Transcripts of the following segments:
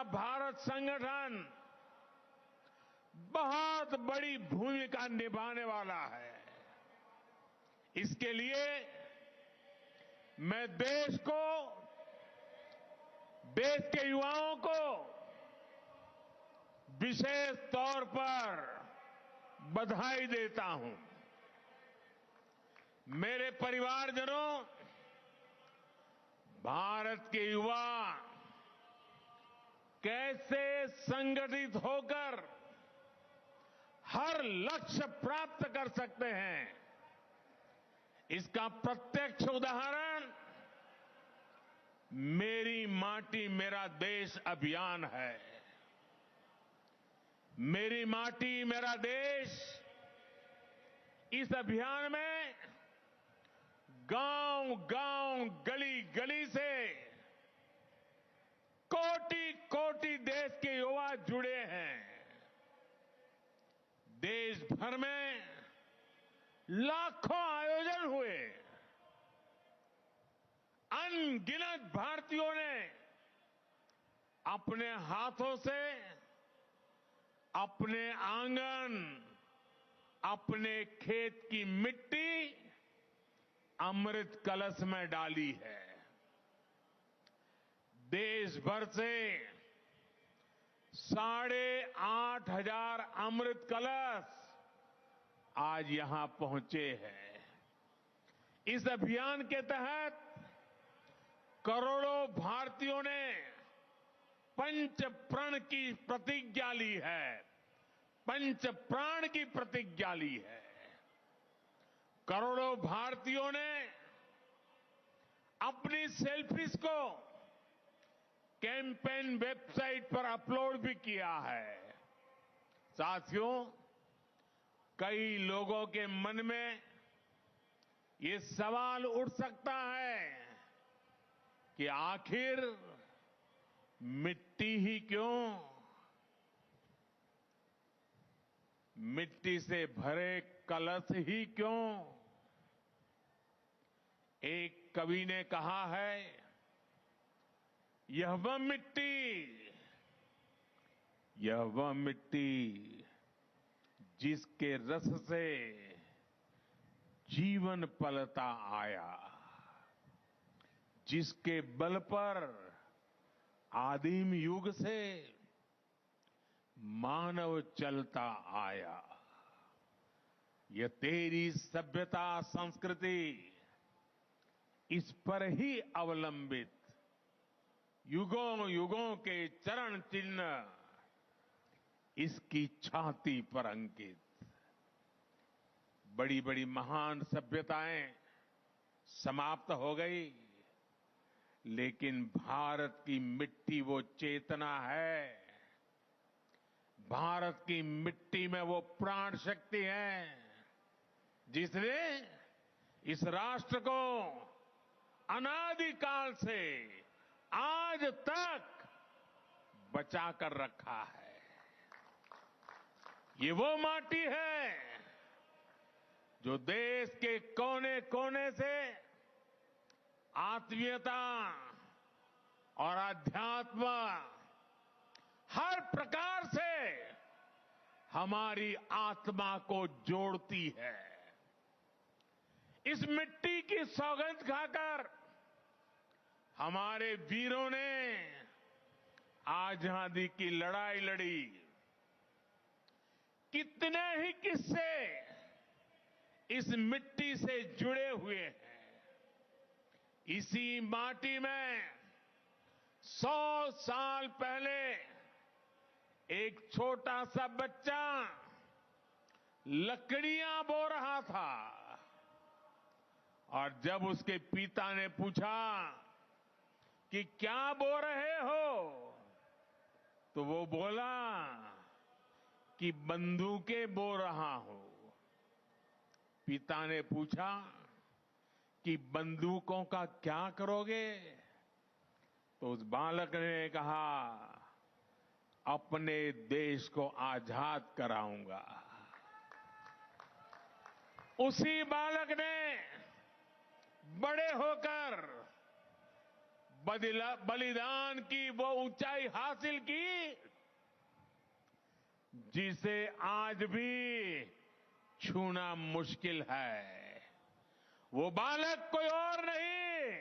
भारत संगठन बहुत बड़ी भूमिका निभाने वाला है। इसके लिए मैं देश के युवाओं को विशेष तौर पर बधाई देता हूं। मेरे परिवारजनों, भारत के युवा कैसे संगठित होकर हर लक्ष्य प्राप्त कर सकते हैं, इसका प्रत्यक्ष उदाहरण मेरी माटी मेरा देश अभियान है। मेरी माटी मेरा देश इस अभियान में गांव-गांव, गली-गली से कोटि-कोटि देश के युवा जुड़े हैं। देश भर में लाखों आयोजन हुए। अनगिनत भारतीयों ने अपने हाथों से अपने आंगन, अपने खेत की मिट्टी अमृत कलश में डाली है। देश भर से 8,500 अमृत कलश आज यहां पहुंचे हैं। इस अभियान के तहत करोड़ों भारतीयों ने पंच प्रण की प्रतिज्ञा ली है। पंच प्राण की प्रतिज्ञा ली है। करोड़ों भारतीयों ने अपनी सेल्फीज को कैंपेन वेबसाइट पर अपलोड भी किया है। साथियों, कई लोगों के मन में ये सवाल उठ सकता है कि आखिर मिट्टी ही क्यों? मिट्टी से भरे कलश ही क्यों? एक कवि ने कहा है, यह वह मिट्टी जिसके रस से जीवन पलता आया, जिसके बल पर आदिम युग से मानव चलता आया। यह तेरी सभ्यता संस्कृति इस पर ही अवलंबित युगों युगों के चरण चिन्ह इसकी छाती पर अंकित। बड़ी बड़ी महान सभ्यताएं समाप्त हो गई, लेकिन भारत की मिट्टी वो चेतना है, भारत की मिट्टी में वो प्राण शक्ति है जिसने इस राष्ट्र को अनादिकाल से आज तक बचा कर रखा है। ये वो माटी है जो देश के कोने कोने से आत्मीयता और अध्यात्म हर प्रकार से हमारी आत्मा को जोड़ती है। इस मिट्टी की सौगंध खाकर हमारे वीरों ने आजादी की लड़ाई लड़ी। कितने ही किस्से इस मिट्टी से जुड़े हुए हैं। इसी माटी में 100 साल पहले एक छोटा सा बच्चा लकड़ियां बो रहा था और जब उसके पिता ने पूछा कि क्या बो रहे हो, तो वो बोला कि बंदूकें बो रहा हूं। पिता ने पूछा कि बंदूकों का क्या करोगे? तो उस बालक ने कहा, अपने देश को आजाद कराऊंगा। उसी बालक ने बड़े होकर बलिदान की वो ऊंचाई हासिल की जिसे आज भी छूना मुश्किल है। वो बालक कोई और नहीं,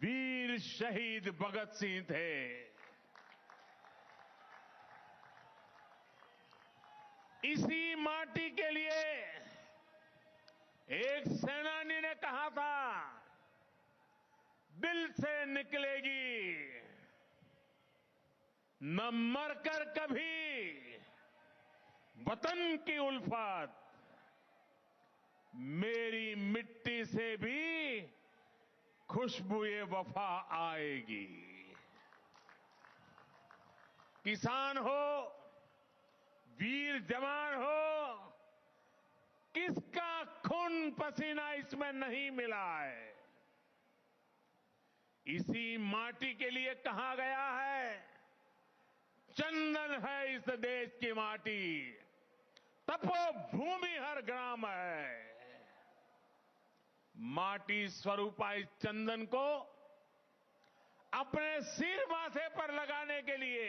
वीर शहीद भगत सिंह थे। इसी माटी के लिए एक सेनानी ने कहा था, दिल से निकलेगी न मरकर कभी वतन की उल्फत, मेरी मिट्टी से भी खुशबुए वफा आएगी। किसान हो, वीर जवान हो, किसका खून पसीना इसमें नहीं मिला है। इसी माटी के लिए कहा गया है, चंदन है इस देश की माटी, तपोभूमि हर ग्राम है। माटी स्वरूपा इस चंदन को अपने सिर माथे पर लगाने के लिए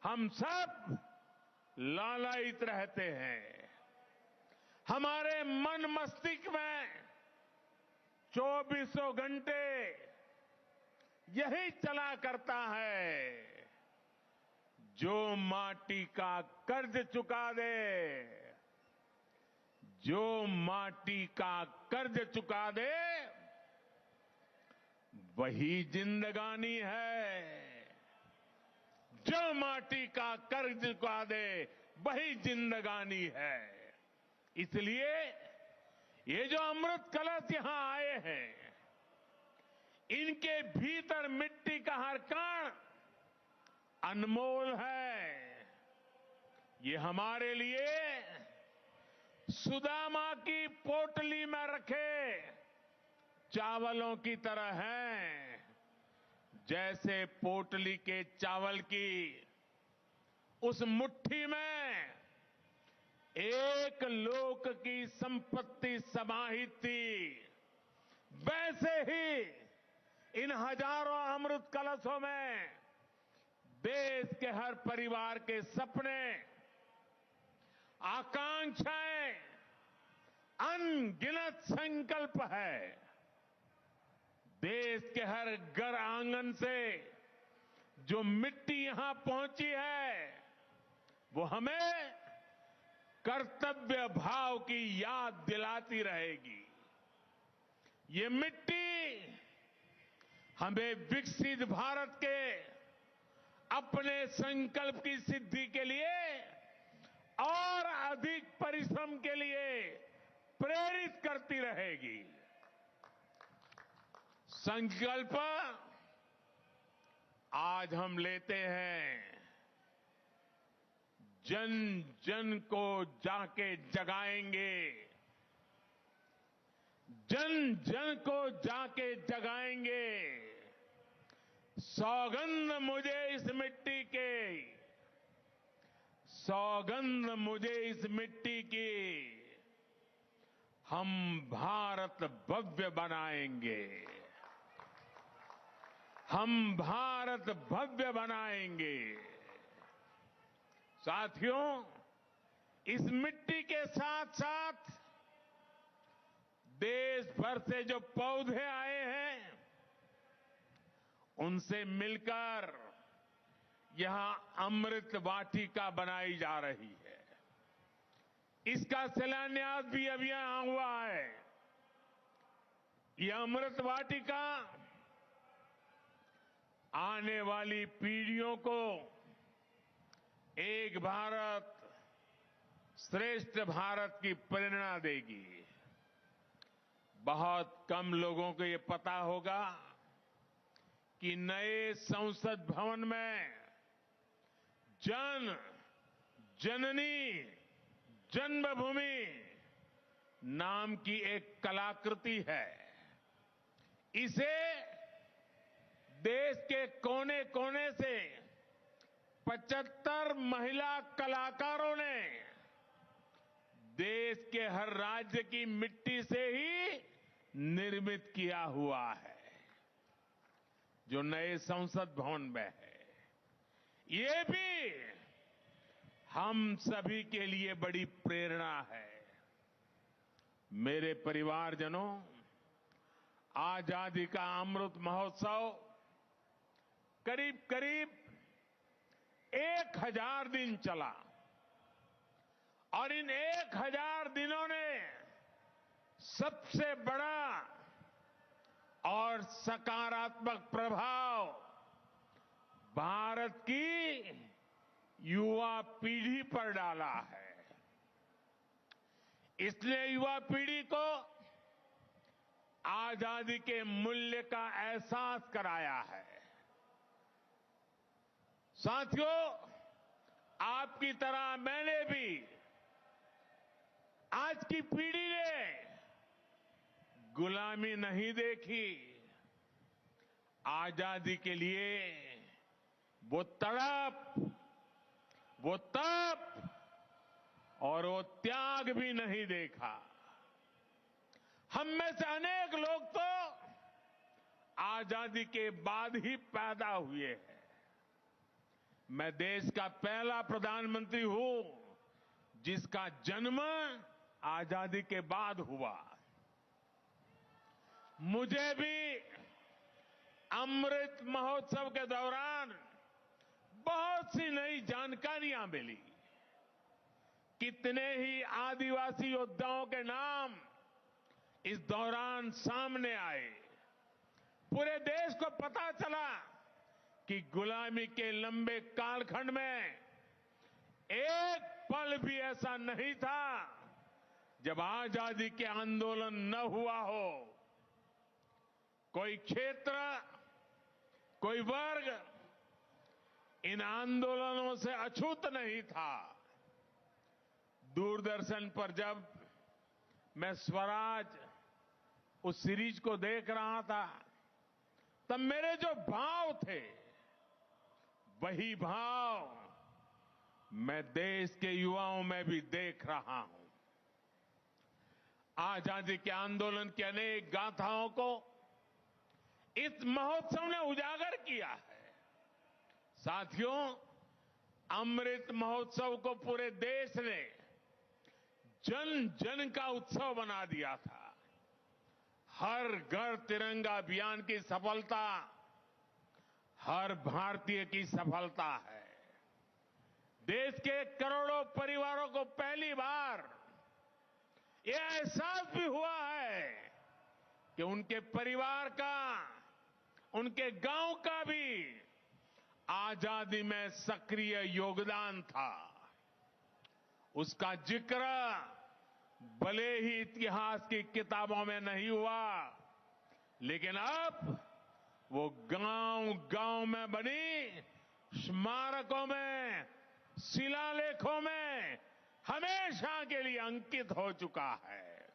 हम सब लालायित रहते हैं। हमारे मन मस्तिष्क में 24 घंटे यही चला करता है, जो माटी का कर्ज चुका दे, जो माटी का कर्ज चुका दे, वही जिंदगानी है। जो माटी का कर्ज चुका दे, वही जिंदगानी है। इसलिए ये जो अमृत कलश यहां आए हैं, इनके भीतर मिट्टी का हर कण अनमोल है। ये हमारे लिए सुदामा की पोटली में रखे चावलों की तरह हैं। जैसे पोटली के चावल की उस मुट्ठी में एक लोक की संपत्ति समाहित थी, वैसे ही इन हजारों अमृत कलशों में देश के हर परिवार के सपने, आकांक्षाएं, अनगिनत संकल्प है। देश के हर घर आंगन से जो मिट्टी यहां पहुंची है, वो हमें कर्तव्य भाव की याद दिलाती रहेगी। ये मिट्टी हमें विकसित भारत के अपने संकल्प की सिद्धि के लिए और अधिक परिश्रम के लिए प्रेरित करती रहेगी। संकल्प आज हम लेते हैं, जन जन को जाके जगाएंगे, जन जन को जाके जगाएंगे। सौगंध मुझे इस मिट्टी के, सौगंध मुझे इस मिट्टी की, हम भारत भव्य बनाएंगे, हम भारत भव्य बनाएंगे। साथियों, इस मिट्टी के साथ साथ देश भर से जो पौधे आए हैं, उनसे मिलकर यहां अमृत वाटिका बनाई जा रही है। इसका शिलान्यास भी अभी यहां हुआ है। यह अमृत वाटिका आने वाली पीढ़ियों को एक भारत श्रेष्ठ भारत की प्रेरणा देगी। बहुत कम लोगों को ये पता होगा कि नए संसद भवन में जन जननी जन्मभूमि नाम की एक कलाकृति है। इसे देश के कोने कोने से 75 महिला कलाकारों ने देश के हर राज्य की मिट्टी से ही निर्मित किया हुआ है। जो नए संसद भवन में है, ये भी हम सभी के लिए बड़ी प्रेरणा है। मेरे परिवारजनों, आजादी का अमृत महोत्सव करीब करीब 1000 दिन चला और इन 1000 दिनों ने सबसे बड़ा और सकारात्मक प्रभाव भारत की युवा पीढ़ी पर डाला है। इसने युवा पीढ़ी को आजादी के मूल्य का एहसास कराया है। साथियों, आपकी तरह मैंने भी आज की पीढ़ी ने गुलामी नहीं देखी। आजादी के लिए वो तड़प, वो तप और वो त्याग भी नहीं देखा। हम में से अनेक लोग तो आजादी के बाद ही पैदा हुए हैं। मैं देश का पहला प्रधानमंत्री हूं जिसका जन्म आजादी के बाद हुआ। मुझे भी अमृत महोत्सव के दौरान बहुत सी नई जानकारियां मिली। कितने ही आदिवासी योद्धाओं के नाम इस दौरान सामने आए। पूरे देश को पता चला कि गुलामी के लंबे कालखंड में एक पल भी ऐसा नहीं था जब आजादी के आंदोलन न हुआ हो। कोई क्षेत्र, कोई वर्ग इन आंदोलनों से अछूत नहीं था। दूरदर्शन पर जब मैं स्वराज उस सीरीज को देख रहा था, तब मेरे जो भाव थे, वही भाव मैं देश के युवाओं में भी देख रहा हूं। आजादी के आंदोलन की अनेक गाथाओं को इस महोत्सव ने उजागर किया है। साथियों, अमृत महोत्सव को पूरे देश ने जन जन का उत्सव बना दिया था। हर घर तिरंगा अभियान की सफलता हर भारतीय की सफलता है। देश के करोड़ों परिवारों को पहली बार यह एहसास भी हुआ है कि उनके परिवार का, उनके गांव का भी आजादी में सक्रिय योगदान था। उसका जिक्र भले ही इतिहास की किताबों में नहीं हुआ, लेकिन अब वो गांव-गांव में बनी स्मारकों में, शिलालेखों में हमेशा के लिए अंकित हो चुका है।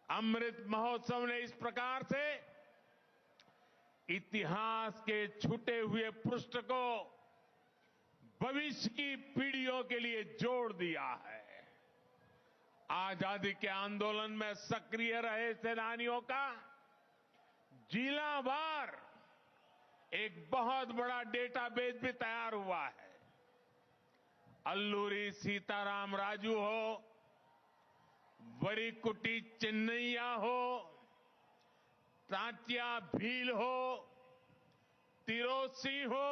अमृत महोत्सव ने इस प्रकार से इतिहास के छूटे हुए पृष्ठ को भविष्य की पीढ़ियों के लिए जोड़ दिया है। आजादी के आंदोलन में सक्रिय रहे सेनानियों का जिलावार एक बहुत बड़ा डेटाबेस भी तैयार हुआ है। अल्लूरी सीताराम राजू हो, वरीकुटी चिन्नैया हो, तांतिया भील हो, तिरोसी हो,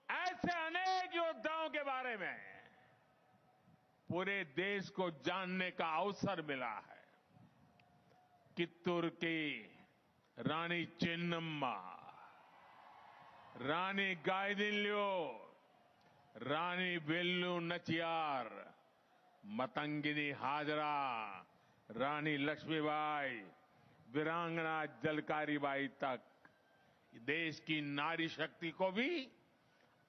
ऐसे अनेक योद्धाओं के बारे में पूरे देश को जानने का अवसर मिला है। कित्तूर की रानी चेन्नम्मा, रानी गायदिन्ल्यो, रानी वेल्लू नचियार, मतंगिनी हाजरा, रानी लक्ष्मीबाई, वीरांगना जलकारीबाई तक देश की नारी शक्ति को भी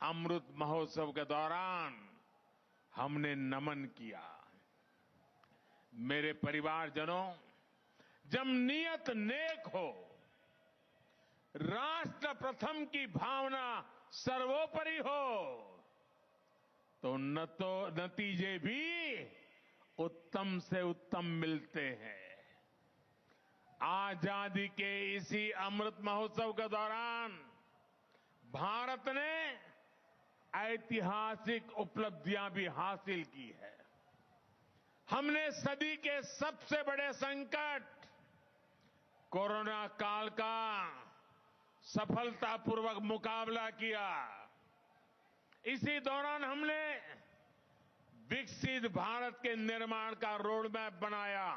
अमृत महोत्सव के दौरान हमने नमन किया। मेरे परिवारजनों, जब नीयत नेक हो, राष्ट्र प्रथम की भावना सर्वोपरि हो, तो नतीजे भी उत्तम से उत्तम मिलते हैं। आजादी के इसी अमृत महोत्सव के दौरान भारत ने ऐतिहासिक उपलब्धियां भी हासिल की है। हमने सदी के सबसे बड़े संकट कोरोना काल का सफलतापूर्वक मुकाबला किया। इसी दौरान हमने विकसित भारत के निर्माण का रोडमैप बनाया।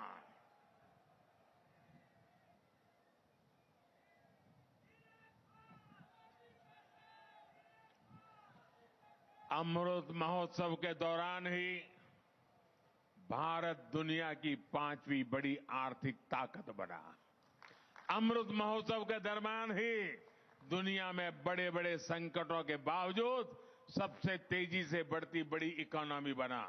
अमृत महोत्सव के दौरान ही भारत दुनिया की 5वीं बड़ी आर्थिक ताकत बना। अमृत महोत्सव के दरमियान ही दुनिया में बड़े बड़े संकटों के बावजूद सबसे तेजी से बढ़ती बड़ी इकोनॉमी बना।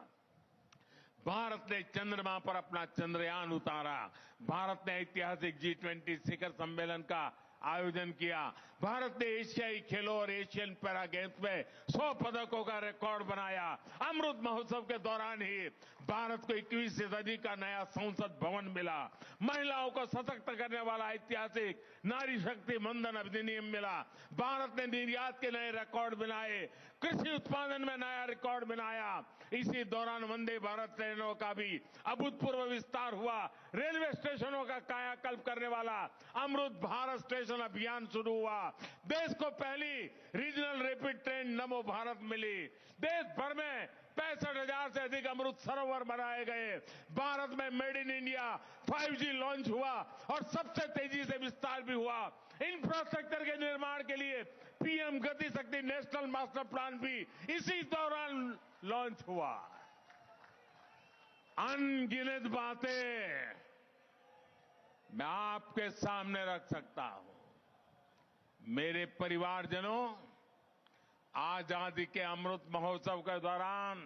भारत ने चंद्रमा पर अपना चंद्रयान उतारा। भारत ने ऐतिहासिक G20 शिखर सम्मेलन का आयोजन किया। भारत ने एशियाई खेलों और एशियन पैरा गेम्स में 100 पदकों का रिकॉर्ड बनाया। अमृत महोत्सव के दौरान ही भारत को 21वीं सदी का नया संसद भवन मिला। महिलाओं को सशक्त करने वाला ऐतिहासिक नारी शक्ति मंदन अधिनियम मिला। भारत ने निर्यात के नए रिकॉर्ड बनाए। कृषि उत्पादन में नया रिकॉर्ड बनाया। इसी दौरान वंदे भारत ट्रेनों का भी अभूतपूर्व विस्तार हुआ। रेलवे स्टेशनों का कायाकल्प करने वाला अमृत भारत स्टेशन अभियान शुरू हुआ। देश को पहली रीजनल रैपिड ट्रेन नमो भारत मिली। देश भर में 65,000 से अधिक अमृत सरोवर बनाए गए। भारत में made in India 5G launch हुआ और सबसे तेजी से विस्तार भी हुआ। इंफ्रास्ट्रक्चर के निर्माण के लिए पीएम गति शक्ति नेशनल मास्टर प्लान भी इसी दौरान लॉन्च हुआ। अनगिनत बातें मैं आपके सामने रख सकता हूं। मेरे परिवारजनों, आजादी के अमृत महोत्सव के दौरान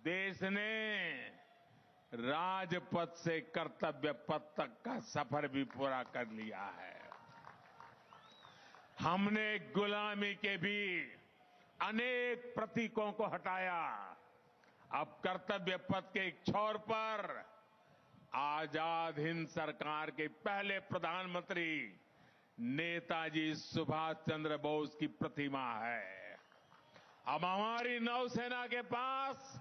देश ने राजपथ से कर्तव्य पथ तक का सफर भी पूरा कर लिया है। हमने गुलामी के भी अनेक प्रतीकों को हटाया। अब कर्तव्य पथ के एक छोर पर आजाद हिंद सरकार के पहले प्रधानमंत्री नेताजी सुभाष चंद्र बोस की प्रतिमा है। अब हमारी नौसेना के पास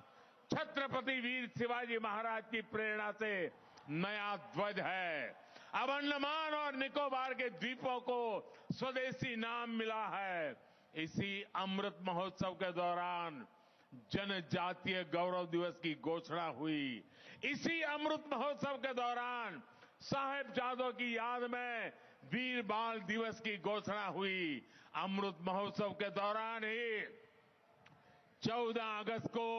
छत्रपति वीर शिवाजी महाराज की प्रेरणा से नया ध्वज है। अब अंडमान और निकोबार के द्वीपों को स्वदेशी नाम मिला है। इसी अमृत महोत्सव के दौरान जनजातीय गौरव दिवस की घोषणा हुई। इसी अमृत महोत्सव के दौरान साहिबजादों की याद में वीर बाल दिवस की घोषणा हुई। अमृत महोत्सव के दौरान ही 14 अगस्त को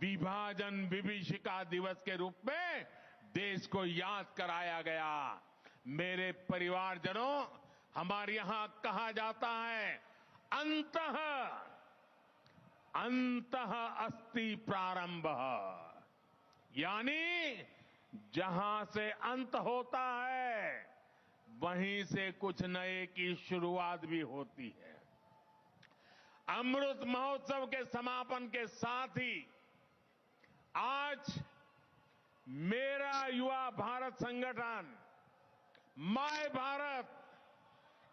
विभाजन विभीषिका दिवस के रूप में देश को याद कराया गया। मेरे परिवारजनों, हमारे यहां कहा जाता है, अंतः अस्ति प्रारंभ, यानी जहां से अंत होता है वहीं से कुछ नए की शुरुआत भी होती है। अमृत महोत्सव के समापन के साथ ही आज मेरा युवा भारत संगठन माय भारत,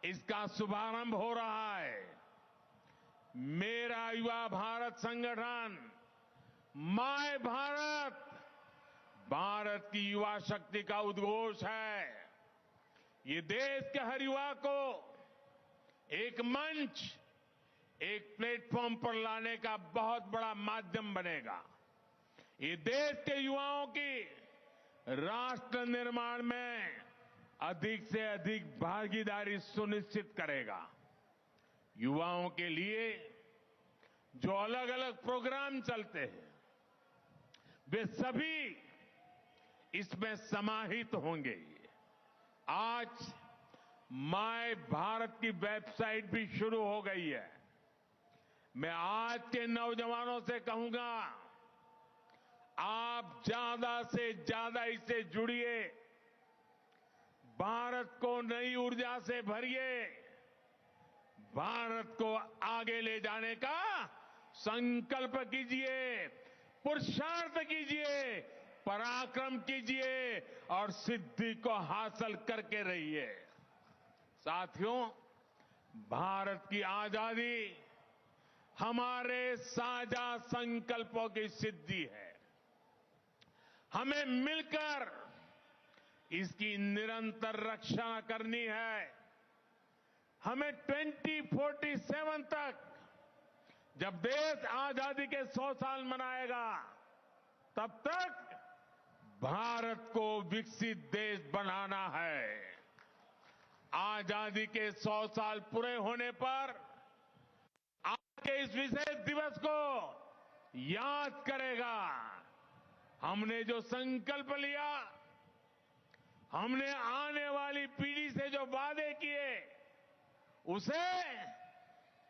इसका शुभारंभ हो रहा है। मेरा युवा भारत संगठन माय भारत भारत की युवा शक्ति का उद्घोष है। ये देश के हर युवा को एक मंच, एक प्लेटफॉर्म पर लाने का बहुत बड़ा माध्यम बनेगा। ये देश के युवाओं की राष्ट्र निर्माण में अधिक से अधिक भागीदारी सुनिश्चित करेगा। युवाओं के लिए जो अलग अलग प्रोग्राम चलते हैं वे सभी इसमें समाहित होंगे। आज माय भारत की वेबसाइट भी शुरू हो गई है। मैं आज के नौजवानों से कहूंगा, आप ज्यादा से ज्यादा इससे जुड़िए, भारत को नई ऊर्जा से भरिए, भारत को आगे ले जाने का संकल्प कीजिए, पुरुषार्थ कीजिए, पराक्रम कीजिए और सिद्धि को हासिल करके रहिए। साथियों, भारत की आजादी हमारे साझा संकल्पों की सिद्धि है। हमें मिलकर इसकी निरंतर रक्षा करनी है। हमें 2047 तक, जब देश आजादी के 100 साल मनाएगा, तब तक भारत को विकसित देश बनाना है। आजादी के 100 साल पूरे होने पर आज के इस विशेष दिवस को याद करेगा। हमने जो संकल्प लिया, हमने आने वाली पीढ़ी से जो वादे किए, उसे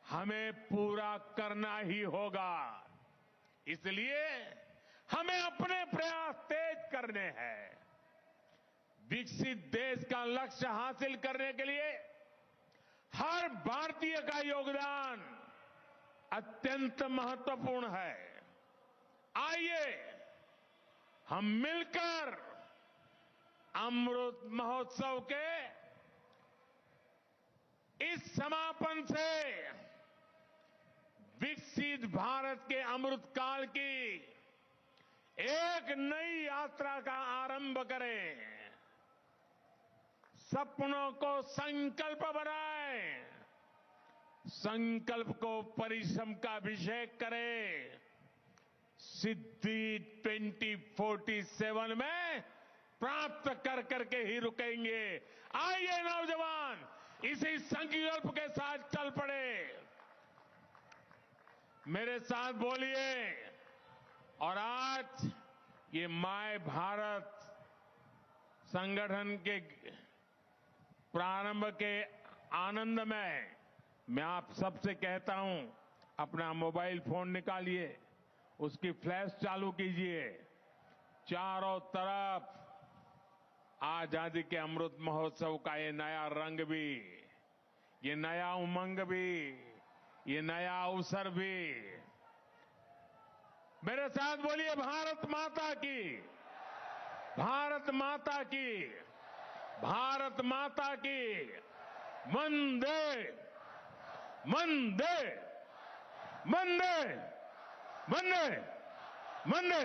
हमें पूरा करना ही होगा। इसलिए हमें अपने प्रयास तेज करने हैं। विकसित देश का लक्ष्य हासिल करने के लिए हर भारतीय का योगदान अत्यंत महत्वपूर्ण है। आइए हम मिलकर अमृत महोत्सव के इस समापन से विकसित भारत के अमृत काल की एक नई यात्रा का आरंभ करें। सपनों को संकल्प बनाएं, संकल्प को परिश्रम का अभिषेक करें। सिद्धि 2047 में प्राप्त कर करके ही रुकेंगे। आइए नौजवान, इसी संकल्प के साथ चल पड़े। मेरे साथ बोलिए। और आज ये माय भारत संगठन के प्रारंभ के आनंद में मैं आप सबसे कहता हूं, अपना मोबाइल फोन निकालिए, उसकी फ्लैश चालू कीजिए। चारों तरफ आजादी के अमृत महोत्सव का ये नया रंग भी, ये नया उमंग भी, ये नया अवसर भी। मेरे साथ बोलिए, भारत माता की, भारत माता की, भारत माता की। वंदे वंदे वंदे वंदे वंदे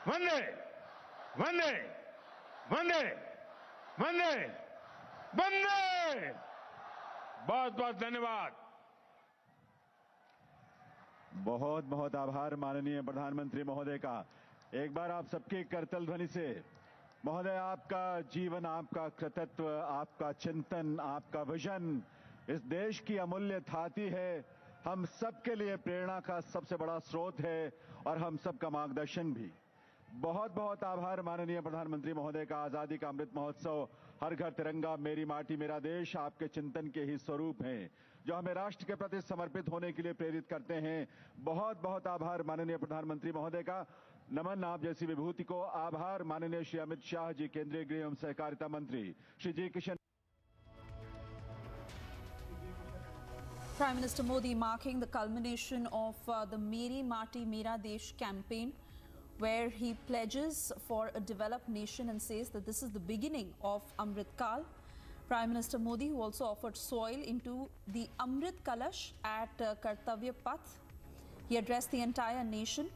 वंदे वंदे वंदे वंदे वंदे। बहुत बहुत धन्यवाद। बहुत बहुत आभार माननीय प्रधानमंत्री महोदय का। एक बार आप सबके करतल ध्वनि से महोदय, आपका जीवन, आपका कृतित्व, आपका चिंतन, आपका विजन इस देश की अमूल्य थाती है। हम सबके लिए प्रेरणा का सबसे बड़ा स्रोत है और हम सबका मार्गदर्शन भी। बहुत बहुत आभार माननीय प्रधानमंत्री महोदय का। आजादी का अमृत महोत्सव, हर घर तिरंगा, मेरी माटी मेरा देश आपके चिंतन के ही स्वरूप हैं, जो हमें राष्ट्र के प्रति समर्पित होने के लिए प्रेरित करते हैं। बहुत बहुत आभार माननीय प्रधानमंत्री महोदय का। नमन आप जैसी विभूति को। आभार माननीय श्री अमित शाह जी, केंद्रीय गृह एवं सहकारिता मंत्री, श्री जी Kishan. Prime Minister Modi marking the culmination of the Meri Maati Mera Desh campaign, where he pledges for a developed nation and says that this is the beginning of Amrit Kal. Prime Minister Modi, who also offered soil into the Amrit Kalash at Kartavya Path, he addressed the entire nation,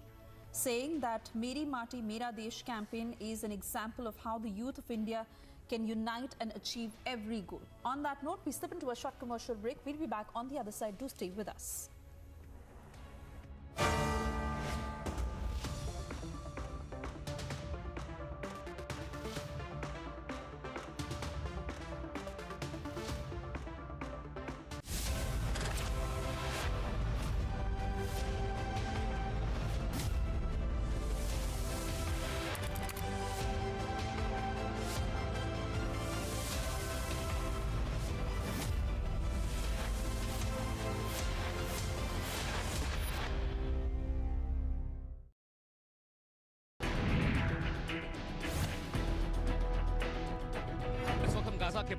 saying that Meri Maati Mera Desh campaign is an example of how the youth of India can unite and achieve every goal. On that note, we step into a short commercial break. We'll be back on the other side. Do stay with us.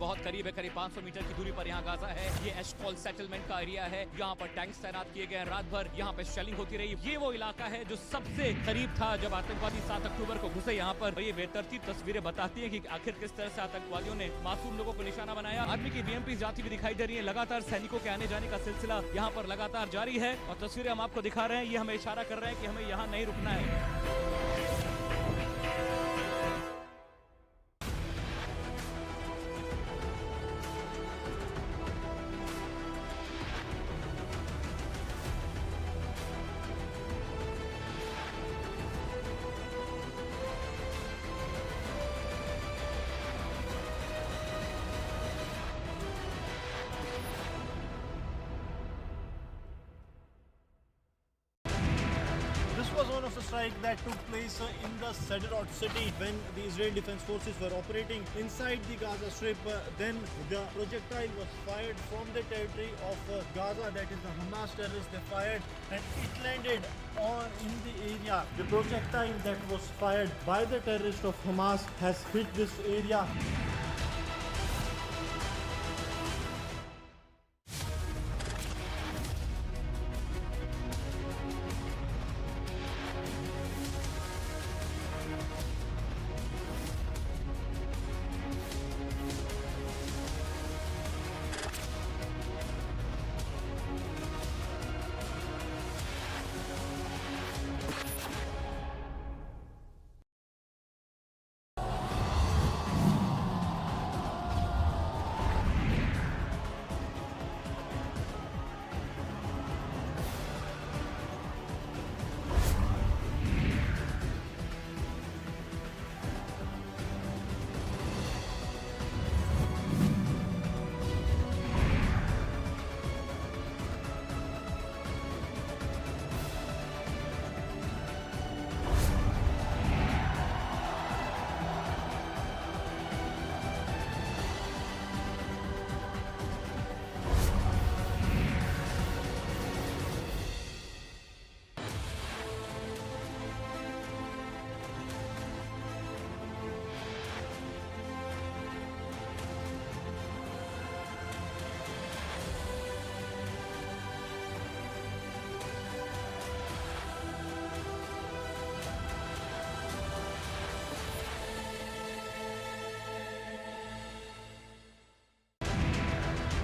बहुत करीब है, करीब 500 metre की दूरी पर यहाँ Gaza है। ये एशकॉल सेटलमेंट का एरिया है, यहाँ पर टैंक्स तैनात किए गए हैं रात भर, यहाँ पे शेलिंग होती रही। ये वो इलाका है जो सबसे करीब था जब आतंकवादी 7 अक्टूबर को घुसे यहाँ पर। ये बेतरतीब तस्वीरें बताती है कि आखिर किस तरह से आतंकवादियों ने मासूम लोगों को निशाना बनाया। आर्मी की बीएमपी जाती हुई दिखाई दे रही है। लगातार सैनिकों के आने जाने का सिलसिला यहाँ पर लगातार जारी है और तस्वीरें हम आपको दिखा रहे हैं। ये हमें इशारा कर रहे हैं कि हमें यहाँ नहीं रुकना है। This was one of the strikes that took place in the Sderot city when the Israeli Defense Forces were operating inside the Gaza Strip. Then the projectile was fired from the territory of Gaza, that is the Hamas terrorists. They fired and it landed in the area. The projectile that was fired by the terrorists of Hamas has hit this area.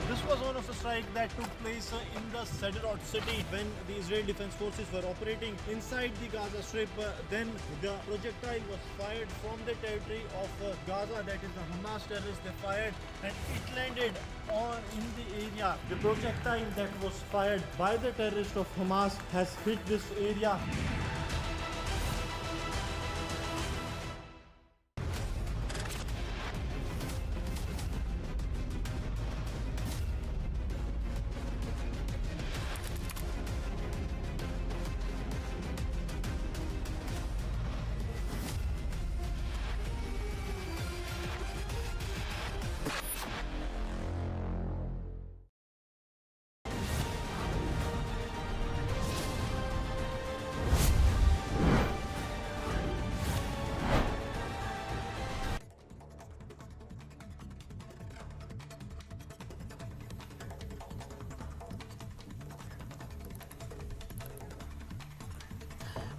This was one of the strikes that took place in the Sderot city when the Israeli Defense Forces were operating inside the Gaza Strip. Then the projectile was fired from the territory of Gaza, that is the Hamas terrorists. They fired and it landed in the area. The projectile that was fired by the terrorists of Hamas has hit this area.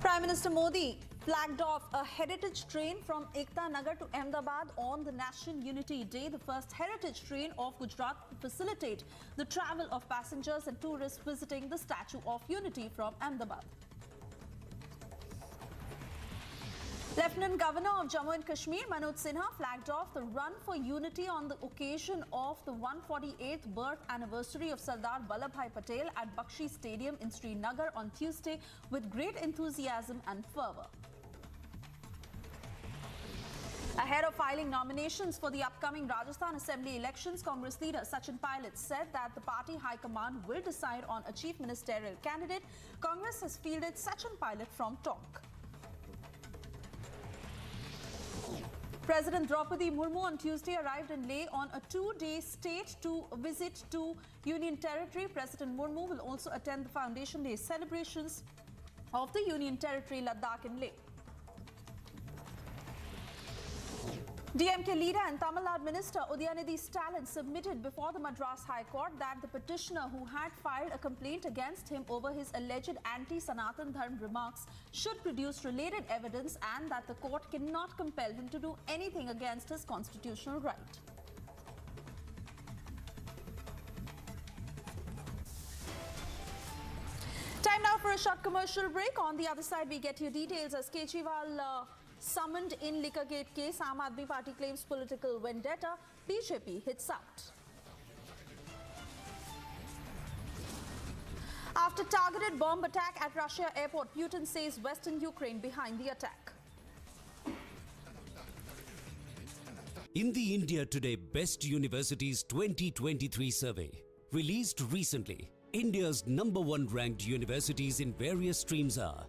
Prime Minister Modi flagged off a heritage train from Ekta Nagar to Ahmedabad on the National Unity Day, the first heritage train of Gujarat to facilitate the travel of passengers and tourists visiting the Statue of Unity from Ahmedabad. Lieutenant Governor of Jammu and Kashmir Manoj Sinha flagged off the Run for Unity on the occasion of the 148th birth anniversary of Sardar Vallabhbhai Patel at Bakshi Stadium in Srinagar on Tuesday with great enthusiasm and fervour. Ahead of filing nominations for the upcoming Rajasthan Assembly elections, Congress leader Sachin Pilot said that the party high command will decide on a chief ministerial candidate. Congress has fielded Sachin Pilot from Tonk. President Draupadi Murmu on Tuesday arrived in Leh on a two-day state visit to Union Territory. President Murmu will also attend the Foundation Day celebrations of the Union Territory Ladakh in Leh. DMK leader and Tamil Nadu Minister Udayanidhi Stalin submitted before the Madras High Court that the petitioner who had filed a complaint against him over his alleged anti-Sanatan Dharma remarks should produce related evidence and that the court cannot compel him to do anything against his constitutional right. Time now for a short commercial break. On the other side, we get you details as Kejriwal summoned in Liquorgate case. Aam Aadmi Party claims political vendetta. BJP hits out. After targeted bomb attack at Russia airport, Putin says Western Ukraine behind the attack. In the India Today Best Universities 2023 survey, released recently, India's #1 ranked universities in various streams are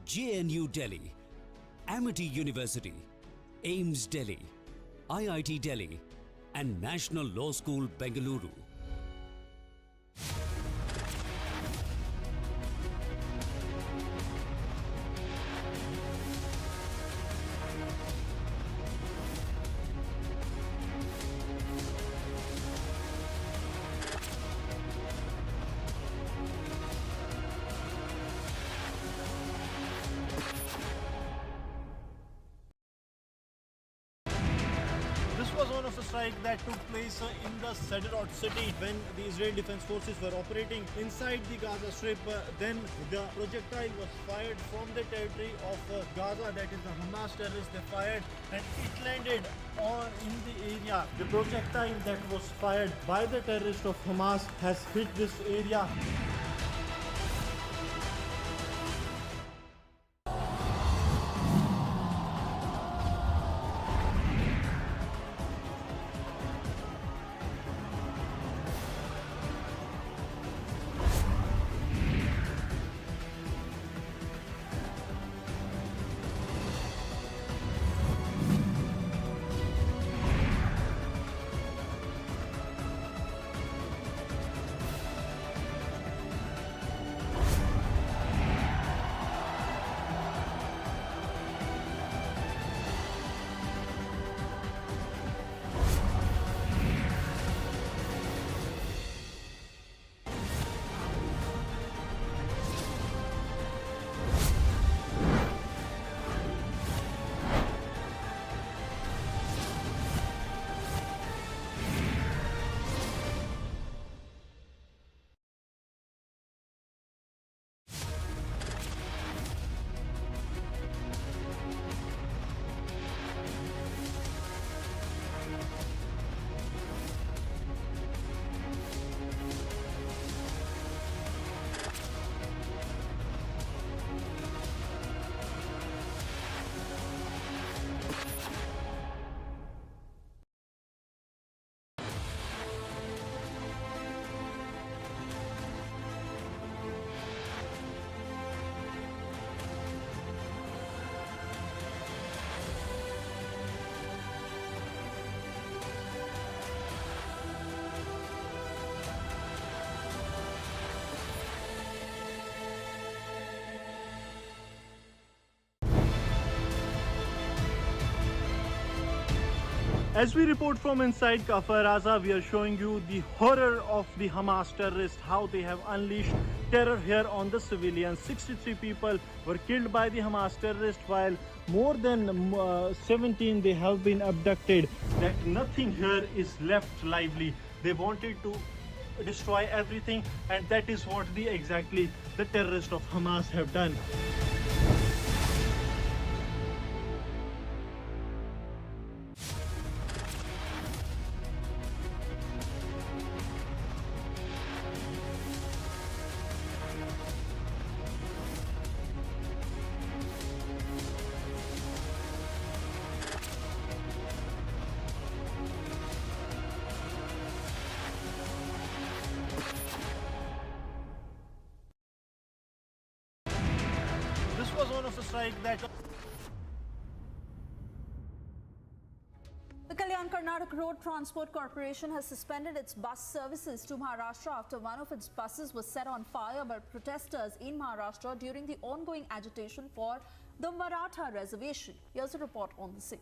JNU Delhi, Amity University, AIMS Delhi, IIT Delhi, and National Law School Bengaluru. This was one of the strikes that took place in the Sderot city when the Israeli Defense Forces were operating inside the Gaza Strip. Then the projectile was fired from the territory of Gaza, that is the Hamas terrorists. They fired and it landed in the area. The projectile that was fired by the terrorists of Hamas has hit this area. As we report from inside Kafar Raza, we are showing you the horror of the Hamas terrorists, how they have unleashed terror here on the civilians. 63 people were killed by the Hamas terrorists, while more than 17 they have been abducted. That nothing here is left lively. They wanted to destroy everything, and that is what exactly the terrorists of Hamas have done. This was one of the strikes that... The Kalyan Karnataka Road Transport Corporation has suspended its bus services to Maharashtra after one of its buses was set on fire by protesters in Maharashtra during the ongoing agitation for the Maratha reservation. Here's a report on the same.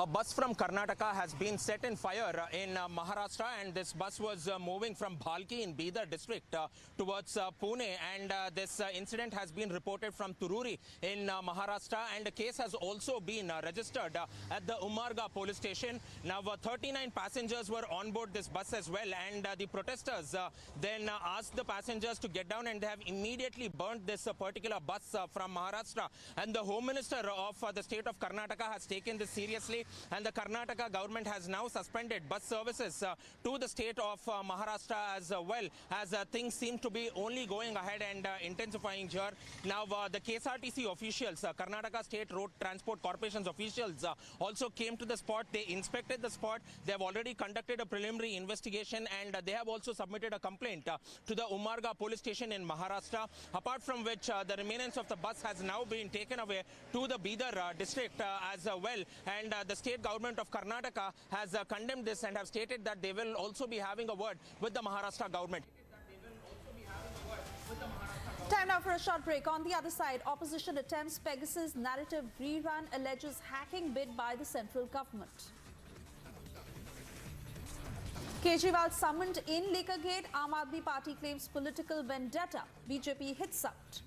A bus from Karnataka has been set in fire in Maharashtra, and this bus was moving from Bhalki in Bidar district towards Pune, and this incident has been reported from Tururi in Maharashtra, and a case has also been registered at the Umarga police station. Now 39 passengers were on board this bus as well, and the protesters then asked the passengers to get down, and they have immediately burnt this particular bus from Maharashtra. And the Home Minister of the state of Karnataka has taken this seriously, and the Karnataka government has now suspended bus services to the state of Maharashtra as well, as things seem to be only going ahead and intensifying here. Now the KSRTC officials, Karnataka State Road Transport Corporation's officials also came to the spot. They inspected the spot. They have already conducted a preliminary investigation, and they have also submitted a complaint to the Umarga police station in Maharashtra, apart from which the remains of the bus has now been taken away to the Bidar district as well, and the state government of Karnataka has condemned this and have stated that they will also be having a word with the Maharashtra government. Time now for a short break. On the other side, opposition attempts Pegasus narrative rerun, alleges hacking bid by the central government. Kejriwal summoned in Liquorgate. Aam Aadmi Party claims political vendetta. BJP hits out.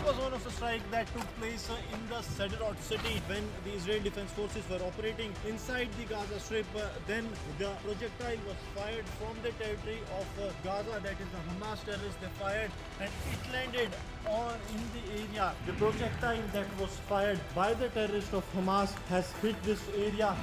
Was one of the strikes that took place in the Sderot city when the Israeli Defense Forces were operating inside the Gaza Strip. Then the projectile was fired from the territory of Gaza, that is the Hamas terrorists. They fired and it landed in the area. The projectile that was fired by the terrorists of Hamas has hit this area.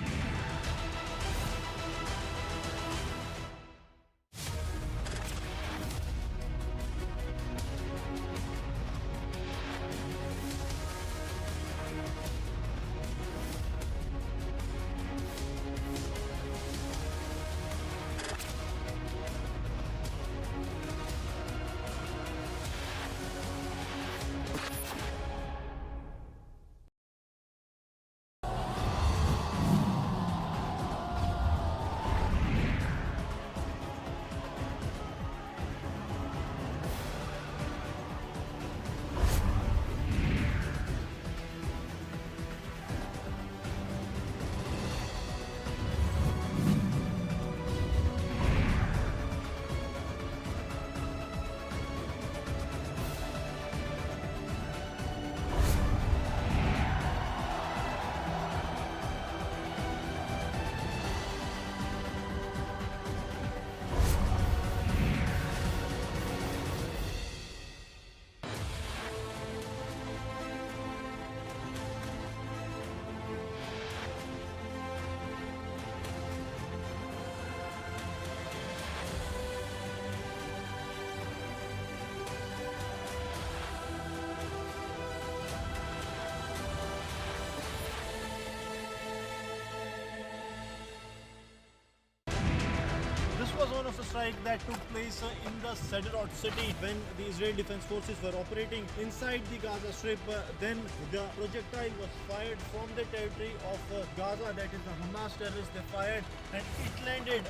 Was one of the strikes that took place in the Sderot city when the Israeli Defense Forces were operating inside the Gaza Strip. Then the projectile was fired from the territory of Gaza, that is the Hamas terrorists. They fired and it landed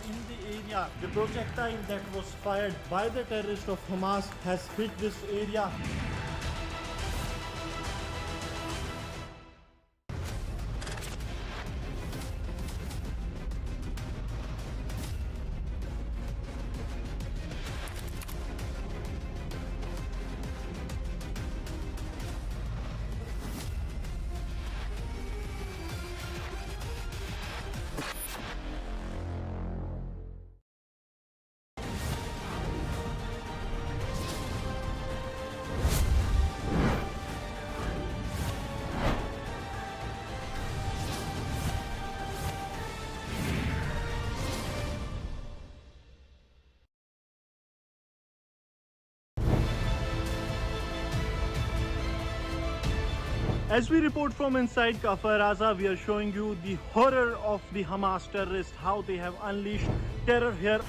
in the area. The projectile that was fired by the terrorists of Hamas has hit this area. As we report from inside Kafar Raza, we are showing you the horror of the Hamas terrorists, how they have unleashed terror here.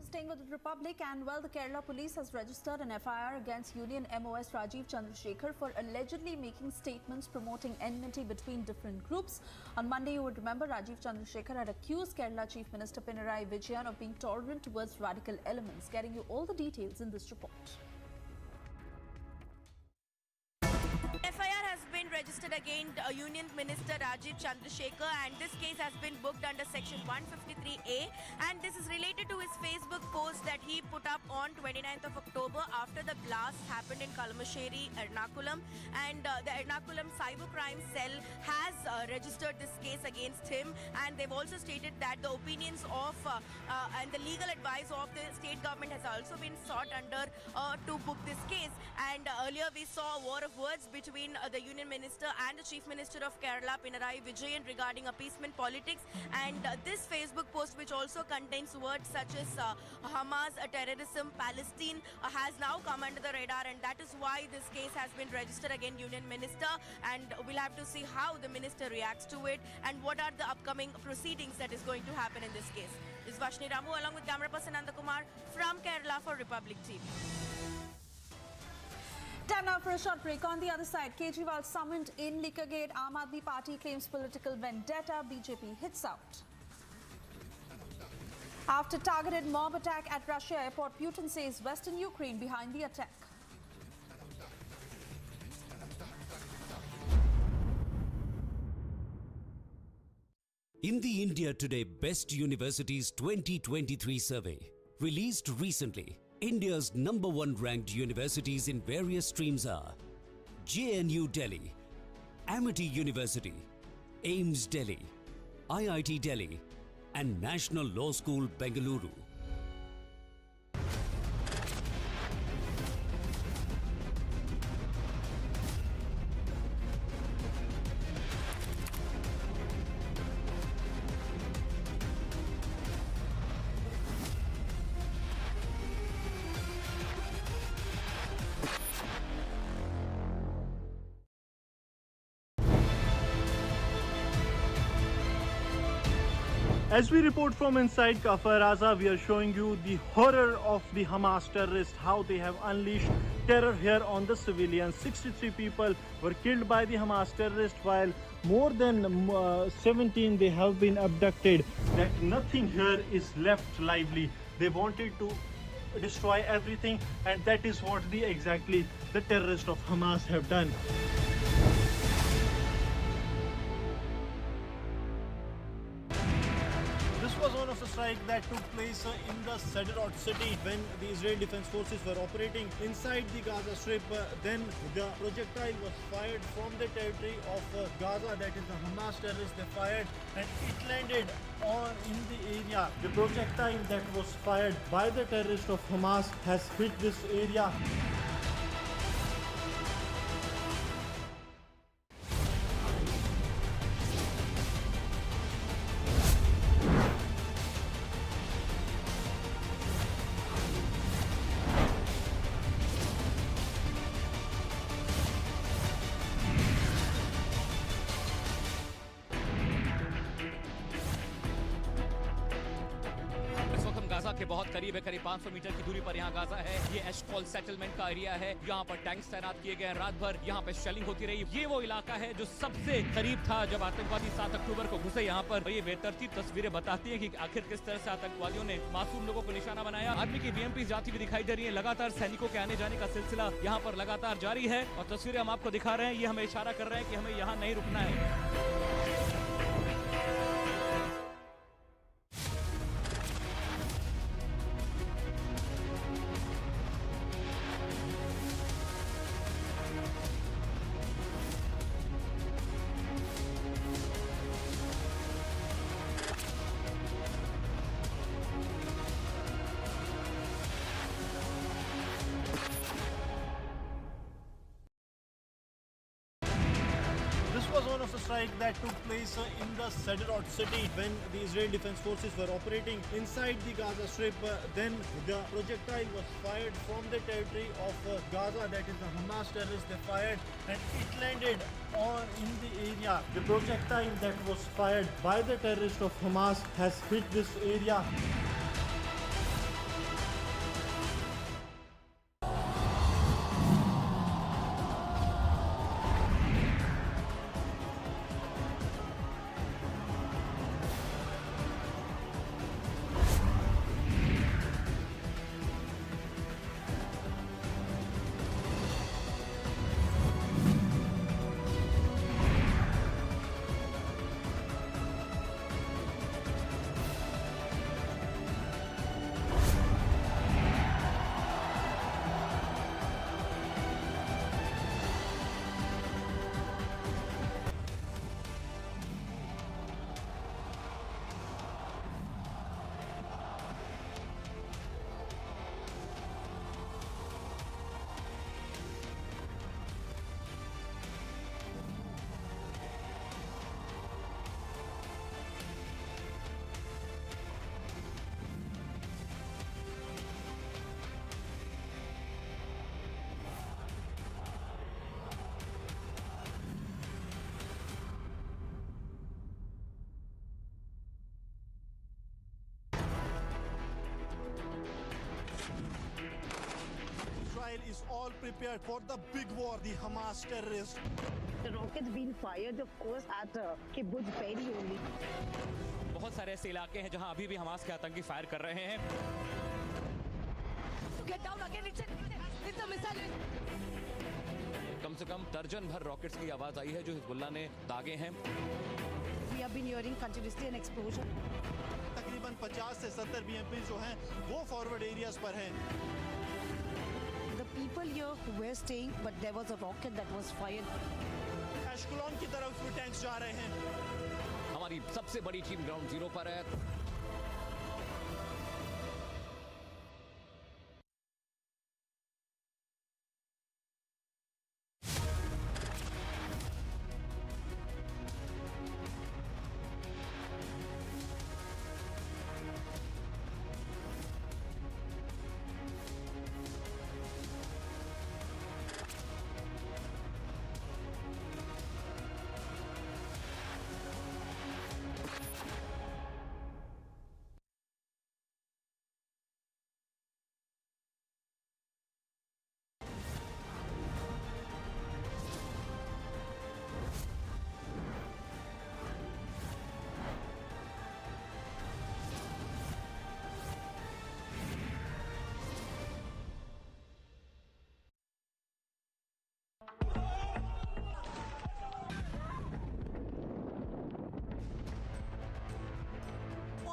Staying with the Republic, and well, the Kerala police has registered an FIR against Union MOS Rajiv Chandrasekhar for allegedly making statements promoting enmity between different groups. On Monday, you would remember, Rajiv Chandrasekhar had accused Kerala Chief Minister Pinarayi Vijayan of being tolerant towards radical elements. Getting you all the details in this report. FIR has been registered against Union Minister Rajiv Chandrasekhar, and this case has been booked under Section 153A, and this is related to his Facebook post that he put up on 29th of October after the blast happened in Kalmasheri, Ernakulam, and the Ernakulam Cybercrime Cell has registered this case against him, and they've also stated that the opinions of and the legal advice of the state government has also been sought under to book this case. And earlier we saw a war of words between the Union Minister and the Chief Minister of Kerala, Pinarayi Vijayan, regarding appeasement politics. And this Facebook post, which also contains words such as Hamas, terrorism, Palestine, has now come under the radar, and that is why this case has been registered against Union Minister. And we'll have to see how the Minister reacts to it and what are the upcoming proceedings that is going to happen in this case. This is Vashni Ramu along with camera person Nanda Kumar from Kerala for Republic TV. Time now for a short break. On the other side, Kejriwal summoned in Liquorgate. Aam Aadmi Party claims political vendetta. BJP hits out. After targeted mob attack at Russia airport, Putin says Western Ukraine behind the attack. In the India Today Best Universities 2023 survey, released recently, India's #1 ranked universities in various streams are JNU Delhi, Amity University, AIMS Delhi, IIT Delhi, and National Law School Bengaluru. As we report from inside Kafar Raza, we are showing you the horror of the Hamas terrorists, how they have unleashed terror here on the civilians. 63 people were killed by the Hamas terrorists, while more than 17 they have been abducted. That nothing here is left lively. They wanted to destroy everything, and that is what exactly the terrorists of Hamas have done. This was one of the strikes that took place in the Sderot city when the Israeli Defense Forces were operating inside the Gaza Strip. Then the projectile was fired from the territory of Gaza, that is the Hamas terrorists. They fired and it landed in the area. The projectile that was fired by the terrorists of Hamas has hit this area. Gaza के बहुत करीब है, करीब 500 metre की दूरी पर यहाँ Gaza है। ये एशकॉल सेटलमेंट का एरिया है, यहाँ पर टैंक्स तैनात किए गए हैं रात भर, यहाँ पे शेलिंग होती रही। ये वो इलाका है जो सबसे करीब था जब आतंकवादी 7 अक्टूबर को घुसे यहाँ पर। ये बेतरतीब तस्वीरें बताती हैं कि आखिर किस तरह से आतंकवादियों ने मासूम लोगों को निशाना बनाया। आर्मी की बीएमपी जाती भी दिखाई दे रही है। लगातार सैनिकों के आने जाने का सिलसिला यहाँ पर लगातार जारी है और तस्वीरें हम आपको दिखा रहे हैं। ये हमें इशारा कर रहे हैं कि हमें यहाँ नहीं रुकना है। was one of the strikes that took place in the Sderot city when the Israeli Defense Forces were operating inside the Gaza Strip. Then the projectile was fired from the territory of Gaza, that is the Hamas terrorists. They fired and it landed in the area. The projectile that was fired by the terrorists of Hamas has hit this area. Israel is all prepared for the big war, the Hamas terrorists. The rockets being fired, of course, at Kibbutz Be'eri only. बहुत सारे ऐसे इलाके हैं जहां अभी भी Hamas के आतंकी फायर कर रहे हैं। Get down again, it's a missile. कम से कम दर्जन भर रॉकेट्स की आवाज आई है जो हिजबुल्लाह ने दागे हैं। We have been hearing continuously an explosion. तकरीबन 50 से 70 BMP जो हैं वो फॉरवर्ड एरियाज पर हैं। The people here were staying, but there was a rocket that was fired. एशकुलॉन की तरफ भी टैंक्स जा रहे हैं। हमारी सबसे बड़ी टीम ग्राउंड जीरो पर है।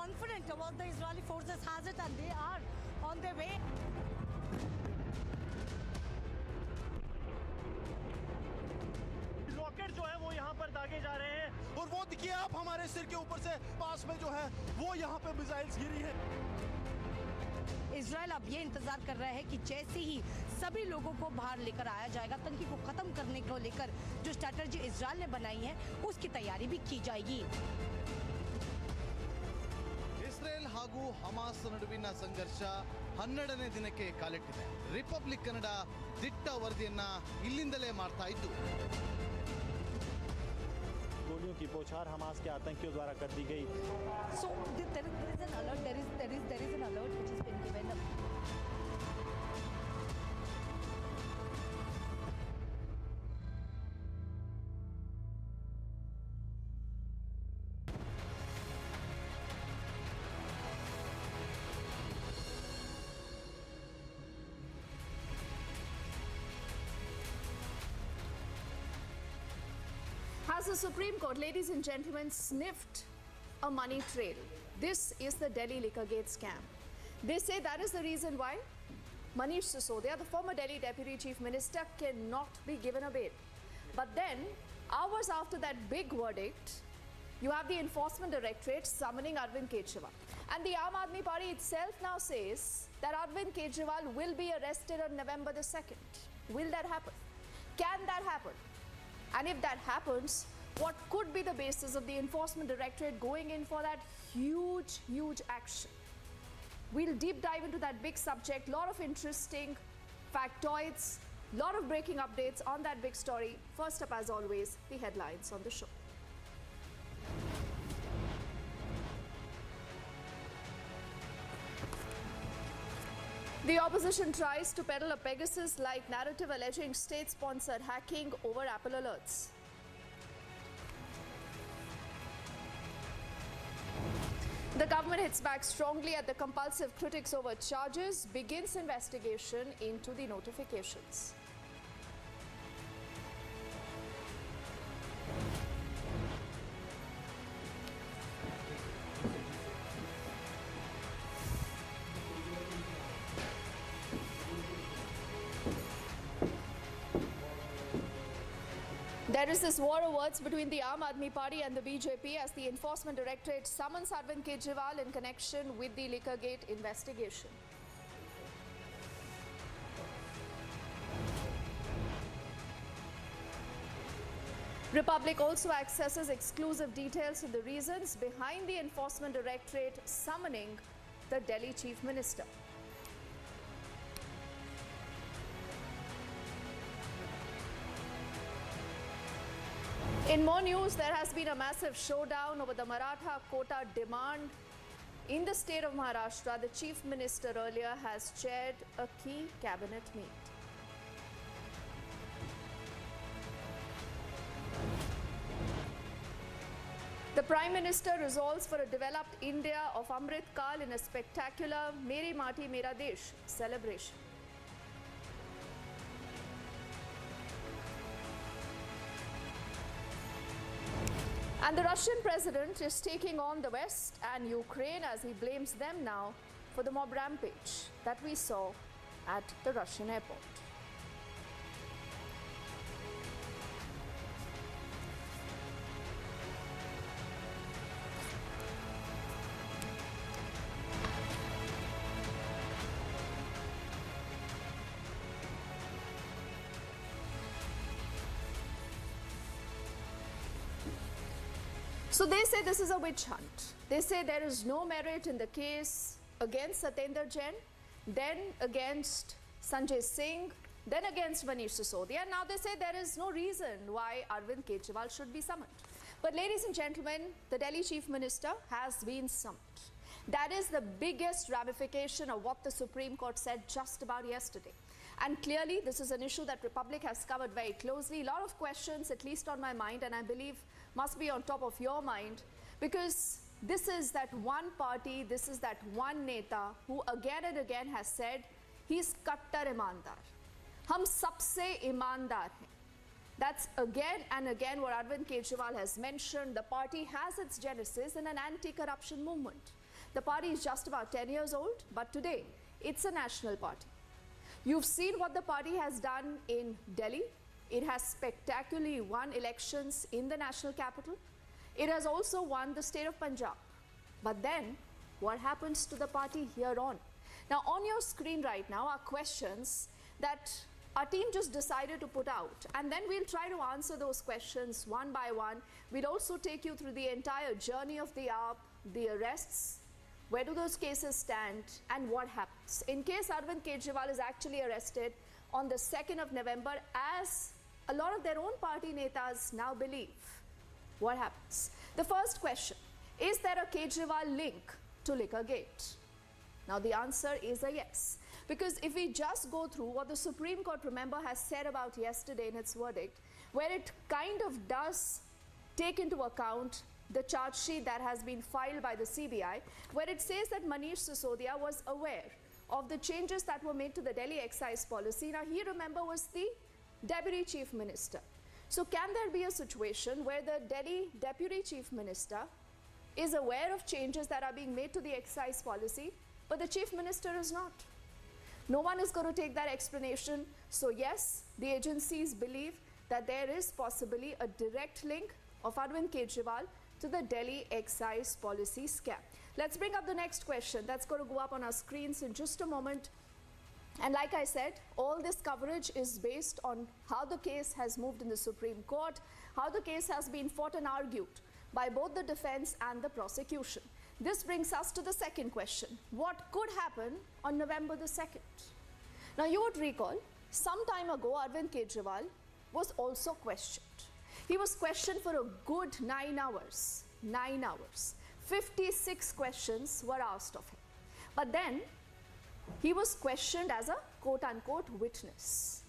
Confident about the Israeli forces has it, and they are on their way. Rocket जो है वो यहाँ पर दागे जा रहे हैं और वो देखिए आप हमारे सिर के ऊपर से पास में जो है वो यहाँ पे मिसाइल्स गिरी है। इजराइल अब ये इंतजार कर रहा है कि जैसे ही सभी लोगों को बाहर लेकर आया जाएगा, आतंकी को खत्म करने को लेकर जो स्ट्रैटेजी इजराइल ने बनाई है उसकी तैयारी भी की जाएगी। ಇಸ್ರೇಲ್ ಹಾಗೂ ಹಮಾಸ್ ನಡುವಿನ ಸಂಘರ್ಷ 12ನೇ ದಿನಕ್ಕೆ ಕಾಲಿಟ್ಟಿದೆ. ರಿಪಬ್ಲಿಕ್ ಕನ್ನಡ ದಿಟ್ಟ ವರದಿಯನ್ನ ಇಲ್ಲಿಂದಲೇ ಮಾಡ್ತಾ ಇದ್ದು गोलियों की बौछार हमास के आतंकियों द्वारा कर दी गई। So there is an alert. There is an alert which has been given. Has the Supreme Court, ladies and gentlemen, sniffed a money trail? This is the Delhi Liquorgate scam. They say that is the reason why Manish Sisodia, the former Delhi Deputy Chief Minister, cannot be given a bail. But then, hours after that big verdict, you have the Enforcement Directorate summoning Arvind Kejriwal. And the Aam Aadmi Party itself now says that Arvind Kejriwal will be arrested on November the 2nd. Will that happen? Can that happen? And if that happens, what could be the basis of the Enforcement Directorate going in for that huge action. We'll deep dive into that big subject, lot of interesting factoids, lot of breaking updates on that big story. First up, as always, the headlines on the show. The opposition tries to peddle a Pegasus-like narrative alleging state-sponsored hacking over Apple alerts. The government hits back strongly at the compulsive critics over charges, begins investigation into the notifications. There is this war of words between the Aam Aadmi Party and the BJP as the Enforcement Directorate summons Arvind Kejriwal in connection with the Liquorgate investigation. Republic also accesses exclusive details of the reasons behind the Enforcement Directorate summoning the Delhi Chief Minister. In more news, there has been a massive showdown over the Maratha quota demand in the state of Maharashtra. The Chief Minister earlier has chaired a key cabinet meet. The Prime Minister resolves for a developed India of Amrit Kal in a spectacular Meri Maati Mera Desh celebration. And the Russian president is taking on the West and Ukraine as he blames them now for the mob rampage that we saw at the Russian airport. So they say this is a witch hunt. They say there is no merit in the case against Satyendra Jain, then against Sanjay Singh, then against Manish Sisodia. And now they say there is no reason why Arvind Kejriwal should be summoned. But ladies and gentlemen, the Delhi Chief Minister has been summoned. That is the biggest ramification of what the Supreme Court said just about yesterday. And clearly, this is an issue that Republic has covered very closely. A lot of questions, at least on my mind, and I believe must be on top of your mind, because this is that one party, this is that one neta who again and again has said, he's kattar imandar. Hum sabse imandar hain. That's again and again what Arvind Kejriwal has mentioned. The party has its genesis in an anti-corruption movement. The party is just about 10 years old, but today it's a national party. You've seen what the party has done in Delhi. It has spectacularly won elections in the national capital. It has also won the state of Punjab. But then, what happens to the party here on? Now, on your screen right now are questions that our team just decided to put out. And then we'll try to answer those questions one by one. We'll also take you through the entire journey of the AAP, the arrests, where do those cases stand, and what happens in case Arvind Kejriwal is actually arrested on the 2nd of November, as a lot of their own party netas now believe. What happens? The first question, is there a Kejriwal link to Liquorgate? Now the answer is a yes. Because if we just go through what the Supreme Court, remember, has said about yesterday in its verdict, where it kind of does take into account the charge sheet that has been filed by the CBI, where it says that Manish Sisodia was aware of the changes that were made to the Delhi excise policy. Now, he, remember, was the Deputy Chief Minister. So can there be a situation where the Delhi Deputy Chief Minister is aware of changes that are being made to the excise policy, but the Chief Minister is not? No one is going to take that explanation. So yes, the agencies believe that there is possibly a direct link of Arvind Kejriwal to the Delhi excise policy scam. Let's bring up the next question. That's going to go up on our screens in just a moment. And like I said, all this coverage is based on how the case has moved in the Supreme Court, how the case has been fought and argued by both the defense and the prosecution. This brings us to the second question. What could happen on November the 2nd? Now, you would recall, some time ago, Arvind Kejriwal was also questioned. He was questioned for a good 9 hours. 9 hours. 56 questions were asked of him. But then, he was questioned as a quote-unquote witness.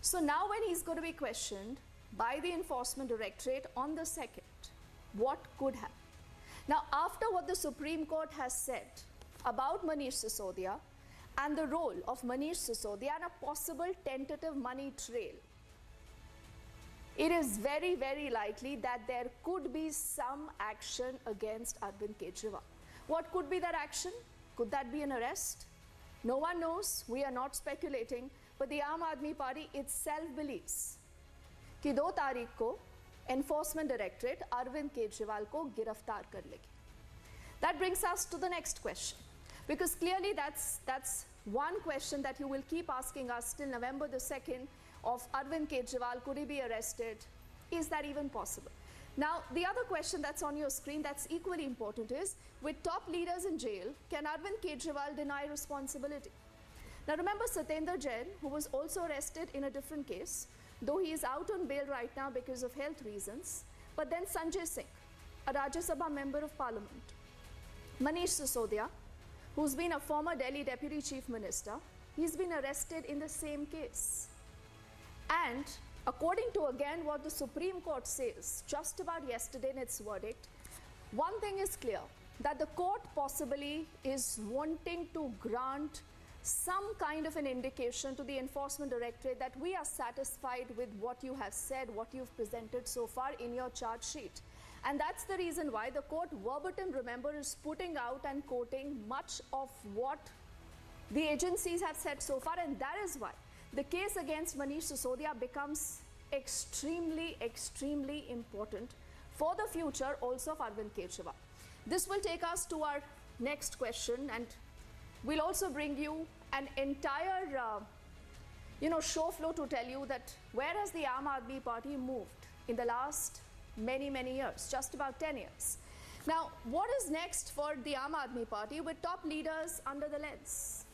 So now when he's going to be questioned by the Enforcement Directorate on the 2nd, what could happen? Now, after what the Supreme Court has said about Manish Sisodia and the role of Manish Sisodia and a possible tentative money trail, it is very, very likely that there could be some action against Arvind Kejriwal. What could be that action? Could that be an arrest? No one knows. We are not speculating. But the Aam Aadmi Party itself believes कि 2 तारीख को Enforcement Directorate Arvind Kejriwal को गिरफ्तार कर लेगी. That brings us to the next question. Because clearly that's one question that you will keep asking us till November the 2nd of Arvind Kejriwal. Could he be arrested? Is that even possible? Now, the other question that's on your screen that's equally important is, with top leaders in jail, can Arvind Kejriwal deny responsibility? Now, remember Satyendra Jain, who was also arrested in a different case, though he is out on bail right now because of health reasons. But then Sanjay Singh, a Rajya Sabha member of Parliament, Manish Sisodia, who's been a former Delhi Deputy Chief Minister, he's been arrested in the same case. And according to, again, what the Supreme Court says just about yesterday in its verdict, one thing is clear, that the court possibly is wanting to grant some kind of an indication to the Enforcement Directorate that we are satisfied with what you have said, what you've presented so far in your charge sheet. And that's the reason why the court verbatim, remember, is putting out and quoting much of what the agencies have said so far, and that is why the case against Manish Sisodia becomes extremely, extremely important for the future also of Arvind Kejriwal. This will take us to our next question, and we'll also bring you an entire show flow to tell you that where has the Aam Aadmi Party moved in the last many, many years, just about 10 years. Now, what is next for the Aam Aadmi Party with top leaders under the lens?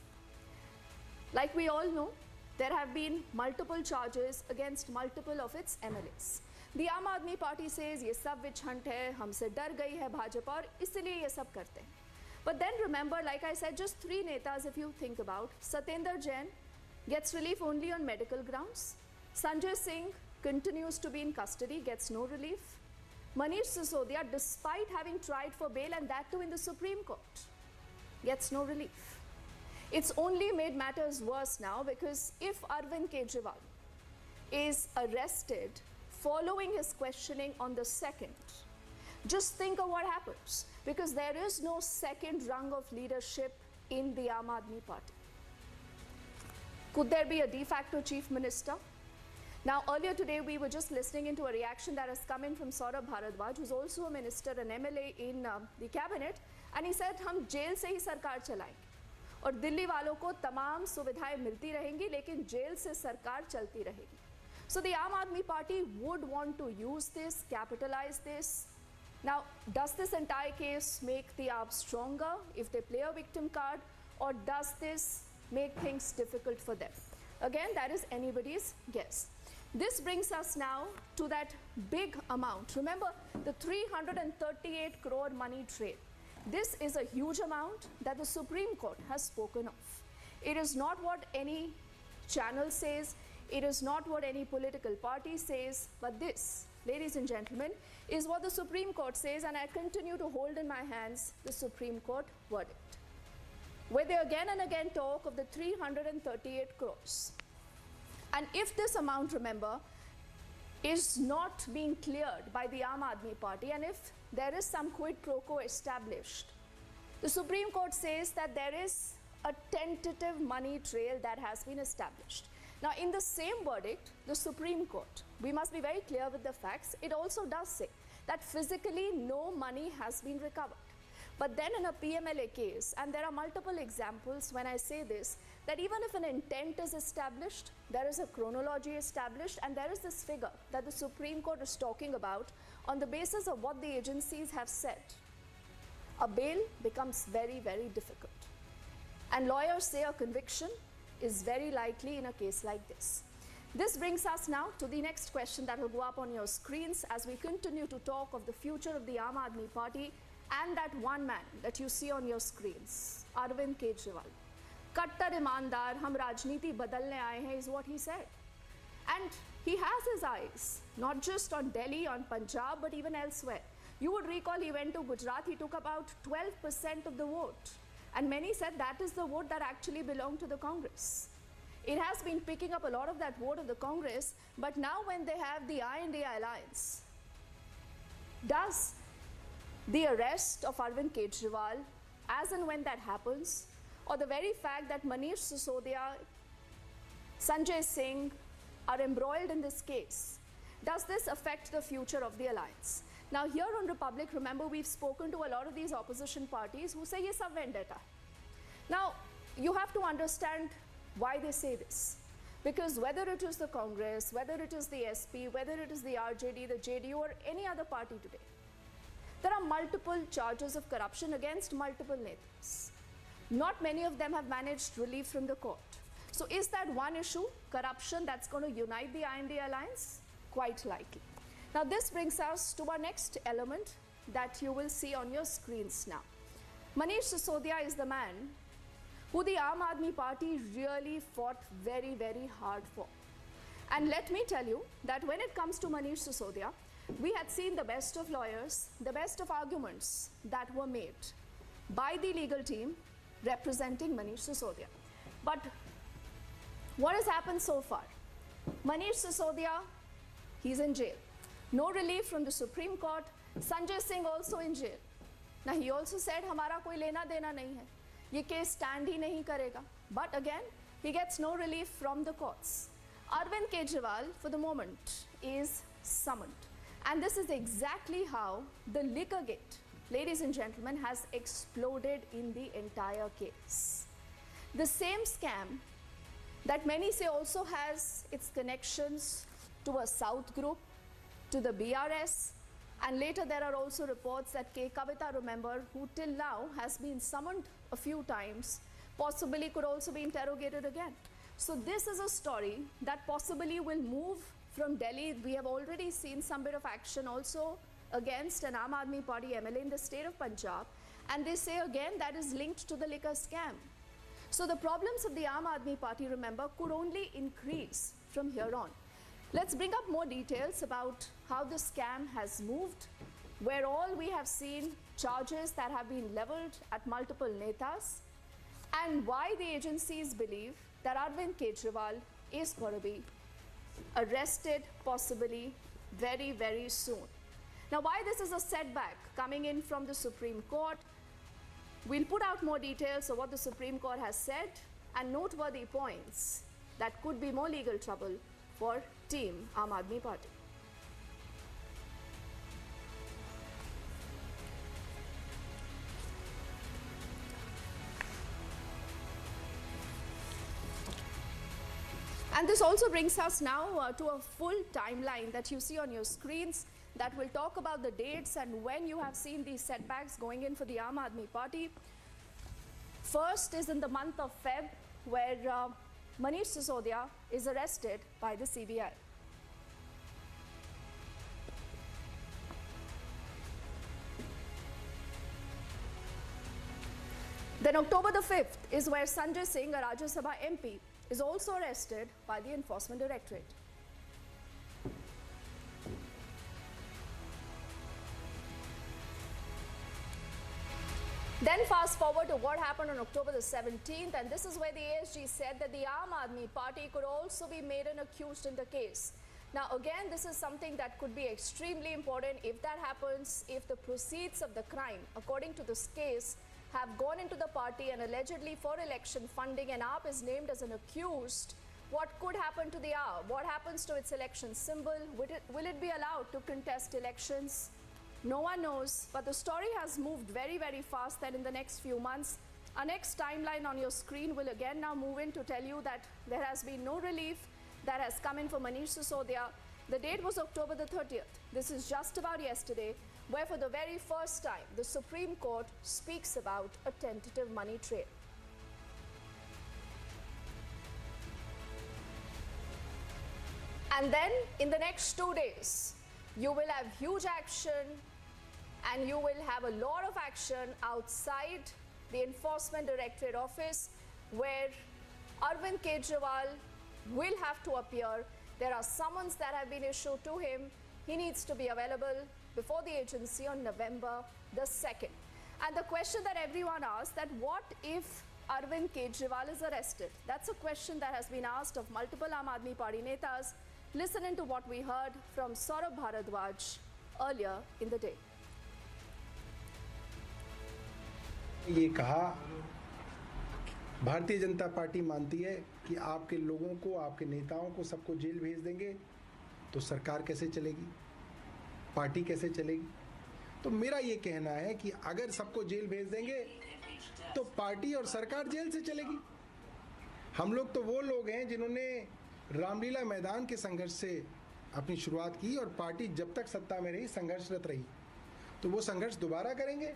Like we all know, there have been multiple charges against multiple of its MLAs. The Aam Aadmi Party says ये सब witch hunt है, हमसे डर गई है भाजपा और इसलिए ये सब करते हैं. But then remember, like I said, just 3 netas if you think about. Satyendra Jain gets relief only on medical grounds. Sanjay Singh continues to be in custody, gets no relief. Manish Sisodia, despite having tried for bail and that too in the Supreme Court, gets no relief. It's only made matters worse now, because if Arvind Kejriwal is arrested following his questioning on the 2nd, just think of what happens, because there is no second rung of leadership in the Aam Aadmi Party. Could there be a de facto chief minister? Now, earlier today, we were just listening into a reaction that has come in from Saurabh Bharadwaj, who's also a minister, an MLA in the cabinet, and he said, हम jail से ही सरकार चलाएंगे और दिल्ली वालों को तमाम सुविधाएं मिलती रहेंगी, लेकिन जेल से सरकार चलती रहेगी. So the Aam Aadmi Party would want to use this, capitalize this. Now, does this entire case make the AAP stronger if they play a victim card, or does this make things difficult for them? Again, that is anybody's guess. This brings us now to that big amount. Remember, the 338 crore money trail. This is a huge amount that the Supreme Court has spoken of. It is not what any channel says, it is not what any political party says, but this, ladies and gentlemen, is what the Supreme Court says, and I continue to hold in my hands the Supreme Court verdict, where they again and again talk of the 338 crores. And if this amount, remember, is not being cleared by the Aam Aadmi Party, and if there is some quid pro quo established, the Supreme Court says that there is a tentative money trail that has been established. Now, in the same verdict, the Supreme Court, we must be very clear with the facts, it also does say that physically no money has been recovered. But then in a PMLA case, and there are multiple examples when I say this, that even if an intent is established, there is a chronology established, and there is this figure that the Supreme Court is talking about on the basis of what the agencies have said, a bail becomes very, very difficult. And lawyers say a conviction is very likely in a case like this. This brings us now to the next question that will go up on your screens as we continue to talk of the future of the Aam Aadmi Party and that one man that you see on your screens, Arvind Kejriwal. Kattar imandar, hum rajniti badalne aaye hain is what he said. And he has his eyes, not just on Delhi, on Punjab, but even elsewhere. You would recall he went to Gujarat, he took about 12% of the vote. And many said that is the vote that actually belonged to the Congress. It has been picking up a lot of that vote of the Congress, but now when they have the INDA alliance, does the arrest of Arvind Kejriwal, as and when that happens, or the very fact that Manish Sisodia, Sanjay Singh are embroiled in this case, does this affect the future of the alliance? Now here on Republic, remember we've spoken to a lot of these opposition parties who say, yes, a vendetta. Now, you have to understand why they say this. Because whether it is the Congress, whether it is the SP, whether it is the RJD, the JDU, or any other party today, there are multiple charges of corruption against multiple netas. Not many of them have managed relief from the court. So is that one issue, corruption, that's going to unite the INDA alliance? Quite likely. Now this brings us to our next element that you will see on your screens now. Manish Sisodia is the man who the Aam Aadmi Party really fought very, very hard for. And let me tell you that when it comes to Manish Sisodia, we had seen the best of lawyers, the best of arguments that were made by the legal team representing Manish Sisodia. But what has happened so far? Manish Sisodia, he's in jail. No relief from the Supreme Court. Sanjay Singh also in jail. Now he also said, "Hamara koi lena dena nahi hai. Ye case stand hi nahi karega." But again, he gets no relief from the courts. Arvind Kejriwal, for the moment, is summoned. And this is exactly how the liquor gate, ladies and gentlemen, has exploded in the entire case. The same scam that many say also has its connections to a South group, to the BRS, and later there are also reports that K. Kavita, remember, who till now has been summoned a few times, possibly could also be interrogated again. So this is a story that possibly will move from Delhi. We have already seen some bit of action also against an Aam Aadmi Party MLA in the state of Punjab, and they say again that is linked to the liquor scam. So the problems of the Aam Aadmi Party, remember, could only increase from here on. Let's bring up more details about how the scam has moved, where all we have seen charges that have been leveled at multiple netas, and why the agencies believe that Arvind Kejriwal is going to be arrested possibly very, very soon. Now, why this is a setback coming in from the Supreme Court, we'll put out more details of what the Supreme Court has said and noteworthy points that could be more legal trouble for Team Aam Aadmi Party. And this also brings us now to a full timeline that you see on your screens that will talk about the dates and when you have seen these setbacks going in for the Aam Aadmi Party. First is in the month of Feb, where Manish Sisodia is arrested by the CBI. Then October the 5th is where Sanjay Singh, a Rajya Sabha MP, is also arrested by the Enforcement Directorate. Then fast forward to what happened on October the 17th, and this is where the ASG said that the Aam Aadmi Party could also be made an accused in the case. Now again, this is something that could be extremely important if that happens, if the proceeds of the crime, according to this case, have gone into the party and allegedly for election funding, and AAP is named as an accused. What could happen to the AAP? What happens to its election symbol? Will it be allowed to contest elections? No one knows, but the story has moved very, very fast that in the next few months, Our next timeline on your screen will again now move in to tell you that there has been no relief that has come in for Manish Sisodia. The date was October the 30th. This is just about yesterday, where for the very first time, the Supreme Court speaks about a tentative money trail. And then in the next 2 days, you will have huge action and you will have a lot of action outside the Enforcement Directorate office, where Arvind Kejriwal will have to appear. There are summons that have been issued to him. He needs to be available before the agency on November the 2nd. And the question that everyone asks, that what if Arvind Kejriwal is arrested? That's a question that has been asked of multiple Aam Aadmi Party netas. Listen into what we heard from Saurabh Bharadwaj earlier in the day. ये कहा Bharatiya Janata party मानती है कि आपके लोगों को, आपके नेताओं को सबको जेल भेज देंगे तो सरकार कैसे चलेगी, पार्टी कैसे चलेगी। तो मेरा ये कहना है कि अगर सबको जेल भेज देंगे तो पार्टी और सरकार जेल से चलेगी। हम लोग तो वो लोग हैं जिन्होंने रामलीला मैदान के संघर्ष से अपनी शुरुआत की और पार्टी जब तक सत्ता में रही संघर्षरत रही। तो वो संघर्ष दोबारा करेंगे,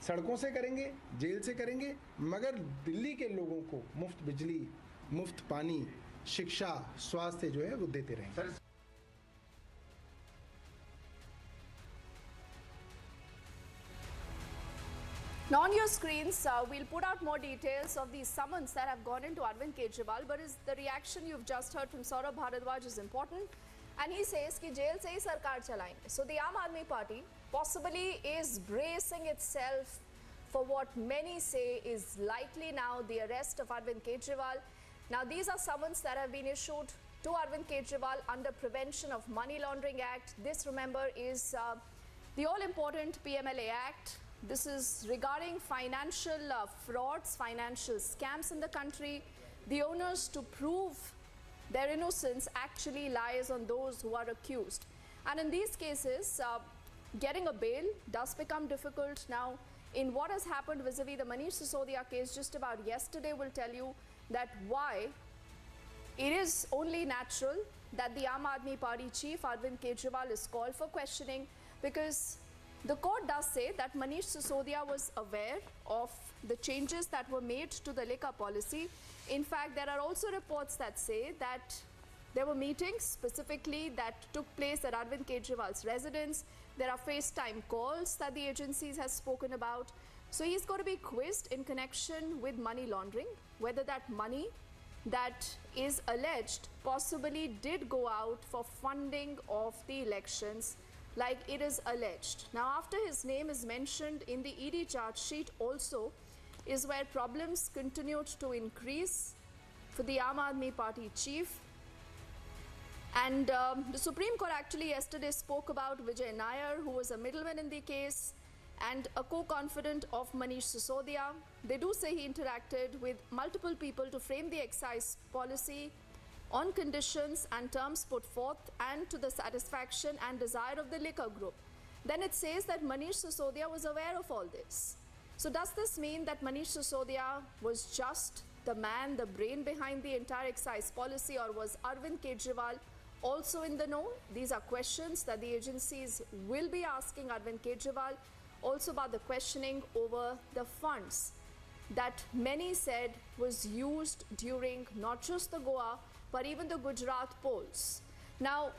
सड़कों से करेंगे, जेल से करेंगे, मगर दिल्ली के लोगों को मुफ्त बिजली, मुफ्त पानी, शिक्षा, स्वास्थ्य जो है वो देते रहेंगे। Now on your screens, we'll put out more details of these summons that have gone into Arvind Kejriwal, but the reaction you've just heard from Saurabh Bharadwaj is important. And he says कि jail से ही सरकार चलाएंगे. So the Aam Aadmi Party possibly is bracing itself for what many say is likely now the arrest of Arvind Kejriwal. Now these are summons that have been issued to Arvind Kejriwal under Prevention of Money Laundering Act. This, remember, is the all-important PMLA Act. This is regarding financial frauds, financial scams in the country. The onus to prove their innocence actually lies on those who are accused. And in these cases, getting a bail does become difficult. Now, in what has happened vis-a-vis the Manish Sisodia case just about yesterday will tell you that why it is only natural that the Aam Aadmi Party chief Arvind Kejriwal is called for questioning, because the court does say that Manish Sisodia was aware of the changes that were made to the liquor policy. In fact, there are also reports that say that there were meetings specifically that took place at Arvind Kejriwal's residence. There are FaceTime calls that the agencies has spoken about. So he's going to be quizzed in connection with money laundering, whether that money that is alleged possibly did go out for funding of the elections, like it is alleged. Now, after his name is mentioned in the ED charge sheet also is where problems continued to increase for the Aam Aadmi Party chief. And the Supreme Court actually yesterday spoke about Vijay Nair, who was a middleman in the case and a co-confidant of Manish Sisodia. They do say he interacted with multiple people to frame the excise policy on conditions and terms put forth and to the satisfaction and desire of the liquor group. Then it says that Manish Sisodia was aware of all this. So does this mean that Manish Sisodia was just the man, the brain behind the entire excise policy, or was Arvind Kejriwal also in the know? These are questions that the agencies will be asking Arvind Kejriwal, also about the questioning over the funds that many said was used during not just the Goa, but even the Gujarat polls. Now,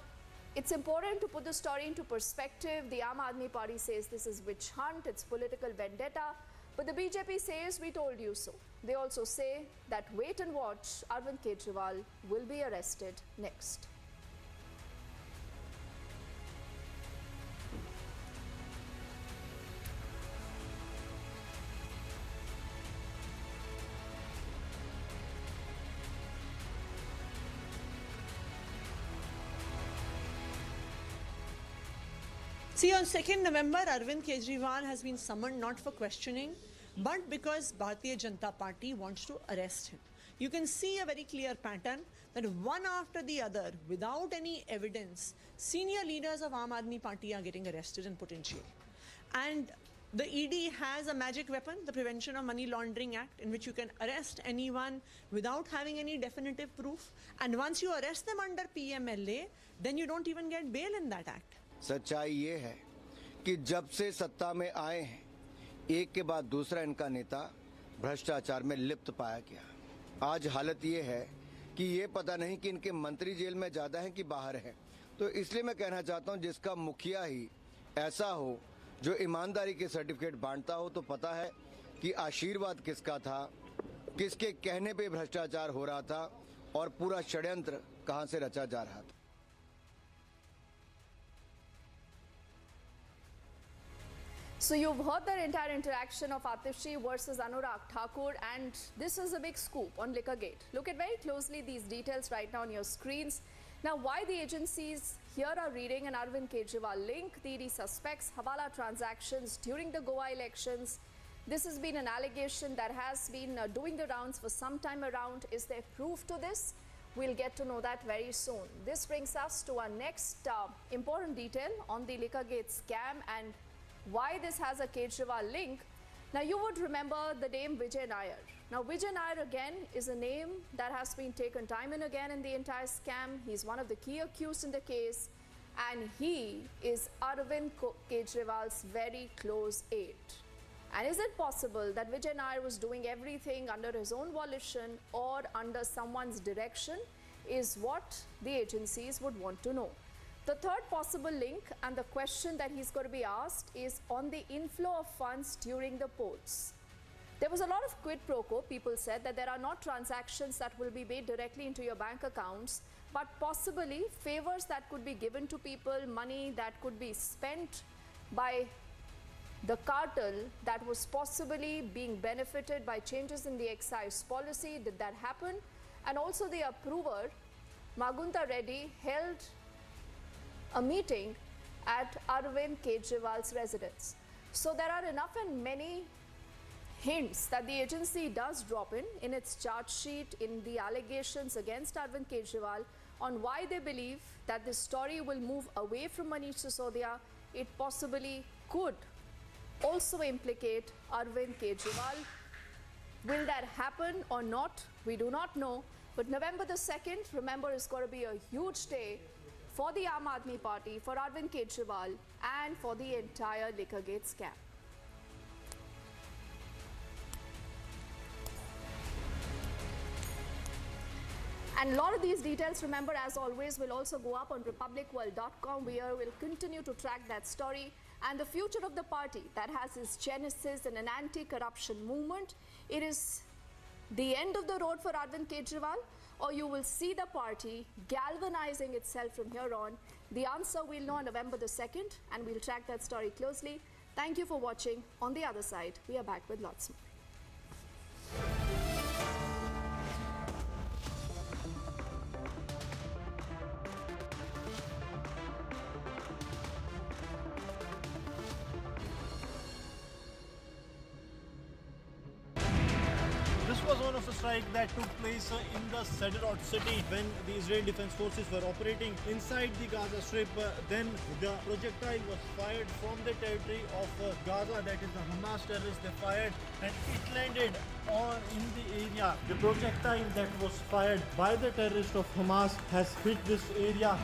it's important to put the story into perspective. The Aam Aadmi Party says this is witch hunt, it's political vendetta, but the BJP says we told you so. They also say that wait and watch, Arvind Kejriwal will be arrested next. See, on 2nd November, Arvind Kejriwal has been summoned not for questioning, but because Bharatiya Janata Party wants to arrest him. You can see a very clear pattern that one after the other, without any evidence, senior leaders of Aam Aadmi Party are getting arrested and put in jail. And The ED has a magic weapon, the Prevention of Money Laundering Act, in which you can arrest anyone without having any definitive proof. And once you arrest them under PMLA, then you don't even get bail in that act. सच्चाई ये है कि जब से सत्ता में आए हैं, एक के बाद दूसरा इनका नेता भ्रष्टाचार में लिप्त पाया गया। आज हालत ये है कि ये पता नहीं कि इनके मंत्री जेल में ज्यादा हैं कि बाहर हैं। तो इसलिए मैं कहना चाहता हूं, जिसका मुखिया ही ऐसा हो जो ईमानदारी के सर्टिफिकेट बांटता हो, तो पता है कि आशीर्वाद किसका था, किसके कहने पे भ्रष्टाचार हो रहा था और पूरा षड्यंत्र कहां से रचा जा रहा था। So you've heard the entire interaction of Atifshi versus Anurag Thakur, and this is a big scoop on Liquorgate. Look at very closely these details right now on your screens. Now, why the agencies here are reading an Arvind Kejriwal link, the ED suspects Hawala transactions during the Goa elections. This has been an allegation that has been doing the rounds for some time around. Is there proof to this? We'll get to know that very soon. This brings us to our next important detail on the Liquorgate scam and why this has a Kejriwal link. Now, you would remember the name Vijay Nair. Now, Vijay Nair again is a name that has been taken time and again in the entire scam. He's one of the key accused in the case, and he is Arvind Kejriwal's very close aide. And is it possible that Vijay Nair was doing everything under his own volition or under someone's direction, is what the agencies would want to know. The third possible link and the question that he's going to be asked is on the inflow of funds during the polls. There was a lot of quid pro quo. People said that there are not transactions that will be made directly into your bank accounts, but possibly favors that could be given to people, money that could be spent by the cartel that was possibly being benefited by changes in the excise policy. Did that happen? And also the approver, Magunta Reddy, held a meeting at Arvind Kejriwal's residence. So there are enough and many hints that the agency does drop in its charge sheet, in the allegations against Arvind Kejriwal, on why they believe that this story will move away from Manish Sisodia. It possibly could also implicate Arvind Kejriwal. Will that happen or not? We do not know. But November the 2nd, remember, is going to be a huge day for the Aam Aadmi Party, for Arvind Kejriwal, and for the entire Liquorgate scam. And a lot of these details, remember, as always, will also go up on republicworld.com, where we'll continue to track that story and the future of the party that has its genesis in an anti-corruption movement. It is the end of the road for Arvind Kejriwal, or you will see the party galvanizing itself from here on. The answer we'll know on November the 2nd, and we'll track that story closely. Thank you for watching. On the other side, we are back with lots more. This was one of the strikes that took place in the Sderot city when the Israeli Defense Forces were operating inside the Gaza Strip. Then the projectile was fired from the territory of Gaza, that is the Hamas terrorists. They fired and it landed in the area. The projectile that was fired by the terrorists of Hamas has hit this area.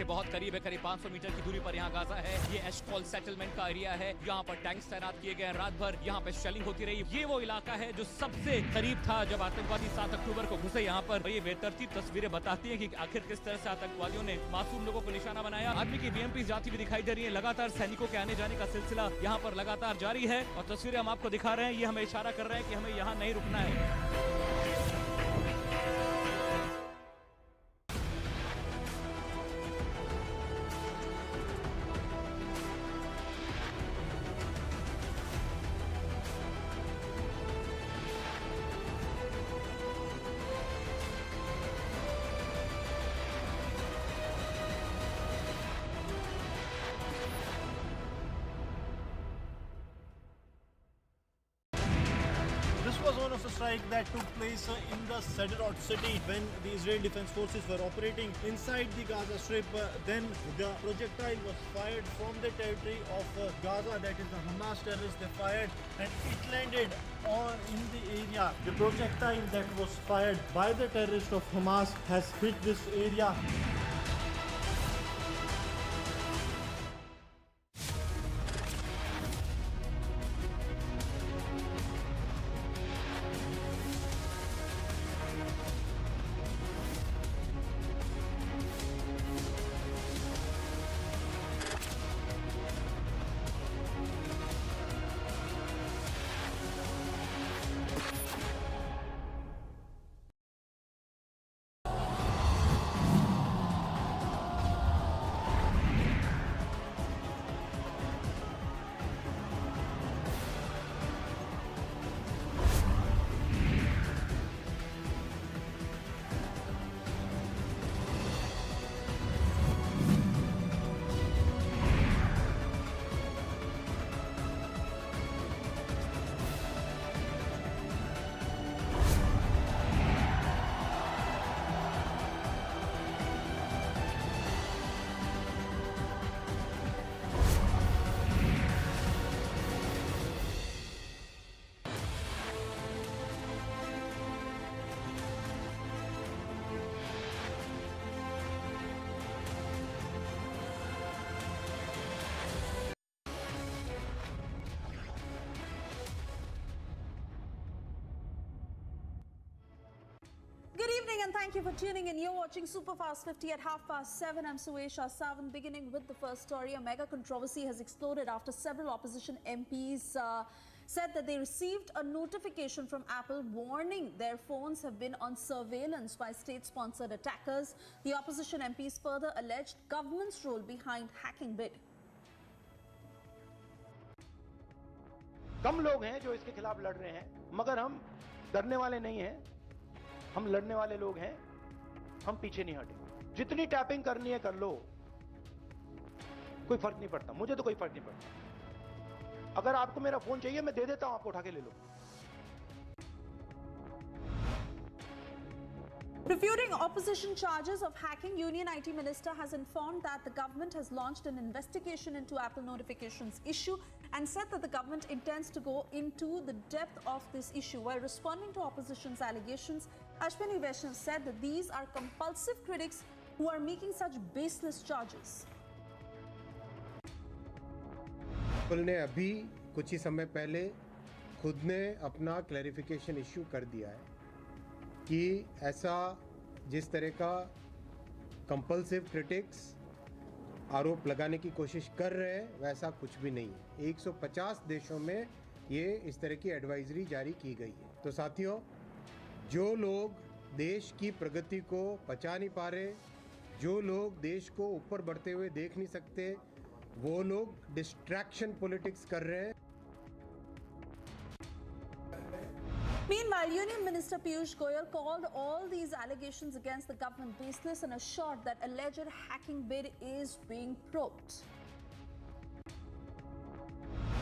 के बहुत करीब है, करीब 500 metre की दूरी पर यहाँ Gaza है। ये एशकॉल सेटलमेंट का एरिया है, यहाँ पर टैंक्स तैनात किए गए हैं रात भर, यहाँ पे शेलिंग होती रही। ये वो इलाका है जो सबसे करीब था जब आतंकवादी 7 अक्टूबर को घुसे यहाँ पर। ये बेतरतीब तस्वीरें बताती है कि आखिर किस तरह से आतंकवादियों ने मासूम लोगों को निशाना बनाया। आर्मी की बीएमपी जाती हुई दिखाई दे रही है। लगातार सैनिकों के आने जाने का सिलसिला यहाँ पर लगातार जारी है और तस्वीरें हम आपको दिखा रहे हैं। ये हमें इशारा कर रहे हैं कि हमें यहाँ नहीं रुकना है। This was one of the strikes that took place in the Sderot city when the Israeli Defense Forces were operating inside the Gaza Strip. Then the projectile was fired from the territory of Gaza, that is the Hamas terrorists. They fired and it landed in the area. The projectile that was fired by the terrorists of Hamas has hit this area. Good evening and thank you for tuning in. You're watching Superfast 50 at 7:30. I'm Suesha Savan. Beginning with the first story, a mega controversy has exploded after several opposition MPs said that they received a notification from Apple warning their phones have been on surveillance by state-sponsored attackers. The opposition MPs further alleged government's role behind hacking bid. कम लोग हैं जो इसके खिलाफ लड़ रहे हैं, मगर हम डरने वाले नहीं हैं, हम लड़ने वाले लोग हैं, हम पीछे नहीं हटेंगे। जितनी टैपिंग करनी है कर लो, कोई फर्क नहीं पड़ता, मुझे तो कोई फर्क नहीं पड़ता। अगर आपको मेरा फोन चाहिए मैं दे देता हूं, आपको उठा के ले लो। Refuting opposition charges of hacking, Union IT Minister has informed that the government has launched an investigation into Apple notifications issue and said that the government intends to go into the depth of this issue. While responding to opposition's allegations, Ashwini Vaishnav said that these are compulsive critics who are making such baseless charges. Apple ने अभी कुछ ही समय पहले खुद ने अपना clarification issue कर दिया है कि ऐसा जिस तरह का कंपल्सिव क्रिटिक्स आरोप लगाने की कोशिश कर रहे हैं वैसा कुछ भी नहीं है। 150 देशों में ये इस तरह की एडवाइजरी जारी की गई है। तो साथियों, जो लोग देश की प्रगति को पचा नहीं पा रहे, जो लोग देश को ऊपर बढ़ते हुए देख नहीं सकते, वो लोग डिस्ट्रैक्शन पॉलिटिक्स कर रहे हैं। Meanwhile, Union Minister Piyush Goyal called all these allegations against the government baseless and assured that alleged hacking bid is being probed.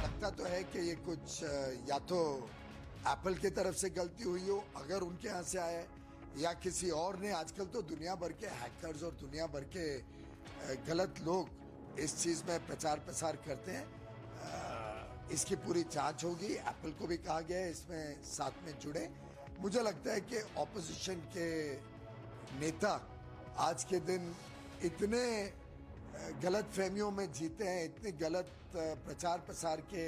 लगता तो है कि ये कुछ या तो एप्पल की तरफ से गलती हुई हो, अगर उनके यहाँ से आए, या किसी और ने। आजकल तो दुनिया भर के हैकर्स और दुनिया भर के गलत लोग इस चीज़ में प्रचार प्रसार करते हैं। इसकी पूरी जांच होगी। एप्पल को भी कहा गया है इसमें साथ में जुड़े। मुझे लगता है कि ऑपोजिशन के नेता आज के दिन इतने गलत फहमियों में जीते हैं, इतनी गलत प्रचार प्रसार के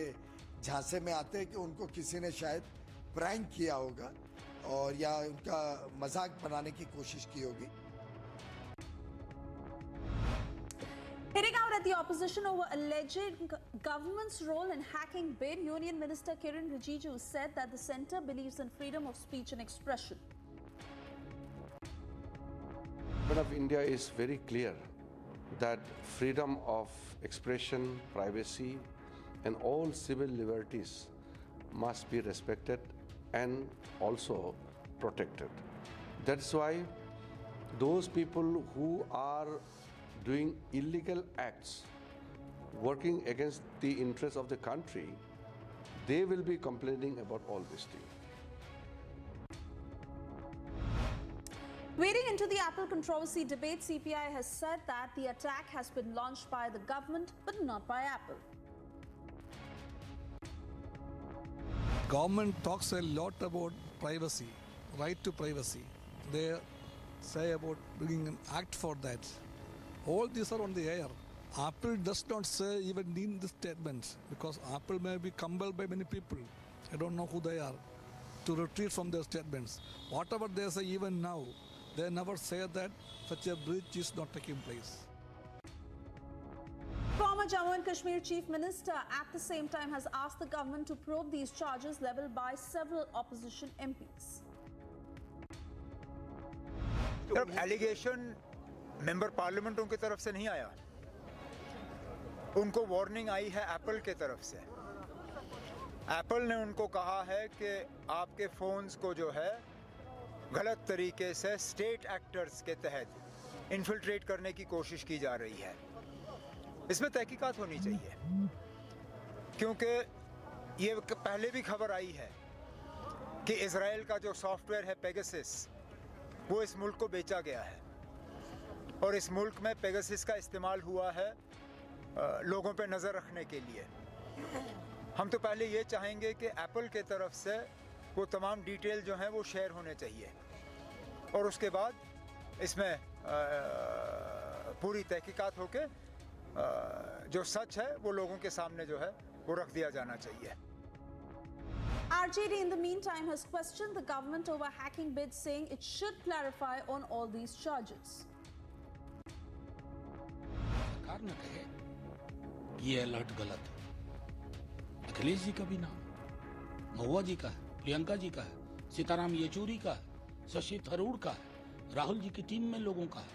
झांसे में आते हैं कि उनको किसी ने शायद प्रैंक किया होगा और या उनका मजाक बनाने की कोशिश की होगी। Hitting out at the opposition over alleged government's role in hacking bid, Union Minister Kiren Rijiju said that the centre believes in freedom of speech and expression. The government of India is very clear that freedom of expression, privacy, and all civil liberties must be respected and also protected. That's why those people who are doing illegal acts, working against the interests of the country, they will be complaining about all these things. Wading into the Apple controversy debate, CPI has said that the attack has been launched by the government but not by Apple. Government talks a lot about privacy, right to privacy. They say about bringing an act for that. All these are on the air. Apple does not say even in the statements because Apple may be compelled by many people. I don't know who they are to retreat from their statements. Whatever they say even now, they never say that such a breach is not taking place. Former Jammu and Kashmir Chief Minister at the same time has asked the government to probe these charges leveled by several opposition MPs. Allegation member पार्लियामेंटों की तरफ से नहीं आया, उनको warning आई है Apple के तरफ से। एप्पल ने उनको कहा है कि आपके फोन्स को जो है गलत तरीके से स्टेट एक्टर्स के तहत इन्फिल्ट्रेट करने की कोशिश की जा रही है। इसमें तहकीकात होनी चाहिए क्योंकि ये पहले भी खबर आई है कि इजराइल का जो सॉफ्टवेयर है पेगासस, वो इस मुल्क को बेचा गया है और इस मुल्क में पेगासस का इस्तेमाल हुआ है लोगों पे नज़र रखने के लिए। हम तो पहले ये चाहेंगे कि एप्पल के तरफ से वो तमाम डिटेल जो हैं वो शेयर होने चाहिए और उसके बाद इसमें पूरी तहकीकात होके जो सच है वो लोगों के सामने जो है वो रख दिया जाना चाहिए। RJD in the meantime has questioned the government over hacking bid, saying it should clarify on all these charges. सरकार न कहे ये अलर्ट गलत है। अखिलेश जी का भी नाम, महुआ जी का है, प्रियंका जी का है, सीताराम येचूरी का है, शशि थरूर का है, राहुल जी की टीम में लोगों का है।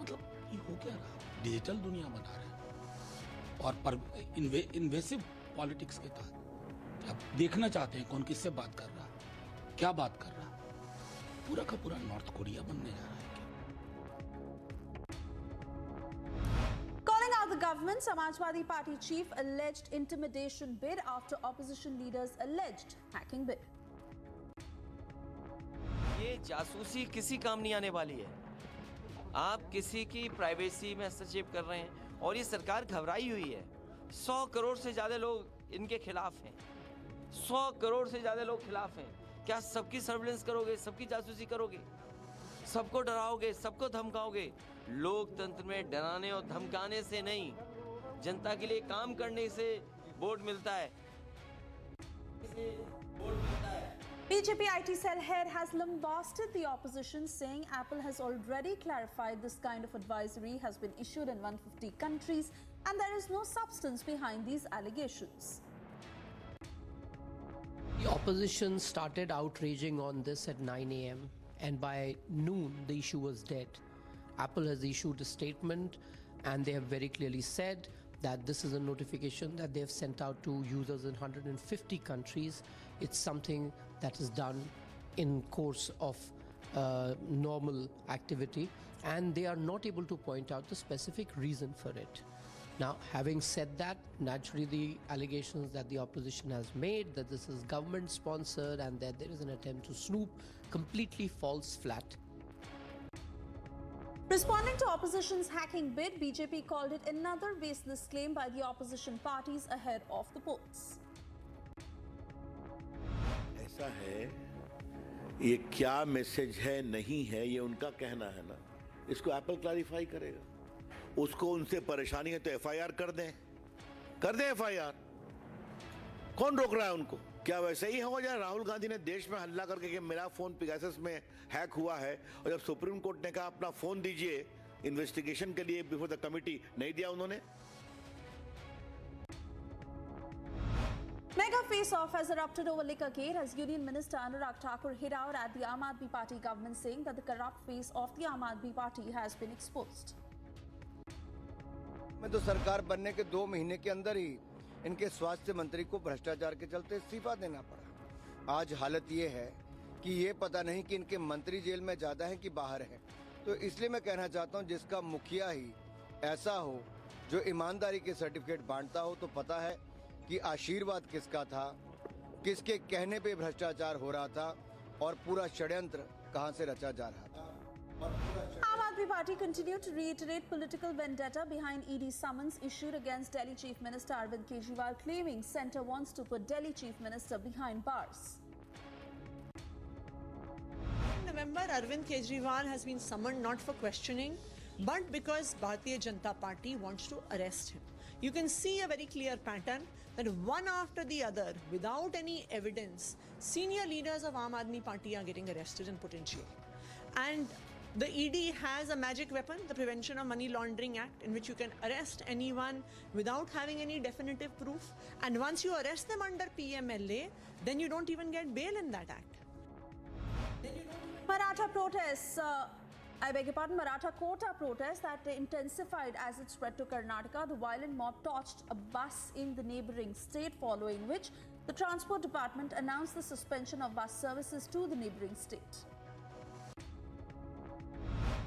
मतलब ये हो क्या रहा? डिजिटल दुनिया बना रहे हैं और पर इन्वेसिव पॉलिटिक्स के तहत अब देखना चाहते हैं कौन किससे बात कर रहा, क्या बात कर रहा। पूरा का पूरा नॉर्थ कोरिया बनने जा रहा है। Calling out the government, Samajwadi Party chief alleged intimidation bid after opposition leaders alleged hacking bid. ये जासूसी किसी काम नहीं आने वाली है। आप किसी की प्राइवेसी में हस्तक्षेप कर रहे हैं और ये सरकार घबराई हुई है। 100 करोड़ से ज्यादा लोग इनके खिलाफ हैं। 100 करोड़ से ज्यादा लोग खिलाफ हैं। क्या सबकी सर्विलेंस करोगे, सबकी जासूसी करोगे, सबको डराओगे, सबको धमकाओगे? लोकतंत्र में डराने और धमकाने से नहीं, जनता के लिए काम करने से वोट मिलता है। BJP IT cell head has lambasted the opposition, saying Apple has already clarified this kind of advisory has been issued in 150 countries and there is no substance behind these allegations. The opposition started outraging on this at 9 a.m. and by noon the issue was dead. Apple has issued a statement and they have very clearly said that this is a notification that they have sent out to users in 150 countries. It's something that is done in course of normal activity and they are not able to point out the specific reason for it. Now, having said that, naturally the allegations that the opposition has made that this is government sponsored and that there is an attempt to snoop completely falls flat. Responding to opposition's hacking bid, BJP called it another baseless claim by the opposition parties ahead of the polls. ऐसा है, ये क्या message है नहीं है ये उनका कहना है ना, इसको एप्पल क्लैरिफाई करेगा। उसको उनसे परेशानी है तो एफआईआर कर दें एफआईआर। कौन रोक रहा है उनको? क्या वैसे ही हो जाए? राहुल गांधी ने देश में हल्ला करके कि मेरा फोन पेगासस में हैक हुआ है, और जब सुप्रीम कोर्ट ने कहा अपना फोन दीजिए इन्वेस्टिगेशन के लिए बिफोर द कमिटी, नहीं दिया उन्होंने। Mega face-off has erupted over liquor gate as Union Minister Anurag Thakur hit out at the Aam Aadmi Party government, saying that the corrupt face of the Aam Aadmi Party has been exposed. मैं तो सरकार बनने के 2 महीने के अंदर ही इनके स्वास्थ्य मंत्री को भ्रष्टाचार के चलते इस्तीफा देना पड़ा। आज हालत ये है कि ये पता नहीं कि इनके मंत्री जेल में ज्यादा हैं कि बाहर हैं। तो इसलिए मैं कहना चाहता हूँ, जिसका मुखिया ही ऐसा हो जो ईमानदारी के सर्टिफिकेट बांटता हो, तो पता है कि आशीर्वाद किसका था, किसके कहने पे भ्रष्टाचार हो रहा था और पूरा षड्यंत्र कहां से रचा जा रहा था। Aam Aadmi Party continued to reiterate political vendetta behind ED summons issued against Delhi Chief Minister Arvind Kejriwal, claiming centre wants to put Delhi Chief Minister behind bars. In November, Arvind Kejriwal has been summoned not for questioning, but because Bharatiya Janata Party wants to arrest him. You can see a very clear pattern that one after the other, without any evidence, senior leaders of Aam Aadmi Party are getting arrested and put in jail. And the ED has a magic weapon, the Prevention of Money Laundering Act, in which you can arrest anyone without having any definitive proof. And once you arrest them under PMLA, then you don't even get bail in that act. Maratha protests, Maratha quota protests that intensified as it spread to Karnataka. The violent mob torched a bus in the neighbouring state, following which the Transport Department announced the suspension of bus services to the neighbouring state.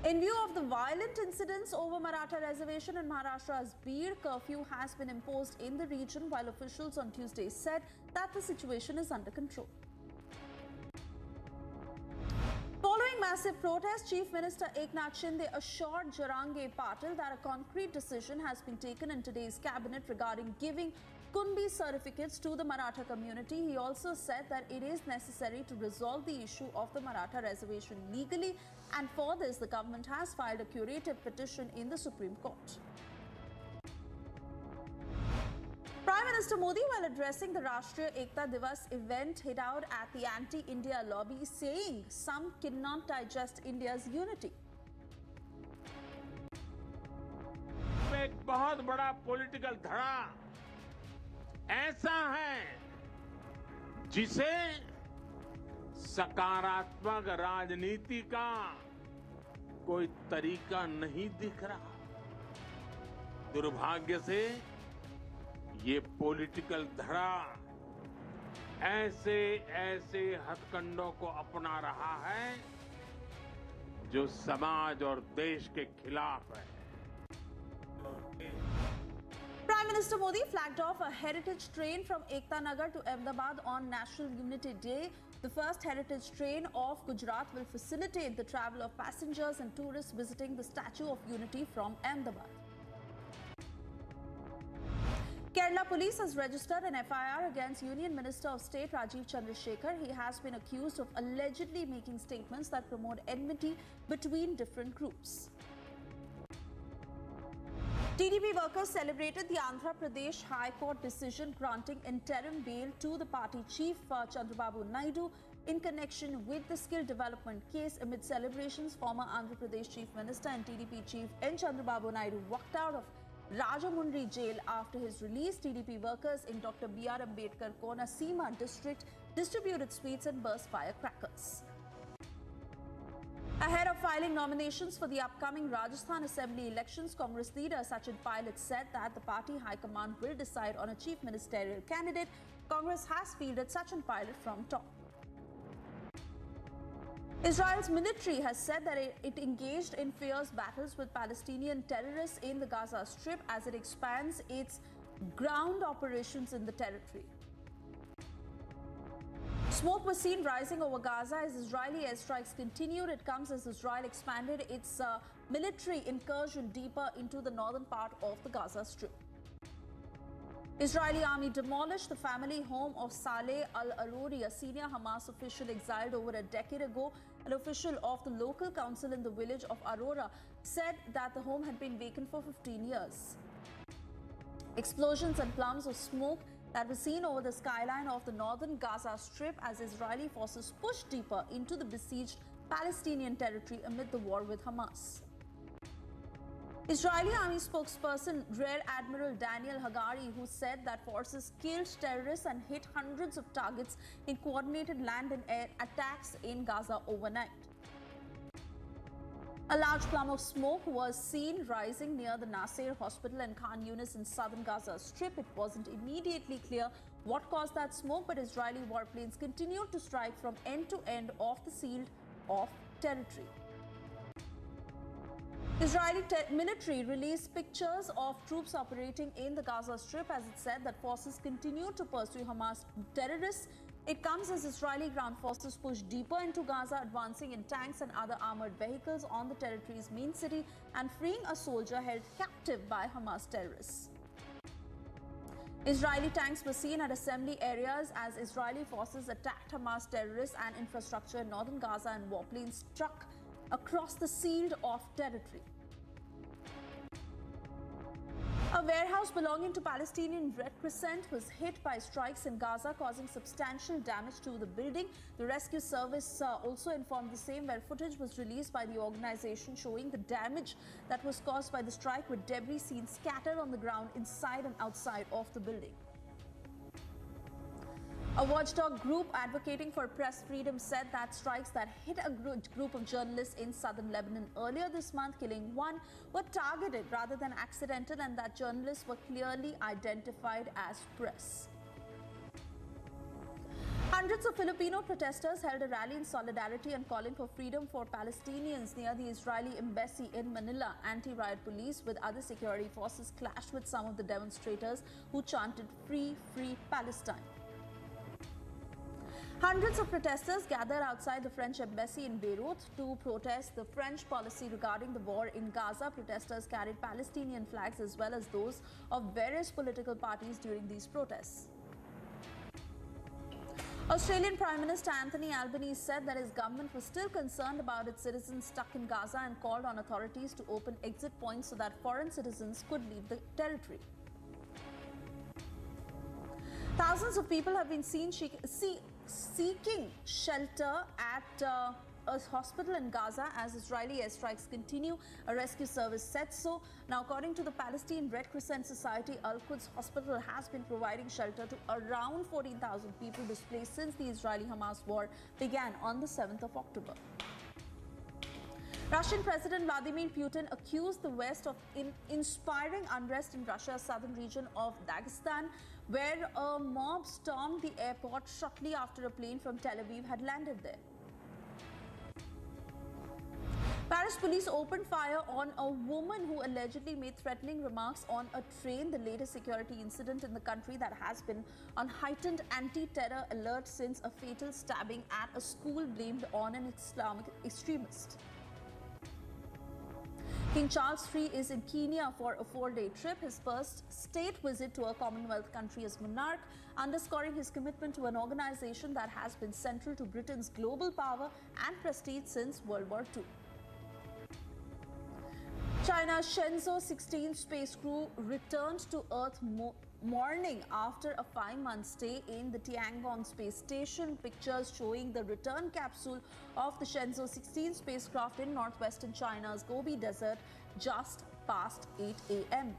In view of the violent incidents over Maratha reservation in Maharashtra's Bir, curfew has been imposed in the region, while officials on Tuesday said that the situation is under control. Following massive protests, Chief Minister Eknath Shinde assured Jarange Patil that a concrete decision has been taken in today's cabinet regarding giving Kunbi certificates to the Maratha community. He also said that it is necessary to resolve the issue of the Maratha reservation legally, and for this the government has filed a curative petition in the Supreme Court. Prime Minister Modi, while addressing the Rashtriya Ekta Divas event, hit out at the anti-India lobby, saying some cannot digest India's unity. एक बहुत बड़ा political धड़ा ऐसा है जिसे सकारात्मक राजनीति का कोई तरीका नहीं दिख रहा। दुर्भाग्य से ये पॉलिटिकल धड़ा ऐसे हथकंडों को अपना रहा है जो समाज और देश के खिलाफ है। Prime Minister Modi flagged off a heritage train from Ekta Nagar to Ahmedabad on National Unity Day. The first heritage train of Gujarat will facilitate the travel of passengers and tourists visiting the Statue of Unity from Ahmedabad. Kerala Police has registered an FIR against Union Minister of State Rajiv Chandrasekhar. He has been accused of allegedly making statements that promote enmity between different groups. TDP workers celebrated the Andhra Pradesh High Court decision granting interim bail to the party chief Chandrababu Naidu in connection with the skill development case. Amid celebrations, former Andhra Pradesh Chief Minister and TDP chief N. Chandrababu Naidu walked out of Rajamundry jail after his release. TDP workers in Dr. B.R. Ambedkar Konaseema district distributed sweets and burst firecrackers. Ahead of filing nominations for the upcoming Rajasthan Assembly elections, Congress leader Sachin Pilot said that the party high command will decide on a chief ministerial candidate. Congress has fielded Sachin Pilot from top. Israel's military has said that it engaged in fierce battles with Palestinian terrorists in the Gaza Strip as it expands its ground operations in the territory. Smoke was seen rising over Gaza as Israeli airstrikes continued. It comes as Israel expanded its military incursion deeper into the northern part of the Gaza Strip. Israeli army demolished the family home of Saleh al-Aruri, a senior Hamas official exiled over a decade ago. An official of the local council in the village of Aurora said that the home had been vacant for 15 years. Explosions and plumes of smoke that were seen over the skyline of the northern Gaza Strip as Israeli forces pushed deeper into the besieged Palestinian territory amid the war with Hamas. Israeli army spokesperson Rear Admiral Daniel Hagari, who said that forces killed terrorists and hit hundreds of targets in coordinated land and air attacks in Gaza overnight. A large plume of smoke was seen rising near the Nasser Hospital and Khan Yunis in southern Gaza Strip. It wasn't immediately clear what caused that smoke, but Israeli warplanes continued to strike from end to end of the sealed-off territory. Israeli military released pictures of troops operating in the Gaza Strip as it said that forces continue to pursue Hamas terrorists. It comes as Israeli ground forces push deeper into Gaza, advancing in tanks and other armored vehicles on the territory's main city and freeing a soldier held captive by Hamas terrorists. Israeli tanks were seen at assembly areas as Israeli forces attacked Hamas terrorists and infrastructure in northern Gaza, and warplanes struck across the sealed-off territory. A warehouse belonging to Palestinian Red Crescent was hit by strikes in Gaza, causing substantial damage to the building. The rescue service also informed the same, where footage was released by the organization showing the damage that was caused by the strike, with debris seen scattered on the ground inside and outside of the building. A watchdog group advocating for press freedom said that strikes that hit a group of journalists in southern Lebanon earlier this month, killing one, were targeted rather than accidental, and that journalists were clearly identified as press. Hundreds of Filipino protesters held a rally in solidarity and calling for freedom for Palestinians near the Israeli embassy in Manila. Anti-riot police with other security forces clashed with some of the demonstrators who chanted "Free, Free Palestine." Hundreds of protesters gathered outside the French embassy in Beirut to protest the French policy regarding the war in Gaza. Protesters carried Palestinian flags as well as those of various political parties during these protests. Australian Prime Minister Anthony Albanese said that his government was still concerned about its citizens stuck in Gaza and called on authorities to open exit points so that foreign citizens could leave the territory. Thousands of people have been seen seeking shelter at a hospital in Gaza as Israeli airstrikes continue. A rescue service said so. Now, according to the Palestinian Red Crescent Society, Al-Quds Hospital has been providing shelter to around 14,000 people displaced since the Israeli-Hamas war began on the 7th of October. Russian President Vladimir Putin accused the West of inspiring unrest in Russia's southern region of Dagestan, where a mob stormed the airport shortly after a plane from Tel Aviv had landed there. Paris police opened fire on a woman who allegedly made threatening remarks on a train, the latest security incident in the country that has been on heightened anti-terror alert since a fatal stabbing at a school blamed on an Islamic extremist. King Charles III is in Kenya for a 4-day trip, his first state visit to a Commonwealth country as monarch, underscoring his commitment to an organization that has been central to Britain's global power and prestige since World War II. China's Shenzhou 16 space crew returned to Earth morning after a 5-month stay in the Tiangong space station. Pictures showing the return capsule of the Shenzhou 16 spacecraft in northwestern China's Gobi Desert just past 8 a.m.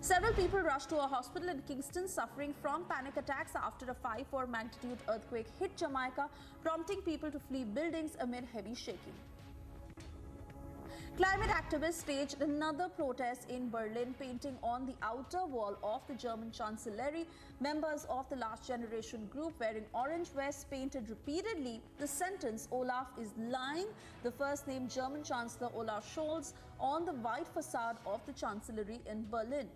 Several people rushed to a hospital in Kingston suffering from panic attacks after a 5.4 magnitude earthquake hit Jamaica, prompting people to flee buildings amid heavy shaking. Climate activists staged another protest in Berlin, painting on the outer wall of the German Chancellery. Members of the Last Generation group wearing orange vests painted repeatedly the sentence "Olaf is lying," the first-named German Chancellor Olaf Scholz, on the white facade of the Chancellery in Berlin.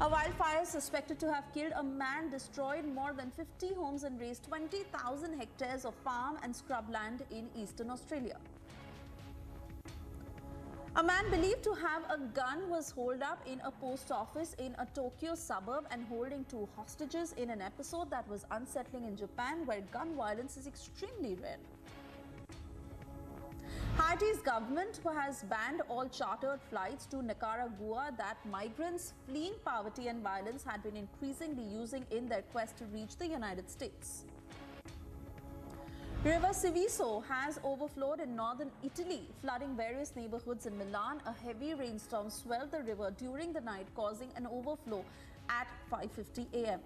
A wildfire suspected to have killed a man destroyed more than 50 homes and razed 20,000 hectares of farm and scrubland in eastern Australia. A man believed to have a gun was holed up in a post office in a Tokyo suburb and holding 2 hostages in an episode that was unsettling in Japan, where gun violence is extremely rare. Haiti's government has banned all chartered flights to Nicaragua that migrants fleeing poverty and violence had been increasingly using in their quest to reach the United States. River Seviso has overflowed in northern Italy, flooding various neighborhoods in Milan. A heavy rainstorm swelled the river during the night, causing an overflow at 5:50 a.m.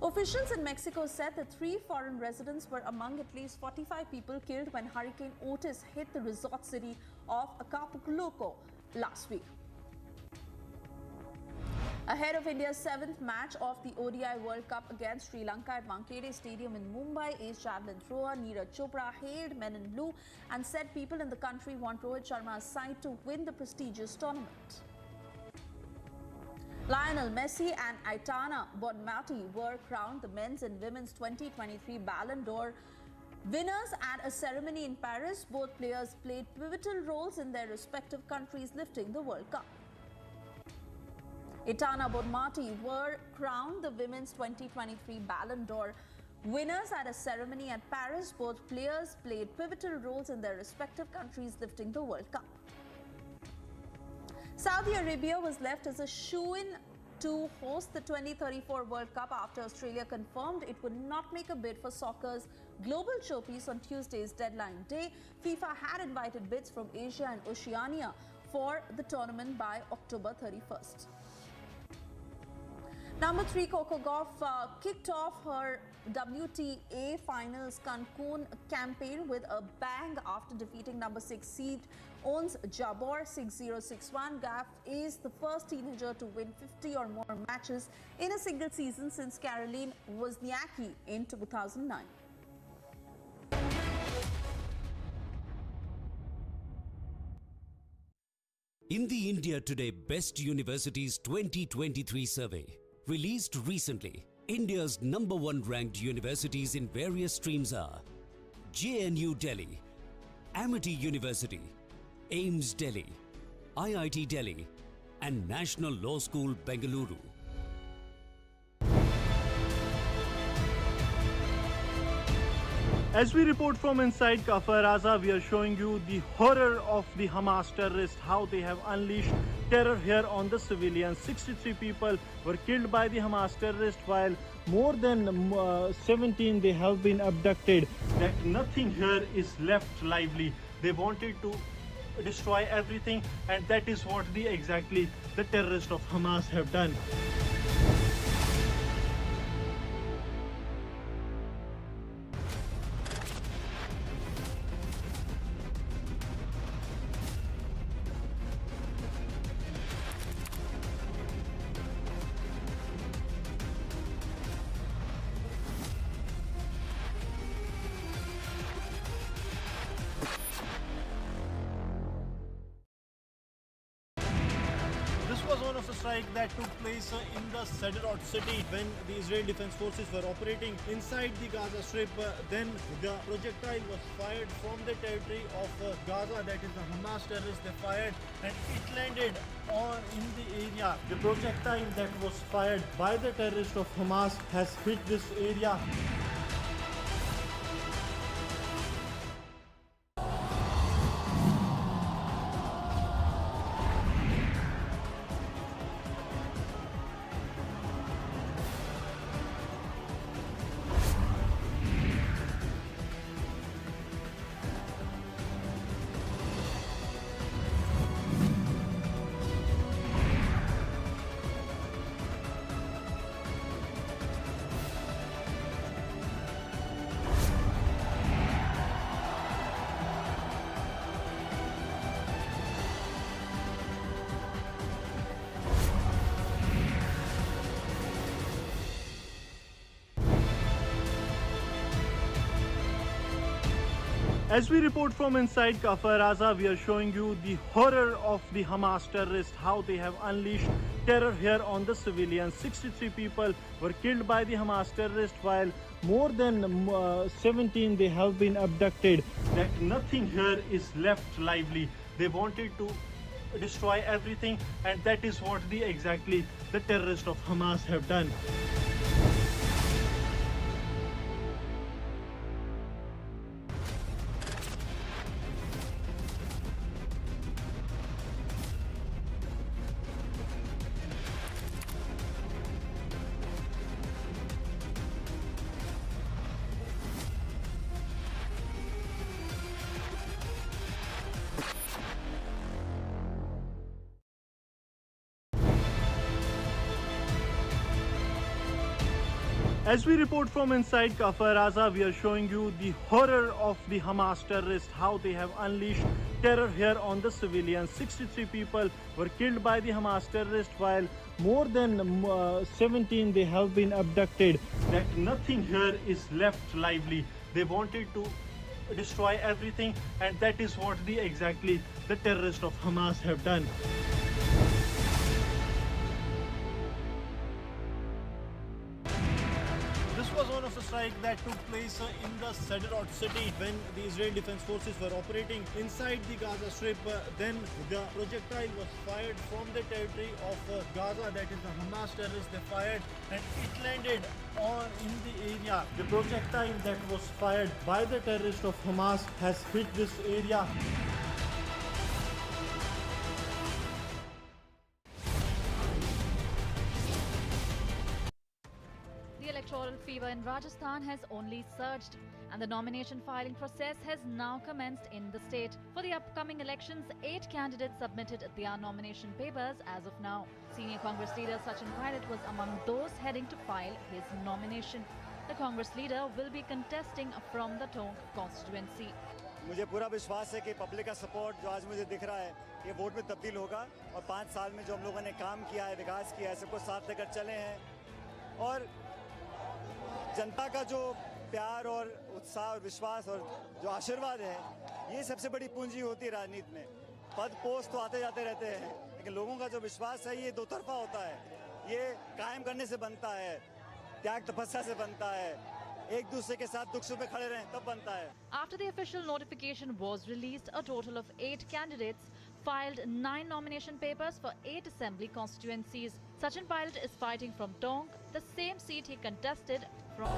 Officials in Mexico said that 3 foreign residents were among at least 45 people killed when Hurricane Otis hit the resort city of Acapulco last week. Ahead of India's 7th match of the ODI World Cup against Sri Lanka at Wankhede Stadium in Mumbai, ace javelin thrower Neeraj Chopra hailed men in blue and said people in the country want Rohit Sharma's side to win the prestigious tournament. Lionel Messi and Aitana Bonmati were crowned the men's and women's 2023 Ballon d'Or winners at a ceremony in Paris. Both players played pivotal roles in their respective countries lifting the World Cup. Aitana Bonmati were crowned the women's 2023 Ballon d'Or winners at a ceremony at Paris. Both players played pivotal roles in their respective countries lifting the World Cup. Saudi Arabia was left as a shoo-in to host the 2034 World Cup after Australia confirmed it would not make a bid for soccer's global showpiece on Tuesday's deadline day. FIFA had invited bids from Asia and Oceania for the tournament by October 31st. Number 3 Coco Gauff kicked off her WTA Finals Cancun campaign with a bang after defeating number 6 seed Ons Jabeur 6-0, 6-1. Gauff is the first teenager to win 50 or more matches in a single season since Caroline Wozniacki in 2009. In the India Today Best Universities 2023 survey, released recently, India's #1 ranked universities in various streams are JNU Delhi, Amity University, AIMS Delhi, IIT Delhi, and National Law School Bengaluru. As we report from inside Kafar Raza, we are showing you the horror of the Hamas terrorists, how they have unleashed terror here on the civilians. 63 people were killed by the Hamas terrorists, while more than 17 they have been abducted. That nothing here is left lively. They wanted to destroy everything, and that is what exactly the terrorists of Hamas have done. One of the strike that took place in the Sderot city when the Israeli Defense Forces were operating inside the Gaza Strip. Then the projectile was fired from the territory of Gaza, that is the Hamas terrorists. They fired and it landed in the area. The projectile that was fired by the terrorists of Hamas has hit this area. As we report from inside Kafar Raza, we are showing you the horror of the Hamas terrorists, how they have unleashed terror here on the civilians. 63 people were killed by the Hamas terrorists, while more than 17 they have been abducted. That nothing here is left lively. They wanted to destroy everything, and that is what exactly the terrorists of Hamas have done. As we report from inside Kafar Aza, we are showing you the horror of the Hamas terrorists, how they have unleashed terror here on the civilians. 63 people were killed by the Hamas terrorists, while more than 17 they have been abducted. That nothing here is left lively. They wanted to destroy everything, and that is what exactly the terrorists of Hamas have done. This was one of the strikes that took place in the Sderot city when the Israeli Defense Forces were operating inside the Gaza Strip. Then the projectile was fired from the territory of Gaza, that is the Hamas terrorists. They fired and it landed in the area. The projectile that was fired by the terrorists of Hamas has hit this area. The electoral fever in Rajasthan has only surged, and the nomination filing process has now commenced in the state. For the upcoming elections, 8 candidates submitted their nomination papers as of now. Senior Congress leader Sachin Pilot was among those heading to file his nomination. The Congress leader will be contesting from the Tonk constituency. मुझे पूरा विश्वास है कि public का support जो आज मुझे दिख रहा है ये वोट में तब्दील होगा और 5 साल में जो हम लोगों ने काम किया है, विकास किया है, सबको साथ लेकर चले हैं और जनता का जो प्यार और उत्साह और विश्वास और जो आशीर्वाद है, ये सबसे बड़ी पूंजी होती है राजनीति में। पद पोस्ट तो आते जाते रहते हैं, लेकिन लोगों का जो विश्वास है ये दो तरफा होता है। ये कायम करने से बनता है, त्याग तपस्या से बनता है, एक दूसरे के साथ दुख सुख में खड़े रहें तब बनता है। After the official notification was released, a total of 8 candidates filed 9 nomination papers for 8 assembly constituencies. Sachin Pilot is fighting from Tonk, the same seat he contested from.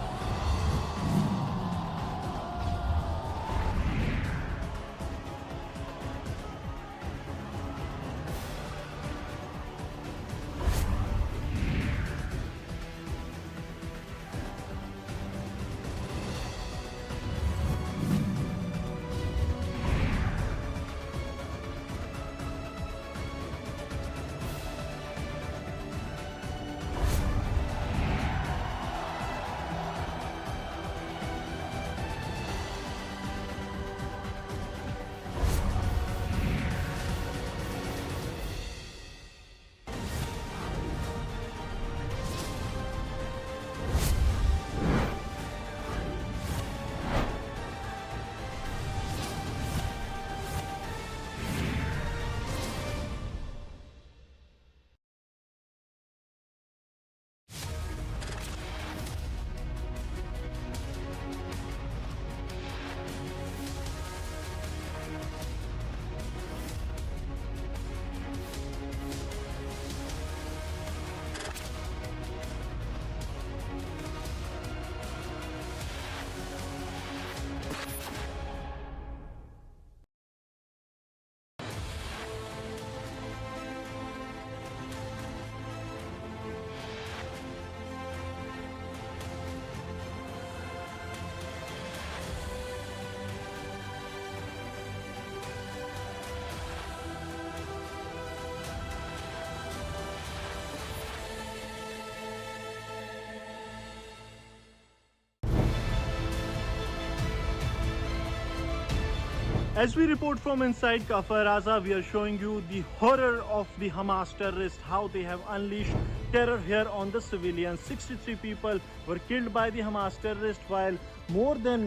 As we report from inside Kafar Aza, we are showing you the horror of the Hamas terrorists, how they have unleashed terror here on the civilians. 63 people were killed by the Hamas terrorists, while more than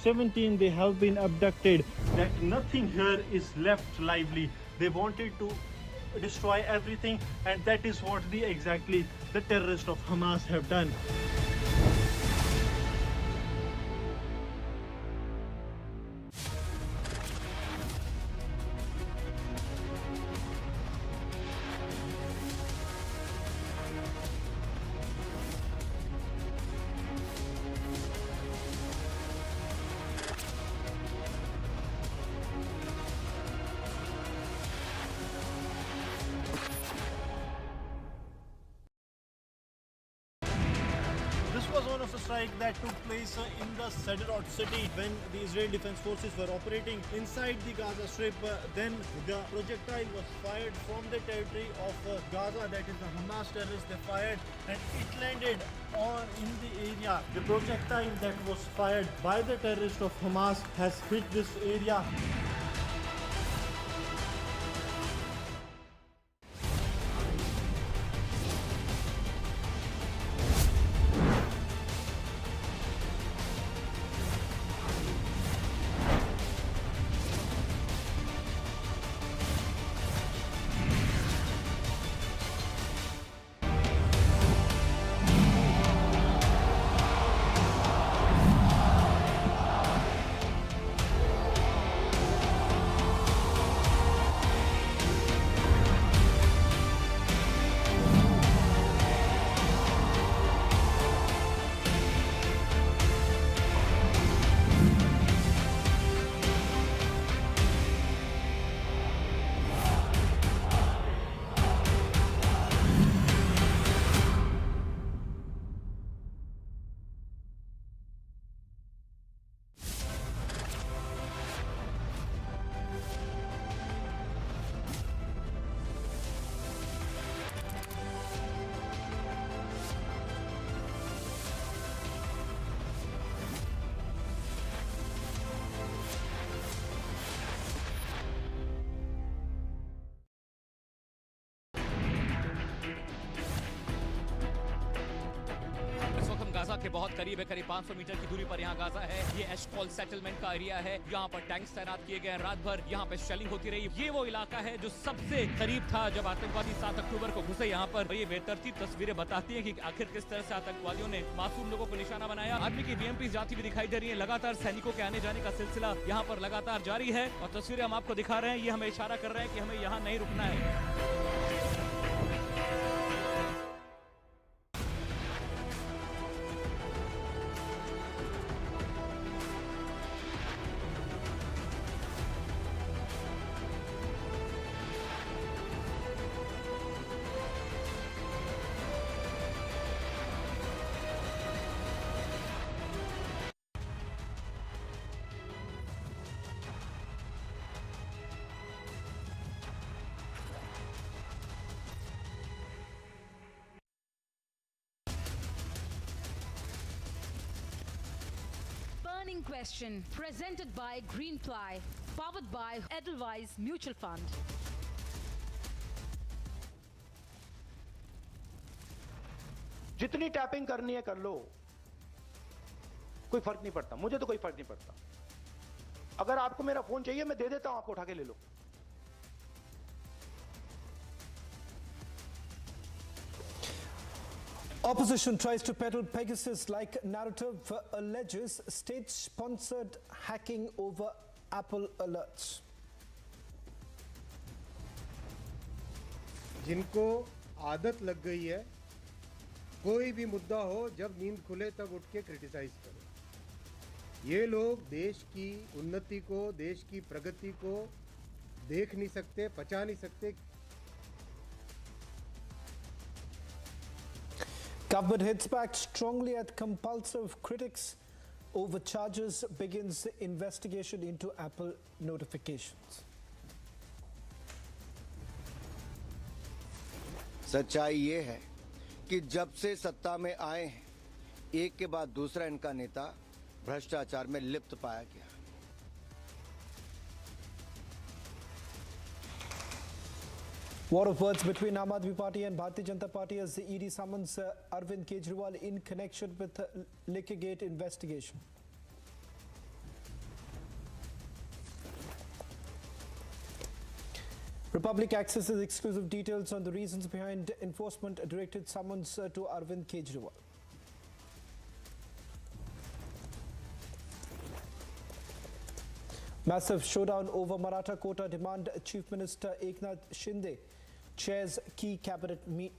17 they have been abducted. That nothing here is left lively. They wanted to destroy everything, and that is what exactly the terrorists of Hamas have done. strike that took place in the Sderot city when the Israeli Defense Forces were operating inside the Gaza Strip. Then the projectile was fired from the territory of Gaza, that is the Hamas terrorists. They fired and it landed in the area. The projectile that was fired by the terrorists of Hamas has hit this area. Gaza के बहुत करीब है, करीब 500 metre की दूरी पर यहाँ Gaza है। ये एशकॉल सेटलमेंट का एरिया है, यहाँ पर टैंक्स तैनात किए गए हैं रात भर, यहाँ पे शेलिंग होती रही। ये वो इलाका है जो सबसे करीब था जब आतंकवादी 7 अक्टूबर को घुसे यहाँ पर। ये बेतरतीब तस्वीरें बताती हैं कि आखिर किस तरह से आतंकवादियों ने मासूम लोगों को निशाना बनाया। आर्मी की बीएमपी जाती हुई दिखाई दे रही है। लगातार सैनिकों के आने जाने का सिलसिला यहाँ पर लगातार जारी है और तस्वीरें हम आपको दिखा रहे हैं। ये हमें इशारा कर रहे हैं कि हमें यहाँ नहीं रुकना है। Burning question presented by Greenply, powered by Edelweiss Mutual Fund. जितनी टैपिंग करनी है कर लो, कोई फर्क नहीं पड़ता, मुझे तो कोई फर्क नहीं पड़ता। अगर आपको मेरा फोन चाहिए मैं दे देता हूं, आपको उठा के ले लो। Opposition tries to peddle Pegasus-like narrative, alleges state-sponsored hacking over Apple alerts. जिनको आदत लग गई है, कोई भी मुद्दा हो जब नींद खुले तब उठ के क्रिटिसाइज करो। ये लोग देश की उन्नति को, देश की प्रगति को देख नहीं सकते, पचा नहीं सकते। Government hits back strongly at compulsive critics over charges, begins investigation into Apple notifications. सच्चाई ये है कि जब से सत्ता में आए हैं, एक के बाद दूसरा इनका नेता भ्रष्टाचार में लिप्त पाया गया। War of words between Aam Aadmi Party and Bharatiya Janata Party as the ED summons Arvind Kejriwal in connection with Liquorgate investigation. Republic accesses exclusive details on the reasons behind enforcement directed summons to Arvind Kejriwal. Massive showdown over Maratha quota demand. Chief Minister Eknath Shinde chairs key cabinet meet.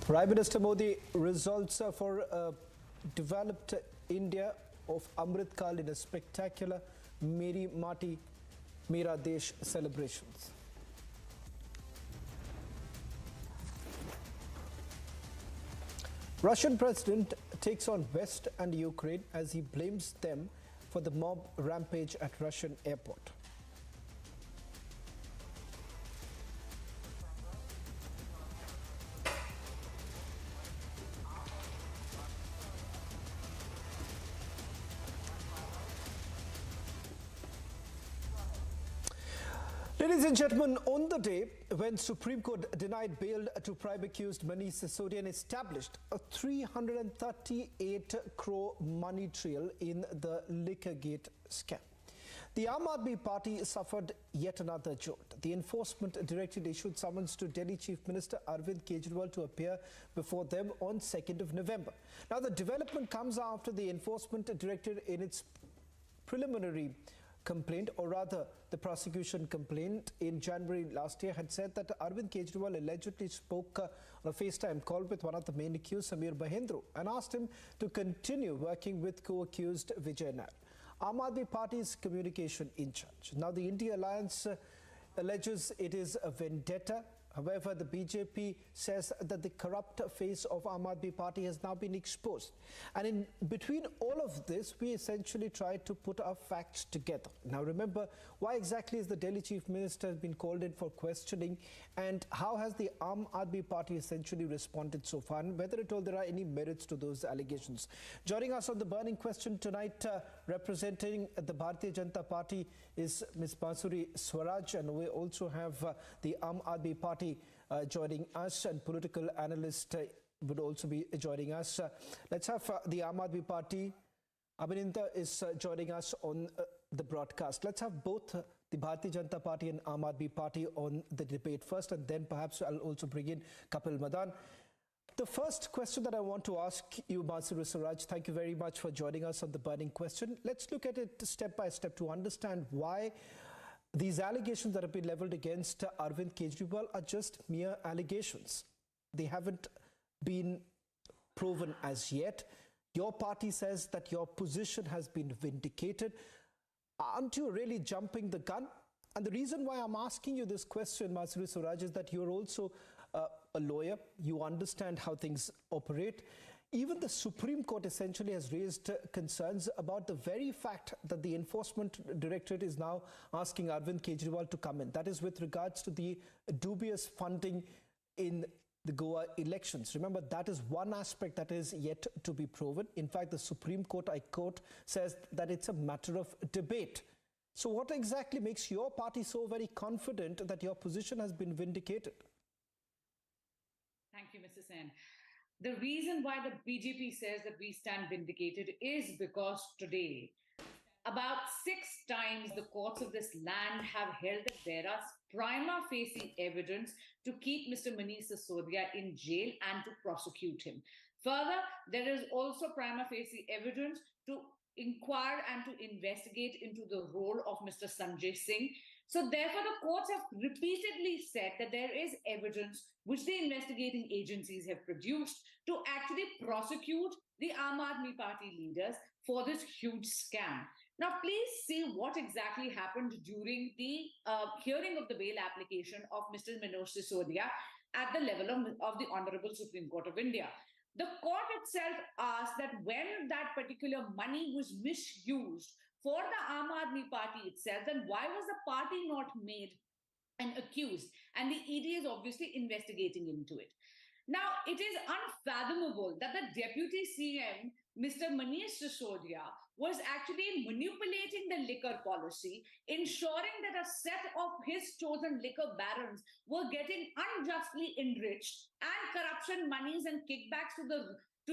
Prime Minister Modi results for developed India of Amrit Kal in a spectacular Meri Maati Mera Desh celebrations. Russian president takes on West and Ukraine as he blames them for the mob rampage at Russian airport. Ladies and gentlemen, on the day when Supreme Court denied bail to prime accused Meri Sisodia and established a 338 crore money trail in the Liquorgate scam, the Aam Aadmi Party suffered yet another jolt. The Enforcement Directorate issued summons to Delhi Chief Minister Arvind Kejriwal to appear before them on 2nd of November. Now, the development comes after the Enforcement Directorate in its preliminary complaint, or rather the prosecution complaint in January last year, had said that Arvind Kejriwal allegedly spoke on a FaceTime call with one of the main accused, Samir Mahendra, and asked him to continue working with co-accused Vijay Nair, Aam Aadmi Party's communication in charge. Now, the India Alliance alleges it is a vendetta. However, the BJP says that the corrupt face of Aam Aadmi Party has now been exposed. And in between all of this, we essentially tried to put our facts together. Now, remember, why exactly is the Delhi Chief Minister been called in for questioning, and how has the Aam Aadmi Party essentially responded so far, and whether at all there are any merits to those allegations. Joining us on the burning question tonight, representing the Bharatiya Janata Party, is Ms. Masuri Swaraj, and we also have the Aam Aadmi Party joining us, and political analyst would also be joining us. Let's have the Aam Aadmi Party. Abhinanda is joining us on the broadcast. Let's have both the Bharatiya Janata Party and Aam Aadmi Party on the debate first, and then perhaps I'll also bring in Kapil Madan. The first question that I want to ask you, Masuri Swaraj, thank you very much for joining us on the burning question. Let's look at it step by step to understand why these allegations that have been leveled against Arvind Kejriwal are just mere allegations. They haven't been proven as yet. Your party says that your position has been vindicated. Aren't you really jumping the gun? And the reason why I'm asking you this question, Masuri Swaraj, is that you're also a lawyer. You understand how things operate. Even the Supreme Court essentially has raised concerns about the very fact that the Enforcement Directorate is now asking Arvind Kejriwal to come in. That is with regards to the dubious funding in the Goa elections. Remember, that is one aspect that is yet to be proven. In fact, the Supreme Court, I quote, says that it's a matter of debate. So what exactly makes your party so very confident that your position has been vindicated? Thank you, Mr. Sen. The reason why the BJP says that we stand vindicated is because today, about 6 times the courts of this land have held that there are prima facie evidence to keep Mr. Meri Sisodia in jail and to prosecute him. Further, there is also prima facie evidence to inquire and to investigate into the role of Mr. Sanjay Singh. So therefore, the courts have repeatedly said that there is evidence which the investigating agencies have produced to actually prosecute the Aam Aadmi Party leaders for this huge scam. Now, please see what exactly happened during the hearing of the bail application of Mr. Manoj Sisodia at the level of the Honorable Supreme Court of India. The court itself asked that when that particular money was misused for the Aam Aadmi Party itself, then why was the party not made an accused? And the ED is obviously investigating into it. Now, it is unfathomable that the Deputy CM, Mr. Meri Sisodia, was actually manipulating the liquor policy, ensuring that a set of his chosen liquor barons were getting unjustly enriched, and corruption monies and kickbacks to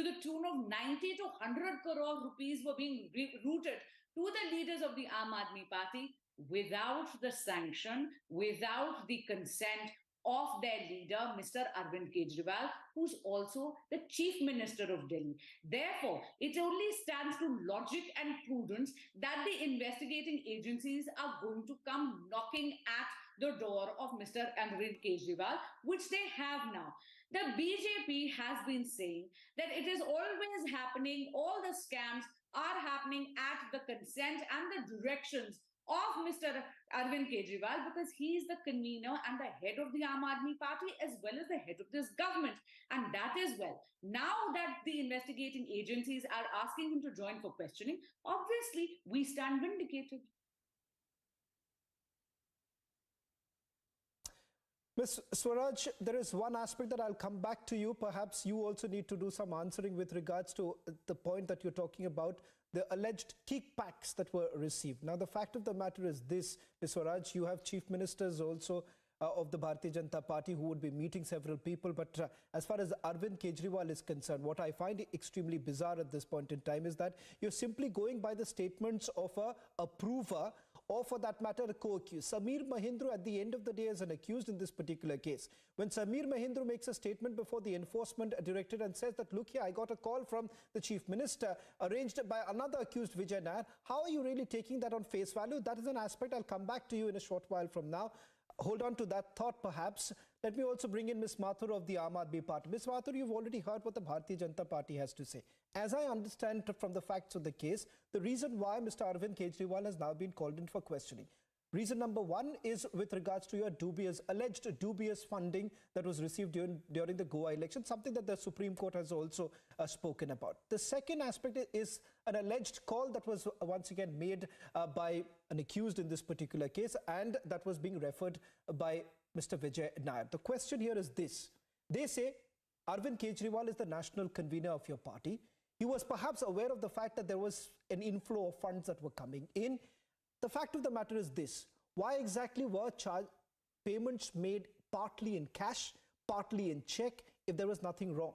the tune of 90 to 100 crore rupees were being routed to the leaders of the Aam Aadmi Party without the sanction, without the consent of their leader, Mr. Arvind Kejriwal, who's also the Chief Minister of Delhi. Therefore, it only stands to logic and prudence that the investigating agencies are going to come knocking at the door of Mr. Arvind Kejriwal, which they have now. The BJP has been saying that it is always happening, all the scams are happening at the consent and the directions of Mr. Arvind Kejriwal, because he is the convener and the head of the Aam Aadmi Party as well as the head of this government. And that is well. Now that the investigating agencies are asking him to join for questioning, obviously we stand vindicated. Ms. Swaraj, there is one aspect that I'll come back to you. Perhaps you also need to do some answering with regards to the point that you're talking about, the alleged kickbacks that were received. Now, the fact of the matter is this, Ms. Swaraj, you have chief ministers also of the Bharatiya Janata Party who would be meeting several people. But as far as Arvind Kejriwal is concerned, what I find extremely bizarre at this point in time is that you're simply going by the statements of a approver, or for that matter, a co-accused. Sameer Mahindra at the end of the day is an accused in this particular case. When Sameer Mahindra makes a statement before the enforcement directorate and says that, look here, I got a call from the chief minister arranged by another accused, Vijay Nair. How are you really taking that on face value? That is an aspect I'll come back to you in a short while from now. Hold on to that thought perhaps. Let me also bring in Ms. Mathur of the Aam Aadmi Party. Ms. Mathur, you've already heard what the Bharatiya Janata Party has to say. As I understand from the facts of the case, the reason why Mr. Arvind Kejriwal has now been called in for questioning. Reason number one is with regards to your alleged dubious funding that was received during the Goa election, something that the Supreme Court has also spoken about. The second aspect is an alleged call that was once again made by an accused in this particular case, and that was being referred by Mr. Vijay Nair. The question here is this. They say Arvind Kejriwal is the national convener of your party. He was perhaps aware of the fact that there was an inflow of funds that were coming in. The fact of the matter is this. Why exactly were payments made partly in cash, partly in check, if there was nothing wrong?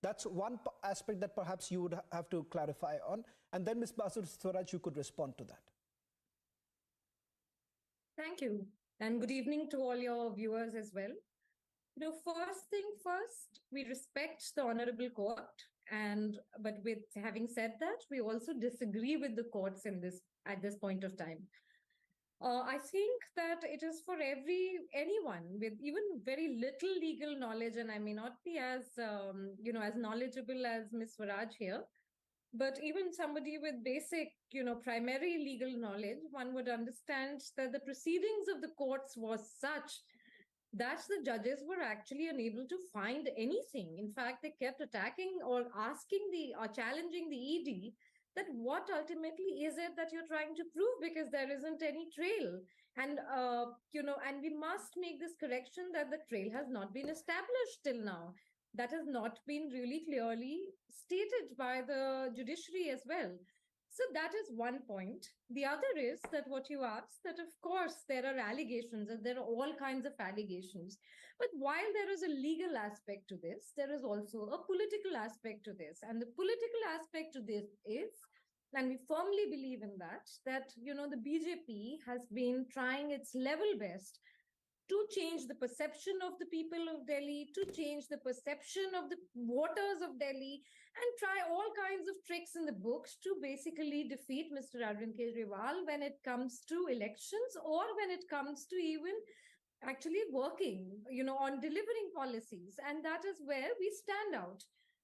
That's one aspect that perhaps you would have to clarify on. And then Ms. Swaraj, you could respond to that. Thank you. And good evening to all your viewers as well. First thing first, we respect the Honorable Court. But with having said that, we also disagree with the courts at this point of time. I think that it is for anyone with even very little legal knowledge, and I may not be as as knowledgeable as Ms. Swaraj here, but even somebody with basic primary legal knowledge, one would understand that the proceedings of the courts was such that the judges were actually unable to find anything. In fact, they kept attacking or challenging the ED that what ultimately is it that you're trying to prove, because there isn't any trail. And, and we must make this correction that the trail has not been established till now. That has not been really clearly stated by the judiciary as well. So that is one point. The other is that what you asked, that of course there are allegations, and there are all kinds of allegations. But while there is a legal aspect to this, there is also a political aspect to this. And the political aspect to this is, and we firmly believe in that the BJP has been trying its level best to change the perception of the people of Delhi, to change the perception of the voters of Delhi, and try all kinds of tricks in the books to basically defeat Mr. Arvind Kejriwal when it comes to elections, or when it comes to even actually working, on delivering policies. And that is where we stand out.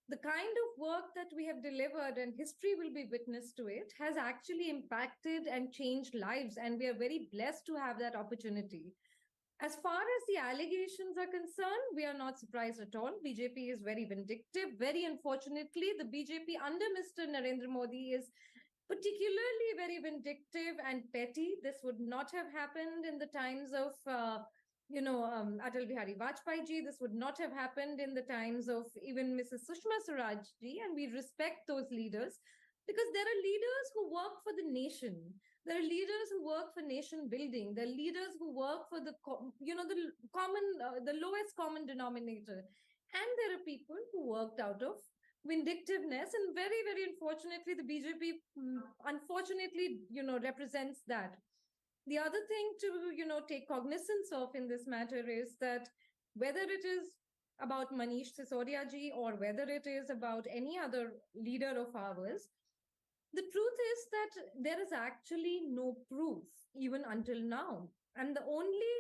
The kind of work that we have delivered, and history will be witness to it, has actually impacted and changed lives. And we are very blessed to have that opportunity. As far as the allegations are concerned, we are not surprised at all. BJP is very vindictive. Very unfortunately, the BJP under Mr. Narendra Modi is particularly very vindictive and petty. This would not have happened in the times of, Atal Bihari Vajpayee ji. This would not have happened in the times of even Mrs. Sushma Swaraj ji. And we respect those leaders, because there are leaders who work for the nation. There are leaders who work for nation building. There are leaders who work for the lowest common denominator. And there are people who worked out of vindictiveness. And very, very unfortunately, the BJP, represents that. The other thing to, take cognizance of in this matter is that whether it is about Manish Sisodia ji or whether it is about any other leader of ours, the truth is that there is actually no proof even until now. And the only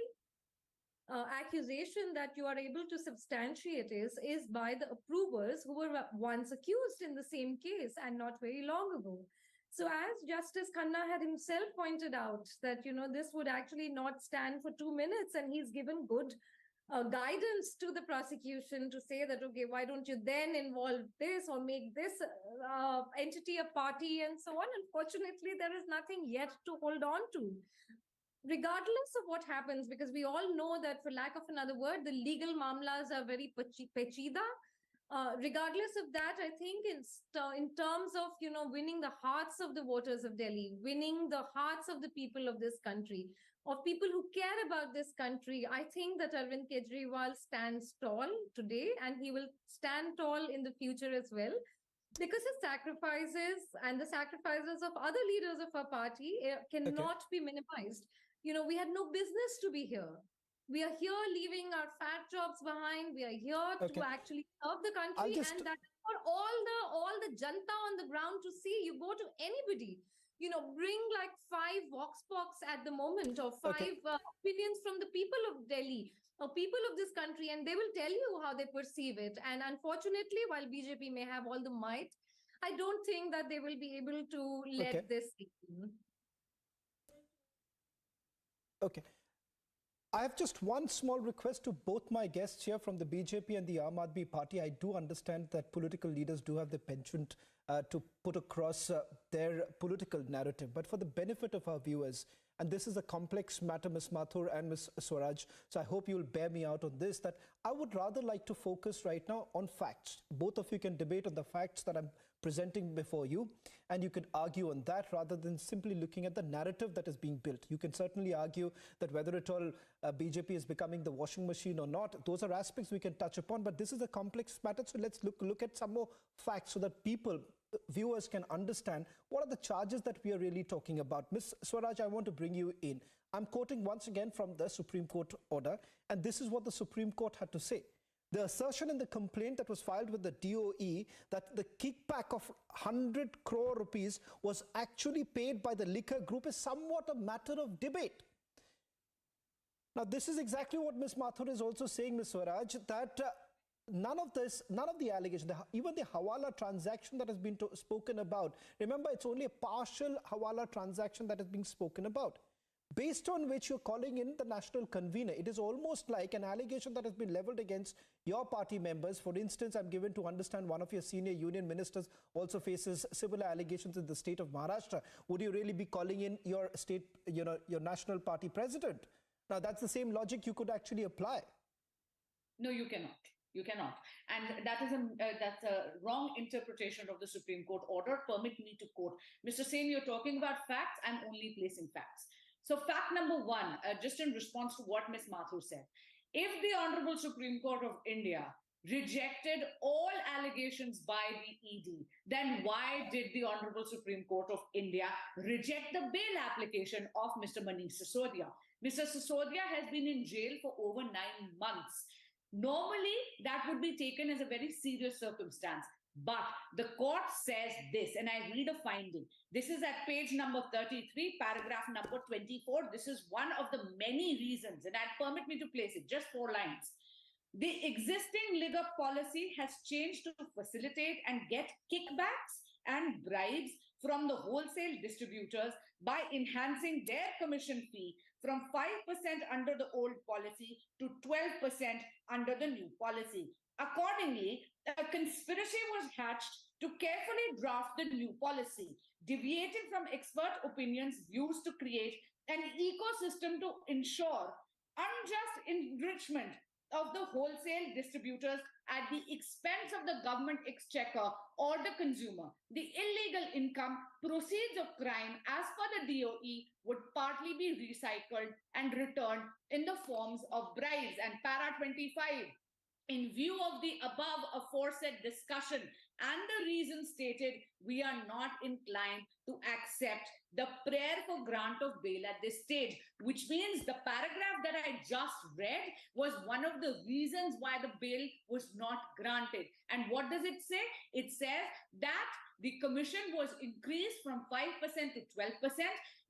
accusation that you are able to substantiate is by the approvers who were once accused in the same case and not very long ago. So as Justice Khanna had himself pointed out that, this would actually not stand for 2 minutes, and he's given good guidance to the prosecution to say that, okay, why don't you then involve this or make this entity a party and so on. Unfortunately, there is nothing yet to hold on to. Regardless of what happens, because we all know that, for lack of another word, the legal mamlas are very pechida. Regardless of that, I think in terms of, winning the hearts of the voters of Delhi, winning the hearts of the people of this country, of people who care about this country, I think that Arvind Kejriwal stands tall today, and he will stand tall in the future as well, because his sacrifices and the sacrifices of other leaders of our party cannot be minimized. We had no business to be here. We are here leaving our fat jobs behind. We are here to actually serve the country, and that is for all the janta on the ground to see. You go to anybody, bring like 5 vox pops at the moment, or 5 opinions from the people of Delhi or people of this country, and they will tell you how they perceive it. And unfortunately, while BJP may have all the might, I don't think that they will be able to let this in. Okay. I have just one small request to both my guests here from the BJP and the Aam Aadmi Party. I do understand that political leaders do have the penchant to put across their political narrative. But for the benefit of our viewers, and this is a complex matter, Ms. Mathur and Ms. Swaraj, so I hope you'll bear me out on this, that I would rather like to focus right now on facts. Both of you can debate on the facts that I'm presenting before you, and you can argue on that rather than simply looking at the narrative that is being built. You can certainly argue that whether at all BJP is becoming the washing machine or not, those are aspects we can touch upon, but this is a complex matter, so let's look at some more facts so that people, viewers, can understand what are the charges that we are really talking about. Ms. Swaraj, I want to bring you in. I'm quoting once again from the Supreme Court order, and this is what the Supreme Court had to say. The assertion in the complaint that was filed with the DOE that the kickback of 100 crore rupees was actually paid by the liquor group is somewhat a matter of debate. Now, this is exactly what Ms. Mathur is also saying, Ms. Swaraj, that none of the allegations, even the Hawala transaction that has been spoken about, remember, it's only a partial Hawala transaction that is being spoken about, based on which you're calling in the national convener. It is almost like an allegation that has been leveled against your party members. For instance, I'm given to understand one of your senior union ministers also faces similar allegations in the state of Maharashtra. Would you really be calling in your state, your national party president? Now, that's the same logic you could actually apply. No, you cannot. You cannot. And that's a wrong interpretation of the Supreme Court order. Permit me to quote. Mr. Sen, you're talking about facts. I'm only placing facts. So fact number 1, just in response to what Ms. Mathur said, if the Honorable Supreme Court of India rejected all allegations by the ED, then why did the Honorable Supreme Court of India reject the bail application of Mr. Manish Sisodia? Mr. Sisodia has been in jail for over 9 months. Normally, that would be taken as a very serious circumstance. But the court says this, and I read a finding. This is at page number 33, paragraph number 24. This is one of the many reasons, and permit me to place it, just 4 lines. The existing liquor policy has changed to facilitate and get kickbacks and bribes from the wholesale distributors by enhancing their commission fee from 5% under the old policy to 12% under the new policy. Accordingly, a conspiracy was hatched to carefully draft the new policy, deviating from expert opinions used to create an ecosystem to ensure unjust enrichment of the wholesale distributors at the expense of the government exchequer or the consumer. The illegal income proceeds of crime, as per the DOE, would partly be recycled and returned in the forms of bribes. And para 25. In view of the above aforesaid discussion and the reasons stated, we are not inclined to accept the prayer for grant of bail at this stage, which means the paragraph that I just read was one of the reasons why the bail was not granted. And what does it say? It says that the commission was increased from 5% to 12%.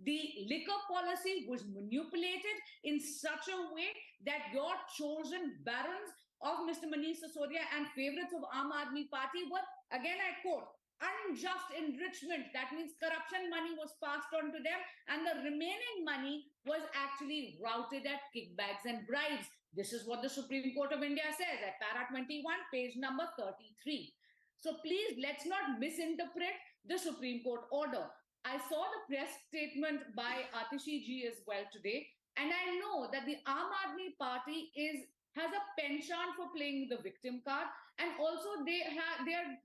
The liquor policy was manipulated in such a way that your chosen barons of Mr. Manish Sisodia and favorites of Aam Aadmi Party were, again I quote, unjust enrichment. That means corruption money was passed on to them, and the remaining money was actually routed at kickbacks and bribes. This is what the Supreme Court of India says at para 21, page number 33. So please, let's not misinterpret the Supreme Court order. I saw the press statement by Atishi ji as well today, and I know that the Aam Aadmi Party has a penchant for playing the victim card, and also they are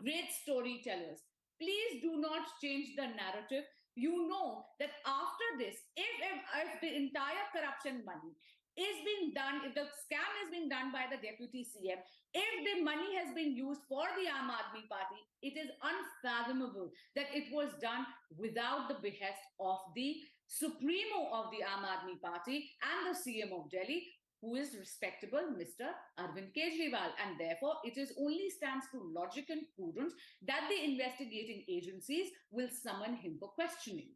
great storytellers. Please do not change the narrative. You know that after this, if the entire corruption money is being done, if the scam is being done by the deputy CM, if the money has been used for the Aam Aadmi Party, it is unfathomable that it was done without the behest of the Supremo of the Aam Aadmi Party and the CM of Delhi, who is respectable Mr. Arvind Kejriwal. And therefore, it is only stands to logic and prudence that the investigating agencies will summon him for questioning.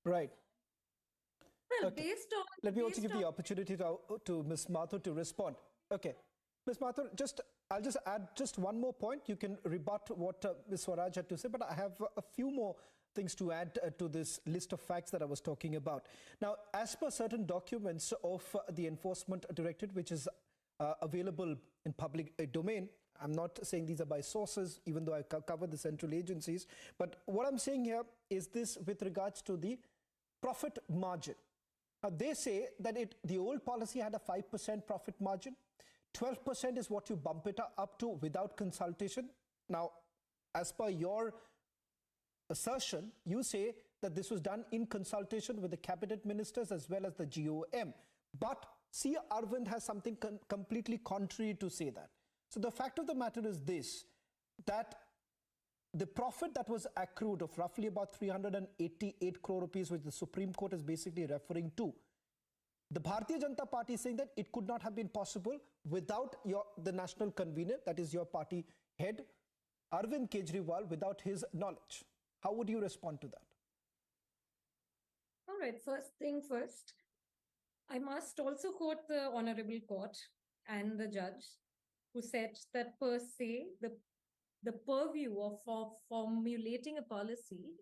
Right. Well, Okay. based on... Let me also based give the opportunity to Ms. Mathur to respond. Okay. Ms. Mathur, I'll just add just one more point. You can rebut what Ms. Swaraj had to say, but I have a few more things to add to this list of facts that I was talking about. Now, as per certain documents of the Enforcement Directorate, which is available in public domain, I'm not saying these are by sources, even though I cover the central agencies, but what I'm saying here is this with regards to the profit margin. They say that the old policy had a 5% profit margin. 12% is what you bump it up to without consultation. Now, as per your assertion, you say that this was done in consultation with the cabinet ministers as well as the GOM. But C. Arvind has something completely contrary to say that. So the fact of the matter is this, that the profit that was accrued of roughly about 388 crore rupees, which the Supreme Court is basically referring to, the Bharatiya Janata Party is saying that it could not have been possible without the national convener, that is your party head, Arvind Kejriwal, without his knowledge. How would you respond to that? All right, first thing first, I must also quote the Honorable Court and the judge who said that per se, the purview of formulating a policy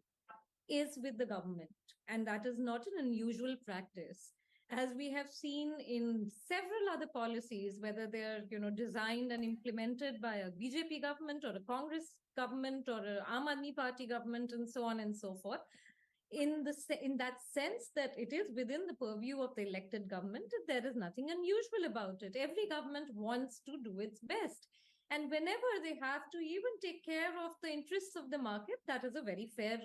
is with the government, and that is not an unusual practice, as we have seen in several other policies, whether they're designed and implemented by a BJP government or a Congress government or an Aam Aadmi Party government, and so on and so forth. In that sense that it is within the purview of the elected government, there is nothing unusual about it. Every government wants to do its best. And whenever they have to even take care of the interests of the market, that is a very fair,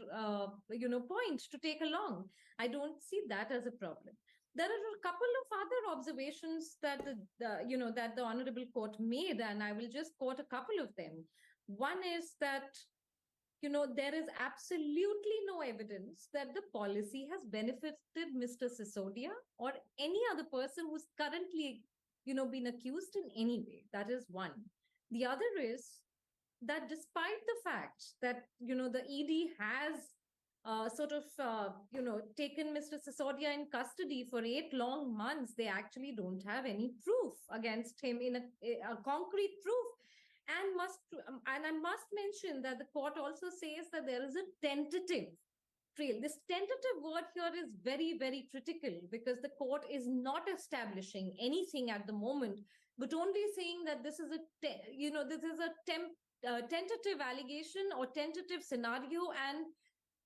point to take along. I don't see that as a problem. There are a couple of other observations that that the Honorable Court made, and I will just quote a couple of them. One is that there is absolutely no evidence that the policy has benefited Mr. Sisodia or any other person who's currently, been accused in any way. That is one. The other is that despite the fact that, the ED has taken Mr. Sisodia in custody for 8 long months, they actually don't have any proof against him, in a concrete proof. And I must mention that the court also says that there is a tentative trail. This tentative word here is very, very critical, because the court is not establishing anything at the moment, but only saying that this is a tentative allegation or tentative scenario, and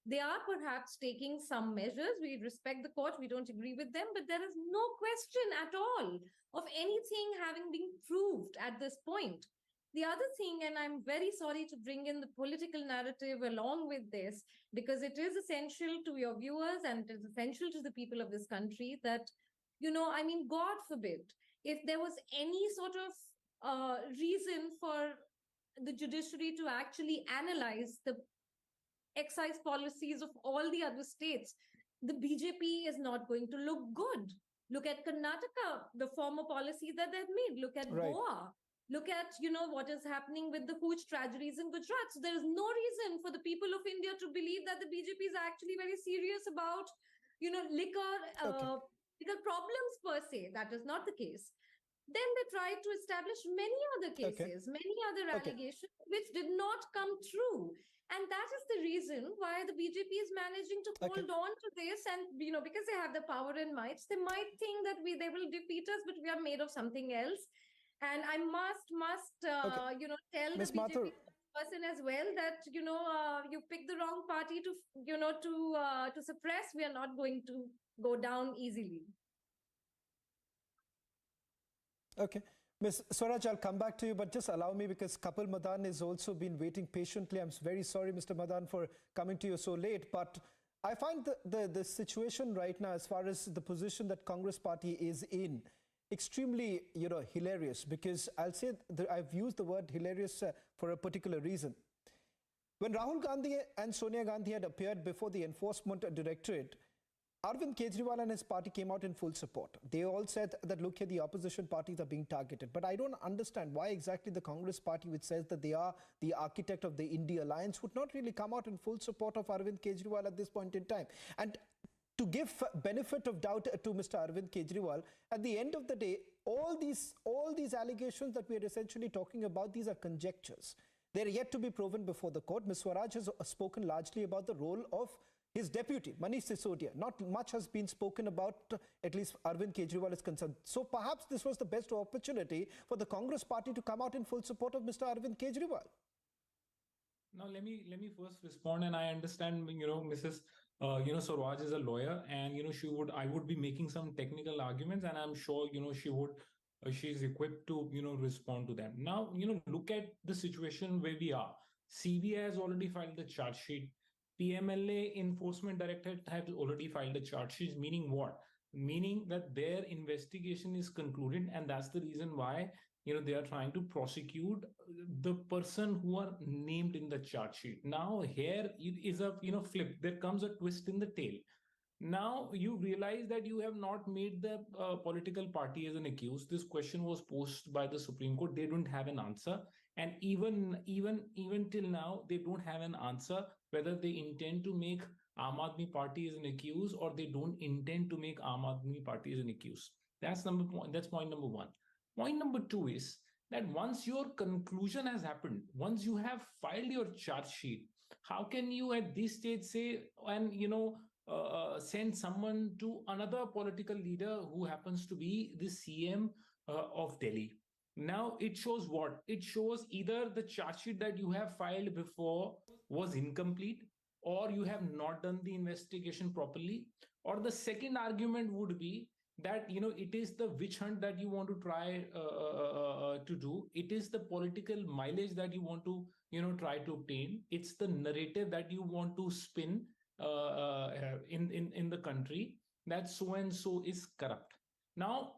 they are perhaps taking some measures. We respect the court, we don't agree with them, but there is no question at all of anything having been proved at this point. The other thing, and I'm very sorry to bring in the political narrative along with this, because it is essential to your viewers and it is essential to the people of this country, that, God forbid, if there was any sort of reason for the judiciary to actually analyze the excise policies of all the other states, the BJP is not going to look good. Look at Karnataka, the former policy that they've made. Look at Goa. Look at, what is happening with the huge tragedies in Gujarat. So there is no reason for the people of India to believe that the BJP is actually very serious about, liquor problems per se. That is not the case. Then they tried to establish many other cases, many other allegations, which did not come true. And that is the reason why the BJP is managing to hold on to this. And, because they have the power and might, they might think that they will defeat us, but we are made of something else. And I must tell Ms. the Mathur. BJP person as well that, you picked the wrong party to, to suppress. We are not going to go down easily. Okay. Ms. Swaraj, I'll come back to you, but just allow me, because Kapil Madan has also been waiting patiently. I'm very sorry, Mr. Madan, for coming to you so late. But I find the situation right now, as far as the position that Congress party is in, extremely, hilarious. Because I'll say that I've used the word hilarious for a particular reason. When Rahul Gandhi and Sonia Gandhi had appeared before the Enforcement Directorate, Arvind Kejriwal and his party came out in full support. They all said that, look here, the opposition parties are being targeted. But I don't understand why exactly the Congress party, which says that they are the architect of the India alliance, would not really come out in full support of Arvind Kejriwal at this point in time. And to give benefit of doubt to Mr. Arvind Kejriwal, at the end of the day, all these allegations that we are essentially talking about, these are conjectures. They're yet to be proven before the court. Ms. Swaraj has spoken largely about the role of his deputy, Manish Sisodia. Not much has been spoken about, at least Arvind Kejriwal is concerned. So perhaps this was the best opportunity for the Congress party to come out in full support of Mr. Arvind Kejriwal. Now, let me first respond, and I understand, Mrs. Swaraj is a lawyer, and, I would be making some technical arguments, and I'm sure, she's equipped to, respond to them. Now, look at the situation where we are. CBI has already filed the charge sheet. PMLA Enforcement Directorate has already filed a charge sheet, meaning what? Meaning that their investigation is concluded, and that's the reason why, they are trying to prosecute the person who are named in the charge sheet. Now, here is a, flip. There comes a twist in the tail. Now you realize that you have not made the political party as an accused. This question was posed by the Supreme Court. They don't have an answer. And even till now, they don't have an answer whether they intend to make Aam Aadmi Party as an accused or they don't intend to make Aam Aadmi Party as an accused. That's point number one. Point number two is that once your conclusion has happened, once you have filed your charge sheet, how can you at this stage say and send someone to another political leader who happens to be the CM of Delhi? Now, it shows what? It shows either the charge sheet that you have filed before was incomplete, or you have not done the investigation properly, or the second argument would be that, it is the witch hunt that you want to try to do. It is the political mileage that you want to, try to obtain. It's the narrative that you want to spin in the country that so and so is corrupt. Now,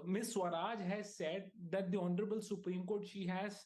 Ms. Swaraj has said that the Honorable Supreme Court, she has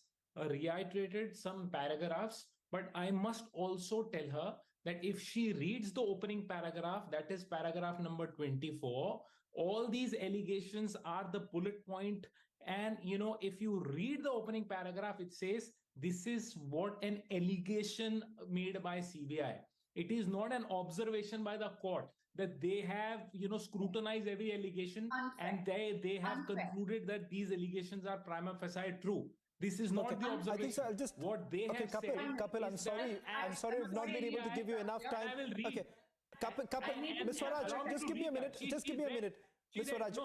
reiterated some paragraphs, but I must also tell her that if she reads the opening paragraph, that is paragraph number 24, all these allegations are the bullet point. And, if you read the opening paragraph, it says, this is what an allegation made by CBI. It is not an observation by the court that they have, scrutinized every allegation and they have concluded that these allegations are prima facie true. This is not the observation. I think so. I'll just what they have said. Kapil, I'm sorry. I'm sorry I've not been able to give you enough time. Okay, Kapil, Ms. Swaraj, just give me a minute. Just give me a minute. Ms. Swaraj,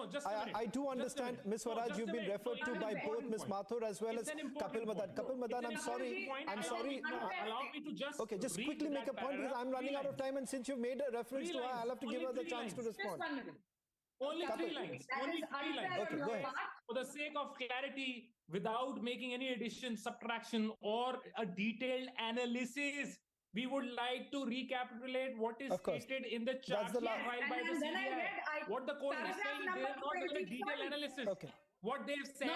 I do understand, Ms. Swaraj, you've been referred to by both Ms. Mathur as well as Kapil Madan. Kapil Madan, I'm sorry. Allow me to just quickly make a point because I'm running out of time, and since you've made a reference to her, I'll have to give her the chance to respond. Only 3 lines. Only 3 lines. Okay, go ahead. For the sake of clarity, without making any addition, subtraction, or a detailed analysis, we would like to recapitulate what is stated in the charge sheet filed by the CBI. What the court is saying, they have not done a detailed analysis. Okay. What they have said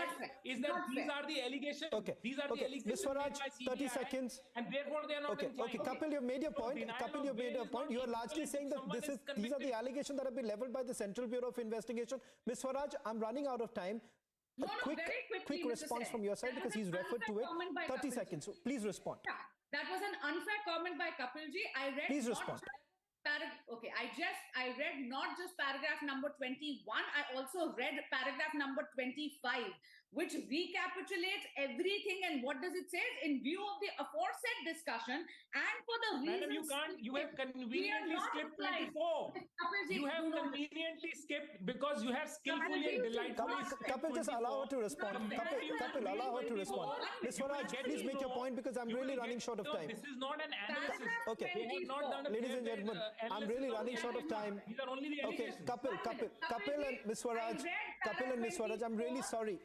is that these are the allegations. Okay. These are the allegations. Ms. Swaraj, made by 30 CBI, seconds. and therefore they are not Okay, Kapil, you've made your point. Kapil, you've made your point. You are largely saying that these are the allegations that have been leveled by the Central Bureau of Investigation. Ms. Swaraj, I'm running out of time. A quick response from your side because he's referred to it. 30 seconds. Please respond. That was an unfair comment by Kapilji. I read. Please respond. Okay, I read not just paragraph number 21, I also read paragraph number 25, which recapitulates everything. And what does it say? In view of the aforesaid discussion and for the reasons... Madam, you have conveniently skipped 24. You have conveniently skipped because you have skillfully and delightfully skipped 24. Kapil, just allow her to respond. Kapil, allow her to respond. Ms. Swaraj, please make your point because I'm really running short of time. This is not an analysis. Okay. They have not done a Ladies and gentlemen, I'm really running short of time. These are only the Okay, allegations. Kapil and Ms. Swaraj, I'm really sorry.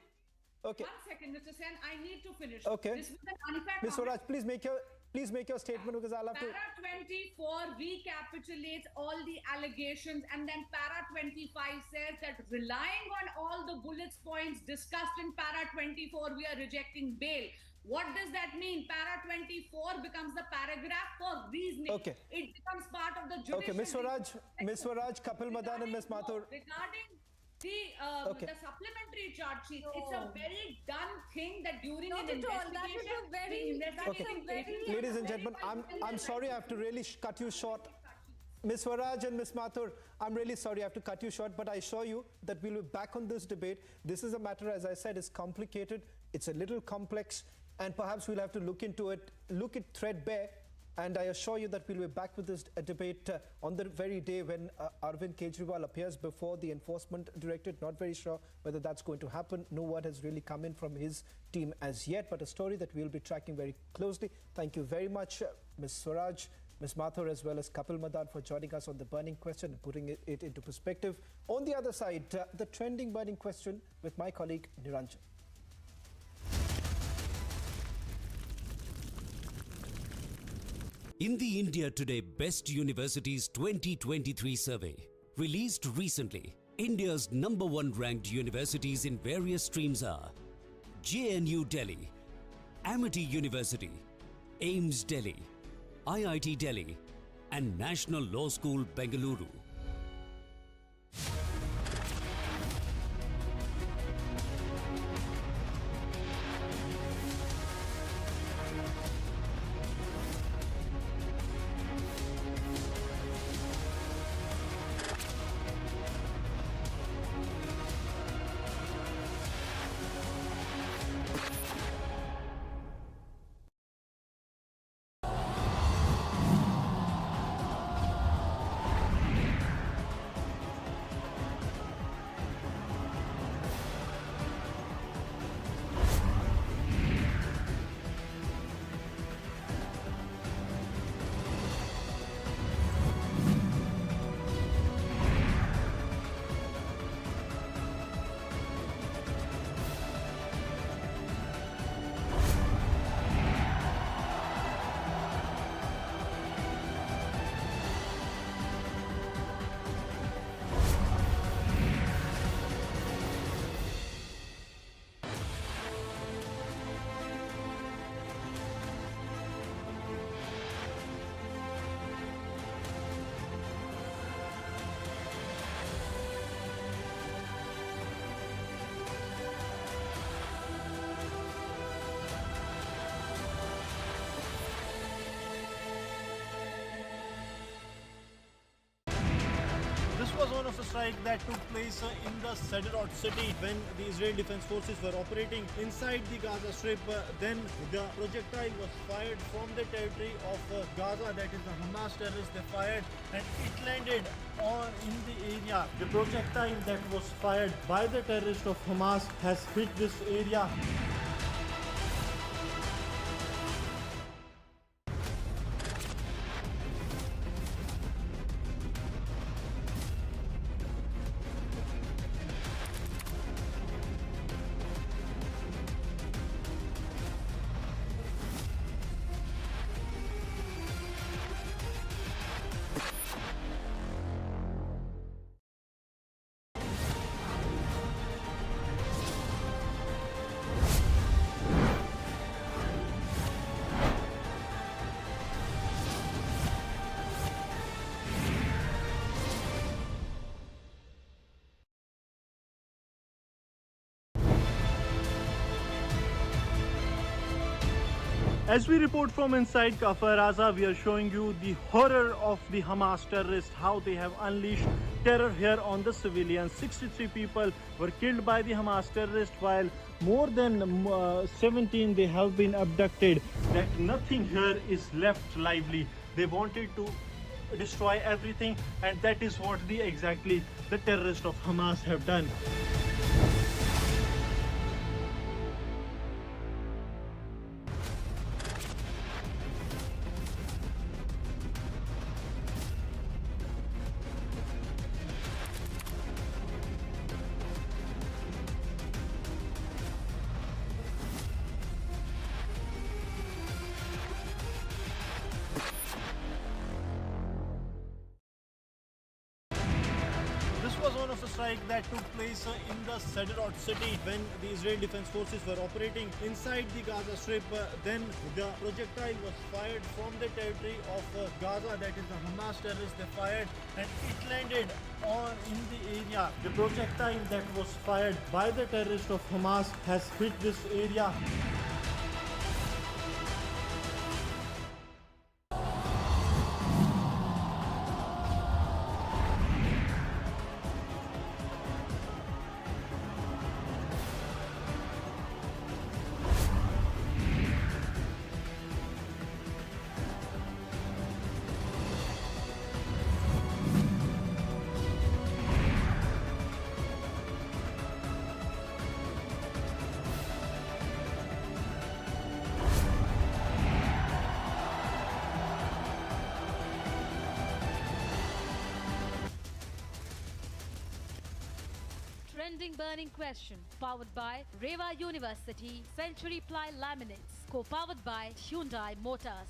Okay. 1 second, Mr. Sen, I need to finish. Okay. This was an unfair Ms. Swaraj, comment. please make your statement because I'll have to... Para 24 recapitulates all the allegations, and then Para 25 says that relying on all the bullets points discussed in Para 24, we are rejecting bail. What does that mean? Para 24 becomes the paragraph for reasoning. Okay. It becomes part of the judicial... Okay, Ms. Swaraj, Kapil Madan and Ms. Mathur. Regarding the supplementary charge sheet, it's a very done thing that during an investigation... Ladies and gentlemen, I'm sorry I have to really cut you short. Ms. Swaraj and Ms. Mathur, I'm really sorry I have to cut you short, but I assure you that we'll be back on this debate. This is a matter, as I said, is complicated. It's a little complex, and perhaps we'll have to look into it, look it threadbare. And I assure you that we'll be back with this debate on the very day when Arvind Kejriwal appears before the Enforcement Directorate. Not very sure whether that's going to happen. No word has really come in from his team as yet, but a story that we'll be tracking very closely. Thank you very much, Ms. Swaraj, Ms. Mathur, as well as Kapil Madan for joining us on the burning question and putting it into perspective. On the other side, the trending burning question with my colleague Narendra. In the India Today Best Universities 2023 survey, released recently, India's #1 ranked universities in various streams are JNU Delhi, Amity University, AIMS Delhi, IIT Delhi, and National Law School Bengaluru. This was one of the strikes that took place in the Sderot city when the Israeli Defense Forces were operating inside the Gaza Strip. Then the projectile was fired from the territory of Gaza, that is the Hamas terrorists. They fired and it landed in the area. The projectile that was fired by the terrorists of Hamas has hit this area. As we report from inside Kafar Raza, we are showing you the horror of the Hamas terrorists, how they have unleashed terror here on the civilians. 63 people were killed by the Hamas terrorists, while more than 17 they have been abducted. That nothing here is left lively. They wanted to destroy everything, and that is what exactly the terrorists of Hamas have done. This was one of the strikes that took place in the Sderot city when the Israeli Defense Forces were operating inside the Gaza Strip. Then the projectile was fired from the territory of Gaza, that is the Hamas terrorists. They fired and it landed in the area. The projectile that was fired by the terrorists of Hamas has hit this area. Trending burning question, powered by Reva University, Century Ply Laminates, co-powered by Hyundai Motors.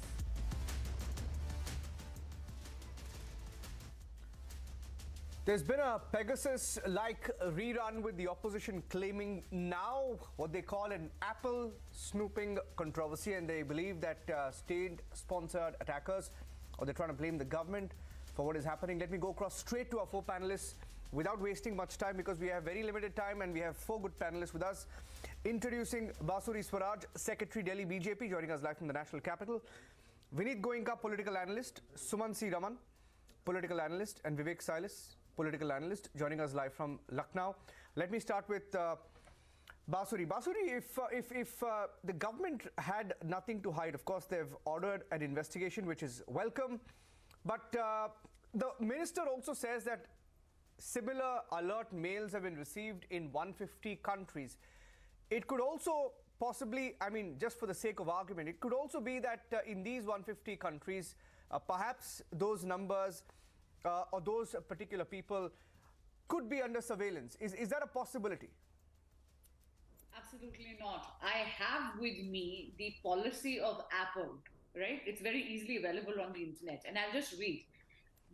There's been a Pegasus-like rerun with the opposition claiming now what they call an Apple snooping controversy, and they believe that state-sponsored attackers, or they're trying to blame the government for what is happening. Let me go across straight to our four panelists without wasting much time, because we have very limited time and we have four good panelists with us. Introducing Basuri Swaraj, Secretary Delhi BJP, joining us live from the national capital. Vineet Goenka, political analyst. Suman C. Raman, political analyst. And Vivek Silas, political analyst, joining us live from Lucknow. Let me start with Basuri. Basuri, if the government had nothing to hide, of course they've ordered an investigation, which is welcome. But the minister also says that similar alert mails have been received in 150 countries. It could also possibly, I mean, just for the sake of argument, it could also be that in these 150 countries, perhaps those numbers or those particular people could be under surveillance. Is that a possibility? Absolutely not. I have with me the policy of Apple, right? It's very easily available on the internet, and I'll just read.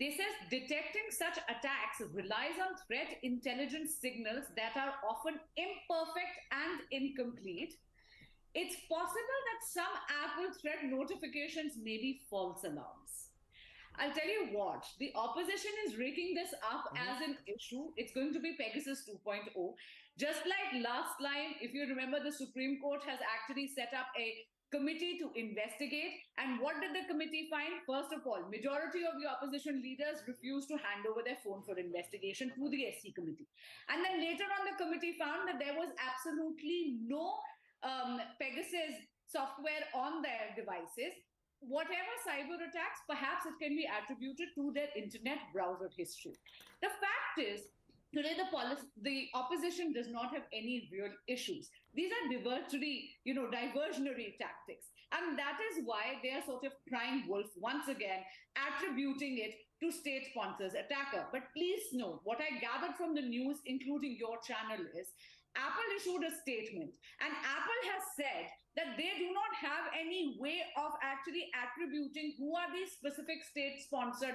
They says detecting such attacks relies on threat intelligence signals that are often imperfect and incomplete. It's possible that some Apple threat notifications may be false alarms. I'll tell you what, the opposition is raking this up as an issue. It's going to be Pegasus 2.0. Just like last time, if you remember, the Supreme Court has actually set up a committee to investigate. And what did the committee find? First of all, majority of the opposition leaders refused to hand over their phone for investigation to the SC committee. And then later on, the committee found that there was absolutely no Pegasus software on their devices. Whatever cyber attacks, perhaps it can be attributed to their internet browser history. The fact is, today, the opposition does not have any real issues. These are diversionary tactics. And that is why they are sort of crying wolf once again, attributing it to state sponsors attacker. But please note, what I gathered from the news, including your channel, is Apple issued a statement, and Apple has said that they do not have any way of actually attributing who are these specific state-sponsored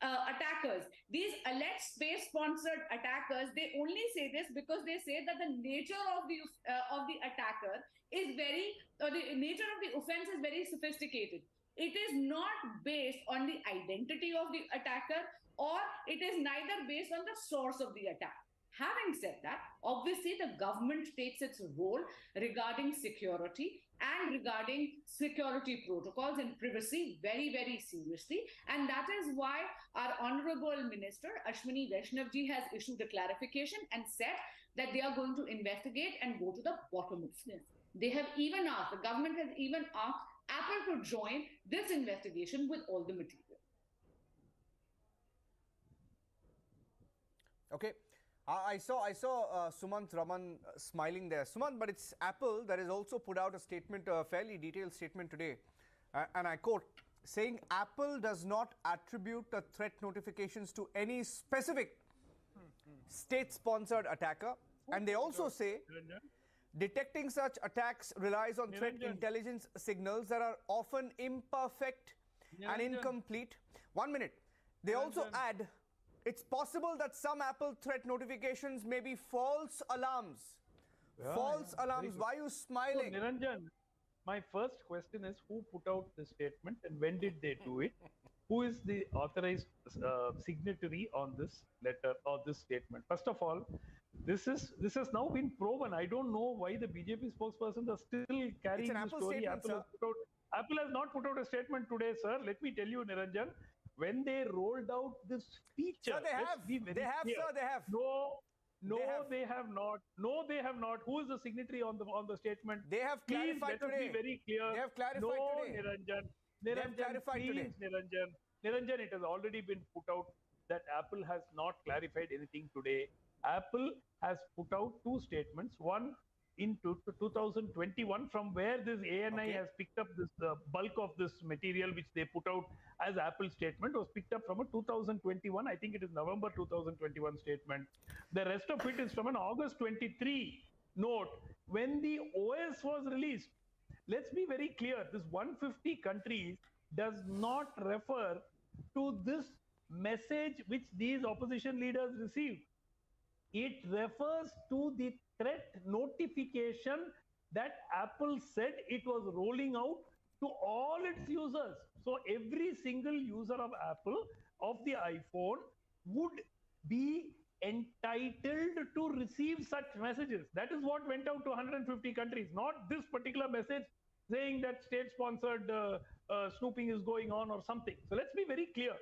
attackers. These alleged space-sponsored attackers, they only say this because they say that the nature of the attacker is the nature of the offense is very sophisticated. It is not based on the identity of the attacker, or it is neither based on the source of the attack. Having said that, obviously the government takes its role regarding security and regarding security protocols and privacy very, very seriously. And that is why our Honorable Minister, Ashwini Vaishnavji, has issued a clarification and said that they are going to investigate and go to the bottom of this. They have even asked, the government has even asked Apple to join this investigation with all the material. Okay. I saw Sumant Raman smiling there. Sumant, but it's Apple that has also put out a statement, a fairly detailed statement today, and I quote, saying Apple does not attribute the threat notifications to any specific state-sponsored attacker, and they also say detecting such attacks relies on threat intelligence signals that are often imperfect and incomplete. 1 minute. They also add, it's possible that some Apple threat notifications may be false alarms. False alarms. Why are you smiling? So, Niranjan, my first question is, who put out this statement and when did they do it? Who is the authorized signatory on this letter or this statement? First of all, this has now been proven. I don't know why the BJP spokespersons are still carrying the story. Apple has not put out a statement today, sir. Let me tell you, Niranjan. When they rolled out this feature, sir, they have. No, they have not. No, they have not. Who is the signatory on the statement? They have clarified today. Let us be very clear. They have clarified today. They have clarified today. Niranjan, it has already been put out that Apple has not clarified anything today. Apple has put out two statements. One in 2021, from where this ANI has picked up this bulk of this material which they put out as Apple statement was picked up from a 2021, I think it is November 2021 statement. The rest of it is from an August 23 note when the OS was released. Let's be very clear, this 150 countries does not refer to this message which these opposition leaders received. It refers to the threat notification that Apple said it was rolling out to all its users. So every single user of Apple, of the iPhone, would be entitled to receive such messages. That is what went out to 150 countries, not this particular message saying that state-sponsored snooping is going on or something. So let's be very clear.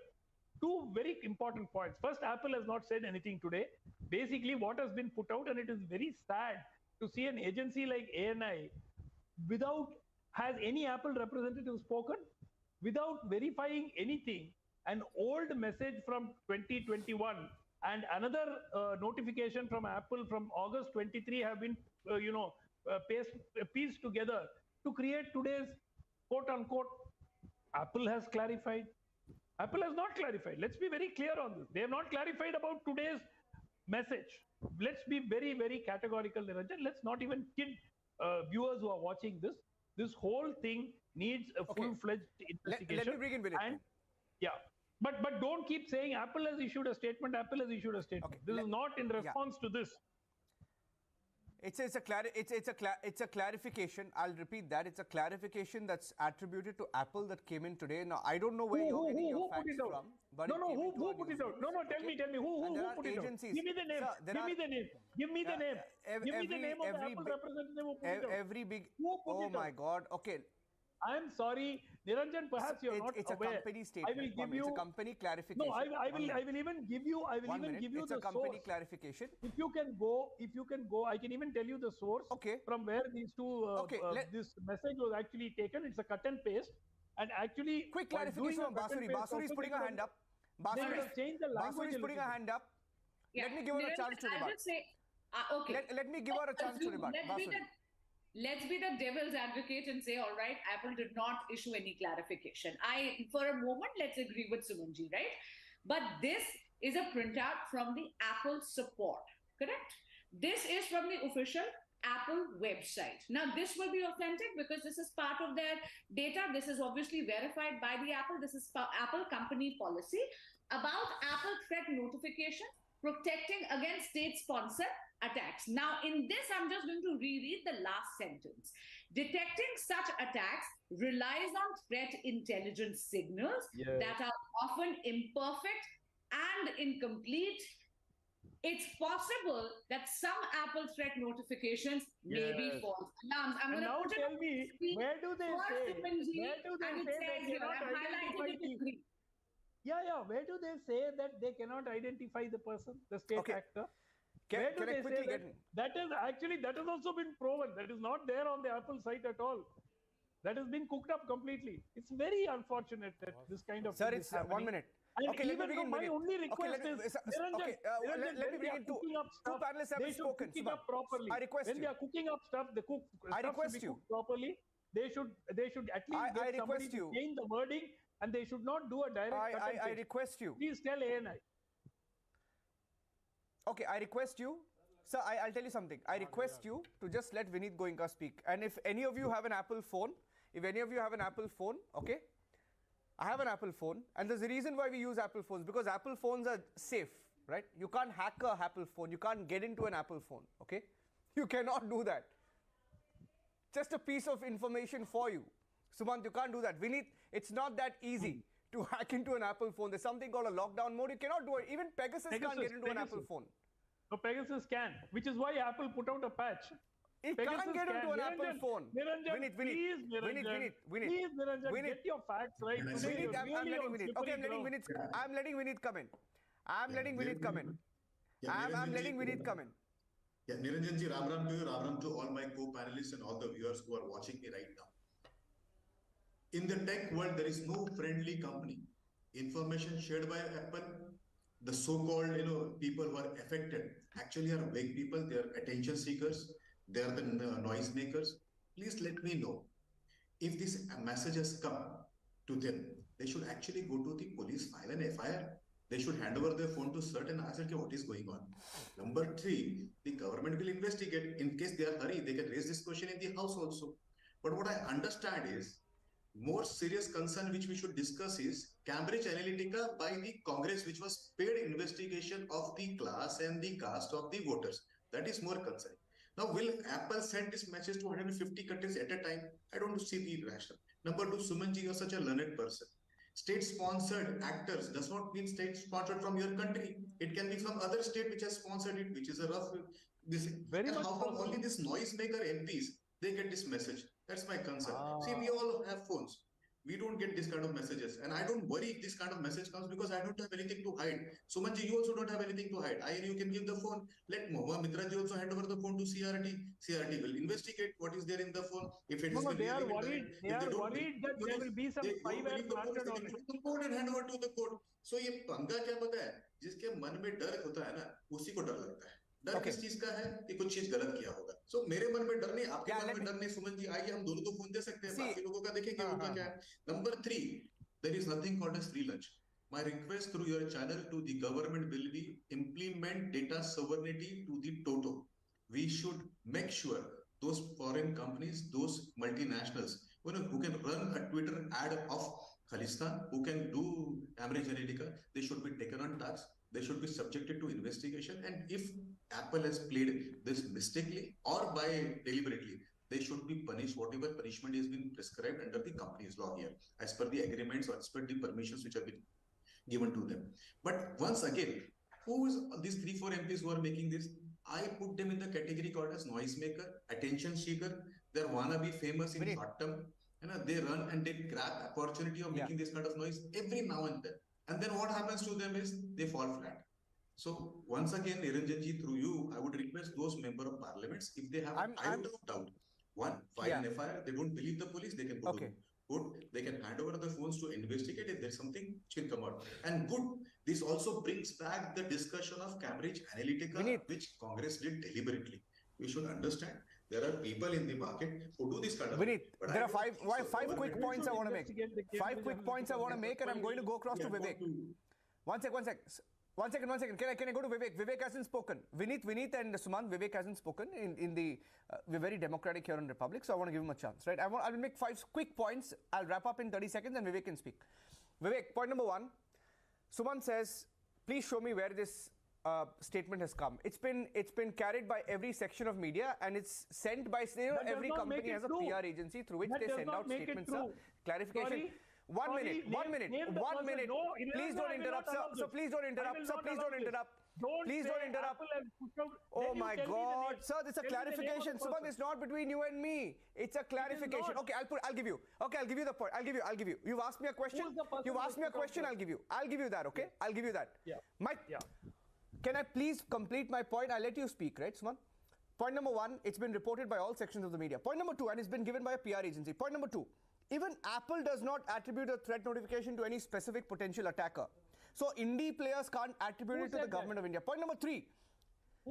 Two very important points. First, Apple has not said anything today. Basically, what has been put out, and it is very sad to see an agency like ANI has any Apple representative spoken without verifying anything. An old message from 2021 and another notification from Apple from August 23 have been, pieced together to create today's quote-unquote Apple has clarified. Apple has not clarified. Let's be very clear on this. They have not clarified about today's message. Let's be very, very categorical, Niranjan. Let's not even kid viewers who are watching this. This whole thing needs a full-fledged investigation. Let me bring in Vinay. But don't keep saying Apple has issued a statement. Apple has issued a statement. This is not in response to this. It's a clarification. I'll repeat that. It's a clarification that's attributed to Apple that came in today. Now, I don't know where you're getting your facts from. But who put it out? No, tell me. Who put it out? Give me the name. Give me the name. Give me the name of the Apple representative who put it out. Oh my God. Okay. I'm sorry, Niranjan. Perhaps you're not aware. It's a company statement. I will give you. It's a company clarification. No, I will even give you. I will even give you the source. It's a company clarification. If you can go, I can even tell you the source. From where these two. This message was actually taken. It's a cut and paste. And actually, quick clarification on Basuri. Basuri is putting a hand up. Basuri is putting a hand up. Let me give her a chance to rebut. Let me give her a chance to rebut. Let's be the devil's advocate and say, all right, Apple did not issue any clarification. For a moment, let's agree with Sumanji, right? But this is a printout from the Apple support, correct? This is from the official Apple website. Now, this will be authentic because this is part of their data. This is obviously verified by the Apple. This is Apple company policy about Apple threat notification protecting against state-sponsored attacks. Now, in this, I'm just going to reread the last sentence. Detecting such attacks relies on threat intelligence signals that are often imperfect and incomplete it's possible that some Apple threat notifications may be Yes. false alarms. I'm And going to now put it tell on me, screen where do they for say? Supanji, Where do they and it say says they here, cannot I've highlighted identify it in the? green. Yeah. Where do they say that they cannot identify the person, the state actor? Where do Can I they quickly say that? That has also been proven. That is not there on the Apple site at all. That has been cooked up completely. It's very unfortunate that this kind of Sir, thing is it's happening. 1 minute. And Okay, let me even bring though in my Vinit. only request Okay, is, Niranjan, let me when bring they in are cooking up two stuff, panelists have they should spoken. cook it up properly. I request when you. they are cooking up stuff, the I stuff request should be you. cooked properly. They should at least I get somebody request to you. change the wording, and they should not do a direct cut and I paste. request you. Please tell ANI. Okay, I request you. Sir, I'll tell you something. I request you to just let Vinit Goenka speak. And if any of you have an Apple phone, okay? I have an Apple phone, and there's a reason why we use Apple phones, because Apple phones are safe, right? You can't hack a Apple phone. You can't get into an Apple phone, okay? You cannot do that. Just a piece of information for you. Sumant, you can't do that. Vinit, it's not that easy to hack into an Apple phone. There's something called a lockdown mode. You cannot do it. Even Pegasus can't get into an Apple phone. No, Pegasus can, which is why Apple put out a patch. It Pegasus can't get into an Apple phone. Niranjan, please, Niranjan. Please, Niranjan, get your facts right. Today, I'm letting Vinit. Okay, I'm letting Vinit come in. I'm letting Vinit come in. I'm letting Vinit come in. Yeah, Niranjan ji, Ram Ram to you, Ram Ram to all my co-panelists and all the viewers who are watching me right now. In the tech world, there is no friendly company. Information shared by Apple, the so-called people who are affected actually are vague people. They are attention seekers. They are the noise makers. Please let me know if this message has come to them. They should actually go to the police, file an FIR. They should hand over their phone to CERT and ask what is going on. Number 3, the government will investigate. In case they are hurry, they can raise this question in the house also. But what I understand is, more serious concern which we should discuss is Cambridge Analytica by the Congress, which was paid investigation of the class and the caste of the voters. That is more concerning. Now, will Apple send this message to 150 countries at a time? I don't see the rationale. Number 2, Sumanji, you are such a learned person. State-sponsored actors does not mean state-sponsored from your country. It can be from other state which has sponsored it, which is a rough. Very and much how come possible. only this noisemaker MPs, they get this message? That's my concern. See, we all have phones. We don't get this kind of messages. And I don't worry if this kind of message comes because I don't have anything to hide. Sumanji, you also don't have anything to hide. You can give the phone. Let Mohua Mitraji also hand over the phone to CRT. CRT will investigate what is there in the phone. If it is they are worried. They are worried that there will be some spyware planted on it. The code and hand over to the court. So ये पंगा क्या पता है? जिसके मन में डर होता है ना, उसी को डर लगता है. डर किस चीज का है कि कुछ चीज गलत किया होगा. सो मेरे मन में डर नहीं, आपके मन में डर नहीं. सुमन जी, आइए हम दोनों तो फोन दे सकते हैं, बाकी लोगों का देखेंगे होता क्या है. Number 3, there is nothing called as free lunch. My request through your channel to the government will be implement data sovereignty to the toto. We should make sure those foreign companies, those multinationals, who can run a Twitter ad of Khalistan, who can do Cambridge Analytica, they should be taken on task. They should be subjected to investigation. And if Apple has played this mistakenly or by deliberately, they should be punished. Whatever punishment has been prescribed under the company's law here, as per the agreements or as per the permissions which have been given to them. But once again, who is these 3-4 MPs who are making this? I put them in the category called as noisemaker, attention seeker. They're wannabe famous in short term. They run and they grab opportunity of making this kind of noise every now and then. And then what happens to them is they fall flat. So once again, Niranjan ji, through you, I would request those member of parliaments, if they have a iota of doubt, one, file an FIR. They don't believe the police, they can go to court. They can hand over the phones to investigate if there's something which will come out. And good, this also brings back the discussion of Cambridge Analytica, which Congress did deliberately. We should understand there are people in the market who do this kind of thing. There are five quick points I want to make. 5 quick points I want to make, and I'm going to go across to Vivek. One second. Can I go to Vivek? Vivek hasn't spoken. Vinit and Sumant, Vivek hasn't spoken. We're very democratic here in Republic, so I want to give him a chance, right? I will make 5 quick points. I'll wrap up in 30 seconds, and Vivek can speak. Vivek, point number 1. Sumant says, please show me where this statement has come. It's been carried by every section of media, and it's sent by every company has a PR agency through which they send out statements. Clarification. Sorry. One minute. Please don't interrupt, sir. So please don't interrupt. Please don't interrupt. Oh my God, sir, this is a clarification. Suman, it's not between you and me. It's a clarification. Okay, I'll give you. Okay, I'll give you the point. I'll give you. You've asked me a question. You've asked me a question. I'll give you that. Okay, I'll give you that. Yeah. Can I please complete my point? I'll let you speak, right, Suman? Point number one, it's been reported by all sections of the media. Point number two, and it's been given by a PR agency. Point number two, even Apple does not attribute a threat notification to any specific potential attacker. So indie players can't attribute it to the government of India. Point number three,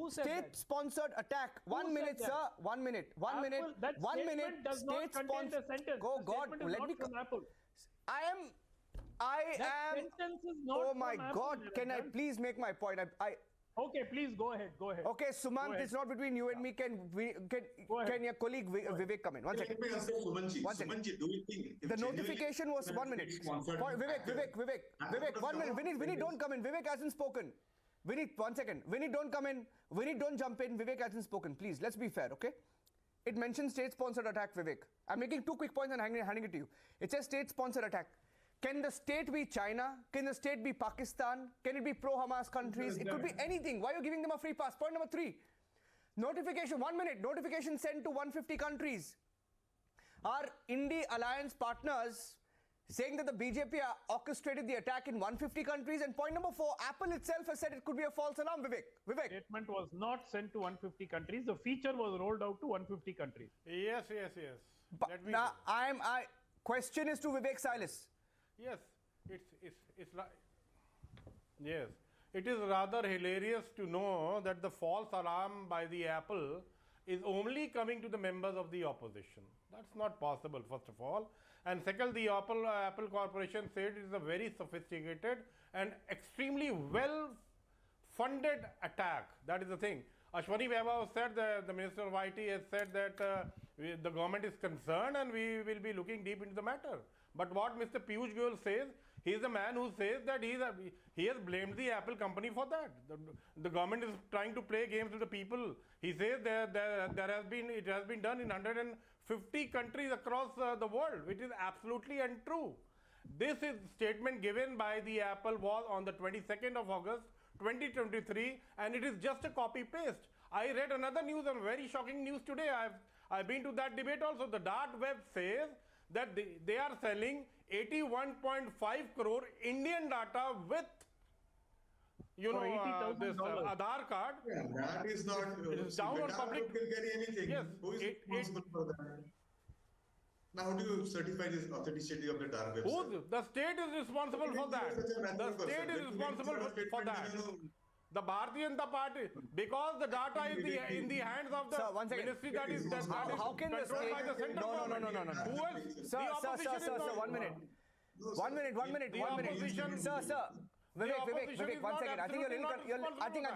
state-sponsored attack. 1 minute, sir. 1 minute. 1 minute. 1 minute. State-sponsored. Oh God, let me. I am. Oh my God! Can I please make my point? Okay, please go ahead. Okay, Sumant, it's not between you and me. Can your colleague Vivek come in? One second. One second. Do you think the notification was 1 minute. Vivek, 1 minute. Vinny, don't come in. Vivek hasn't spoken. Vinny, 1 second. Vinny, don't come in. Vinny, don't jump in. Vivek hasn't spoken. Please, let's be fair, okay? It mentions state-sponsored attack, Vivek. I'm making 2 quick points and handing it to you. It says state-sponsored attack. Can the state be China? Can the state be Pakistan? Can it be pro-Hamas countries? It could be anything. Why are you giving them a free pass? Point number 3. Notification, 1 minute. Notification sent to 150 countries. Our Indie alliance partners saying that the BJP orchestrated the attack in 150 countries. And point number 4, Apple itself has said it could be a false alarm, Vivek. Statement was not sent to 150 countries. The feature was rolled out to 150 countries. Yes. But now, question is to Vivek Silas. Yes, it is rather hilarious to know that the false alarm by the Apple is only coming to the members of the opposition. That's not possible, first of all. And second, the Apple Corporation said it is a very sophisticated and extremely well-funded attack. That is the thing. Ashwani Vaibhav said that the Minister of IT has said that the government is concerned and we will be looking deep into the matter. But what Mr. Piyush Goyal says, he is the man who says that he has blamed the Apple company for that. The government is trying to play games with the people. He says that it has been done in 150 countries across the world, which is absolutely untrue. This is statement given by the Apple was on the 22nd of August, 2023, and it is just a copy-paste. I read another news, and very shocking news today. I've been to that debate also. The dark web says that they are selling 81.5 crore Indian data with, this Aadhaar card. Yeah, that is not. It's down on public. Can carry anything. Yes, Who is responsible for that? Now, how do you certify this authenticity of the dark web? The state is responsible for that. The state is responsible for that. The Bharatiya Janata Party, because the data is in the hands of the ministry that is how can the state? By the central government. No. Who else? Sir, 1 minute. 1 minute. Sir. Vivek, 1 second. I think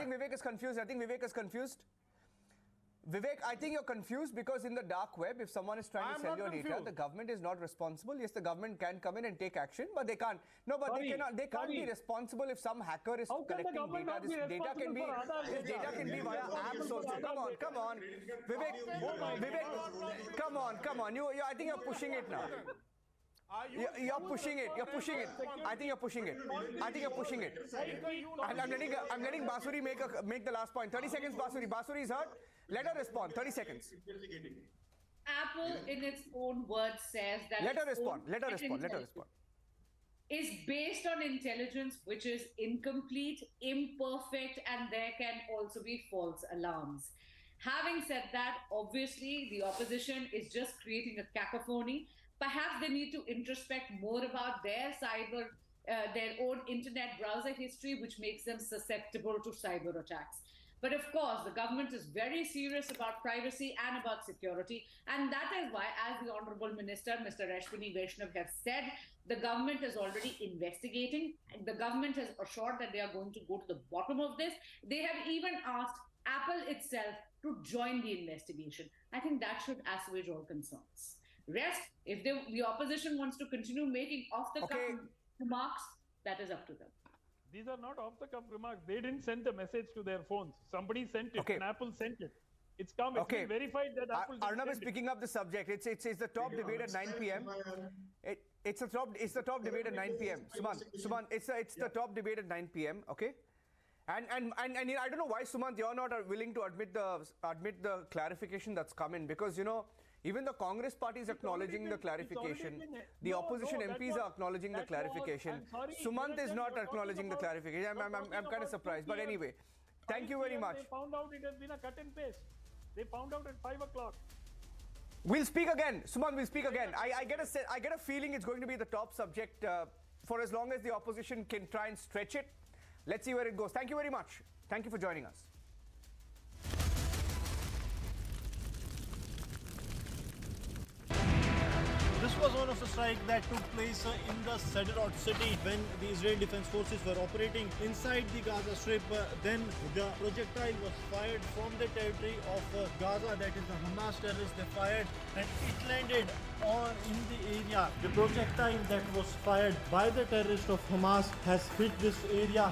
Vivek is confused. Vivek, I think you're confused because in the dark web, if someone is trying to sell your data, the government is not responsible. Yes, the government can come in and take action, but they can't. No, but they can't be responsible if some hacker is collecting data. This data can be via apps also. Come on. Vivek, come on. I think you're pushing it now. You're pushing it. I think you're pushing it. I'm letting Basuri make the last point. 30 seconds, Basuri. Basuri is hurt. Let her respond. 30 seconds. Apple, in its own words, says that Let her respond. Is based on intelligence which is incomplete, imperfect, and there can also be false alarms. Having said that, obviously the opposition is just creating a cacophony. Perhaps they need to introspect more about their own internet browser history, which makes them susceptible to cyber attacks. But of course, the government is very serious about privacy and about security. And that is why, as the Honorable Minister, Mr. Ashwini Vaishnav, has said, the government is already investigating. The government has assured that they are going to go to the bottom of this. They have even asked Apple itself to join the investigation. I think that should assuage all concerns. Rest, if the opposition wants to continue making off-the-cuff remarks, that is up to them. These are not off-the-cuff remarks. They didn't send the message to their phones. Somebody sent it, and Apple sent it. It's come. It's been verified that Apple didn't Arnab is picking up the subject. It's the top debate at 9 p.m. It's the top debate at 9 p.m. Suman, it's the top debate at 9 p.m. Okay, And I don't know why, Sumant, you're not willing to admit the clarification that's come in, because even the Congress party is acknowledging the clarification. The opposition MPs are acknowledging the clarification. Sumant is not acknowledging the clarification. I'm kind of surprised, but anyway, thank you very much. They found out it has been a cut and paste. They found out at 5 o'clock. We'll speak again, Sumant. We'll speak again. I get a feeling it's going to be the top subject for as long as the opposition can try and stretch it. Let's see where it goes. Thank you very much. Thank you for joining us. This was one of the strikes that took place in the Sderot city when the Israeli Defense Forces were operating inside the Gaza Strip. Then the projectile was fired from the territory of Gaza, that is the Hamas terrorists. They fired and it landed in the area. The projectile that was fired by the terrorists of Hamas has hit this area.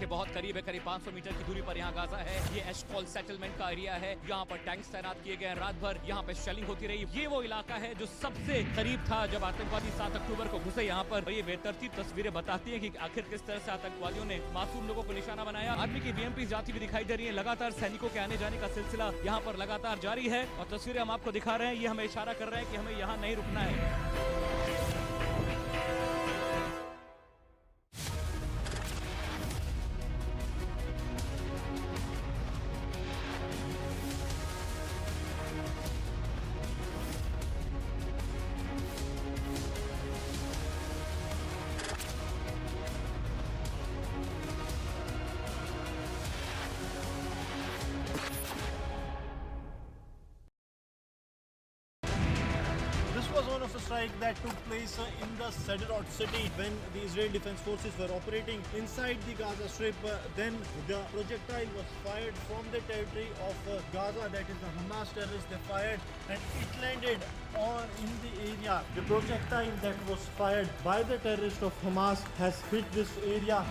के बहुत करीब है, करीब 500 metre की दूरी पर यहाँ Gaza है। ये एशकॉल सेटलमेंट का एरिया है। यहाँ पर टैंक्स तैनात किए गए हैं रात भर। यहाँ पे शेलिंग होती रही। ये वो इलाका है जो सबसे करीब था जब आतंकवादी 7 अक्टूबर को घुसे यहाँ पर। ये बेतरतीब तस्वीरें बताती हैं कि आखिर किस तरह से आतंकवादियों ने मासूम लोगों को निशाना बनाया। आर्मी की बीएमपी जाती हुई दिखाई दे रही है। लगातार सैनिकों के आने जाने का सिलसिला यहाँ पर लगातार जारी है और तस्वीरें हम आपको दिखा रहे हैं। ये हमें इशारा कर रहे हैं कि हमें यहाँ नहीं रुकना है। was one of the strikes that took place in the Sderot city when the Israeli Defense Forces were operating inside the Gaza Strip. Then the projectile was fired from the territory of Gaza, that is the Hamas terrorists. They fired and it landed in the area. The projectile that was fired by the terrorists of Hamas has hit this area.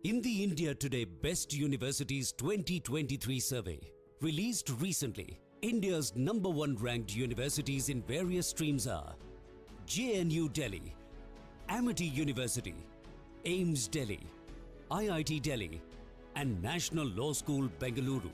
In the India Today Best Universities 2023 survey, released recently, India's #1 ranked universities in various streams are JNU Delhi, Amity University, AIMS Delhi, IIT Delhi, and National Law School Bengaluru.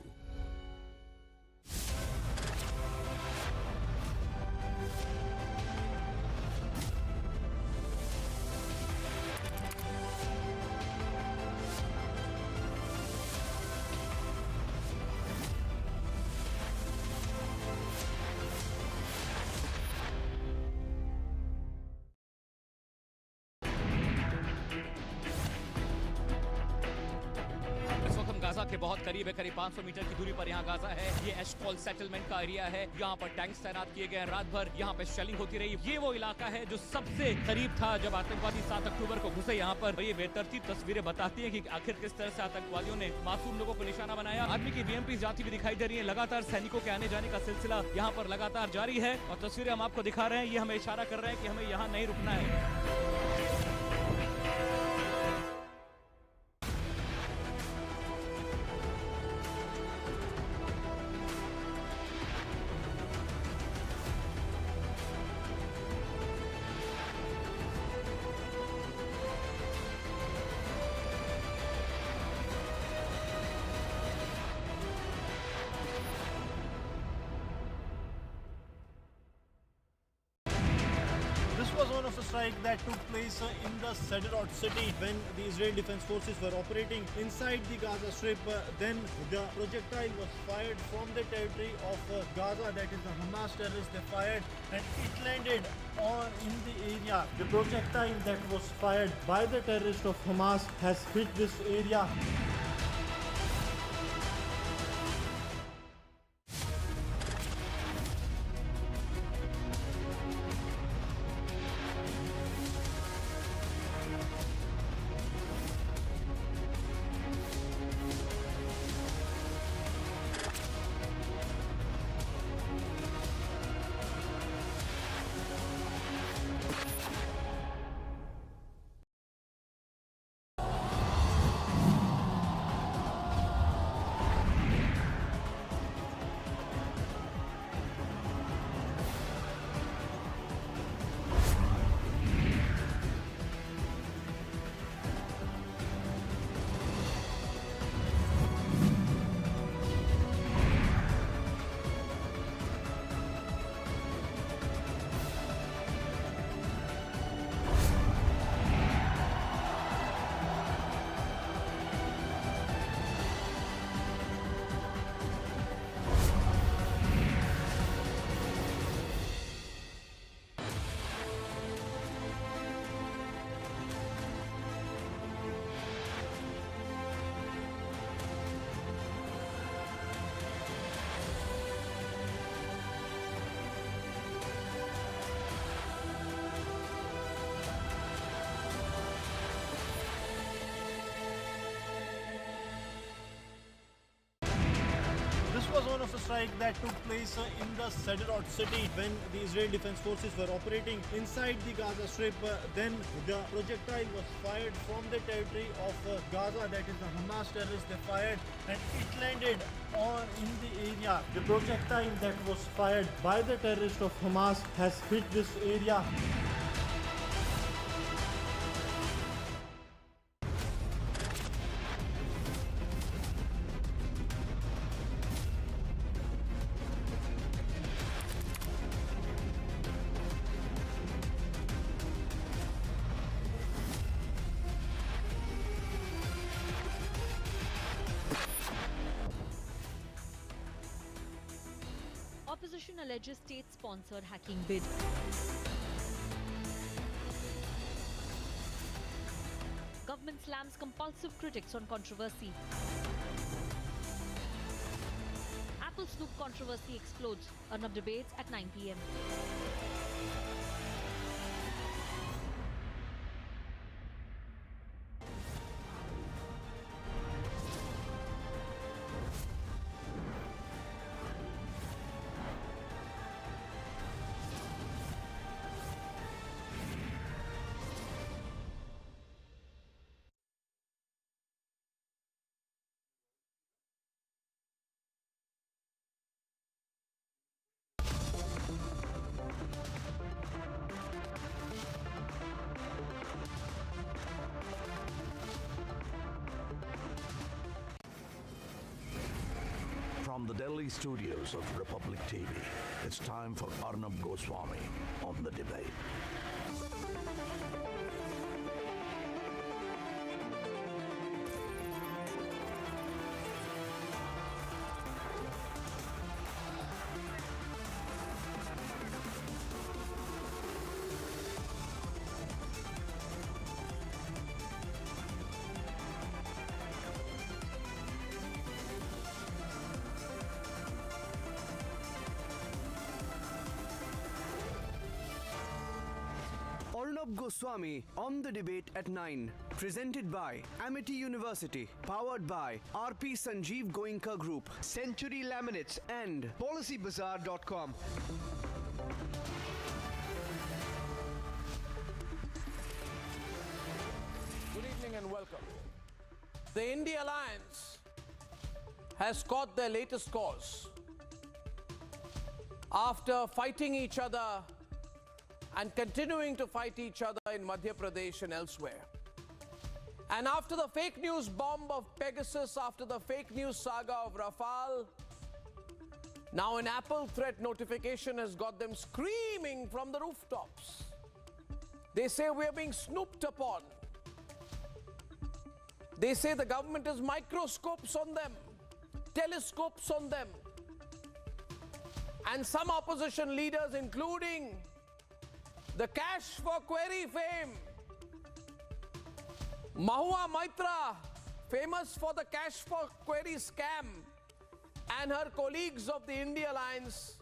के बहुत करीब है, करीब 500 metre की दूरी पर यहाँ Gaza है। ये एशकॉल सेटलमेंट का एरिया है, यहाँ पर टैंक्स तैनात किए गए हैं रात भर, यहाँ पे शेलिंग होती रही। ये वो इलाका है जो सबसे करीब था जब आतंकवादी 7 अक्टूबर को घुसे यहाँ पर। ये बेतरतीब तस्वीरें बताती हैं कि आखिर किस तरह से आतंकवादियों ने मासूम लोगों को निशाना बनाया। आर्मी की बीएमपी जाती हुई दिखाई दे रही है। लगातार सैनिकों के आने जाने का सिलसिला यहाँ पर लगातार जारी है और तस्वीरें हम आपको दिखा रहे हैं। ये हमें इशारा कर रहे हैं कि हमें यहाँ नहीं रुकना है। This was one of the strikes that took place in the Sderot city when the Israeli Defense Forces were operating inside the Gaza Strip. Then the projectile was fired from the territory of Gaza, that is the Hamas terrorists. They fired and it landed in the area. The projectile that was fired by the terrorists of Hamas has hit this area. This was one of the strikes that took place in the Sderot city when the Israeli Defense Forces were operating inside the Gaza Strip. Then the projectile was fired from the territory of Gaza, that is the Hamas terrorists. They fired and it landed in the area. The projectile that was fired by the terrorists of Hamas has hit this area. Opposition alleges state-sponsored hacking bid. Government slams compulsive critics on controversy. Apple Snoop controversy explodes. Arnab debates at 9 p.m. From the Delhi studios of Republic TV, it's time for Arnab Goswami on The Debate. Arnab Goswami on the debate at 9. Presented by Amity University. Powered by RP Sanjeev Goenka Group, Century Laminates and PolicyBazaar.com. Good evening and welcome. The India Alliance has caught their latest cause. After fighting each other and continuing to fight each other in Madhya Pradesh and elsewhere. And after the fake news bomb of Pegasus, after the fake news saga of Rafale, now an Apple threat notification has got them screaming from the rooftops. They say we're being snooped upon. They say the government has microscopes on them, telescopes on them. And some opposition leaders, including the cash for query fame, Mahua Maitra, famous for the cash for query scam, and her colleagues of the India Alliance,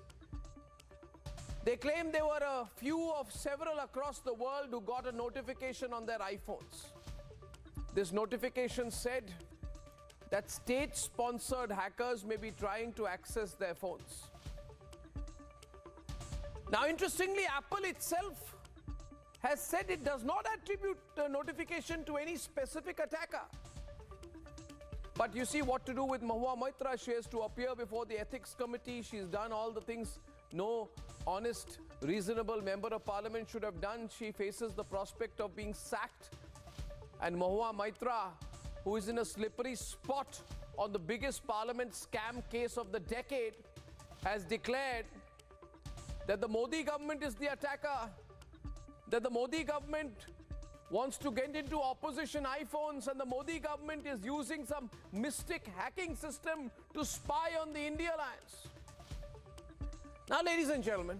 they claim they were a few of several across the world who got a notification on their iPhones. This notification said that state-sponsored hackers may be trying to access their phones. Now, interestingly, Apple itself has said it does not attribute the notification to any specific attacker. But you see what to do with Mahua Maitra. She has to appear before the ethics committee. She's done all the things no honest, reasonable member of parliament should have done. She faces the prospect of being sacked. And Mahua Maitra, who is in a slippery spot on the biggest parliament scam case of the decade, has declared that the Modi government is the attacker, that the Modi government wants to get into opposition iPhones, and the Modi government is using some mystic hacking system to spy on the India Alliance. Now, ladies and gentlemen,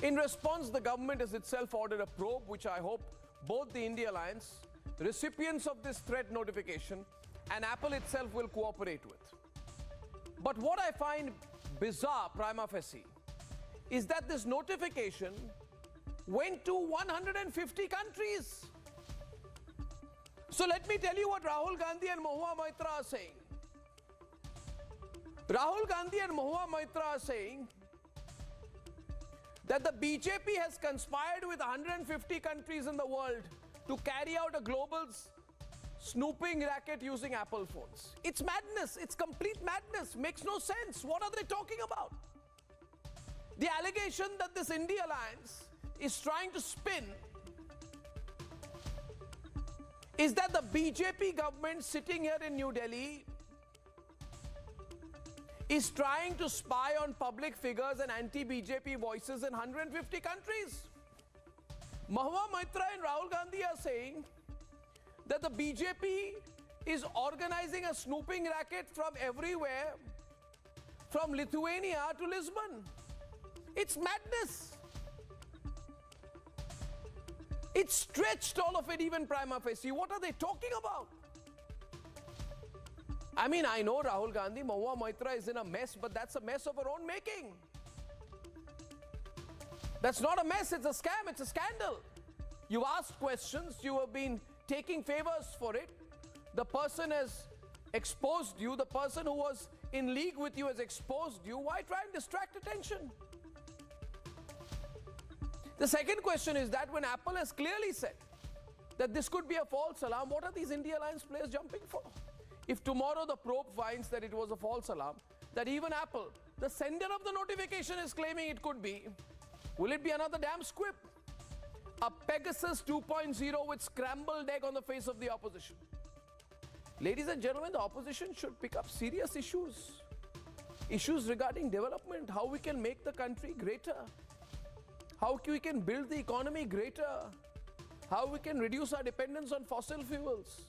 in response, the government has itself ordered a probe, which I hope both the India Alliance, recipients of this threat notification, and Apple itself will cooperate with. But what I find bizarre, prima facie, is that this notification went to 150 countries. So let me tell you what Rahul Gandhi and Mahua Maitra are saying. Rahul Gandhi and Mahua Maitra are saying that the BJP has conspired with 150 countries in the world to carry out a global snooping racket using Apple phones. It's madness. It's complete madness. Makes no sense. What are they talking about? The allegation that this India Alliance is trying to spin is that the BJP government sitting here in New Delhi is trying to spy on public figures and anti-BJP voices in 150 countries. Mahua Maitra and Rahul Gandhi are saying that the BJP is organizing a snooping racket from everywhere, from Lithuania to Lisbon. It's madness. It's stretched, all of it, even prima facie. What are they talking about? I mean, I know Rahul Gandhi, Mahua Maitra is in a mess, but that's a mess of her own making. That's not a mess, it's a scam, it's a scandal. You asked questions, you have been taking favors for it. The person has exposed you, the person who was in league with you has exposed you. Why try and distract attention? The second question is that when Apple has clearly said that this could be a false alarm, what are these India Alliance players jumping for? If tomorrow the probe finds that it was a false alarm, that even Apple, the sender of the notification, is claiming it could be, will it be another damn squib? A Pegasus 2.0 with scrambled egg on the face of the opposition. Ladies and gentlemen, the opposition should pick up serious issues. Issues regarding development, how we can make the country greater, how we can build the economy greater, how we can reduce our dependence on fossil fuels.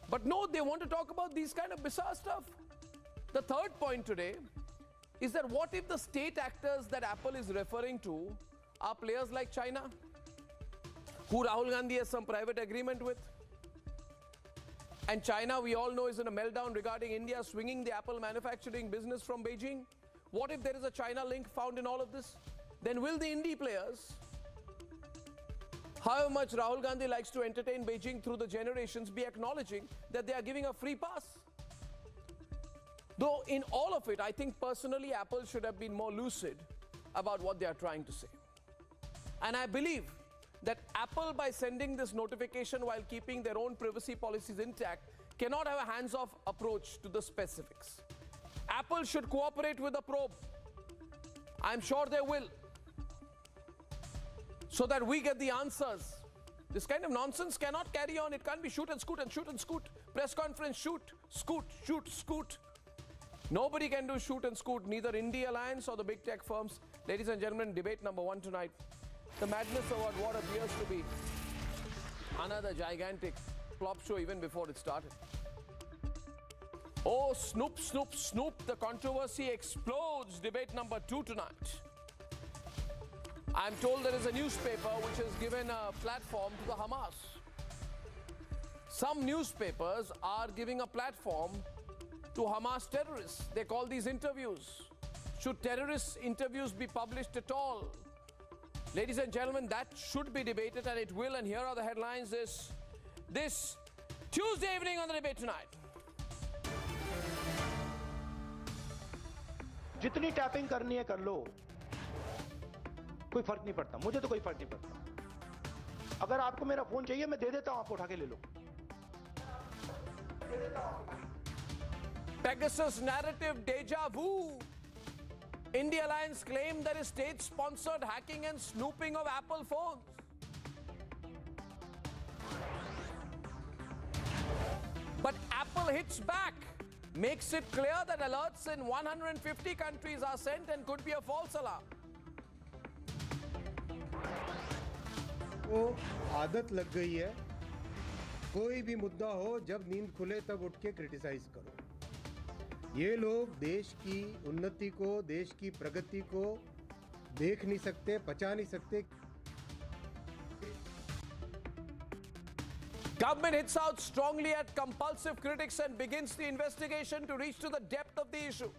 But no, they want to talk about these kind of bizarre stuff. The third point today is that what if the state actors that Apple is referring to are players like China, who Rahul Gandhi has some private agreement with? And China, we all know, is in a meltdown regarding India swinging the Apple manufacturing business from Beijing. What if there is a China link found in all of this? Then will the indie players however much Rahul Gandhi likes to entertain Beijing through the generations, be acknowledging that they are giving a free pass. Though in all of it, I think personally Apple should have been more lucid about what they are trying to say. And I believe that Apple, by sending this notification while keeping their own privacy policies intact, cannot have a hands-off approach to the specifics. Apple should cooperate with the probe. I'm sure they will, so that we get the answers. This kind of nonsense cannot carry on. It can't be shoot and scoot and shoot and scoot. Press conference, shoot, scoot, shoot, scoot. Nobody can do shoot and scoot, neither India Alliance or the big tech firms. Ladies and gentlemen, debate number 1 tonight. The madness of what appears to be another gigantic flop show even before it started. Oh, Snoop, Snoop, Snoop, the controversy explodes. Debate number 2 tonight. I'm told there is a newspaper which has given a platform to the Hamas. Some newspapers are giving a platform to Hamas terrorists. They call these interviews. Should terrorist interviews be published at all? Ladies and gentlemen, that should be debated, and it will. And here are the headlines this Tuesday evening on the Debate Tonight. जितनी tapping करनी है कर लो, कोई फर्क नहीं पड़ता, मुझे तो कोई फर्क नहीं पड़ता। अगर आपको मेरा फोन चाहिए मैं दे देता हूं, आप उठा के ले लो। Pegasus narrative deja vu. India Alliance claimed there is state-sponsored hacking and snooping of Apple phones. But Apple hits back, makes it clear that alerts in 150 countries are sent and could be a false alarm. वो आदत लग गई है, कोई भी मुद्दा हो जब नींद खुले तब उठ के क्रिटिसाइज करो। ये लोग देश की उन्नति को, देश की प्रगति को देख नहीं सकते, पचा नहीं सकते। Government hits out strongly at compulsive critics and begins the investigation to reach to the depth of the issue.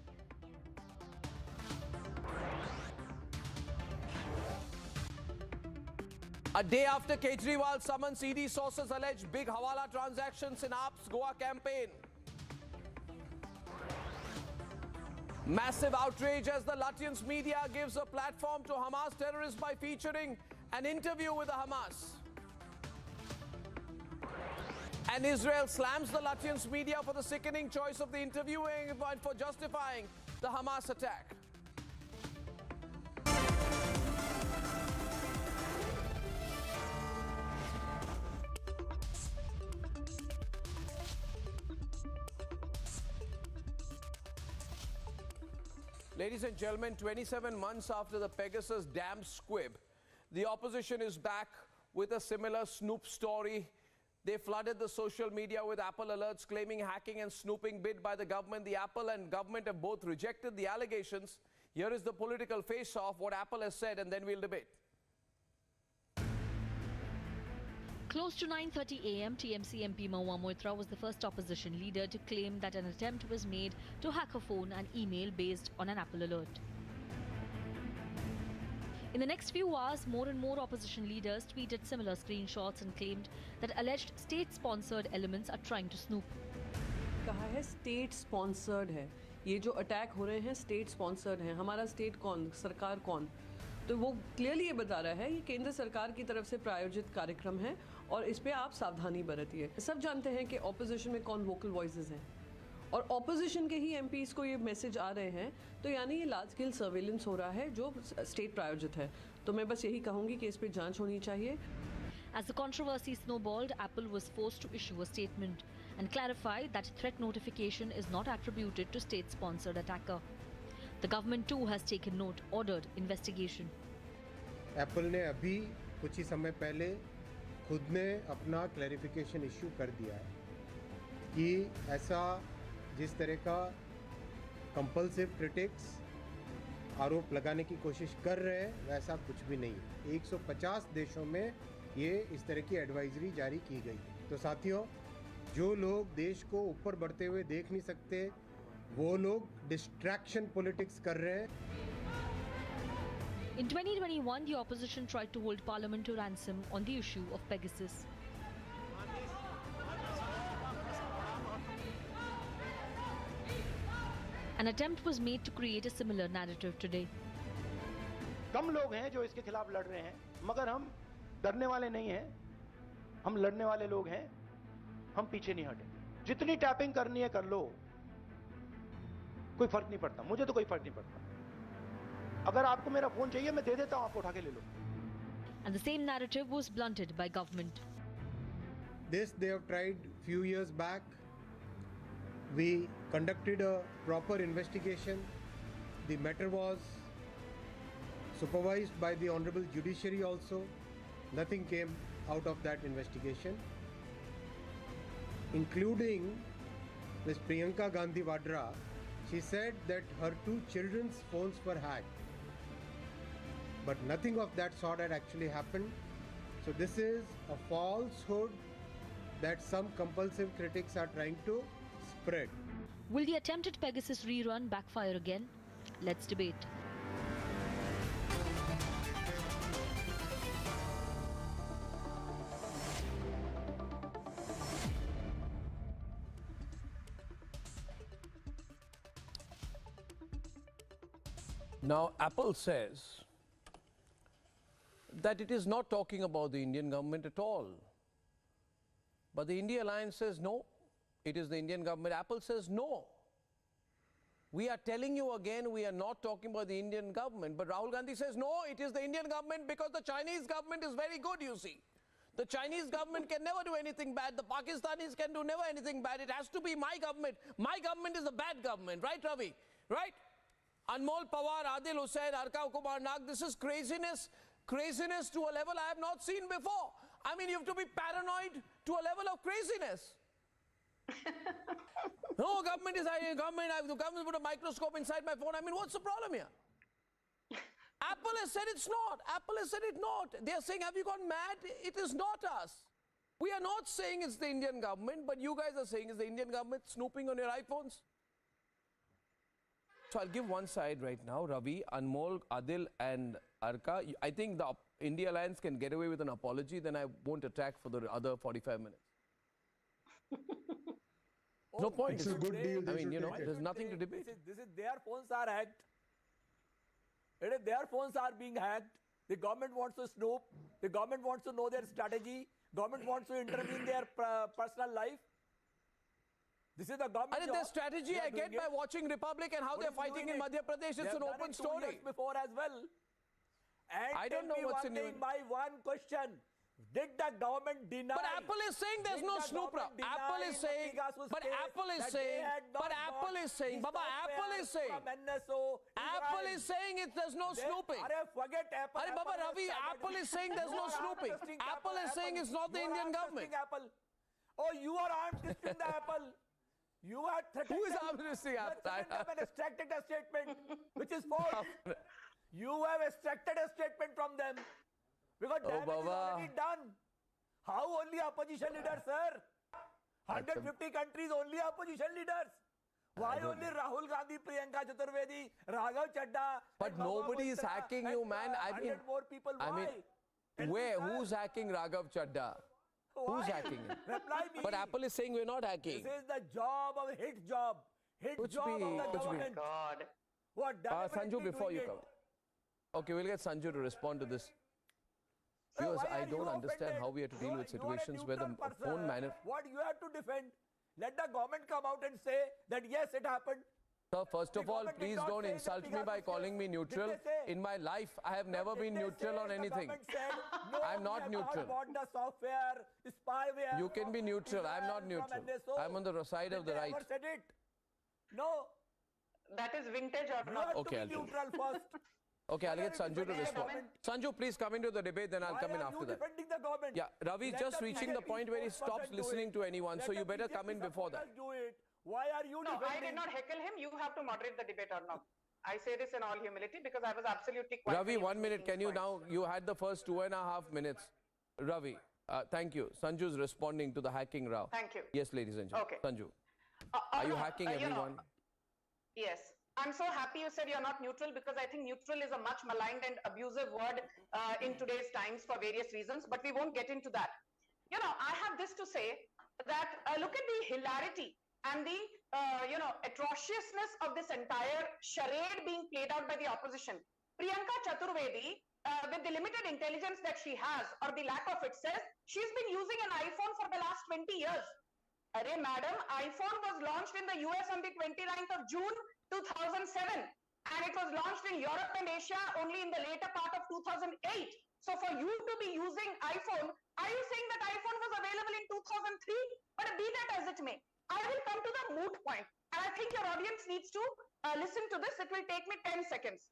A day after Kejriwal summons, ED sources allege big Hawala transactions in AAP's Goa campaign. Massive outrage as the Lutyens media gives a platform to Hamas terrorists by featuring an interview with the Hamas. And Israel slams the Lutyens media for the sickening choice of the interviewing and for justifying the Hamas attack. Ladies and gentlemen, 27 months after the Pegasus damn squib, the opposition is back with a similar Snoop story. They flooded the social media with Apple alerts claiming hacking and snooping bid by the government. The Apple and government have both rejected the allegations. Here is the political face-off, what Apple has said, and then we'll debate. Close to 9:30 a.m., TMC MP Maati Mera was the first opposition leader to claim that an attempt was made to hack a phone and email based on an Apple alert. In the next few hours, more and more opposition leaders tweeted similar screenshots and claimed that alleged state-sponsored elements are trying to snoop. कहा है state sponsored है, ये जो attack हो रहे हैं state sponsored हैं। हमारा स्टेट कौन, सरकार कौन? तो वो क्लियरली ये बता रहा है ये केंद्र सरकार की तरफ से प्रायोजित कार्यक्रम है और इस पे आप सावधानी बरतिए। सब जानते हैं कि ऑपोजिशन में कौन वोकल वॉइसेस हैं और ऑपोजिशन के ही एमपीज को ये मैसेज आ रहे हैं, तो यानी ये लार्ज स्केल सर्वेलेंस हो रहा है जो स्टेट प्रायोजित है। तो मैं बस यही कहूँगी कि इस पे जांच होनी चाहिए। As the controversy snowballed, Apple was forced to issue a statement and clarify that threat notification is not attributed to state-sponsored attacker. The government too has taken note, ordered investigation. Apple ने अभी कुछ ही समय पहले खुद ने अपना clarification issue कर दिया है कि ऐसा जिस तरह का कंपल्सिव क्रिटिक्स आरोप लगाने की कोशिश कर रहे हैं वैसा कुछ भी नहीं है। 150 देशों में ये इस तरह की एडवाइजरी जारी की गई है। तो साथियों, जो लोग देश को ऊपर बढ़ते हुए देख नहीं सकते, वो लोग डिस्ट्रैक्शन पॉलिटिक्स कर रहे हैं। In 2021, the opposition tried to hold Parliament to ransom on the issue of Pegasus. An attempt was made to create a similar narrative today. कम लोग हैं जो इसके खिलाफ लड़ रहे हैं, मगर हम डरने वाले नहीं हैं, हम लड़ने वाले लोग हैं, हम पीछे नहीं हटेंगे। जितनी टैपिंग करनी है कर लो, कोई फर्क नहीं पड़ता, मुझे तो कोई फर्क नहीं पड़ता। अगर आपको मेरा फोन चाहिए मैं दे देता हूं, आपको उठा के ले लो। And the same narrative was blunted by government. This they have tried few years back. We conducted a proper investigation. The matter was supervised by the Honorable Judiciary also. Nothing came out of that investigation, including Ms. Priyanka Gandhi Vadra. She said that her 2 children's phones were hacked. But nothing of that sort had actually happened. So this is a falsehood that some compulsive critics are trying to spread. Will the attempted Pegasus rerun backfire again? Let's debate. Now, Apple says that it is not talking about the Indian government at all. But the India Alliance says no, it is the Indian government. Apple says no. We are telling you again, we are not talking about the Indian government. But Rahul Gandhi says no, it is the Indian government because the Chinese government is very good, you see. The Chinese government can never do anything bad. The Pakistanis can do never anything bad. It has to be my government. My government is a bad government, right, Ravi? Right? Anmol Pawar, Adil Hussain, Arka Kumar Nag, this is craziness. Craziness to a level I have not seen before. I mean, you have to be paranoid to a level of craziness. No, government is the government put a microscope inside my phone. I mean, what's the problem here? Apple has said it's not. Apple has said it's not. They are saying, have you gone mad? It is not us. We are not saying it's the Indian government, but you guys are saying it's the Indian government snooping on your iPhones. So I'll give one side right now. Ravi, Anmol, Adil and Arka. I think the India Alliance can get away with an apology, then I won't attack for the other 45 minutes. No point. It's a good deal. I mean, you know, there's nothing to debate. This is their phones are hacked. It is their phones are being hacked. The government wants to snoop. The government wants to know their strategy. Government wants to intervene their personal life. This is the government. And their strategy I get by watching Republic and how they're fighting in Madhya Pradesh. It's an open story. Before as well. And I don't know what's in my one question. Did the government deny? But Apple is saying there's no snooper. Apple is saying, but Apple is saying, Baba, Apple is saying, Apple is saying there's no snooping. Forget Apple. Baba Ravi, Apple is saying there's no snooping. Apple is saying it's not the Indian government. Oh, you are arm twisting the Apple. You are threatening. Who is arm twisting Apple? And extracted a statement which is false. You have extracted a statement from them. Because damage is already done. How only opposition leaders, sir? 150 countries, only opposition leaders. Why only Rahul Gandhi, Priyanka Chaturvedi, Raghav Chadda? But nobody is hacking you, man. I mean, more people. Why? Where? Who's hacking Raghav Chadda? Who's hacking him? Reply me. But Apple is saying we're not hacking. This is the job of hit job. Hit job of the government. God. What? Sanju, before you come. Okay, we'll get Sanju to respond to this. Because I don't understand how we have to deal with situations where the phone manager... What you have to defend? Let the government come out and say that yes, it happened. Sir, first of all, please don't insult me by calling me neutral. In my life, I have never been neutral on anything. I'm not neutral. The software, spyware. You can be neutral. I'm not neutral. I'm on the side of the right. Never said it. No. That is vintage or not? Okay, I'll neutral first. Okay, I'll get Sanju to respond. Sanju, please come into the debate, then I'll come in after that. Defending the government? Yeah, Ravi's just reaching the point where he stops listening to anyone, so you better come in before that. Do it. Why are you No, defending? I did not heckle him. You have to moderate the debate or not. I say this in all humility because I was absolutely quiet. Ravi, 1 minute. Can you now? You had the first 2.5 minutes. Ravi, thank you. Sanju's responding to the hacking row. Thank you. Yes, ladies and gentlemen. Okay. Sanju, are you hacking everyone? Yes. I'm so happy you said you're not neutral, because I think neutral is a much maligned and abusive word in today's times for various reasons, but we won't get into that. You know, I have this to say that look at the hilarity and the atrociousness of this entire charade being played out by the opposition. Priyanka Chaturvedi, with the limited intelligence that she has, or the lack of it, says she's been using an iPhone for the last 20 years. Arey madam, iPhone was launched in the US on the 29th of June 2007, and it was launched in Europe and Asia only in the later part of 2008. So for you to be using iPhone, are you saying that iPhone was available in 2003? But be that as it may, I will come to the moot point, and I think your audience needs to listen to this. It will take me 10 seconds.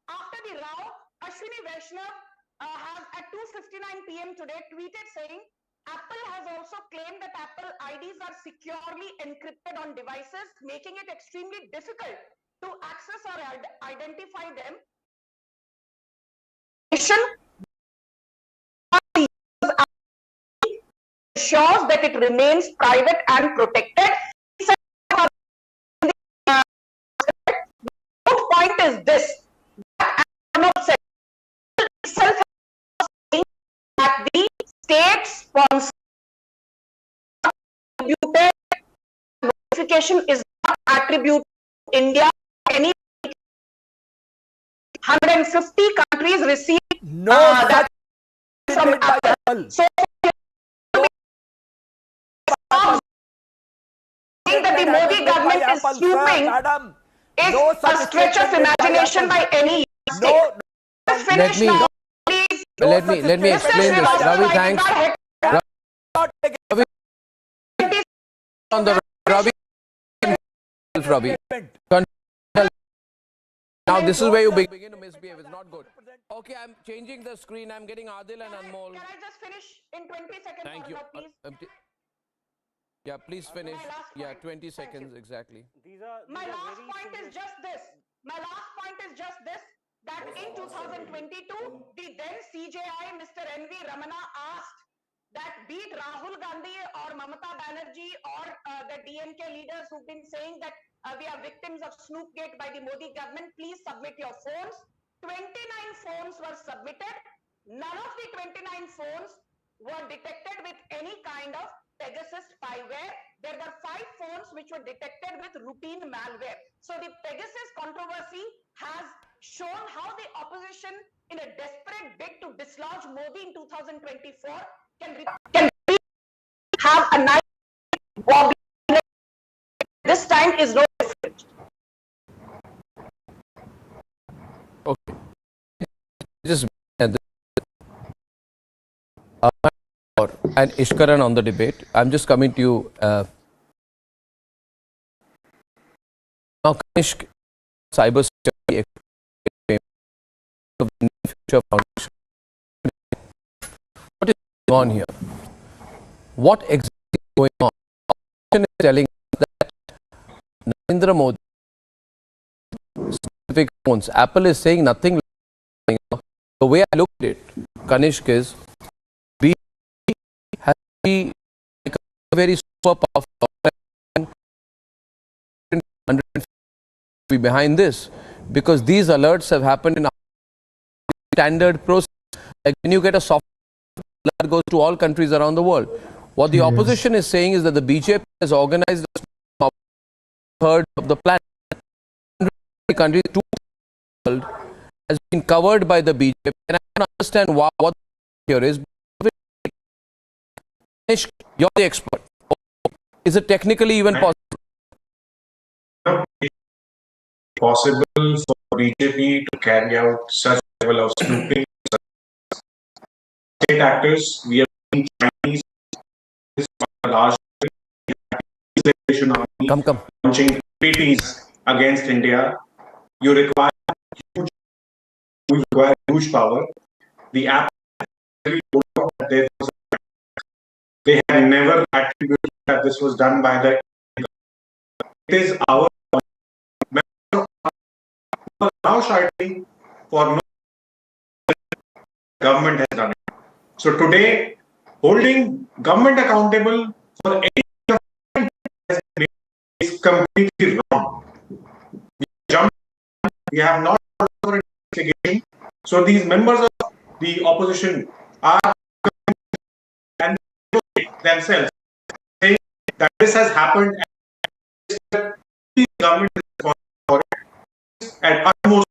After the row, Ashwini Vaishnav has at 2:59 p.m. today tweeted saying, Apple has also claimed that Apple IDs are securely encrypted on devices, making it extremely difficult to access or identify them. Ensures that it remains private and protected. The point is this: that the state sponsored notification is not attributed to India. Any 150 countries receive that from Apple. So that the Modi government is snooping is a stretch of imagination by any state. Let me explain this. Ravi, thanks. Ravi, on the Ravi. Now this is where you begin to misbehave. It's not good. Okay, I'm changing the screen. I'm getting Adil and Anmol. Can I just finish in 20 seconds? Thank you. Please? Yeah, please finish. Yeah, 20 seconds exactly. My last point is just this. That in 2022, the then CJI, Mr. N.V. Ramana, asked that be it Rahul Gandhi or Mamata Banerjee or the DMK leaders who've been saying that we are victims of Snoopgate by the Modi government, please submit your phones. 29 phones were submitted. None of the 29 phones were detected with any kind of Pegasus spyware. There were 5 phones which were detected with routine malware. So the Pegasus controversy has shown how the opposition, in a desperate bid to dislodge Modi in 2024, can have a nice wobbly. This time is no different. Okay. Just and Ishkaran on the debate. I'm just coming to you. Now, Kanishk, cyber security of the future foundation. What is going on here? What exactly is going on? The opposition is telling us that Narendra Modi specific phones. Apple is saying nothing. The way I look at it, Kanishk, is has to be like a very super powerful be behind this, because these alerts have happened in a standard process. Like when you get a software alert goes to all countries around the world. What the opposition is saying is that the BJP has organized a third of the planet. Countries, world has been covered by the BJP, and I don't understand what here is. You're the expert. Is it technically even possible? Possible for BJP to carry out such level of snooping? State actors, we have seen Chinese, large launching treaties against India. You require huge power. The app, they have never attributed that this was done by the. It is our now shortly for no government has done it. So today, holding government accountable for any is completely wrong. We jump We have not for investigation. So these members of the opposition are and themselves saying that this has happened and the government is responsible for it at utmost.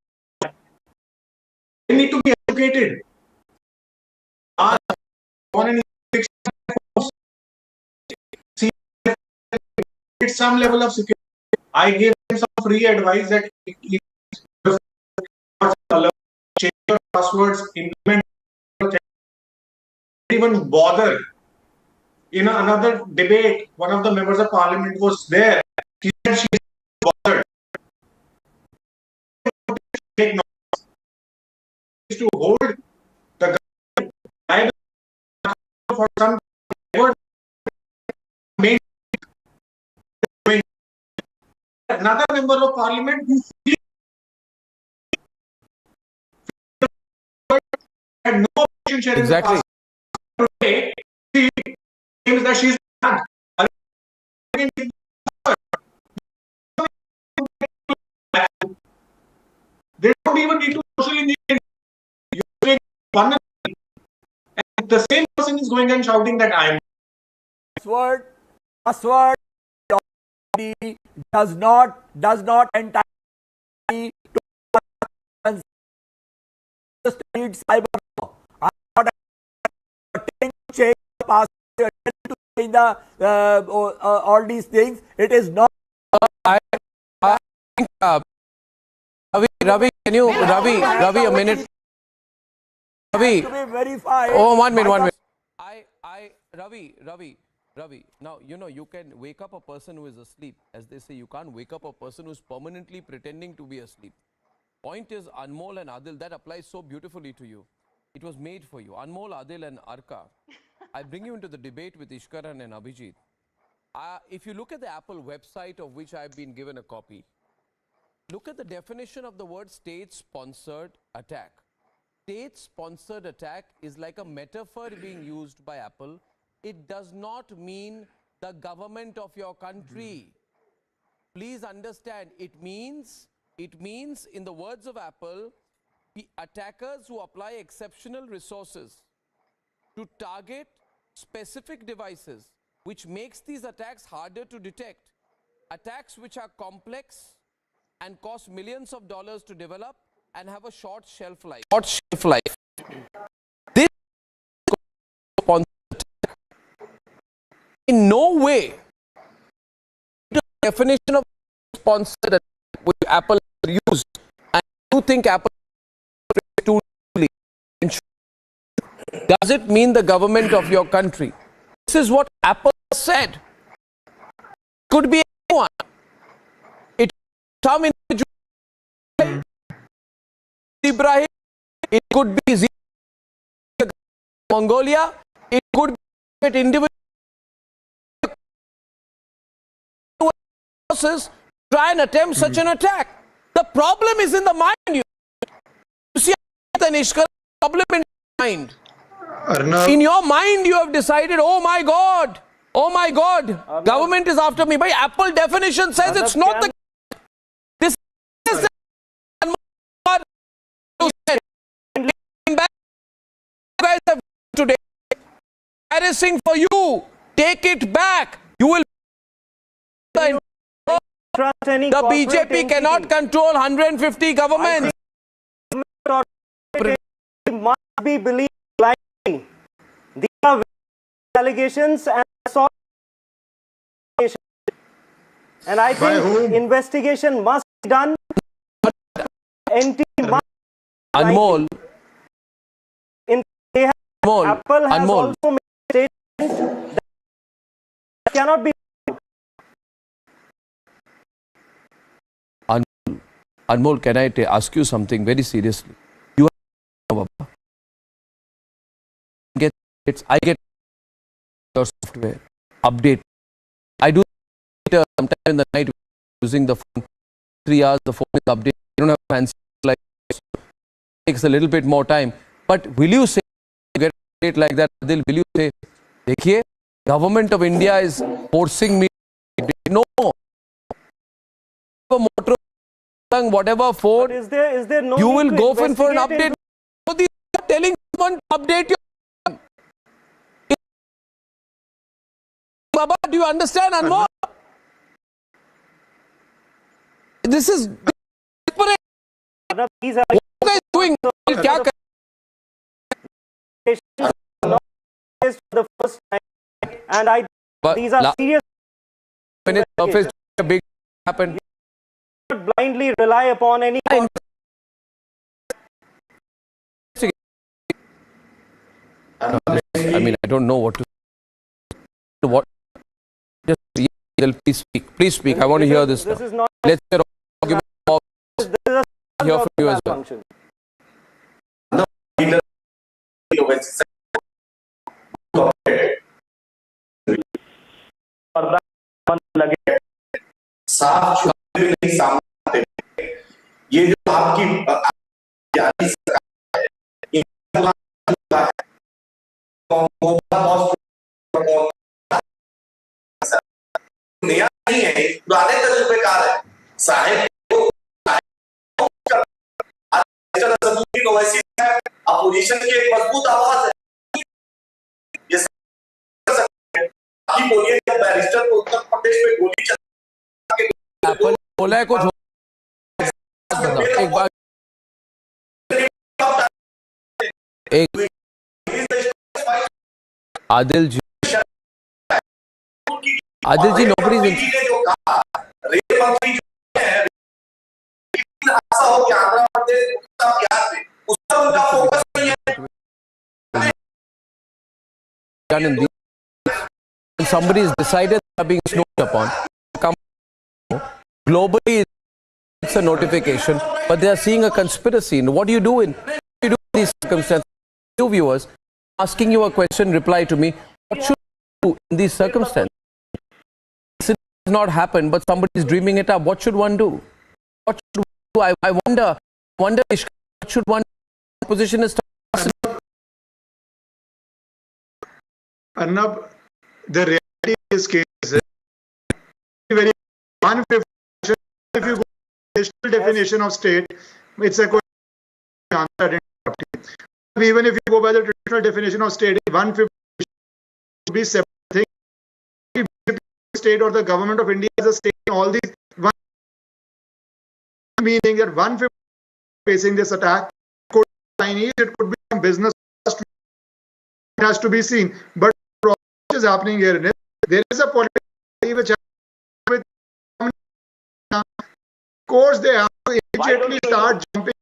They need to be educated. Some level of security. I gave them some free advice that change your passwords, implement, even bother. In another debate, one of the members of parliament was there. She said she bothered. Take notes. To hold the government liable for some another member of parliament who had no option sharing exactly. Today, she claims that she is bad. They don't even need to socially engage. And the same person is going and shouting that I am. Password does not entitle me to studied cyber law. I am not attempting to change the password, to change the all these things. It is not. I think Ravi, can you Ravi a minute? Ravi. To be verified. Oh, 1 minute. Ravi, now, you know, you can wake up a person who is asleep. As they say, you can't wake up a person who's permanently pretending to be asleep. Point is, Anmol and Adil, that applies so beautifully to you. It was made for you. Anmol, Adil and Arka. I bring you into the debate with Ishkaran and Abhijit. If you look at the Apple website, of which I've been given a copy, look at the definition of the word state-sponsored attack. State-sponsored attack is like a metaphor being used by Apple. It does not mean the government of your country. Please understand, it means, in the words of Apple, the attackers who apply exceptional resources to target specific devices, which makes these attacks harder to detect. Attacks which are complex and cost millions of dollars to develop and have a short shelf life. This in no way the definition of sponsored attack which Apple used, and you think Apple too does it mean the government of your country? This is what Apple said. Could be anyone. It some individual, Ibrahim. It could be Mongolia. It could be an individual. Try and attempt such an attack. The problem is in the mind. You see the problem in your mind. In your mind, you have decided, oh my God, government is after me. By Apple definition says it's not the. This is the today. Embarrassing for you. Take it back. You will. The BJP cannot control 150 governments. Must be believed blindly. These are allegations and assault. And I think investigation must be done. Anmol. Apple has also made a statement that cannot be. Anmol, can I ask you something very seriously? You I get your software update. I do it sometime in the night using the phone. 3 hours the phone is updated. You don't have fancy like this. It takes a little bit more time. But will you say get it like that? Will you say, देखिए, government of India is forcing me? No. whatever phone, is there no you need will to go for an investigate update. Modi is telling someone to update your phone. Baba, do you understand, Anmol? This is desperate. These are what are you doing? Kya kar- for the first time, and But these are serious. when it surfaced, a big happened. You not blindly rely upon any. I mean, I don't know what to. What? Just please speak. Please speak. I want to hear this. This is now. not. Let's hear argument. Hear from you as well. Function. लगे साफ छुपे भी नहीं सामने आते। ये जो आपकी जारी सरकार है, नया नहीं है, पुराने तजुर्बेकार है। साहेब अपोजिशन की एक मजबूत आवाज है। ये आप बोलिए कि बैरिस्टर को उत्तर प्रदेश में गोली चला बोला है कुछ एक बार एक आदिल जी नौकरी जो कहा रेल मंत्री जो है हादसा हो गया आंध्र प्रदेश बिहार में उस पर उनका फोकस नहीं है। When somebody is decided they are being snowed upon, come globally it's a notification, but they are seeing a conspiracy. And what do you do in these circumstances? Two viewers asking you a question, reply to me. What should you do in these circumstances? This has not happened, but somebody is dreaming it up. What should one do? What should one do? I wonder, what should one do? Position is Arnab, the reality of this case is very 150. If you go to the traditional definition of state, it's a question answered. Even if you go by the traditional definition of state, 150 should be separate thing. State or the government of India is a state. All these meaning that 150 facing this attack could be Chinese, it could be some business. It has to be seen, but what is happening here is there is a political which with of course they have to immediately start jumping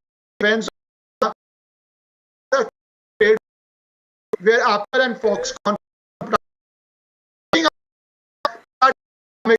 fence where Apple and Foxconn then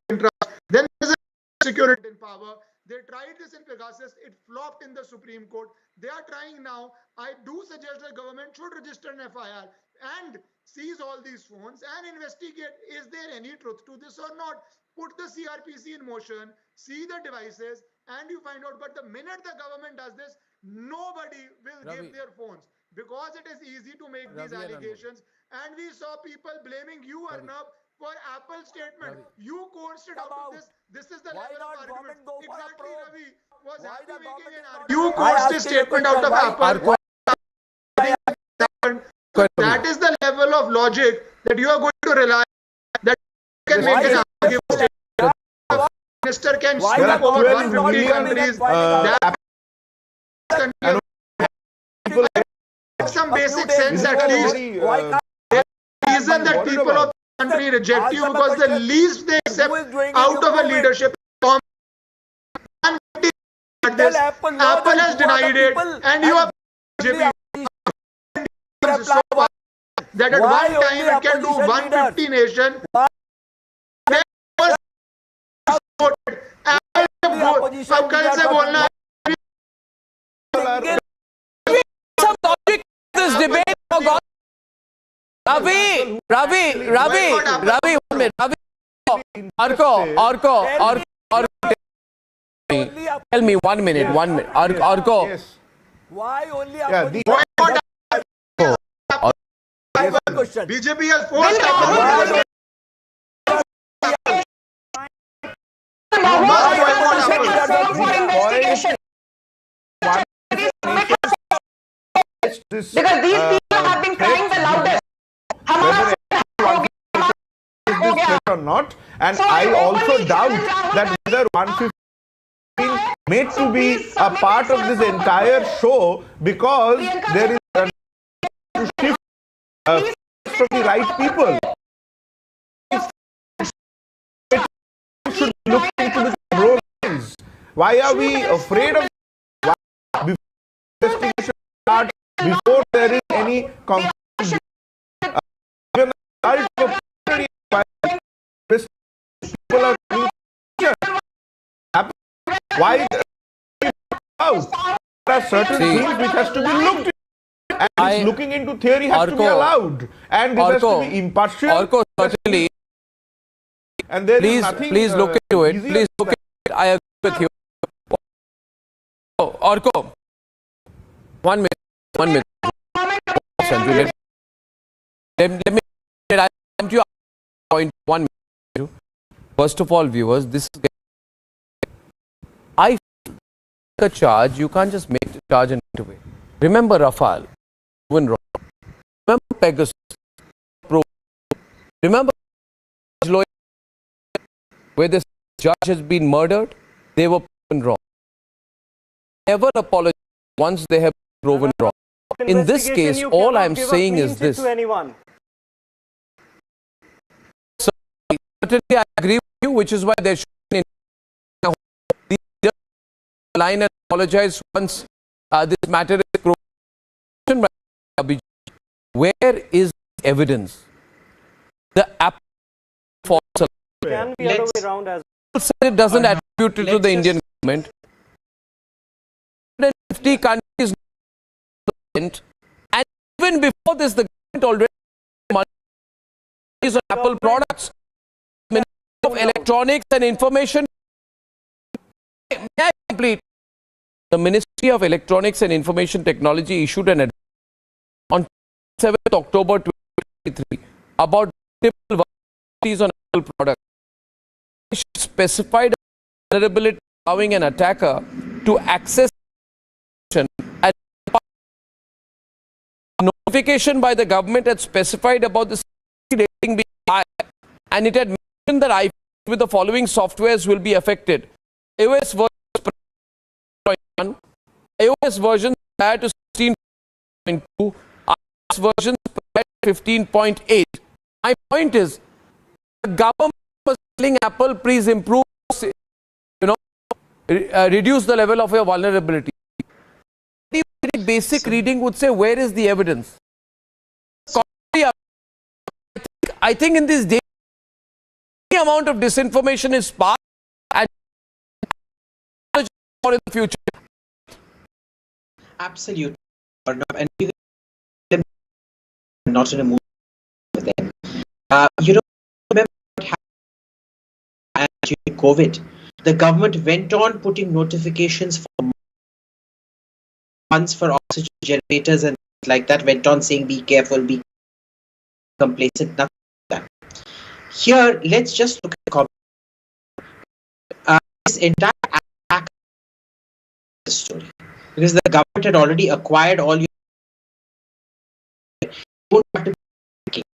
there is a security in power. They tried this in Pegasus, it flopped in the Supreme Court. They are trying now. I do suggest the government should register an FIR and seize all these phones and investigate, is there any truth to this or not? Put the CRPC in motion, see the devices, and you find out. But the minute the government does this, nobody will give their phones because it is easy to make these allegations. And we saw people blaming you, Arnab, for Apple's statement. You coursed it out of this. This is the level of argument. Exactly, Ravi was happy making an argument. You coursed a statement out of Apple. That is the level of logic that you are going to rely that you can make an argument. Minister can speak over 150 countries. That some basic sense at least. The reason that people of the country reject you because the least they accept out of a leadership. Apple has denied it, and you are BJP. So that at one time it can do 150 nation. अब कल से बोलना some logic to this debate for God. Ravi, 1 minute. Ravi, Arko. Tell me 1 minute. Arko. Why only BJP has forced Because these people have been crying the loudest. Or not, and I also doubt that whether 150 made to be a part of this entire show, because there is a to shift from the right people. Should look into the roles. Why are we afraid of before investigation starts, before there is any conclusion? People are why out? There are certain things which has to be looked into, and looking into theory has to be allowed, and this has to be impartial. Certainly. And there please, is nothing, please look into it. Please look into it. I agree with you. Oh, Orko, 1 minute. 1 minute. Sanju, let me I come to your point. 1 minute. First of all, viewers, this is I a charge. You can't just make the charge and get away. Remember Rafale, proven wrong. Remember Pegasus, proven. Remember where the judge has been murdered, they were proven wrong. Never apologize once they have been proven wrong. In this case, all I am saying is this. Certainly, I agree with you, which is why there should be a line and apologize once this matter is proven. Where is evidence? The false. Can be other way around as well. It doesn't attribute it to the Indian government. 150 countries, and even before this, the government already is on Apple products. Ministry of Electronics and Information. May I complete? The Ministry of Electronics and Information Technology issued an advice on 7th October 2023 about multiple vulnerabilities on Apple products. Specified vulnerability allowing an attacker to access and notification by the government had specified about the security rating being high, and it had mentioned that iPhones with the following softwares will be affected: iOS version 1, iOS version prior to 16.2, iOS version prior to 15.8. My point is, the government was telling Apple, please improve, reduce the level of your vulnerability. The basic reading would say, where is the evidence? I think in this day, any amount of disinformation is sparked and for in the future. Absolutely. And not in a mood with them. You don't remember what happened during COVID. The government went on putting notifications for months for oxygen generators and like that, went on saying be careful, be complacent, nothing like that. Here, let's just look at this entire attack story, because the government had already acquired all your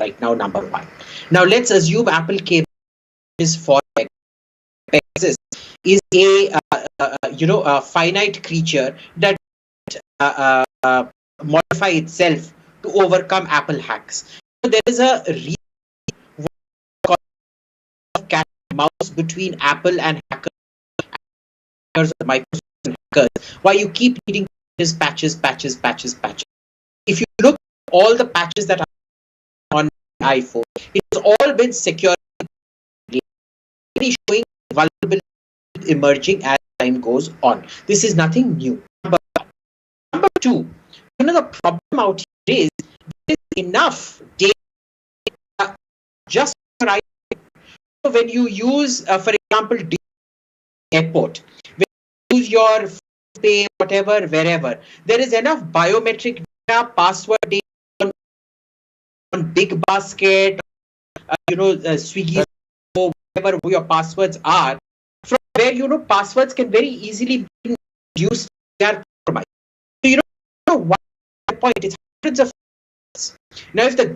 right now, number one. Now let's assume Apple cable is for Pegasus is a finite creature that modify itself to overcome Apple hacks. So there is a cat and mouse between Apple and hackers, Microsoft and hackers. Why you keep needing patches. If you look at all the patches that are on iPhone, it has all been security showing vulnerability emerging as time goes on. This is nothing new. Number two, the problem out here is there is enough data just for iPhone. So when you use, for example, airport, when you use your pay, whatever, wherever, there is enough biometric data, password data on Big Basket, Swiggy, whatever your passwords are, from where, you know, passwords can very easily be reduced. They are compromised. So, you know, one point, it's hundreds of passwords. Now, if the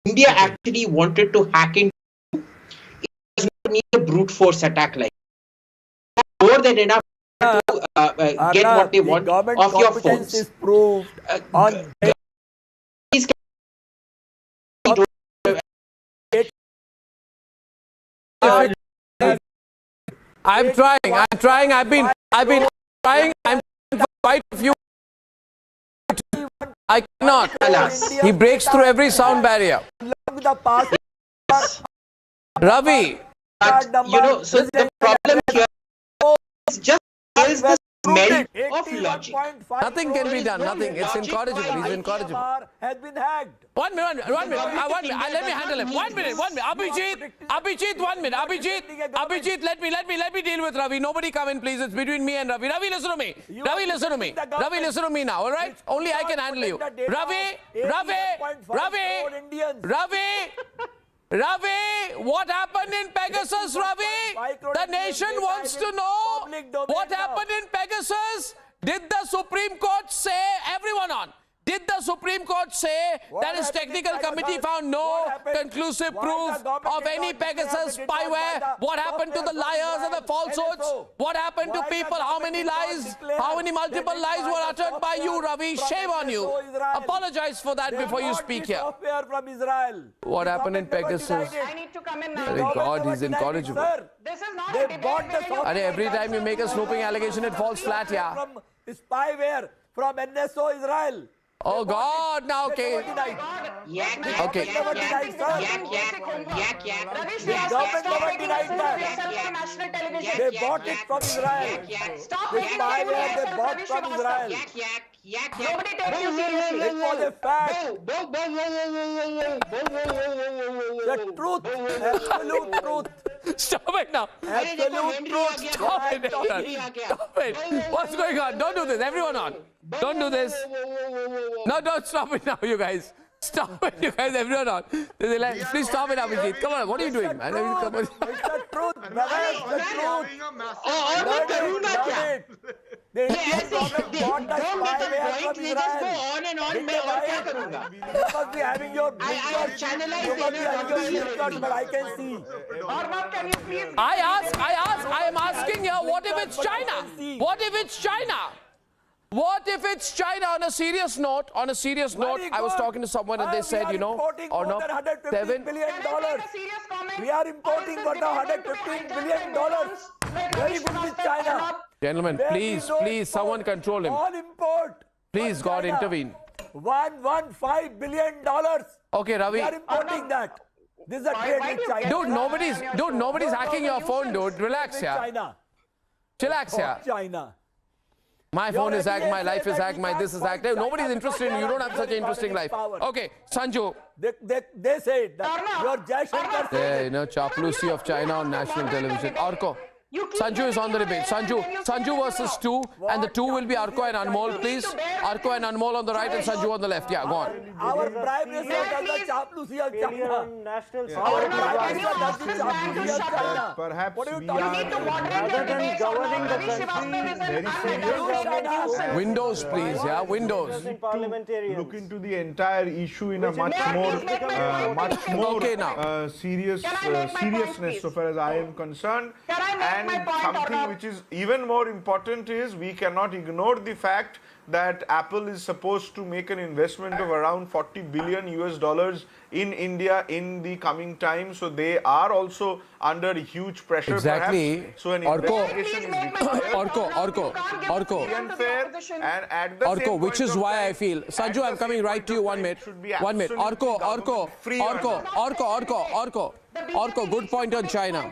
India actually wanted to hack into, it does not need a brute force attack like that. More than enough to get what they want off your phones. Is proved on I'm trying. I've been trying. I'm for quite a few. I cannot. He breaks through every sound barrier. Ravi. But, you know, so the problem here is just is the smell of logic. Nothing can be done. Nothing. It's incorrigible. He's incorrigible. Has been hacked. 1 minute. Let me handle him. 1 minute. Abhijit, 1 minute. Abhijit, let me deal with Ravi. Nobody come in, please. It's between me and Ravi. Ravi, listen to me. Ravi, listen to me now. All right? Only I can handle you. Ravi, what happened in Pegasus, Ravi? The nation wants to know what happened in Pegasus. Did the Supreme Court say, everyone on, did the Supreme Court say that his technical committee found no conclusive proof of any Pegasus spyware? What happened to the liars and the falsehoods? What happened to people? How many lies, how many multiple lies were uttered by you, Ravi? Shame on you. Apologize for that before you speak here. What happened in Pegasus? I need to come in now. Thank God, he's incorrigible. This is not a debate. Every time you make a snooping allegation, it falls flat, yeah. From spyware from NSO Israel. Oh God, now okay. Okay. They bought it from Israel. The spyware they bought from Israel. Nobody takes you seriously. It was a fact. The truth, absolute truth. Stop it now. Absolute truth. Stop it. Stop it. What's going on? Don't do this. Everyone on. Don't do this. No, don't stop it now, you guys. Stop it, you guys. Everyone on. Please stop it, Abhijit. Come on. What are you doing, man? Come on. It's the truth, brother. It's the truth. The Indian government bought the spyware from Israel. You must be having your blinker, but I can see. Can you please? I am asking here, what if it's China? What if it's China? What if it's China? On a serious note, I was talking to someone and they said, you know, or no, $7 billion. We are importing what $115 billion. Very good with China. Gentlemen, please, someone control him. All import. Please, God, intervene. $115 billion. Okay, Ravi. We are importing that. This is a trade with China. Dude, nobody's hacking your phone, dude. Relax, yeah. China. Chillax, yeah. China. My phone is hacked, my life is hacked, my this is hacked. Nobody's interested in you. You don't have such an interesting life. Okay, Sanju. They say that your Jaishankar Yeah, you know, Chaplusi of China on national television. Arko. Sanju is on the debate. Sanju versus 2, and the 2 will be Arko and Anmol, please. Arko and Anmol on the right and Sanju on the left. Yeah, go on. Our Prime Minister does the Chaplusi of China. Our Prime Minister does the Chaplusi of China. Perhaps what are you we talking are about? rather than governing the country very Windows, please. Yeah, Windows. look into the entire issue in a much more seriousness so far as I am concerned. And something which is even more important is we cannot ignore the fact that Apple is supposed to make an investment of around $40 billion in India in the coming time. So they are also under huge pressure. Exactly. Perhaps. So an investigation is required. Orko. Unfair, and at the same which is why I feel. Sanju, I'm coming right to you. 1 minute. 1 minute. Orko, good point on China.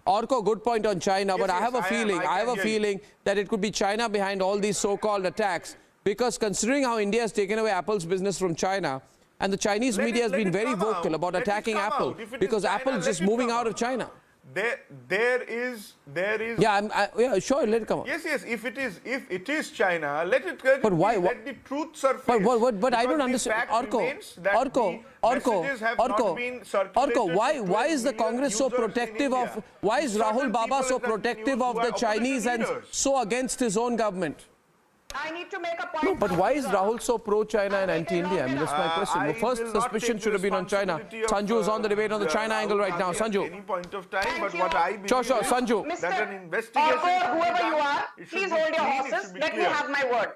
Orko, good point on China, but I have a feeling that it could be China behind all these so-called attacks, because considering how India has taken away Apple's business from China, and the Chinese media has been very vocal about attacking Apple, because Apple is just moving out of China. there is. Yeah, sure. Let it come out. Yes. If it is China, let it. But why? Let the truth surface. But I don't understand. Orko, why is the Congress so protective of? Why is Rahul Baba so protective of the Chinese and so against his own government? I need to make a point. No, but why is Rahul so pro-China and anti-India? I mean, that's my question. The first suspicion should have been on China. Sanju is on the debate on the China angle right now. Sanju. Any point of time, but what I believe Sure, Sanju. that an investigation Whoever you are, please hold your horses. Let me have my word.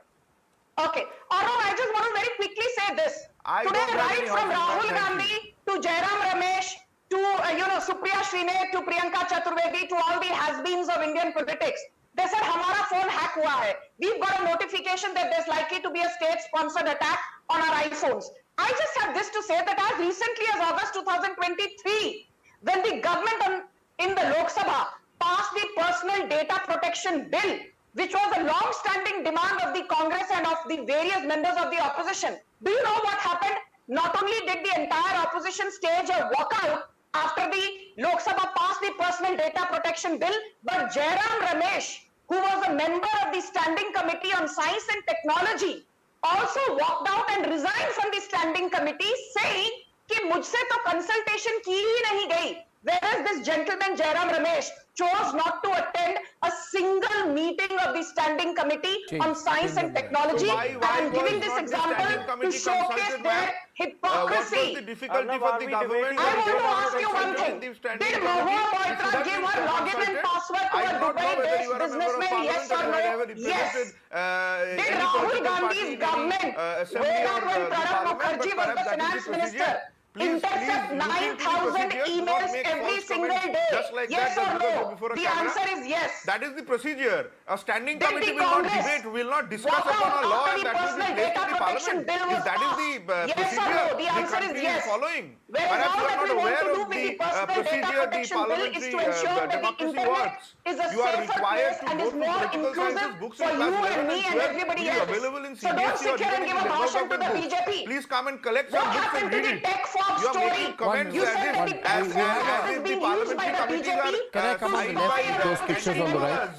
Okay. Arun, I just want to very quickly say this. Today, right from Rahul Gandhi to Jairam Ramesh to Supriya Srine to Priyanka Chaturvedi to all the has-beens of Indian politics, they said, "Hamara phone hack hua hai." We've got a notification that there's likely to be a state-sponsored attack on our iPhones. I just have this to say that as recently as August 2023, when the government in the Lok Sabha passed the Personal Data Protection Bill, which was a long-standing demand of the Congress and of the various members of the opposition, do you know what happened? Not only did the entire opposition stage a walkout after the Lok Sabha passed the Personal Data Protection Bill, but Jairam Ramesh, who was a member of the Standing Committee on Science and Technology, also walked out and resigned from the Standing Committee, saying कि मुझसे तो consultation की ही नहीं गई. Whereas this gentleman Jairam Ramesh chose not to attend a single meeting of the Standing Committee on Science and Technology. I am giving this example to showcase their hypocrisy. What was the difficulty for the government? I want to ask you one thing. Did Mahua Moitra give a login and password to a Dubai-based businessman? Yes or no? Yes. Did Rahul Gandhi's government, way back when Pranab Mukherjee was the finance minister, intercept 9,000 emails every single day? Yes or no? The answer is yes. That is the procedure. A standing committee will not debate, will not discuss upon a law, and that will be placed in the parliament. If that is the procedure the answer is yes. Following. Whereas all that we want to do with the Personal Data Protection Bill is to ensure that the internet is a safer place and is more inclusive for you and me and everybody else. So don't sit here and give a bhashan to the BJP. Please come and collect some books and read it. You are making comments you said that the tech fob is being used by the BJP. Can I come and let those pictures on the right?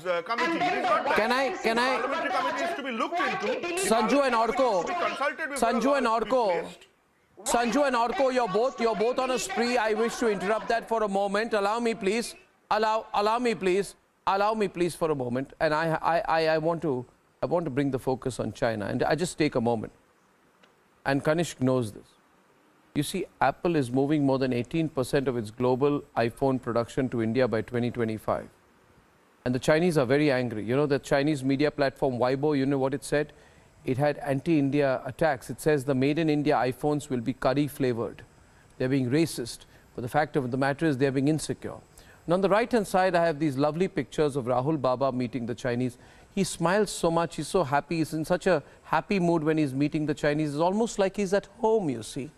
Can I? Parliamentary committee is to be looked into. Sanju and Orko, you're both on a spree. I wish to interrupt that for a moment. Allow me, please. Allow me, please, for a moment. And I want to bring the focus on China. And I just take a moment. And Kanishk knows this. You see, Apple is moving more than 18% of its global iPhone production to India by 2025. And the Chinese are very angry. You know, the Chinese media platform Weibo, you know what it said? It had anti-India attacks. It says the made in India iPhones will be curry flavored. They're being racist. But the fact of the matter is they're being insecure. And on the right-hand side, I have these lovely pictures of Rahul Baba meeting the Chinese. He smiles so much. He's so happy. He's in such a happy mood when he's meeting the Chinese. It's almost like he's at home, you see.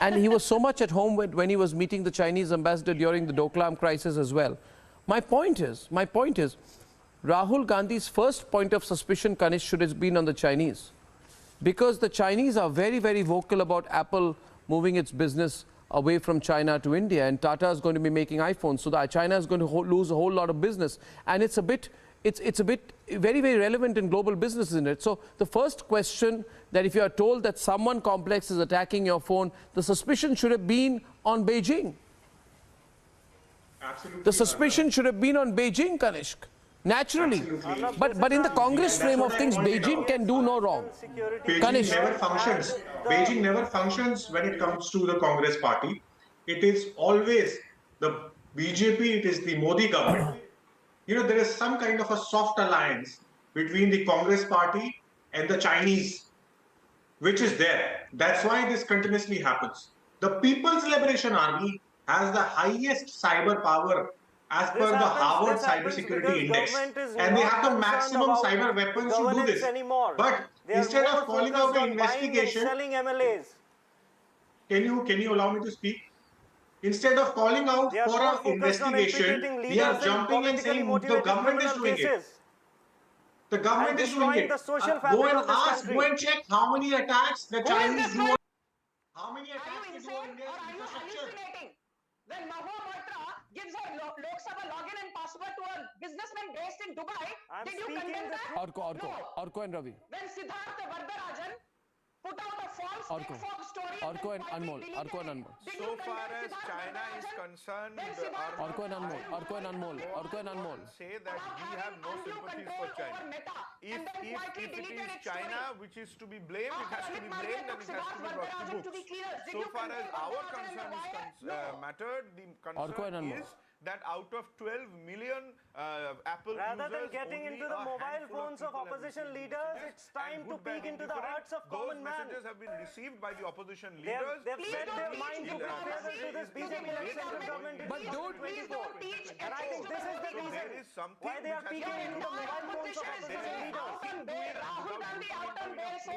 And he was so much at home when he was meeting the Chinese ambassador during the Doklam crisis as well. My point is, Rahul Gandhi's first point of suspicion, Kanish, should have been on the Chinese. Because the Chinese are very, very vocal about Apple moving its business away from China to India. And Tata is going to be making iPhones. So that China is going to lose a whole lot of business. And it's a bit very, very relevant in global business, isn't it? So the first question that if you are told that someone complex is attacking your phone, the suspicion should have been on Beijing. Absolutely. The suspicion should have been on Beijing, Kanishk. Naturally. But in the Congress frame of things, Beijing can do no wrong. Beijing never functions. Beijing never functions when it comes to the Congress party. It is always the BJP, it is the Modi government. You know, there is some kind of a soft alliance between the Congress party and the Chinese, which is there. That's why this continuously happens. The People's Liberation Army has the highest cyber power as per the Harvard Cybersecurity Index. And they have the maximum cyber weapons to do this. But instead of calling out the investigation, can you allow me to speak? Instead of calling out for an investigation, we are jumping and saying the government is doing it. The government is doing it. Go and ask, go and check how many attacks the Chinese do. How many attacks they do on India's infrastructure? When Mahua Moitra gives a Lok Sabha login and password to a businessman based in Dubai, did you condemn that? Orko and Ravi. When Siddharth Vardarajan put out a false fake story Orko and Anmol. Orko and Anmol. So far as China is concerned, Orko and Anmol. Orko and Anmol. Orko and Anmol. say that we have no sympathies for China. If it is China which is to be blamed, it has to be blamed and it has to be brought to books. So far as our concern is mattered, the concern is that out of 12 million Apple Rather than users, getting only into the a mobile handful phones of people have opposition received leaders, messages, it's time and to good, bad, peek into the indifferent. hearts of common Those man. messages have been received by the opposition They've leaders. set their mind to prepare to this BJP central government in But dude, 2024. And I think this is the reason why they are peeking into the mobile phones of opposition leaders.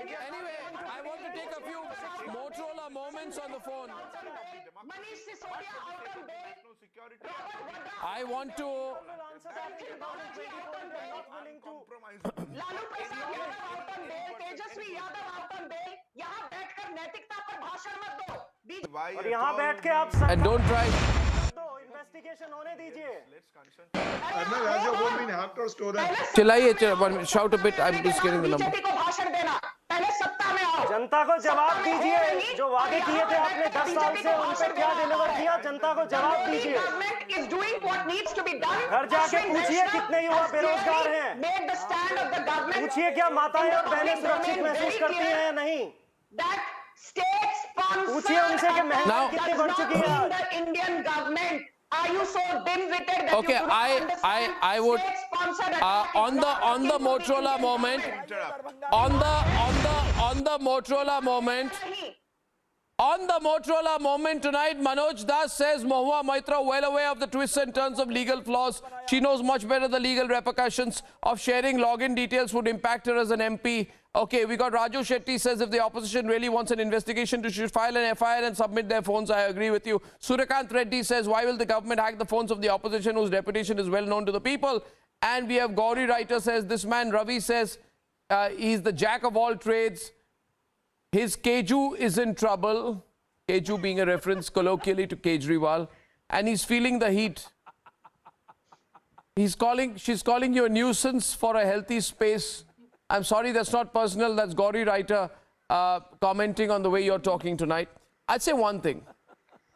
Anyway, I want to take a few Motorola moments on the phone. I want to. Lalu Prasad Yadav out on bail, Tejashwi Yadav out on bail, यहाँ बैठकर नैतिकता पर भाषण मत दो। और यहाँ बैठ के आप And don't try. इन्वेस्टिगेशन होने दीजिए। Arnav, as a whole, we have to store that. Chilaiye, shout a bit. I'm just getting the number. BJP को भाषण देना, पहले सत्ता में आओ। जनता को जवाब दीजिए, जो वादे किए थे आपने 10 साल से उन पर क्या डिलीवर किया, जनता को जवाब दीजिए। घर जाके पूछिए कितने युवा बेरोजगार हैं, पूछिए क्या माताएं और बहनें सुरक्षित महसूस करती हैं या नहीं, पूछिए उनसे कि महंगाई कितनी बढ़ चुकी है। Indian government, are you so dim-witted that Okay, you do not understand I would state-sponsored on the Motorola moment, on the Motorola moment. On the Motorola moment tonight, Manoj Das says Mahua Maitra well aware of the twists and turns of legal flaws. She knows much better the legal repercussions of sharing login details would impact her as an MP. Okay, we got Raju Shetty says if the opposition really wants an investigation, they should file an FIR and submit their phones. I agree with you. Suryakant Reddy says why will the government hack the phones of the opposition whose reputation is well known to the people? And we have Gauri Writer says this man Ravi says he's the jack of all trades. His Keju is in trouble. Keju being a reference colloquially to Kejriwal. And he's feeling the heat. She's calling you a nuisance for a healthy space. I'm sorry, that's not personal. That's Gauri Writer commenting on the way you're talking tonight. I'd say one thing.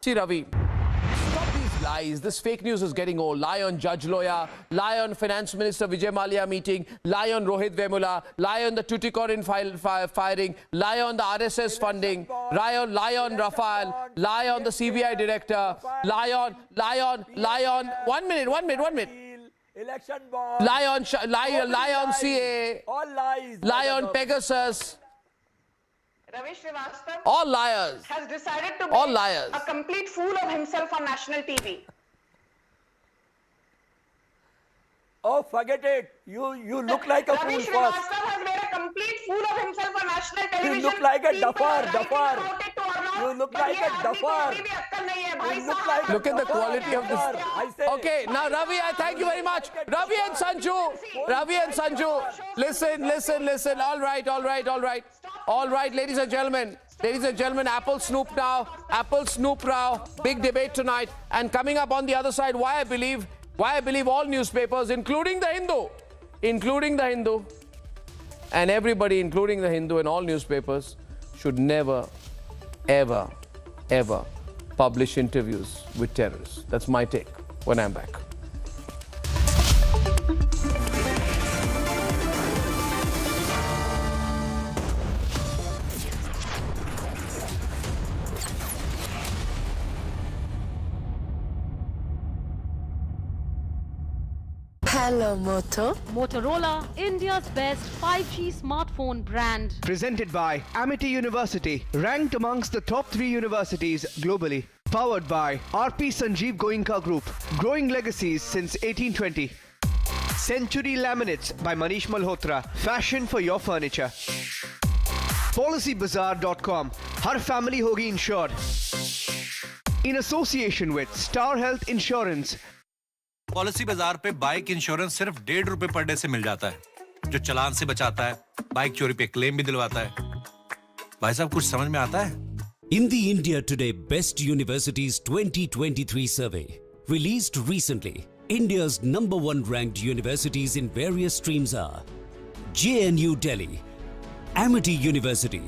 See, Ravi, stop these lies. This fake news is getting old. Lie on Judge Loya, lie on Finance Minister Vijay Mallya meeting, lie on Rohit Vemula, lie on the Tuticorin firing, lie on the RSS funding, lie on Rafale, lie on the CBI director, lie on. 1 minute. Election bond. Lie on CA. All lies. Lie on Pegasus. Ravi Srivastava All liars. has decided to All make liars. a complete fool of himself on national TV. Oh, forget it. You look like a Ravi fool first. Srivastava has made a complete fool of himself on national television. You look like a People duffer, are writing duffer. about it to Arnav, You look but like ye a aadmi ko duffer. abhi bhi akal nahi hai, bhai You look sahab. like a Look at the duffer. quality of this. I say. Okay, now Ravi, I thank you very much. Ravi and Sanju. Listen. All right, ladies and gentlemen, Apple Snoop now. Big debate tonight. And coming up on the other side, why I believe all newspapers, including the Hindu, and everybody, including the Hindu and all newspapers, should never, ever publish interviews with terrorists. That's my take when I'm back. Hello, Motorola, India's best 5G smartphone brand. Presented by Amity University, ranked amongst the top 3 universities globally. Powered by RP Sanjeev Goenka Group, growing legacies since 1820. Century Laminates by Manish Malhotra, fashion for your furniture. PolicyBazaar.com, har family hogi insured. In association with Star Health Insurance. Policy बाजार पे bike insurance सिर्फ ₹1.5 per day से मिल जाता है, जो चालान से बचाता है, बाइक चोरी पे क्लेम भी दिलवाता है। भाई साहब कुछ समझ में आता है? In the India Today Best Universities 2023 survey, Released recently, India's #1 ranked universities in various streams are JNU Delhi, Amity University,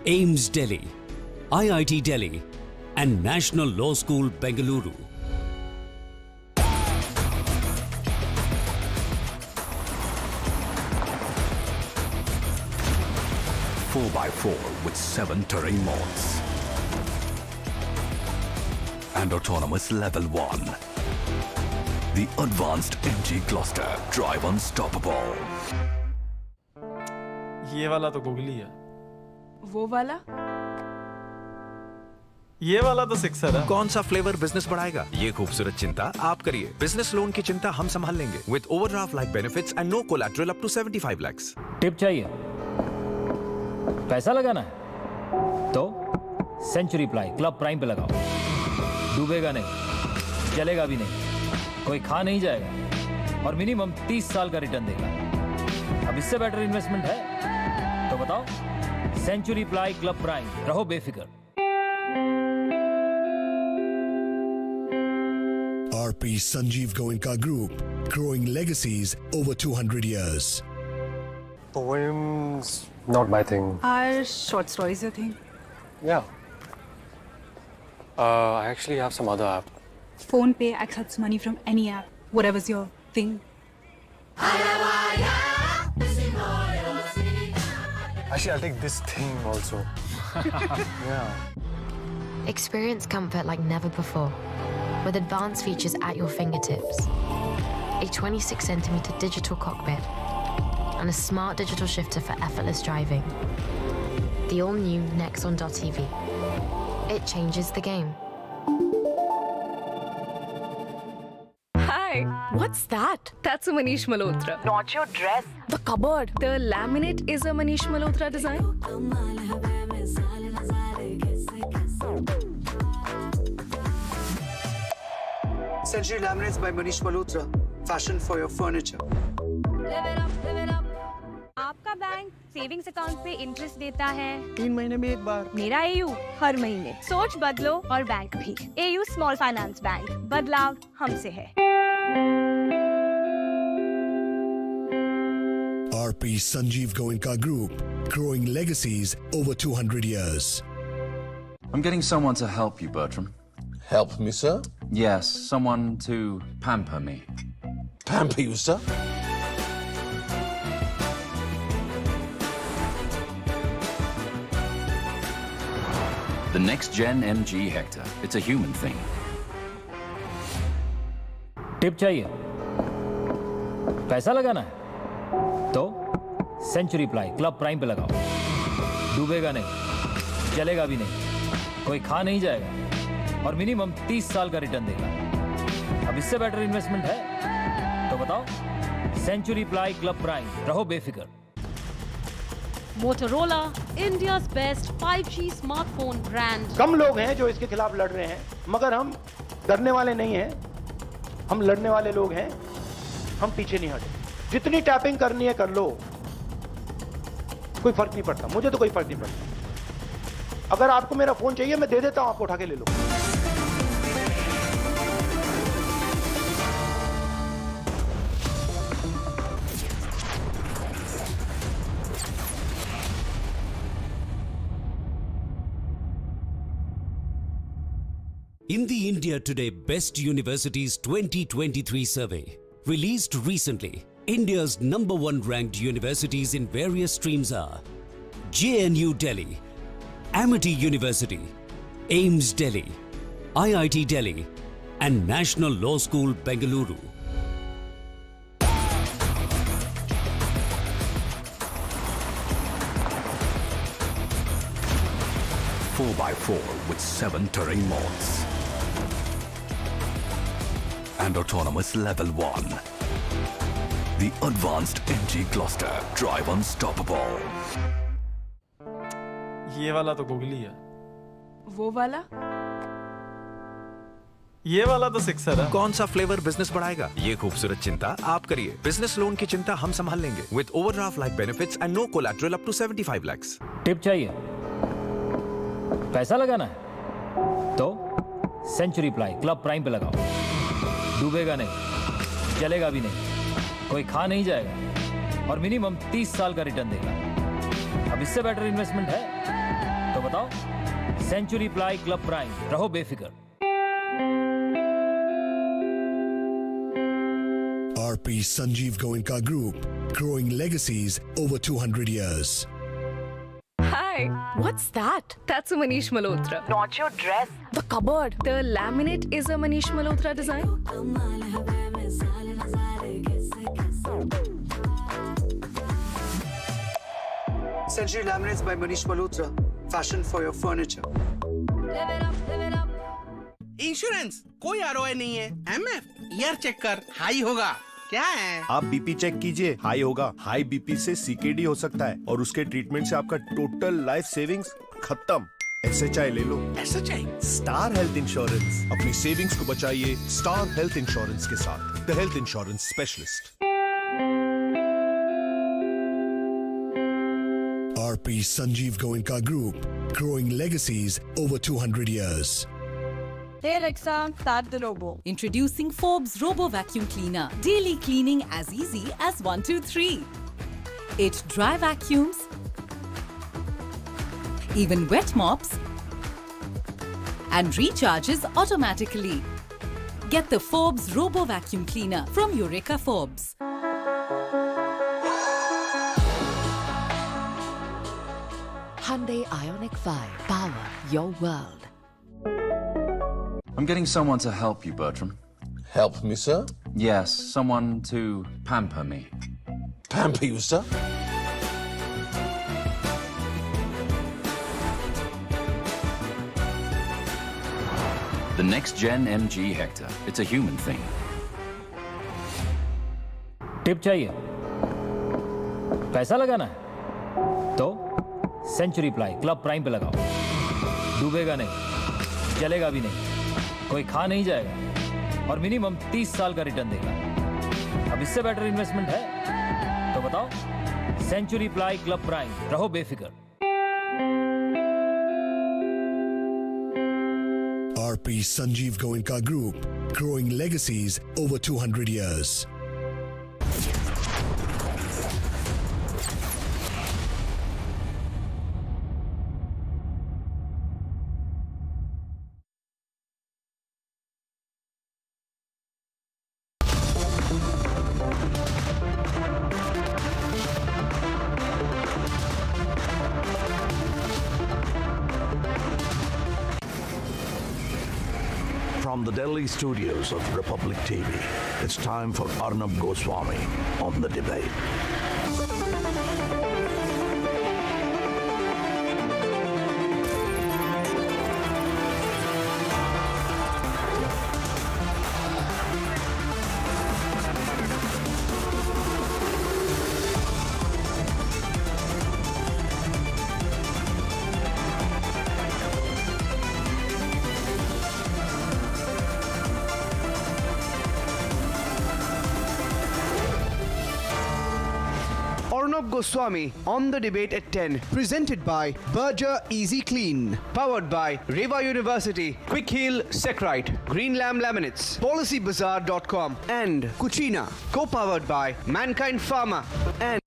AIMS Delhi, IIT Delhi, and National Law School, Bengaluru. Four by 4 with 7 terrain modes and autonomous level 1. The advanced MG cluster, drive unstoppable. ये वाला तो googly है, वो वाला ये वाला तो sixer है। कौन सा फ्लेवर बिजनेस बढ़ाएगा? ये खूबसूरत चिंता आप करिए। बिजनेस लोन की चिंता हम संभाल लेंगे with overdraft like benefits and no collateral up to 75 lakhs। Tip चाहिए? पैसा लगाना है तो सेंचुरी प्लाई क्लब प्राइम पे लगाओ। डूबेगा नहीं, जलेगा भी नहीं, कोई खा नहीं जाएगा और मिनिमम 30 साल का रिटर्न देगा। अब इससे बेटर इन्वेस्टमेंट है तो बताओ? सेंचुरी प्लाई क्लब प्राइम, रहो बेफिक्र। RP Sanjeev Goenka Group, growing legacies over 200 years. Poems, not my thing. Are short stories your thing? Yeah. I actually have some other app. Phone Pay accepts money from any app, whatever's your thing. Actually, I'll take this thing also. Yeah. Experience comfort like never before, with advanced features at your fingertips. A 26cm digital cockpit and a smart digital shifter for effortless driving. The all-new Nexon.tv. It changes the game. Hi. What's that? That's a Manish Malhotra. Not your dress. The cupboard. The laminate is a Manish Malhotra design. Century Laminates by Manish Malhotra. Fashion for your furniture. Live it up, live it up. आपका bank savings account पे interest देता है 3 महीने में एक बार। मेरा AU हर महीने। सोच बदलो और बैंक भी। एयू स्मॉल फाइनेंस बैंक, बदलाव हमसे है। RP Sanjeev Goenka Group, growing legacies over 200 years. I'm getting someone to help you, Bertram. Help me, sir? Yes, someone to pamper me. Pamper you, sir? The next gen MG Hector. It's a human thing. Tip चाहिए? पैसा लगाना है तो century Ply club prime पे लगाओ। डूबेगा नहीं, जलेगा भी नहीं, कोई खा नहीं जाएगा और मिनिमम 30 साल का रिटर्न देगा। अब इससे बेटर इन्वेस्टमेंट है तो बताओ? सेंचुरी प्लाई क्लब प्राइम, रहो बेफिक्र। Motorola, India's best 5G smartphone brand. कम लोग हैं जो इसके खिलाफ लड़ रहे हैं, मगर हम डरने वाले नहीं हैं। हम लड़ने वाले लोग हैं, हम पीछे नहीं हटे। जितनी टैपिंग करनी है कर लो, कोई फर्क नहीं पड़ता। मुझे तो कोई फर्क नहीं पड़ता। अगर आपको मेरा फोन चाहिए मैं दे देता हूं, आपको उठा के ले लो। In the India Today Best Universities 2023 survey, released recently, India's #1 ranked universities in various streams are JNU Delhi, Amity University, AIMS Delhi, IIT Delhi, and National Law School, Bengaluru. Four by 4 with 7 terrain modes and autonomous level 1. The advanced MG cluster, drive unstoppable. ये वाला तो googly है, वो वाला ये वाला तो sixer है। कौन सा फ्लेवर बिजनेस बढ़ाएगा? ये खूबसूरत चिंता आप करिए। बिजनेस लोन की चिंता हम संभाल लेंगे with overdraft like benefits and no collateral up to 75 lakhs। Tip चाहिए? पैसा लगाना है तो सेंचुरी प्लाई क्लब प्राइम पे लगाओ। डूबेगा नहीं, जलेगा भी नहीं, कोई खा नहीं जाएगा और मिनिमम 30 साल का रिटर्न देगा। अब इससे बेटर इन्वेस्टमेंट है तो बताओ। सेंचुरी प्लाई क्लब प्राइम, रहो बेफिक्र। RP Sanjeev Goenka Group, growing legacies over 200 years. Hi. What's that? That's a Manish Malhotra. Not your dress. The cupboard. The laminate is a Manish Malhotra design. Century Laminates by Manish Malhotra. Fashion for your furniture. Insurance कोई ROI नहीं है। MF year check कर, high होगा। क्या है? आप BP check कीजिए, high होगा। हाई बीपी से सीकेडी हो सकता है और उसके ट्रीटमेंट से आपका टोटल लाइफ सेविंग्स खत्म। एसएचआई ले लो। एसएचआई स्टार हेल्थ इंश्योरेंस। अपनी सेविंग्स को बचाइए स्टार हेल्थ इंश्योरेंस के साथ। The health insurance specialist. RP Sanjeev Goenka Group, growing legacies over 200 years. Hey Alexa, start the robo. Introducing Forbes Robo Vacuum Cleaner. Daily cleaning as easy as 1, 2, 3. It dry vacuums, even wet mops, and recharges automatically. Get the Forbes Robo Vacuum Cleaner from Eureka Forbes. Hyundai Ioniq 5. Power your world. I'm getting someone to help you, Bertram. Help me, sir? Yes, someone to pamper me. Pamper you, sir? The next gen MG Hector. It's a human thing. Tip चाहिए, पैसा लगाना है तो century Ply club prime पे लगाओ। डूबेगा नहीं, जलेगा भी नहीं, कोई खा नहीं जाएगा और मिनिमम 30 साल का रिटर्न देगा। अब इससे बेटर इन्वेस्टमेंट है तो बताओ। सेंचुरी प्लाई क्लब प्राइम, रहो बेफिक्र। RP Sanjeev Goenka Group, growing legacies over 200 years. From the Delhi studios of Republic TV, it's time for Arnab Goswami on the debate. Arnab Goswami on the debate at 10. Presented by Berger Easy Clean. Powered by Reva University, Quick Heal Secrite, Green Lamb Laminates, PolicyBazaar.com, and Cucina. Co-powered by Mankind Pharma and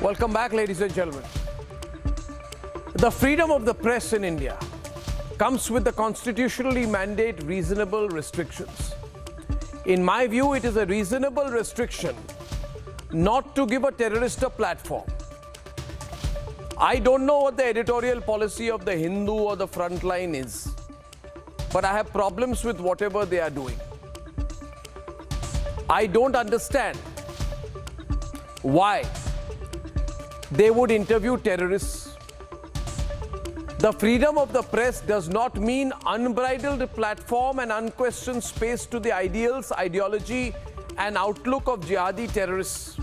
Welcome back, ladies and gentlemen. The freedom of the press in India comes with the constitutionally mandated reasonable restrictions. In my view, it is a reasonable restriction not to give a terrorist a platform. I don't know what the editorial policy of the Hindu or the Frontline is, but I have problems with whatever they are doing. I don't understand why they would interview terrorists. The freedom of the press does not mean unbridled platform and unquestioned space to the ideals, ideology, and outlook of jihadi terrorists.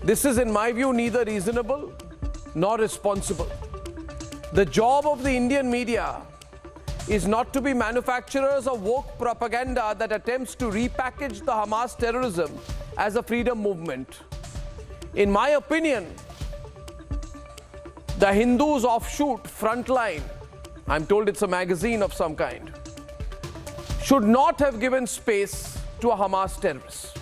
This is, in my view, neither reasonable nor responsible. The job of the Indian media is not to be manufacturers of woke propaganda that attempts to repackage the Hamas terrorism as a freedom movement. In my opinion, the Hindu's offshoot, Frontline, I'm told it's a magazine of some kind, should not have given space to a Hamas terrorist.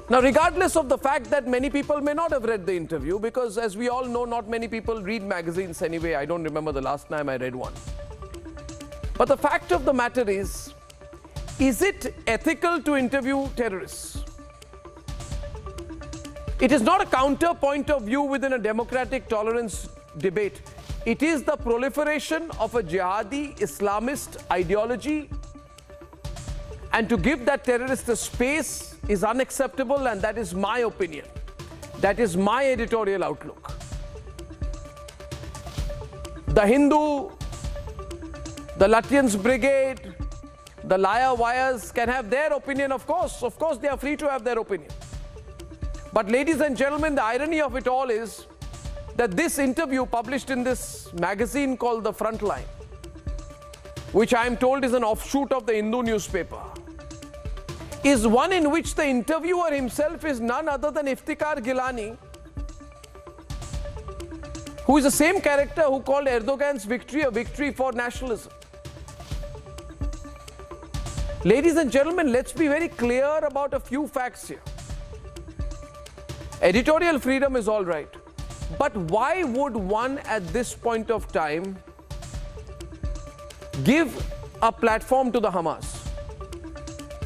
Now, regardless of the fact that many people may not have read the interview, because as we all know, not many people read magazines anyway. I don't remember the last time I read one. But the fact of the matter is it ethical to interview terrorists? It is not a counterpoint of view within a democratic tolerance debate. It is the proliferation of a jihadi Islamist ideology, and to give that terrorist a space is unacceptable, and that is my opinion. That is my editorial outlook. The Hindu, the Lutyens Brigade, the liar wires can have their opinion, of course. Of course, they are free to have their opinion. But ladies and gentlemen, the irony of it all is that this interview published in this magazine called The Frontline, which I am told is an offshoot of the Hindu newspaper, is one in which the interviewer himself is none other than Iftikhar Gilani, who is the same character who called Erdogan's victory a victory for nationalism. Ladies and gentlemen, let's be very clear about a few facts here. Editorial freedom is all right, but why would one at this point of time give a platform to the Hamas?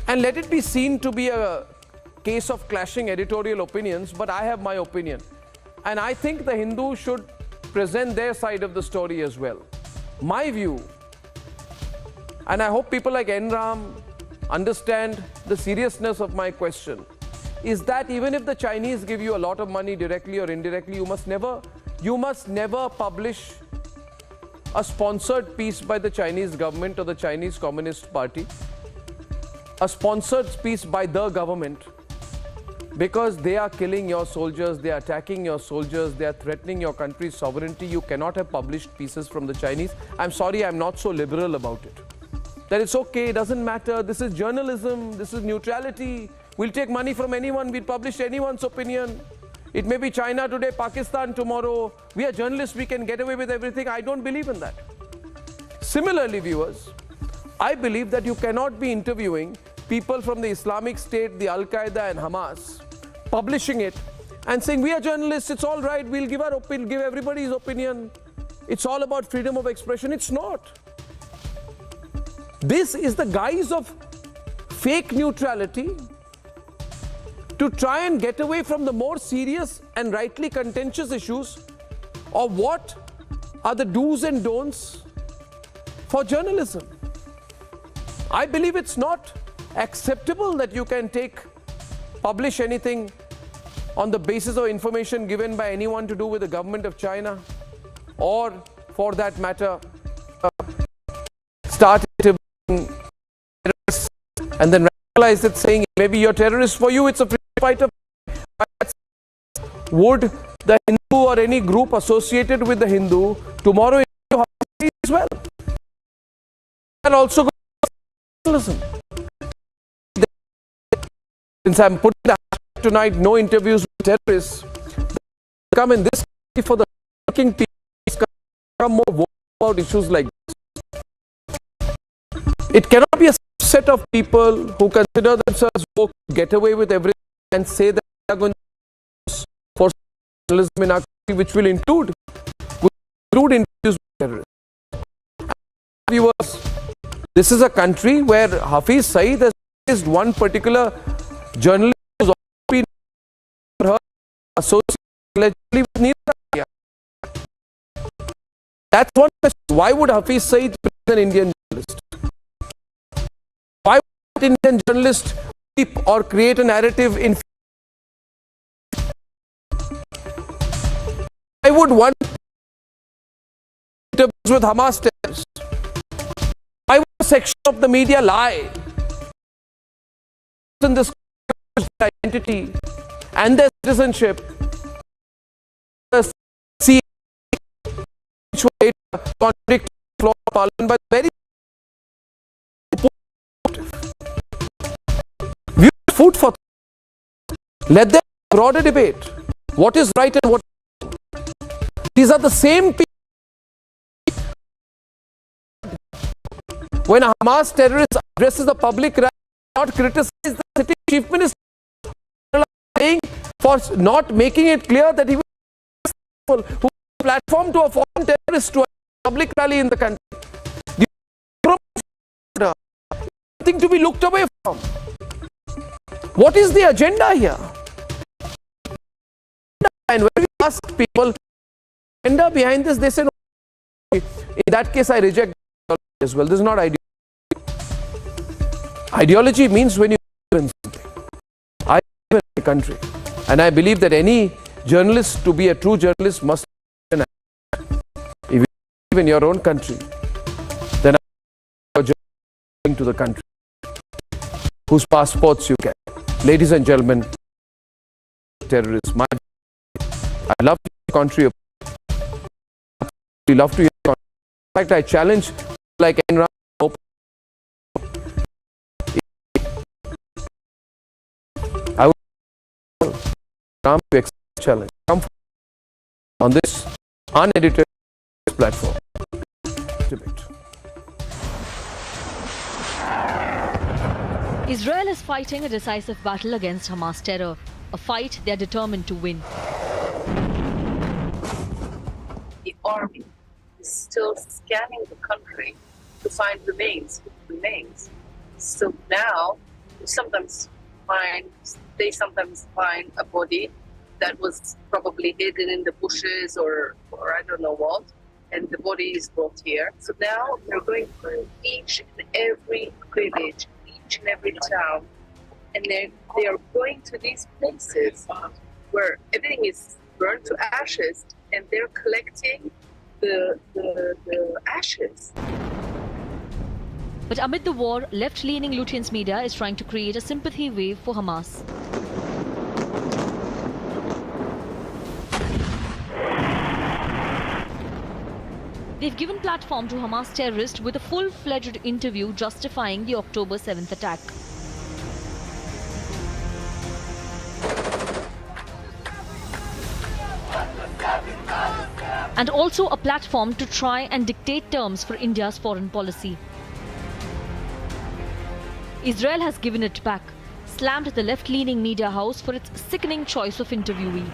And let it be seen to be a case of clashing editorial opinions, but I have my opinion. And I think the Hindu should present their side of the story as well. My view, and I hope people like Enram understand the seriousness of my question, is that even if the Chinese give you a lot of money directly or indirectly, you must never publish a sponsored piece by the Chinese government or the Chinese Communist Party, a sponsored piece by the government, because they are killing your soldiers, they are attacking your soldiers, they are threatening your country's sovereignty. You cannot have published pieces from the Chinese. I'm sorry, I'm not so liberal about it. That it's okay, it doesn't matter, this is journalism, this is neutrality. We'll take money from anyone, we'll publish anyone's opinion. It may be China today, Pakistan tomorrow. We are journalists, we can get away with everything. I don't believe in that. Similarly, viewers, I believe that you cannot be interviewing people from the Islamic State, the Al-Qaeda and Hamas, publishing it and saying, we are journalists, it's all right, we'll give everybody's opinion. It's all about freedom of expression. It's not. This is the guise of fake neutrality to try and get away from the more serious and rightly contentious issues of what are the do's and don'ts for journalism. I believe it's not acceptable that you can publish anything on the basis of information given by anyone to do with the government of China, or for that matter, start interviewing terrorists and then rationalize it saying maybe you're terrorist, for you it's a free fighter. Would the Hindu or any group associated with the Hindu tomorrow interview Hamas as well? And also go journalism. Since I'm putting the hashtag tonight, no interviews with terrorists, come in this country for the working people, come more vocal about issues like this. It cannot be a set of people who consider themselves woke, get away with everything and say that they are going to for journalism in our country, which will include interviews with terrorists. Viewers, this is a country where Hafiz Saeed has raised one particular journalist who's been associated allegedly with Narendra. That's one question. Why would Hafiz Saeed be an Indian journalist? Why would an Indian journalist keep or create a narrative in? Why would one interviews with Hamas terrorists? Why would a section of the media lie in this identity and their citizenship? See, which were later contradicted the floor of Parliament by very view food for thought. Let them broader debate what is right and what is wrong. These are the same people. When a Hamas terrorist addresses the public rally, not criticize the city chief minister for not making it clear that he will who platform to a foreign terrorist to a public rally in the country. Nothing to be looked away from. What is the agenda here? And when we ask people agenda behind this, they say, no, in that case I reject as well. This is not ideology. Ideology means when you live in something. I live in a country, and I believe that any journalist, to be a true journalist, must live in a country. If you live in your own country, then you're going to the country whose passports you get. Ladies and gentlemen, terrorists, I love the country. We love to hear. In fact, I challenge like Enra. I would to accept the challenge. Come on this unedited platform. Debate. Israel is fighting a decisive battle against Hamas terror, a fight they are determined to win. The army is still scanning the country to find remains. So now, they sometimes find a body that was probably hidden in the bushes or I don't know what, and the body is brought here. So now they're going through each and every village, each and every town, and they are going to these places where everything is burned to ashes, and they're collecting the ashes. But amid the war, left-leaning Lutyens media is trying to create a sympathy wave for Hamas. They've given platform to Hamas terrorists with a full-fledged interview justifying the October 7th attack. And also a platform to try and dictate terms for India's foreign policy. Israel has given it back, slammed the left-leaning media house for its sickening choice of interviewee.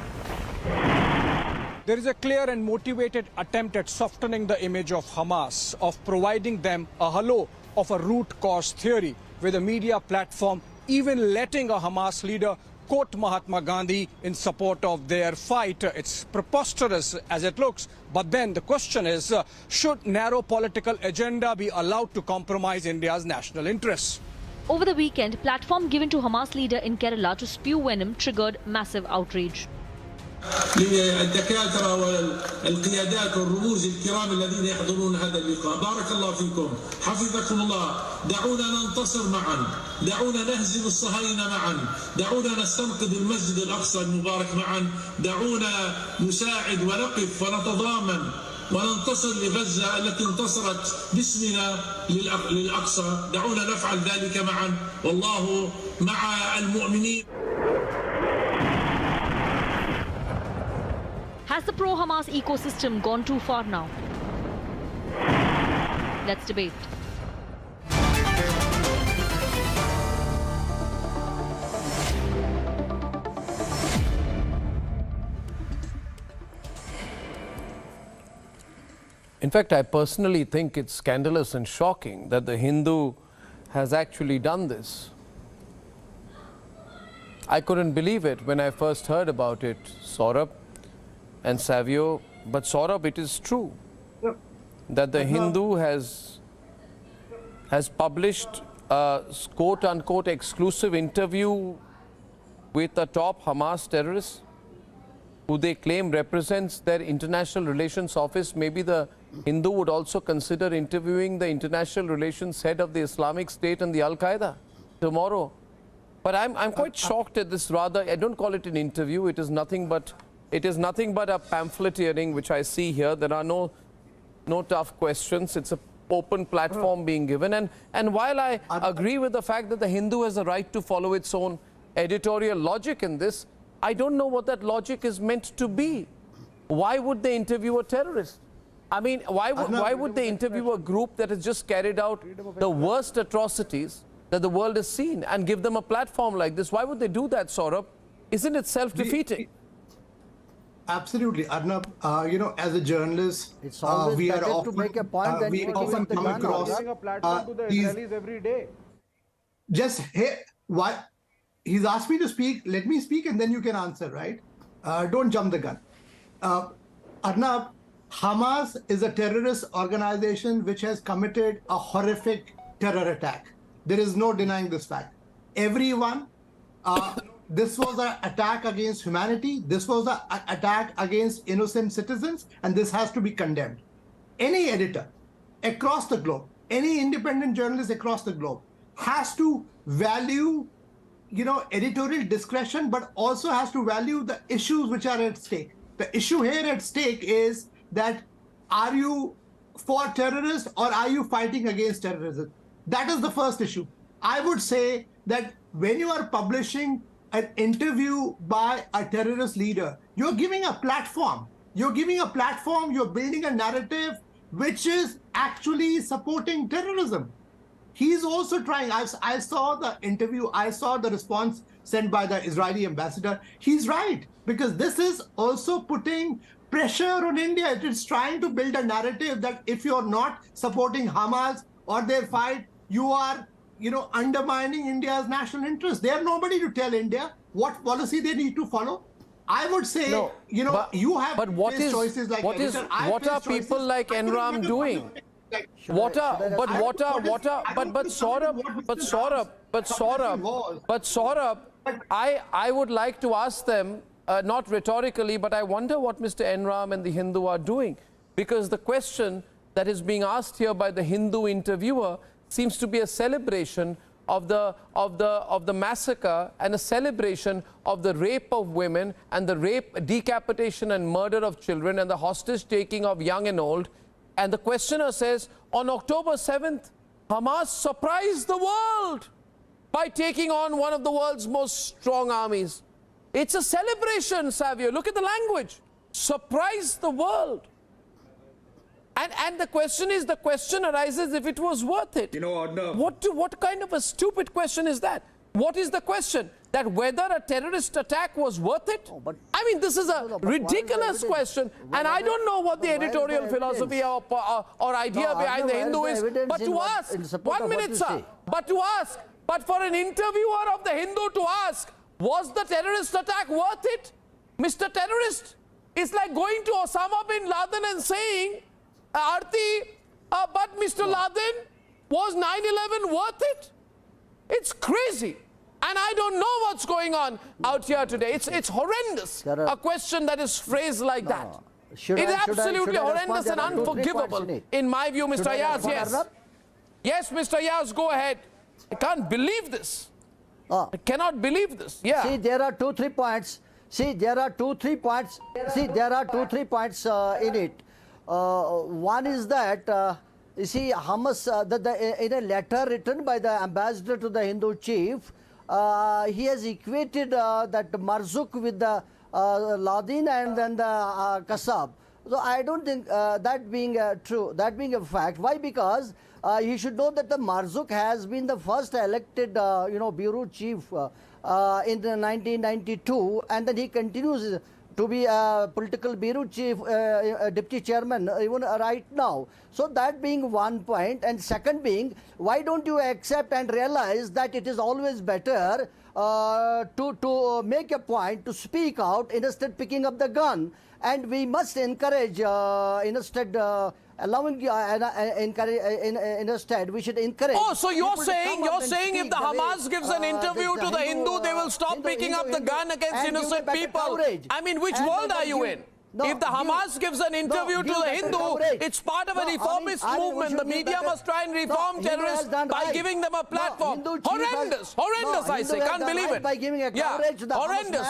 There is a clear and motivated attempt at softening the image of Hamas, of providing them a halo of a root cause theory with a media platform, even letting a Hamas leader quote Mahatma Gandhi in support of their fight. It's preposterous as it looks, but then the question is, should narrow political agenda be allowed to compromise India's national interests? Over the weekend, platform given to Hamas leader in Kerala to spew venom triggered massive outrage. للدكاترة والقيادات والرموز الكرام الذين يحضرون هذا اللقاء بارك الله فيكم حفظكم الله دعونا ننتصر معا دعونا نهزم الصهاينة معا دعونا نستنقذ المسجد الأقصى المبارك معا دعونا نساعد ونقف ونتضامن وننتصر لغزة التي انتصرت باسمنا للأقصى دعونا نفعل ذلك معا والله مع المؤمنين. Has the pro-Hamas ecosystem gone too far now? Let's debate. In fact, I personally think it's scandalous and shocking that the Hindu has actually done this. I couldn't believe it when I first heard about it, Saurabh and Savio, but Saurabh, it is true that the Hindu has published a quote-unquote exclusive interview with a top Hamas terrorist who they claim represents their international relations office. Maybe the Hindu would also consider interviewing the international relations head of the Islamic State and the Al-Qaeda tomorrow. But I'm quite shocked at this rather, I don't call it an interview, it is nothing but a pamphleteering which I see here. There are no tough questions. It's an open platform being given. And while I agree with the fact that the Hindu has a right to follow its own editorial logic in this, I don't know what that logic is meant to be. Why would they interview a terrorist? I mean, why would they interview a group that has just carried out the worst atrocities that the world has seen and give them a platform like this? Why would they do that, Saurabh? Isn't it self-defeating? Absolutely, Arnab. As a journalist, it's always we are better often, to make a point than we often come across a platform to the Israelis every day. Just hey, why? He's asked me to speak. Let me speak, and then you can answer. Right? Don't jump the gun. Arnab, Hamas is a terrorist organization which has committed a horrific terror attack. There is no denying this fact. Everyone. This was an attack against humanity. This was an attack against innocent citizens, and this has to be condemned. Any editor across the globe, any independent journalist across the globe has to value, editorial discretion, but also has to value the issues which are at stake. The issue here at stake is that are you for terrorists or are you fighting against terrorism? That is the first issue. I would say that when you are publishing an interview by a terrorist leader, you're giving a platform. You're building a narrative which is actually supporting terrorism. He's also trying. I saw the interview. I saw the response sent by the Israeli ambassador. He's right, because this is also putting pressure on India. It is trying to build a narrative that if you're not supporting Hamas or their fight, you are undermining India's national interest. They have nobody to tell India what policy they need to follow. I would say, you have choices like what are people like Enram doing? Saurabh, I would like to ask them, not rhetorically, but I wonder what Mr. Enram and the Hindu are doing, because the question that is being asked here by the Hindu interviewer seems to be a celebration of the massacre and a celebration of the rape of women and the rape, decapitation and murder of children and the hostage taking of young and old. And the questioner says, on October 7th, Hamas surprised the world by taking on one of the world's most strong armies. It's a celebration, Savio. Look at the language. Surprised the world. And the question arises if it was worth it. What kind of a stupid question is that? What is the question? That whether a terrorist attack was worth it? I mean, this is a ridiculous question, and I don't know what the editorial philosophy or idea behind the Hindu is. But to ask, 1 minute, sir. But for an interviewer of the Hindu to ask, was the terrorist attack worth it? Mr. Terrorist, it's like going to Osama bin Laden and saying, Aarti, but Mr. Laden, was 9/11 worth it? It's crazy. And I don't know what's going on out here today. It's horrendous. A question that is phrased like that. It's absolutely horrendous and unforgivable. In my view, Mr. Ayaz, yes. Yes, Mr. Ayaz, go ahead. I can't believe this. I cannot believe this. Yeah. See, there are 2-3 points. There are 2-3 points in it. One is that, you see, Hamas, in a letter written by the ambassador to the Hindu chief, he has equated that Marzouk with the Ladin and then the Qassab. So I don't think that being true, that being a fact. Why? Because he should know that the Marzouk has been the first elected, bureau chief in 1992, and then he continues to be a political bureau chief, deputy chairman, even right now. So that being one point. And second being, why don't you accept and realize that it is always better to make a point, to speak out, instead picking up the gun. And we must encourage, instead allowing, instead we should encourage. Oh, so you're saying if the Hamas gives an interview to the Hindu, they will stop picking up the gun against innocent people. I mean, which world are you in? If the Hamas gives an interview to the Hindu, it's part of a reformist movement. The media must try and reform terrorists by giving them a platform. Horrendous, I say, can't believe it. By giving a coverage to the horrendous.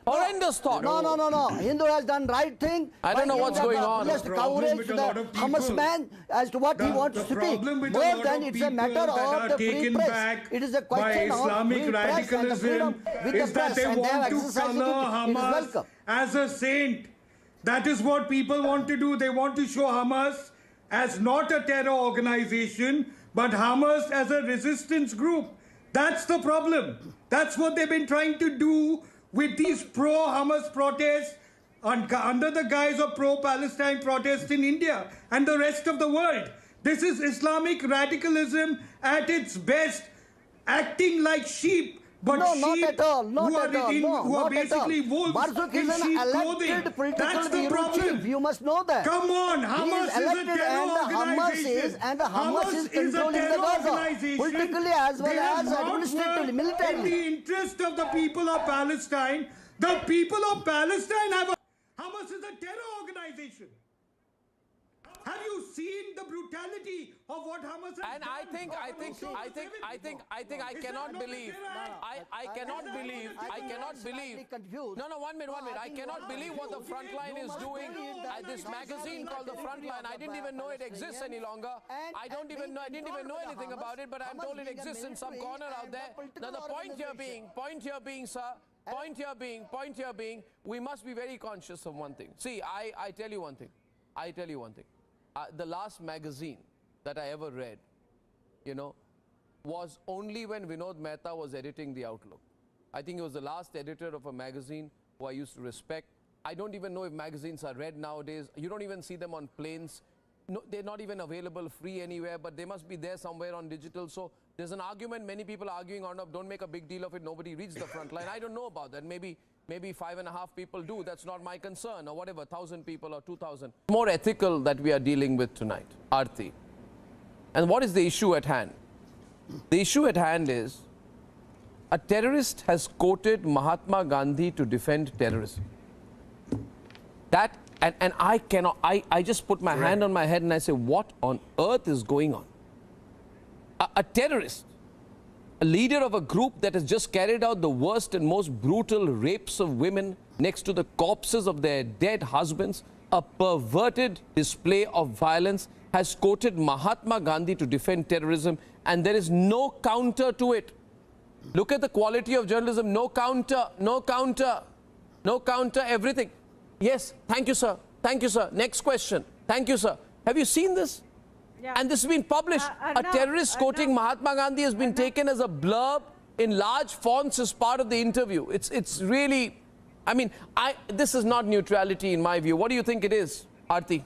Horrendous thought. No. Hindu has done right thing. I don't know what's going on. Just coverage to the Hamas man as to what he wants to speak. More than it's a matter of the free press. It is a question of free press and the freedom with the press. And they have exercised it. It is welcome. As a saint. That is what people want to do. They want to show Hamas as not a terror organization, but Hamas as a resistance group. That's the problem. That's what they've been trying to do with these pro-Hamas protests under the guise of pro-Palestine protests in India and the rest of the world. This is Islamic radicalism at its best, acting like sheep. But no, sheep not at all. Not who are, at all. in, No, who are not at all. basically wolves Barzuk in is an sheep elected clothing. political That's the bureau problem. chief. You must know that. Come on, Hamas is a terror organization. Hamas is controlling the Gaza, politically as well as administratively, militarily. In the interest of the people of Palestine, the people of Palestine have a... Hamas is a terror organization. Have you seen the brutality of what Hamas has And done? I cannot believe. I cannot believe. No, 1 minute. I cannot believe what the front line is doing. This magazine called the Front Line. I didn't even know it exists any longer. I didn't even know anything about it, but I'm told it exists in some corner out there. Now the point here being, sir. Point here being, we must be very conscious of one thing. See, I tell you one thing. The last magazine that I ever read, was only when Vinod Mehta was editing the Outlook. I think he was the last editor of a magazine who I used to respect. I don't even know if magazines are read nowadays. You don't even see them on planes. No, they're not even available free anywhere, but they must be there somewhere on digital. So there's an argument, many people are arguing on, don't make a big deal of it, nobody reads the Front Line. I don't know about that. Maybe 5.5 people do. That's not my concern, or whatever, 1,000 people or 2,000. More ethical that we are dealing with tonight, Aarti. And what is the issue at hand? The issue at hand is a terrorist has quoted Mahatma Gandhi to defend terrorism. That, and I cannot, I just put my hand on my head and I say, what on earth is going on? A terrorist, a leader of a group that has just carried out the worst and most brutal rapes of women next to the corpses of their dead husbands, a perverted display of violence, has quoted Mahatma Gandhi to defend terrorism, and there is no counter to it. Look at the quality of journalism. No counter, everything. Yes, thank you, sir. Next question. Thank you, sir. Have you seen this? Yeah. And this has been published. A terrorist quoting Mahatma Gandhi has been taken as a blurb in large fonts as part of the interview. It's really, I mean, this is not neutrality in my view. What do you think it is, Aarti?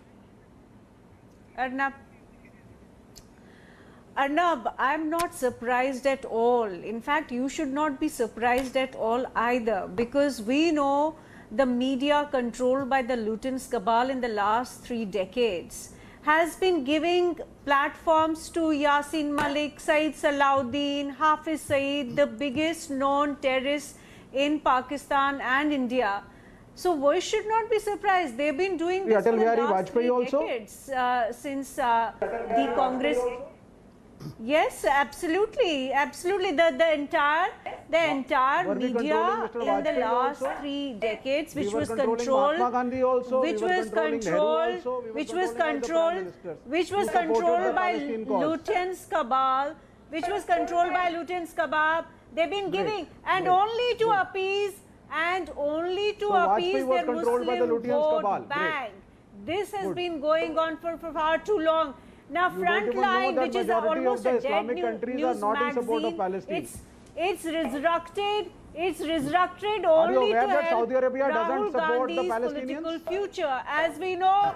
Arnab, I'm not surprised at all. In fact, you should not be surprised at all either, because we know the media controlled by the Lutyens cabal in the last 3 decades has been giving platforms to Yasin Malik, Saeed Salahuddin, Hafiz Saeed, the biggest known terrorists in Pakistan and India. So we should not be surprised. They've been doing this for the last 3 decades since the Congress. Yes, absolutely. The entire media in the last 3 decades, which was controlled by Lutyens cabal, they've been giving, and only to appease their Muslim vote bank. This has been going on for far too long. Now, Frontline, which is almost a dead news magazine, it's resurrected only to help Rahul Gandhi's political future. As we know,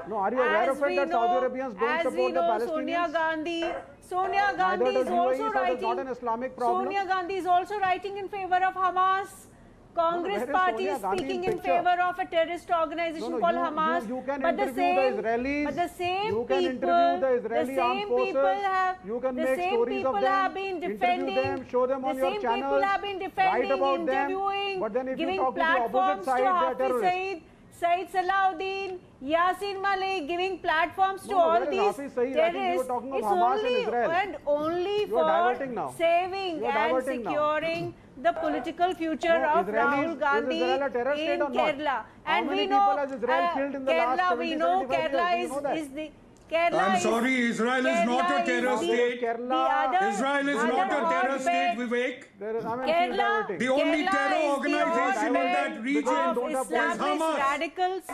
Sonia Gandhi is also writing in favor of Hamas. Congress party is speaking in favor of a terrorist organization called Hamas, but the same people have been defending, interviewing, giving platforms to Hafiz Saeed, Saeed Salahuddin, Yasin Malik, giving platforms to all these terrorists. It's only for saving and securing the political future of Rahul Gandhi in Kerala. And we know Kerala is the Kerala I'm is- sorry, Israel is not a Kerala terror is state. the other- Israel is not a other terror state, hotbed. Vivek. Kerala, The only Kerala terror is the organization in hotbed that region of is Islamist Hamas. radicals.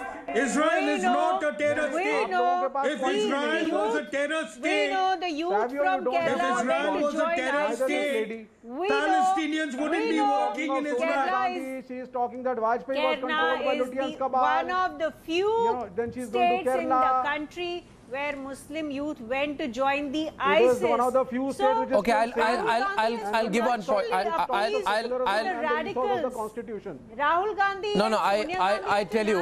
Israel We is know- not a terror we state. know If the Israel was a youth- terror We state, know the youth from Kerala if Israel went to was a join terror ISIS. state, We Palestinians know- wouldn't we be know walking in Israel. Kerala is She is talking that Vajpayee was Kerala controlled by is Lutyens the cabal. one of the few then she's going to states in the Kerala. country where Muslim youth went to join the It ISIS. is one of the few states which is Okay, still safe. I'll give one point. the radicals. the Constitution. Rahul Gandhi. No, and Sonia Gandhi I tell you.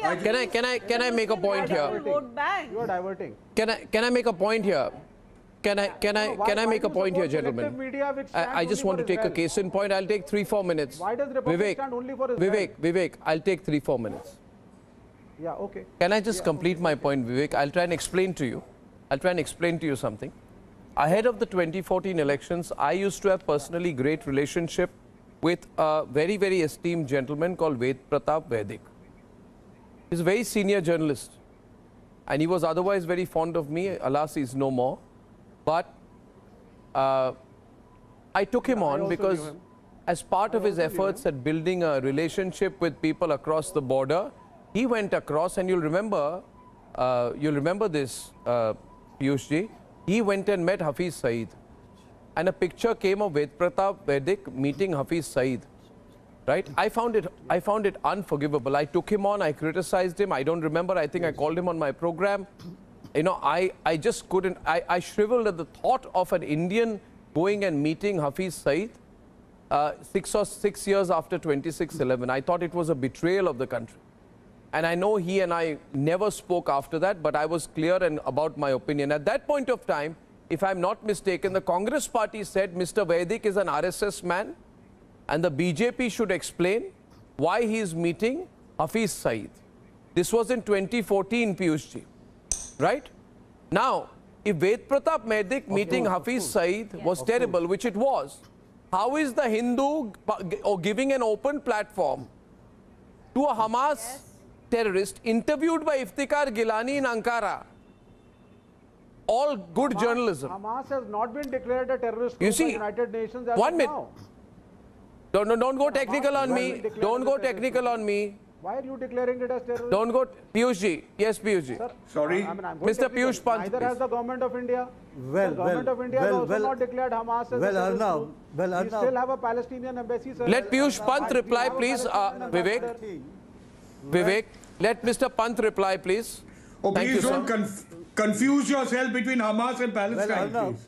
naturally Can I make a point here? vote bank. You are diverting. Can I make a point here? Can I make a point here, gentlemen? Media which stands I just only want to for take a Israel. case in point. I'll take 3-4 minutes. Why does Republic stand only for Israel? Vivek, I'll take 3-4 minutes. Yeah, okay. Can I just complete my point, Vivek? I'll try and explain to you. I'll try and explain to you something. Ahead of the 2014 elections, I used to have personally great relationship with a very, very esteemed gentleman called Ved Pratap Vaidik. He's a very senior journalist. And he was otherwise very fond of me. Alas, he's no more. But I took him on because as part of his efforts at building a relationship with people across the border, he went across, and you'll remember this, Piyushji. He went and met Hafiz Saeed. And a picture came of Ved Pratap Vaidik meeting Hafiz Saeed. Right? I found it unforgivable. I took him on, I criticized him. I don't remember, I think I called him on my program. You know, I just couldn't, I shriveled at the thought of an Indian going and meeting Hafiz Saeed 6 years after 26/11. I thought it was a betrayal of the country. And I know he and I never spoke after that, but I was clear about my opinion. At that point of time, if I'm not mistaken, the Congress party said Mr. Vaidik is an RSS man and the BJP should explain why he is meeting Hafiz Saeed. This was in 2014, Piyushji. Right? Now, if Ved Pratap Vaidik meeting Hafiz Saeed was terrible, which it was, how is the Hindu giving an open platform to a Hamas terrorist interviewed by Iftikhar Gilani in Ankara? All good journalism. Hamas has not been declared a terrorist You group by see, United Nations as 1 of minute. now. Don't go technical on me. Don't go technical on me. Why are you declaring it as terrorism? Don't go. Piyushji. Yes, Piyushji. Sorry. I'm going Mr. technical. Piyush Pant, Neither has the government of India. Well, the government of India has also not declared Hamas as a terrorist group. We still have a Palestinian embassy. Sir. Let Piyush Pant reply, please. Vivek. Vivek. Let Mr. Pant reply, please. Oh, Thank please you, don't sir. confuse yourself between Hamas and Palestine, please.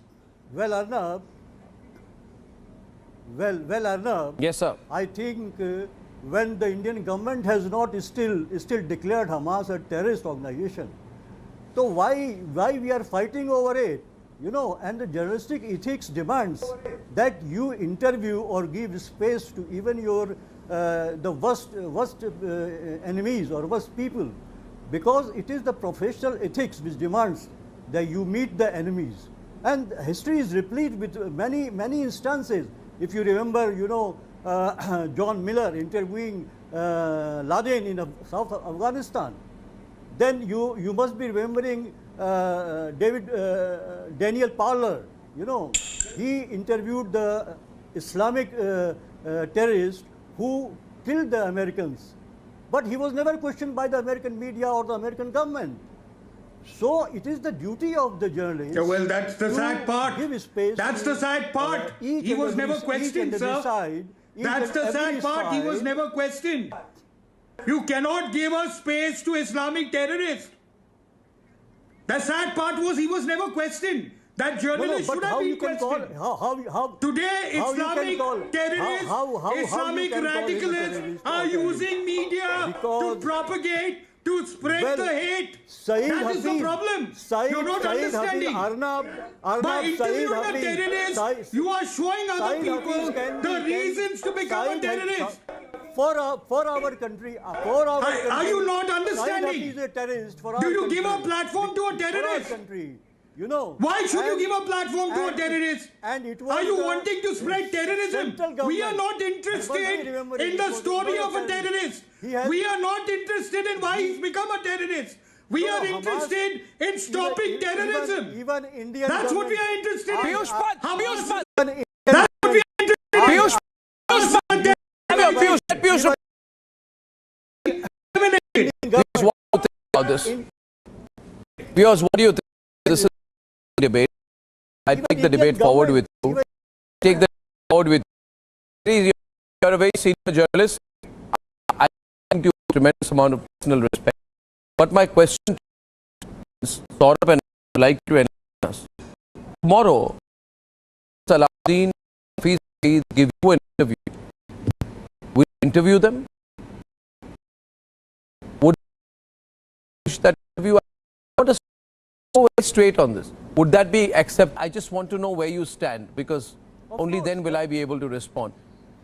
Arnab. Yes, sir. I think when the Indian government has not still declared Hamas a terrorist organization, so why we are fighting over it? You know, and the journalistic ethics demands that you interview or give space to even your the worst enemies or worst people, because it is the professional ethics which demands that you meet the enemies. And history is replete with many instances. If you remember, you know, John Miller interviewing Laden in South Afghanistan, then you must be remembering Daniel Parler. You know, he interviewed the Islamic terrorist who killed the Americans, but he was never questioned by the American media or the American government. So it is the duty of the journalist. Yeah, well, that's the sad part. Give space. That's the sad part. He was never questioned, sir. That's the sad part. He was never questioned. You cannot give a space to Islamic terrorists. The sad part was he was never questioned. That journalist should have been questioned. Today, Islamic terrorists, Islamic radicalists are using media to propagate, to spread the hate. That is the problem. You're not understanding. By interviewing a terrorist, you are showing other people the reasons to become a terrorist. For our country, are you not understanding? Is a terrorist for Do you give a platform to a terrorist? You know, why should you give a platform to a terrorist? Are you wanting to spread terrorism? We are not interested in the story of a terrorist. We are not interested in why he's become a terrorist. We are interested in stopping terrorism. Even Indian That's what we government- are interested in. Piyush Hamas- That's what we are interested in. Piyush- What do you think about this? Viewers, what do you think? This is a debate. I take the debate forward with you. Take the debate forward with you. You're a very senior journalist. I thank you with a tremendous amount of personal respect. But my question is sort of, and I would like to enlighten us. Tomorrow, Salahuddin Hafiz Saeed give you an interview. Will you interview them? Would you push that interview? I want to go very straight on this. Would that be accepted? I just want to know where you stand, because only then will I be able to respond.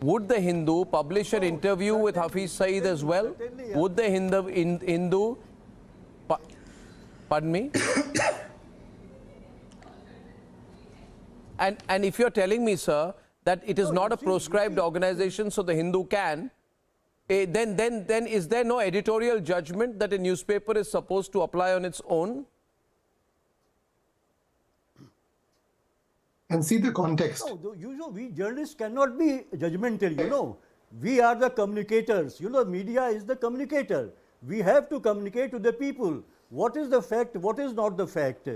Would the Hindu publish an interview with Hafiz Saeed as well? Would the Hindu pardon me? And if you're telling me, sir, that it is not a proscribed organization, so the Hindu can, then is there no editorial judgment that a newspaper is supposed to apply on its own? And see the context. No, we journalists cannot be judgmental, We are the communicators. Media is the communicator. We have to communicate to the people. What is the fact, what is not the fact.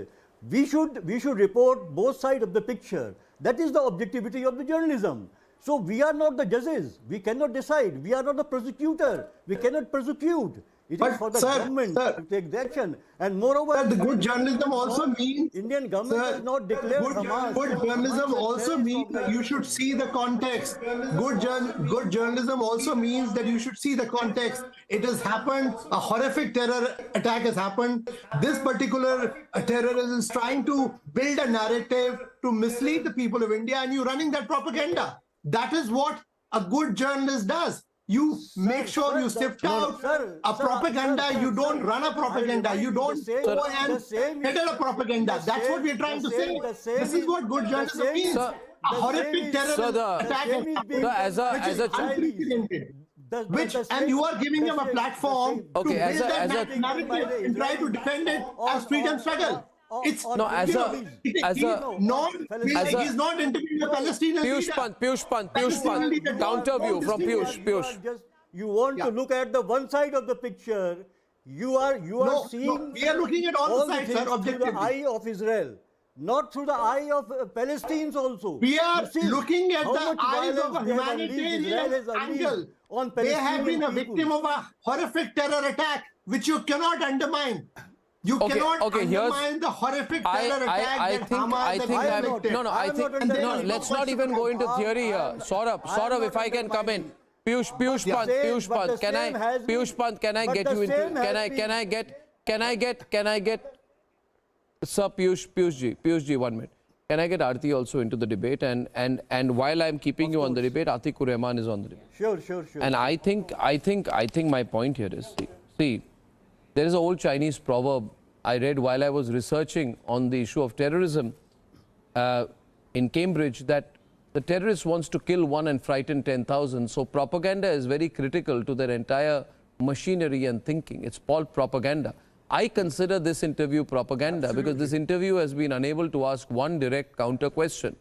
We should report both sides of the picture. That is the objectivity of the journalism. So we are not the judges. We cannot decide. We are not the prosecutor. We cannot prosecute. It is for the government to take the action. And moreover, the good journalism also means Indian government has not declared Hamas. Good journalism also means that you should see the context. Good journalism also means that you should see the context. It has happened. A horrific terror attack has happened. This particular terrorist is trying to build a narrative to mislead the people of India, and you're running that propaganda. That is what a good journalist does. You make sure you sift out a propaganda. You don't run a propaganda. You don't go and peddle a propaganda. That's what we're trying to say. This is what good journalism means. A horrific terror attack as a and you are giving them a platform to build that narrative and try to defend it as freedom struggle. It's he's not interviewing the Palestinian Piyush Pant, counter view from Piyush. You want to look at the one side of the picture. You are seeing. We are looking at all the sides, sir, through the eye of Israel, not through the eye of Palestinians also. We are looking at the eyes of a humanitarian angle. They have been a victim of a horrific terror attack, which you cannot undermine. You cannot undermine the horrific terror attack let's not even go into theory here. Saurabh, if I can come in. Piyush Pant, can I get you into, can I get, sir, Piyush ji, 1 minute. Can I get Aarti also into the debate? And while I'm keeping you on the debate, Atikur Rahman is on the debate. Sure. And I think my point here is, see, there is an old Chinese proverb I read while I was researching on the issue of terrorism in Cambridge, that the terrorist wants to kill one and frighten 10,000. So propaganda is very critical to their entire machinery and thinking. It's called propaganda. I consider this interview propaganda because this interview has been unable to ask one direct counter question,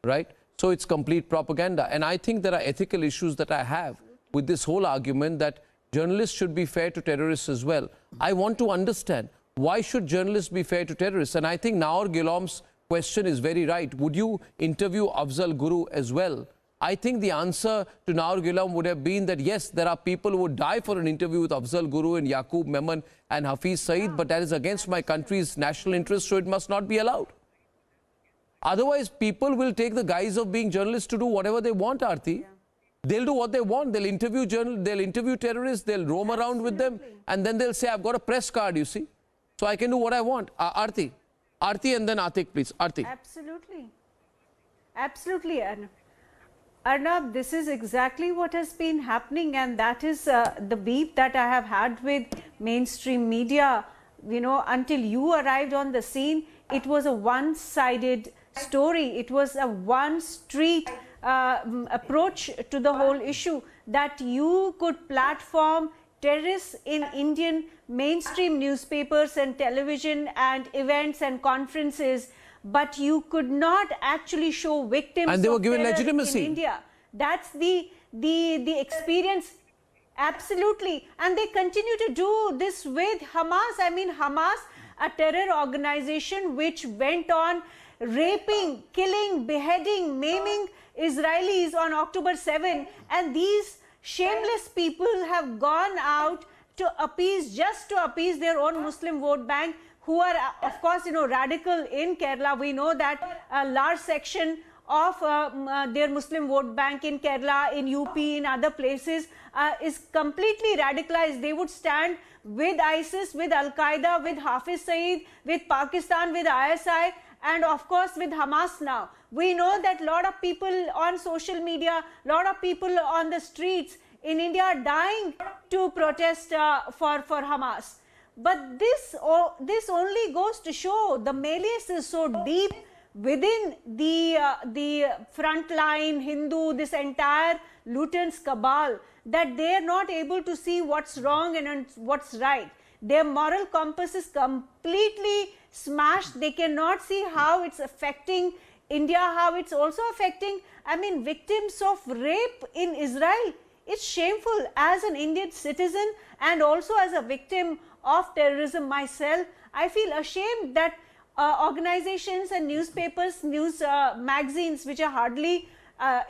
right? So it's complete propaganda. And I think there are ethical issues that I have with this whole argument that journalists should be fair to terrorists as well. I want to understand, why should journalists be fair to terrorists? And I think Naor Ghulam's question is very right. Would you interview Afzal Guru as well? I think the answer to Naor Ghulam would have been that yes, there are people who would die for an interview with Afzal Guru and Yaqub Memon and Hafiz Saeed, but that is against my country's national interest, so it must not be allowed. Otherwise, people will take the guise of being journalists to do whatever they want, Aarti. They'll do what they want. They'll interview they'll interview terrorists, they'll roam around with them, and then they'll say, I've got a press card, you see. So I can do what I want. Aarti and then Atik, please. Aarti. Absolutely, Arnab, this is exactly what has been happening, and that is the beef that I have had with mainstream media. Until you arrived on the scene, it was a one-sided story. It was a one-street approach to the whole issue, that you could platform terrorists in Indian mainstream newspapers and television and events and conferences, but you could not actually show victims and they were of given terror legitimacy in India. That's the experience. Absolutely. And they continue to do this with Hamas. I mean, Hamas, a terror organization which went on raping, killing, beheading, maiming Israelis on October 7, and these shameless people have gone out to appease, just to appease their own Muslim vote bank, who are of course radical in Kerala. We know that a large section of their Muslim vote bank in Kerala, in UP, in other places is completely radicalized. They would stand with ISIS, with Al-Qaeda, with Hafiz Saeed, with Pakistan, with ISI, and of course with Hamas now. We know that a lot of people on social media, a lot of people on the streets in India are dying to protest for Hamas. But this only goes to show the malice is so deep within the frontline Hindu, this entire Lutyens cabal, that they are not able to see what's wrong and what's right. Their moral compass is completely smashed. They cannot see how it's affecting India, how it's also affecting, I mean, victims of rape in Israel. It's shameful. As an Indian citizen and also as a victim of terrorism myself, I feel ashamed that organizations and newspapers, news magazines, which are hardly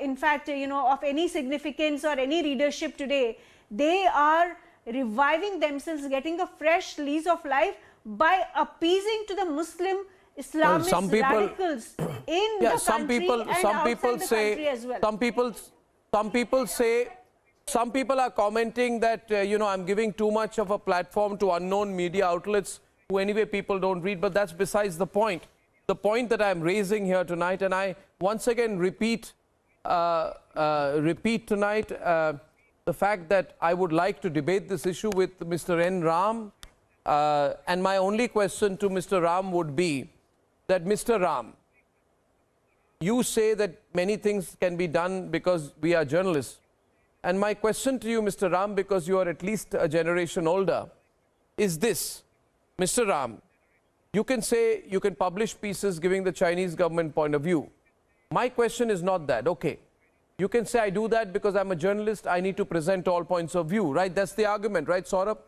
in fact of any significance or any readership today, they are reviving themselves, getting a fresh lease of life by appeasing to the Muslim Islamist radicals in the country and outside the country as well. Some people are commenting that I'm giving too much of a platform to unknown media outlets who anyway people don't read, but that's besides the point. The point that I'm raising here tonight, and I once again repeat tonight the fact that I would like to debate this issue with Mr. N. Ram, and my only question to Mr. Ram would be that, Mr. Ram, you say that many things can be done because we are journalists. And my question to you, Mr. Ram, because you are at least a generation older, is this. Mr. Ram, you can say you can publish pieces giving the Chinese government point of view. My question is not that. Okay, you can say I do that because I'm a journalist, I need to present all points of view, right? That's the argument, right, Saurabh?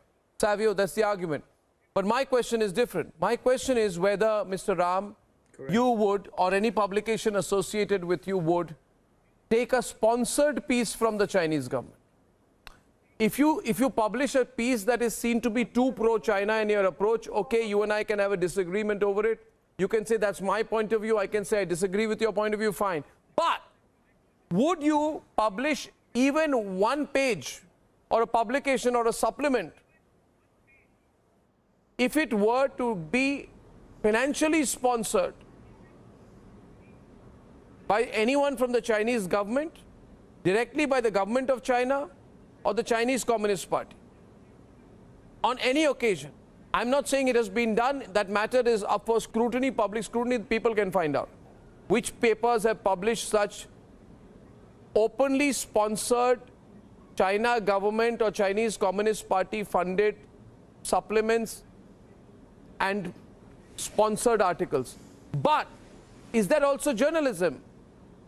Savio, that's the argument. But my question is different. My question is whether, Mr. Ram, correct, you would, or any publication associated with you would, take a sponsored piece from the Chinese government. If you publish a piece that is seen to be too pro-China in your approach, okay, you and I can have a disagreement over it. You can say that's my point of view. I can say I disagree with your point of view, fine. But would you publish even one page or a publication or a supplement if it were to be financially sponsored by anyone from the Chinese government, directly by the government of China or the Chinese Communist Party, on any occasion? I'm not saying it has been done. That matter is up for scrutiny, public scrutiny. People can find out which papers have published such openly sponsored China government or Chinese Communist Party funded supplements and sponsored articles. But is that also journalism?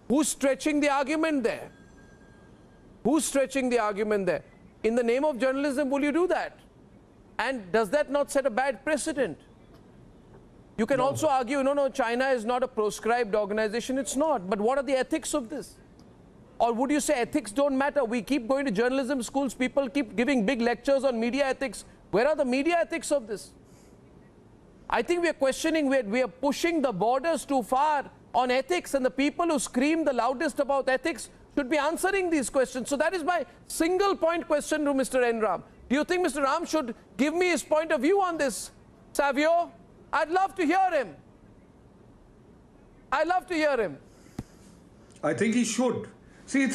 Who's stretching the argument there? Who's stretching the argument there? In the name of journalism, will you do that? And does that not set a bad precedent? You can also argue, no, China is not a proscribed organization. It's not. But what are the ethics of this? Or would you say ethics don't matter? We keep going to journalism schools. People keep giving big lectures on media ethics. Where are the media ethics of this? I think we are questioning, we are pushing the borders too far on ethics, and the people who scream the loudest about ethics should be answering these questions. So that is my single point question to Mr. N. Ram. Do you think Mr. Ram should give me his point of view on this, Savio? I'd love to hear him. I'd love to hear him. I think he should. See,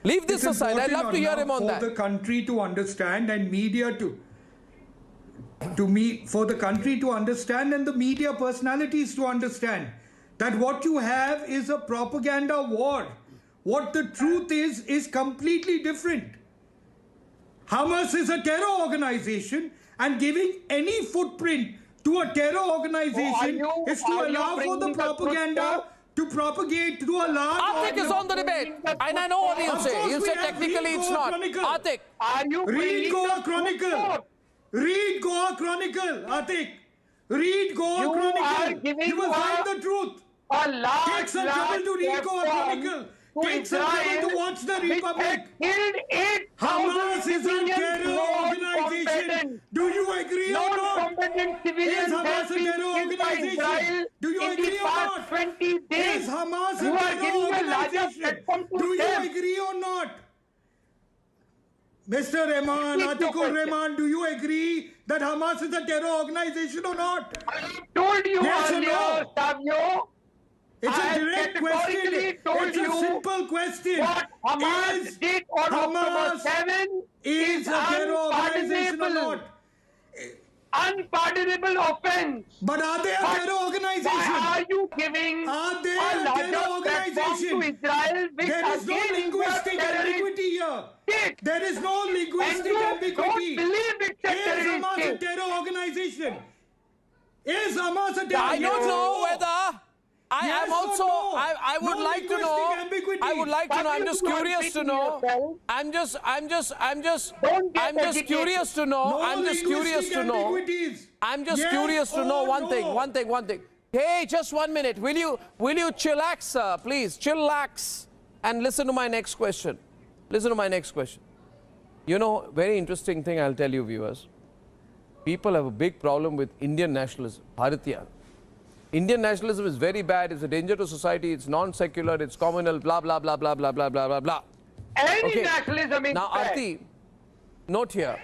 leave this aside. I'd love to hear him on that. For the country to understand and media for the country to understand and the media personalities to understand that what you have is a propaganda war. What the truth is completely different. Hamas is a terror organization, and giving any footprint to a terror organization is to allow for the propaganda to propagate to a large Atik is on the debate, and I know what he'll say. He'll say technically it's not. Atik, Read Goa Chronicle. Read Goa Chronicle, Atik. Read Goa Chronicle. You will find the truth. Take some trouble to read Goa Chronicle. Take some trouble to watch the Republic. Hamas is a terror organization. Do you agree or not? Is Hamas a terror organization? Do you agree or not? Is Hamas a terror organization? Do you agree or not? Mr. Rahman, Atikul Rahman, do you agree that Hamas is a terror organization or not? I told you earlier, Savio. It's a direct question. It's a simple question. Hamas did on October 7 is a terror organization or not? Unpardonable offense. But are they a terror organization? Why are you giving are they a terror organization? To Israel, there is no linguistic ambiguity here. There is no linguistic ambiguity. Is Hamas a terror organization? Is Hamas a terror organization? I don't know whether. I am also. No? I would like to know. I would like to know. I'm just curious to know. I'm just curious to know. I'm just curious to know. I'm just curious to know one thing. Hey, just 1 minute. Will you chillax, sir? Please, chillax and listen to my next question. Listen to my next question. You know, very interesting thing I'll tell you, viewers. People have a big problem with Indian nationalism, Bharatiya. Indian nationalism is very bad. It's a danger to society. It's non-secular. It's communal. Blah blah blah blah blah blah blah blah blah. Any nationalism is now, bad. Aarti, note here.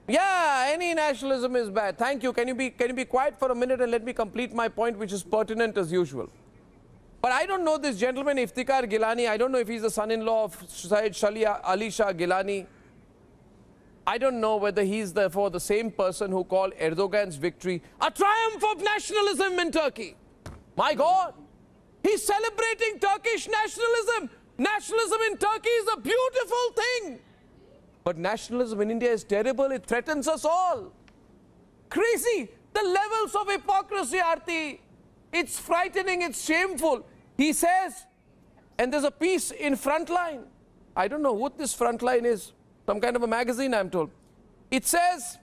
Yeah, any nationalism is bad. Thank you. Can you be quiet for a minute and let me complete my point, which is pertinent as usual. But I don't know this gentleman Iftikhar Gilani. I don't know if he's the son-in-law of Syed Ali Shah Gilani. I don't know whether he's therefore the same person who called Erdogan's victory a triumph of nationalism in Turkey. My God, he's celebrating Turkish nationalism. Nationalism in Turkey is a beautiful thing. But nationalism in India is terrible. It threatens us all. Crazy. The levels of hypocrisy, Aarti. It's frightening. It's shameful. He says, and there's a piece in Frontline. I don't know what this Frontline is. Some kind of a magazine, I'm told. It says,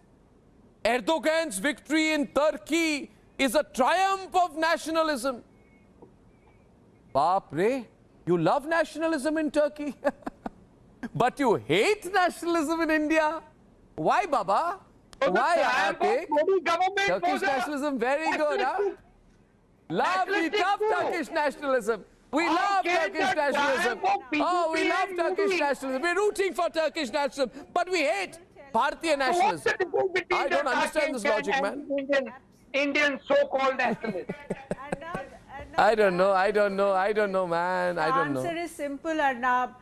Erdogan's victory in Turkey is a triumph of nationalism. Baap re, you love nationalism in Turkey, but you hate nationalism in India. Why, Baba? Why, Atik? Turkish nationalism, very good, huh? Love, we love Turkish nationalism. We love Turkish nationalism. Oh, we love Turkish nationalism. We're rooting for Turkish nationalism, but we hate Bharatiya nationalism. I don't understand this logic, man. Indian so-called nationalists. I don't know, man. I don't know. Answer is simple, Arnab.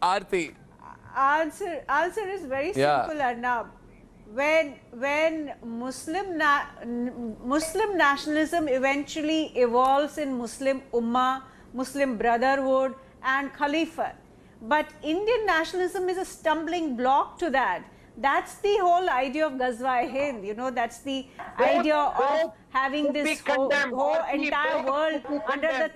Aarti. Answer is very simple, Arnab. When Muslim nationalism eventually evolves in Muslim Ummah, Muslim Brotherhood and Caliphate. But Indian nationalism is a stumbling block to that. That's the whole idea of Ghazwa-e-Hind, you know, that's the idea of having this whole entire world under the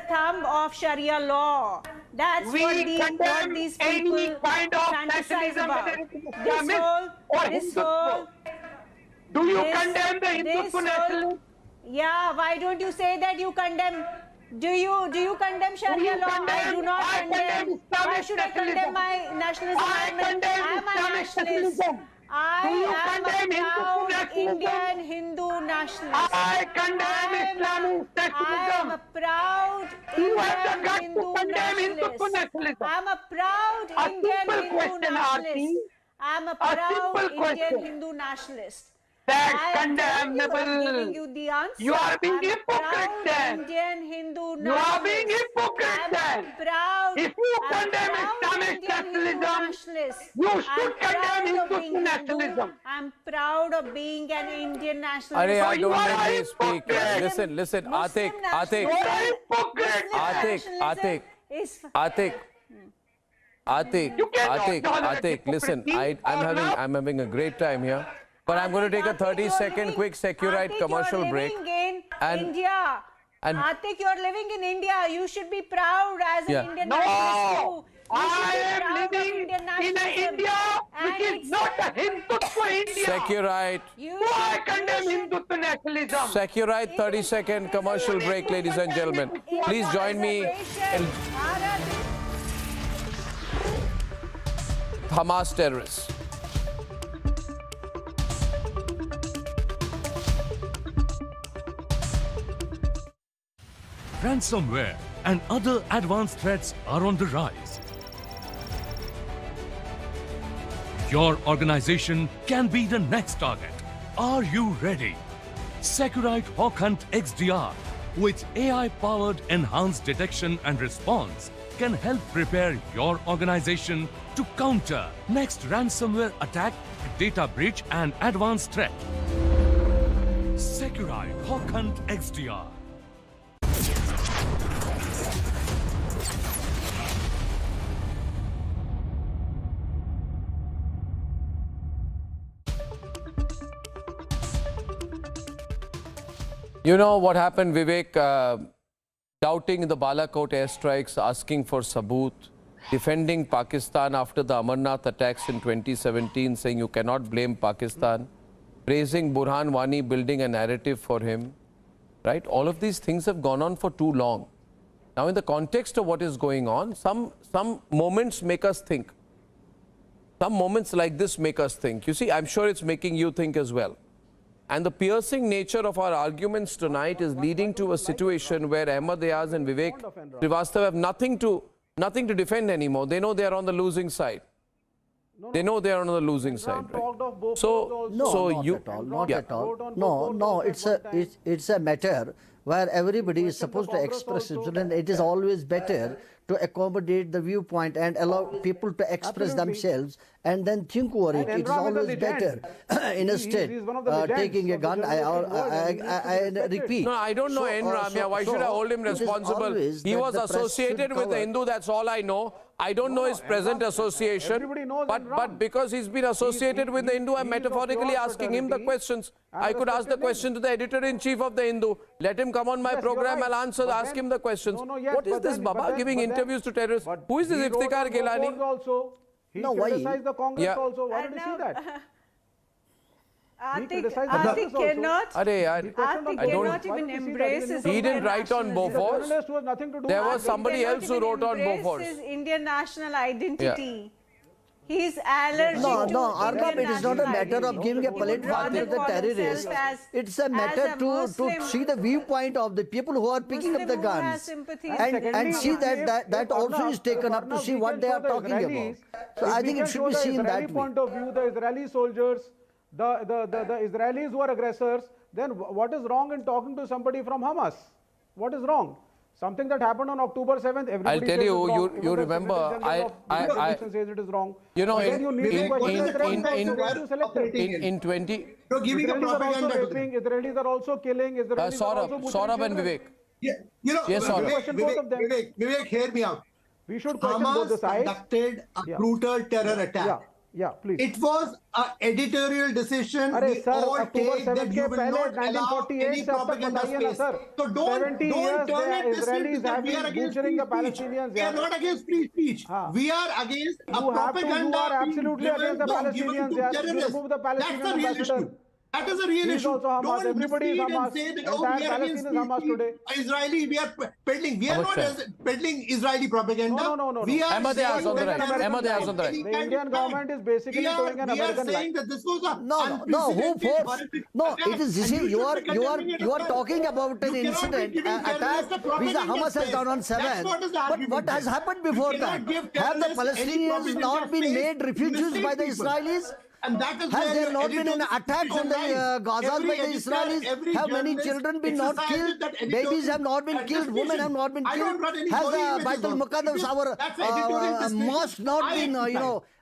thumb of Sharia law. That's what these people fantasize about. This whole do you condemn the Hindutva nationalism? Yeah, why don't you say that you condemn? Do you condemn Sharia law? I do not condemn. Why should I condemn my nationalism? I am a nationalist. I am a proud Indian Hindu nationalist. I condemn Islamic nationalism. I am a proud Indian Hindu nationalist. I am a proud Indian Hindu nationalist. I am a proud Indian Hindu nationalist. That's condemnable. You are being hypocrite then. You are being hypocrite then. If you condemn Islamic nationalism, you should condemn Hindu nationalism. I'm proud of being an Indian nationalist. I don't let me speak. Listen, Atik. Atik, listen, I'm having a great time here. But I'm going to take a 30-second quick Securite commercial break. India. Atik, you're living in India. You should be proud as an Indian nationalist too. I am living in India which is not a Hindutva India. Securite. I condemn Hindutva nationalism. Securite 30-second commercial break, ladies and gentlemen. Please join me in Hamas terrorists. Ransomware and other advanced threats are on the rise. Your organization can be the next target. Are you ready? Securite Hawk Hunt XDR with AI-powered enhanced detection and response can help prepare your organization to counter next ransomware attack, data breach and advanced threat. Securite Hawk Hunt XDR. You know what happened, Vivek? Doubting the Balakot airstrikes, asking for sabut, defending Pakistan after the Amarnath attacks in 2017, saying you cannot blame Pakistan, praising Burhan Wani, building a narrative for him, right? All of these things have gone on for too long. Now, in the context of what is going on, some moments make us think. Some moments like this make us think. You see, I'm sure it's making you think as well. And the piercing nature of our arguments tonight is leading to a situation where Ahmed Ayaz and Vivek Srivastava have nothing to defend anymore. They know they are on the losing side. They know they are on the losing side, right? Not at all. No, it's a matter where everybody is supposed to express it, and it is always better to accommodate the viewpoint and allow people to express themselves and then think over it. It is always better in a state taking a gun. I repeat. No, I don't know Ramya. Why should I hold him responsible? He was associated with the Hindu, that's all I know. I don't know his present association, but because he's been associated with the Hindu, I'm metaphorically asking him the questions. I could ask the question to the editor-in-chief of the Hindu. Let him come on my program, I'll ask him the questions. What is this Baba giving interviews to terrorists? Who is this Iftikhar Gilani? No, why? Criticized the Congress also. Why did he see that? Atik cannot even embrace his He didn't write on Bofors. There was somebody else who wrote on Bofors. His Indian national identity. He's allergic to Arnab, it is not a matter of giving a platform to the terrorists. It's a matter to see the viewpoint of the people who are picking up the guns and see that also is taken up to see what they are talking about. So I think it should be seen that way. Point of view, the Israeli soldiers, the Israelis who are aggressors, then what is wrong in talking to somebody from Hamas? What is wrong? Something that happened on October 7th, everybody I'll tell you remember, says it is wrong. You know, in 20... Israelis are also killing, Israelis are also Saurabh and Vivek. Yeah, you know, yes, Vivek, hear me out. We should question both the sides. Hamas conducted a brutal terror attack. Yeah, please. It was an editorial decision. We all take that you will not allow any propaganda space. So don't turn it this way that we are against free speech. We are not against free speech. We are against a propaganda. You are absolutely against the Palestinians. That's the real issue. That is a real issue. Don't everybody is Hamas. Say that, we are against Hamas today. Israeli, we are peddling. We are not peddling Israeli propaganda. No. We are the Indian government is basically doing an American saying that this was a it is you are talking about an incident attack which the Hamas has done on 7th. But what has happened before that? Have the Palestinians not been made refugees by the Israelis? And that is has there not been an attack on the Gaza by the Israelis? Have many children been not killed? Babies have not been killed. Women have not been killed. Has the Baitul Muqaddas, our mosque, not been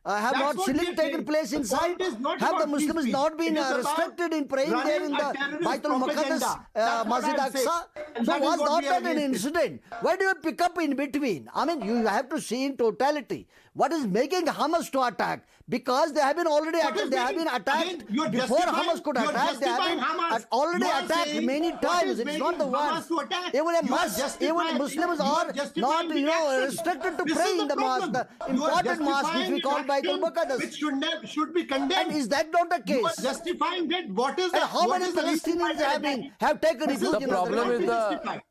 Have That's not what chilling we are taken saying. place The inside? point is not Have the about free Muslims speech. not been It is about restricted in praying there in running the a terrorist Baitul Maqdis, propaganda. That's what Masjid I'm saying. Aqsa? And So that is was what not we are that an against it. incident? Why do you pick up in between? I mean, you have to see in totality. What is making Hamas to attack? Because they have been already attacked. They have been attacked before Hamas could attack. They have been already attacked many times. It's not the one. Even a mosque, even Muslims are not, restricted to pray in the mosque, the important mosque which we call Baitul Maqdis. Which should be condemned. And is that not the case? You are justifying that. What is And the how what many is the reason Palestinians why have taken This is refuge the in problem other is countries? the.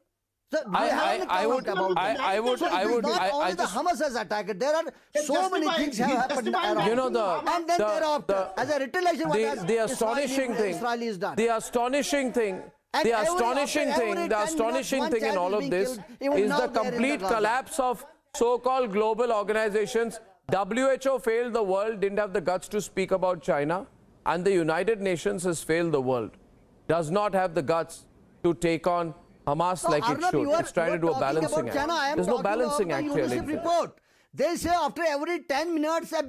So I would So it is not only the Hamas has attacked. There are so many things have happened around. You know and then thereafter, as a retaliation, what has the astonishing thing, Israelis done? the astonishing thing. And The every- astonishing after thing, every the 10 astonishing minutes, thing one in all child of is this being killed. Even is now the they are in the complete Gaza. collapse of so-called global organizations. WHO failed the world, didn't have the guts to speak about China, and the United Nations has failed the world, does not have the guts to take on Hamas So, like it Arnab, should. It's trying to do a talking balancing about China. I act. am There's no talking balancing about act the really. UNICEF report. They say after every 10 minutes a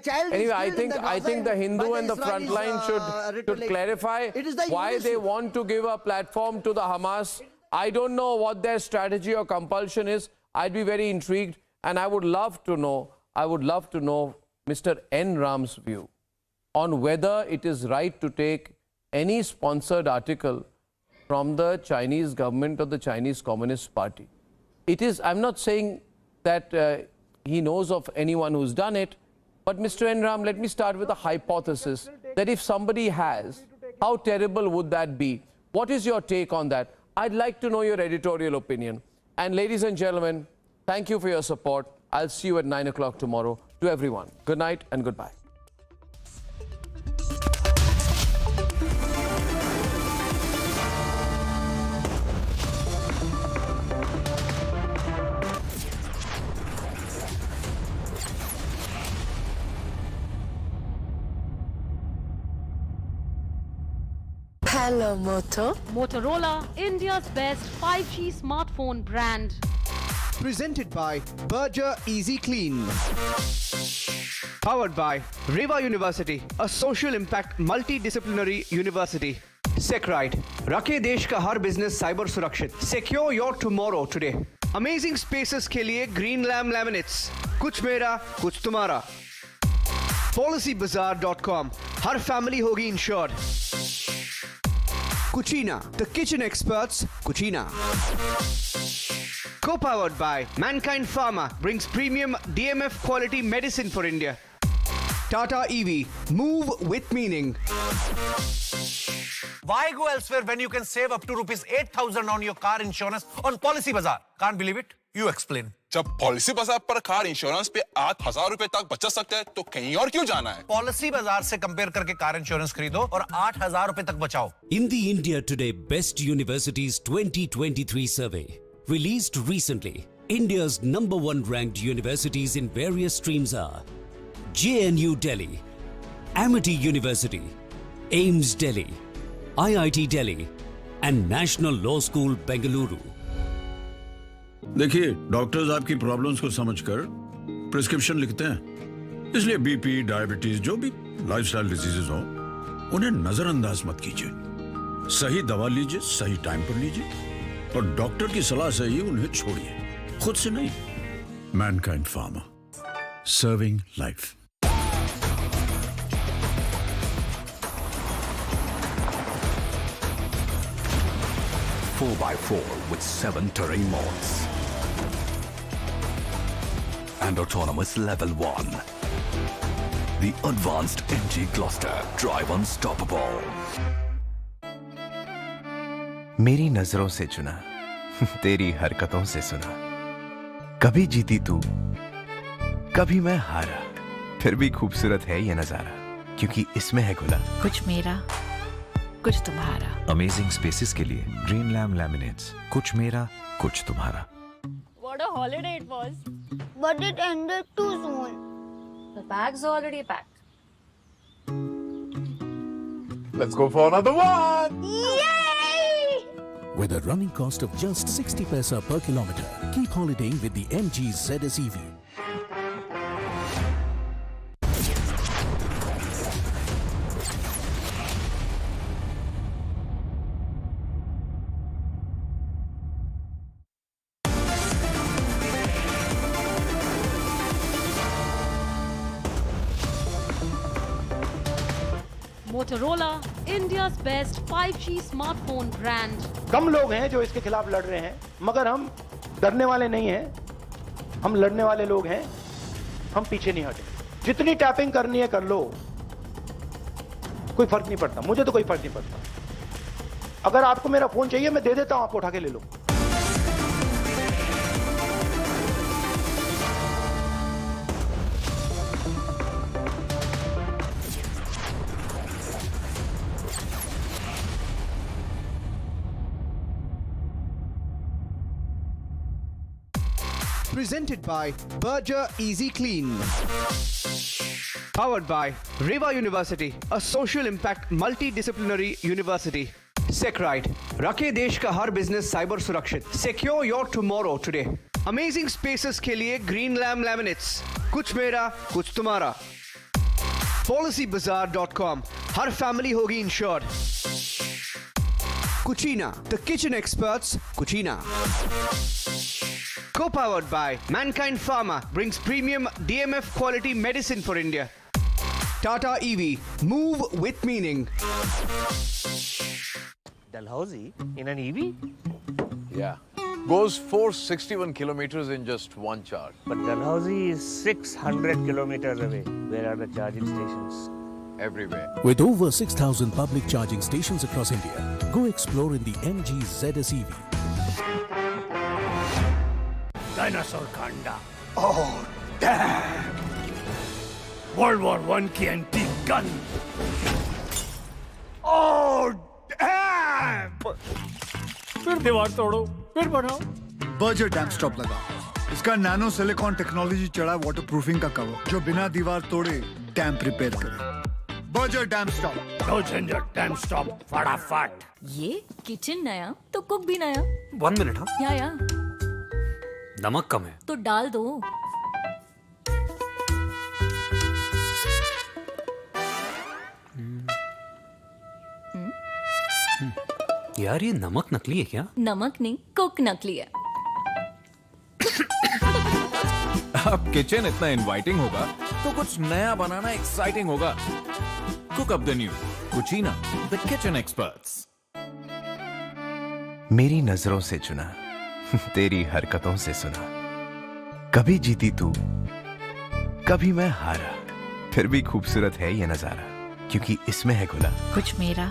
child Anyway, is I killed in think Gaza the Hindu by and the front Israelis, line should retaliation. clarify It is the why they UNICEF. want to give a platform to the Hamas. I don't know what their strategy or compulsion is. I'd be very intrigued, and I would love to know Mr. N. Ram's view on whether it is right to take any sponsored article from the Chinese government or the Chinese Communist Party. It is, I'm not saying that he knows of anyone who's done it, but Mr. N. Ram, let me start with a hypothesis that if somebody has, how terrible would that be? What is your take on that? I'd like to know your editorial opinion. And ladies and gentlemen, thank you for your support. I'll see you at 9 o'clock tomorrow. To everyone, good night and goodbye. Hello, Moto. Motorola, India's best 5G smartphone brand. Presented by Berger Easy Clean. Powered by Riva University, a social impact multidisciplinary university. SecRite, रखे देश का हर business cyber सुरक्षित. Secure your tomorrow today. Amazing spaces के लिए Green Lamb Laminates. कुछ मेरा, कुछ तुम्हारा. PolicyBazaar.com. हर family होगी insured. Cucina, the kitchen experts, Cucina. Co-powered by Mankind Pharma, brings premium DMF quality medicine for India. Tata EV, move with meaning. Why go elsewhere when you can save up to rupees 8,000 on your car insurance on Policy Bazaar? Can't believe it? You explain. जब policy बाजार पर car insurance पे 8,000 रुपए तक बचत सकते हैं तो कहीं और क्यों जाना है? पॉलिसी बाजार से कंपेयर करके कार इंश्योरेंस खरीदो और 8,000 रुपए तक बचाओ. In the India Today Best Universities 2023 survey, released recently, India's #1 ranked universities in various streams are JNU Delhi, Amity University, AIMS Delhi, IIT Delhi, and National Law School Bengaluru. देखिए, doctors आपकी problems को समझकर prescription लिखते हैं, इसलिए BP, diabetes, जो भी lifestyle diseases हो, उन्हें नजरअंदाज मत कीजिए. सही दवा लीजिए, सही टाइम पर लीजिए, और डॉक्टर की सलाह से ही उन्हें छोड़िए, खुद से नहीं. Mankind pharma, serving life. Four by 4 with 7 terrain modes and autonomous level 1. The advanced MG cluster, drive unstoppable. मेरी नजरों से चुना, तेरी हरकतों से सुना. कभी जीती तू, कभी मैं हारा. फिर भी खूबसूरत है ये नजारा, क्योंकि इसमें है खुला कुछ मेरा, कुछ तुम्हारा. अमेजिंग स्पेसेस के लिए ग्रीन लैम्ब लैमिनेट्स. कुछ मेरा, कुछ तुम्हारा. What a holiday it was. But it ended too soon. The bag's already packed. Let's go for another one. Yay! With a running cost of just 60 paisa per kilometer, keep holidaying with the MG ZS EV. Motorola, India's best 5G smartphone brand. कम लोग हैं जो इसके खिलाफ लड़ रहे हैं, मगर हम डरने वाले नहीं हैं, हम लड़ने वाले लोग हैं, हम पीछे नहीं हटे। जितनी टैपिंग करनी है कर लो, कोई फर्क नहीं पड़ता, मुझे तो कोई फर्क नहीं पड़ता। अगर आपको मेरा फोन चाहिए मैं दे देता हूं, आपको उठा के ले लो। Presented by Berger Easy Clean. Powered by Riva University, a social impact multidisciplinary university. Secrite, रखे देश का हर बिजनेस साइबर सुरक्षित. Secure your tomorrow today. Amazing spaces के लिए Green Lamb Laminates. कुछ मेरा, कुछ तुम्हारा. PolicyBazaar.com, हर फैमिली होगी insured. Cucina, the kitchen experts, Cucina. Co-powered by Mankind Pharma, brings premium DMF quality medicine for India. Tata EV, move with meaning. Dalhousie in an EV? Yeah. Goes 461 kilometers in just one charge. But Dalhousie is 600 kilometers away. Where are the charging stations? Everywhere. With over 6,000 public charging stations across India, go explore in the MG ZS EV. Dinosaur Kanda. Oh, damn! World War I की antique gun. Oh, damn! फिर दीवार तोड़ो, फिर बनाओ. Berger dam stop लगाओ. इसका nano silicon technology चढ़ा water proofing का कवर जो बिना दीवार तोड़े डैम रिपेयर करे. Berger dam stop. नो झंझट, डैम स्टॉप फटाफट. ये किचन नया तो कुक भी नया. 1 मिनट. हाँ या नमक कम है तो डाल दो. यार ये नमक नकली है क्या? नमक नहीं, कुक नकली है. अब किचन इतना इनवाइटिंग होगा तो कुछ नया बनाना एक्साइटिंग होगा. Cook up the new cucina, the kitchen experts. मेरी नजरों से चुना, तेरी हरकतों से सुना. कभी जीती तू, कभी मैं हारा. फिर भी खूबसूरत है ये नजारा, क्योंकि इसमें है खुला कुछ मेरा,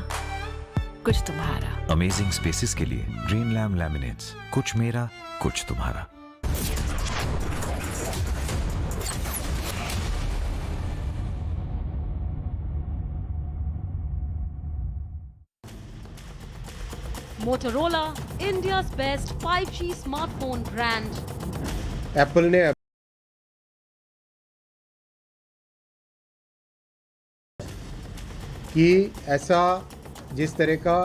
कुछ तुम्हारा. अमेजिंग स्पेसेस के लिए ग्रीन लैम्प लैमिनेट्स. कुछ मेरा, कुछ तुम्हारा. Motorola, India's best 5G smartphone brand. Apple ने कि ऐसा जिस तरह का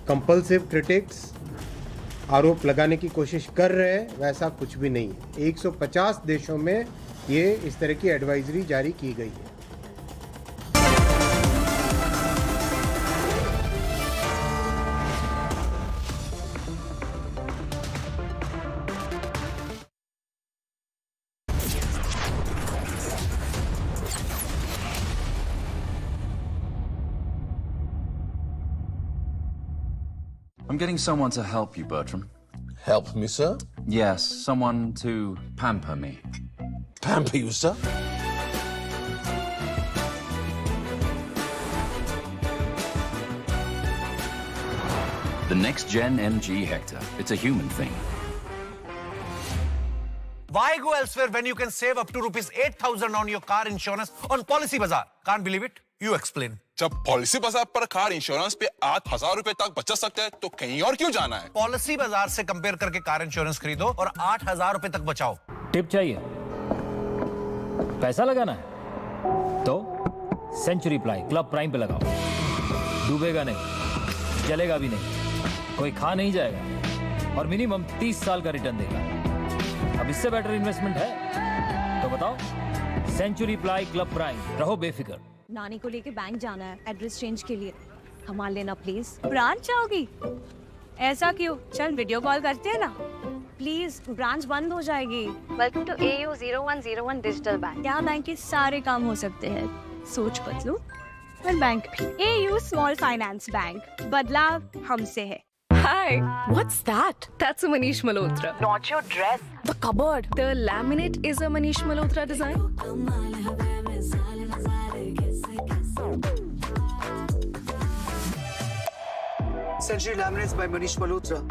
कंपल्सिव क्रिटिक्स आरोप लगाने की कोशिश कर रहे हैं वैसा कुछ भी नहीं है. 150 देशों में ये इस तरह की एडवाइजरी जारी की गई है. I'm getting someone to help you, Bertram. Help me, sir? Yes, someone to pamper me. Pamper you, sir? The next gen MG Hector. It's a human thing. Why go elsewhere when you can save up to rupees 8,000 on your car insurance on Policy Bazaar? Can't believe it? You explain. जब policy बाजार पर car insurance पे 8,000 रुपए तक बचत सकते हैं तो कहीं और क्यों जाना है? पॉलिसी बाजार से कंपेयर करके कार इंश्योरेंस खरीदो और 8,000 रुपए तक बचाओ. टिप चाहिए? पैसा लगाना है तो सेंचुरी प्लाई क्लब प्राइम पे लगाओ. डूबेगा नहीं, जलेगा भी नहीं, कोई खा नहीं जाएगा और मिनिमम 30 साल का रिटर्न देगा. अब इससे बेटर इन्वेस्टमेंट है तो बताओ. Century Ply club prime. रहो बेफिक्र. नानी को लेके बैंक जाना है एड्रेस चेंज के लिए. संभाल लेना प्लीज. ब्रांच आओगी? ऐसा क्यों? चल वीडियो कॉल करते हैं ना. प्लीज ब्रांच बंद हो जाएगी. Welcome to AU 0101 digital bank. यहाँ बैंक के सारे काम हो सकते हैं. सोच बदलो, और बैंक भी। AU Small Finance Bank, बदलाव हमसे है। Hi, what's that? That's a Manish Malhotra. Not your dress. The cupboard. The laminate is a Manish Malhotra design. Century Laminates by Manish Malhotra.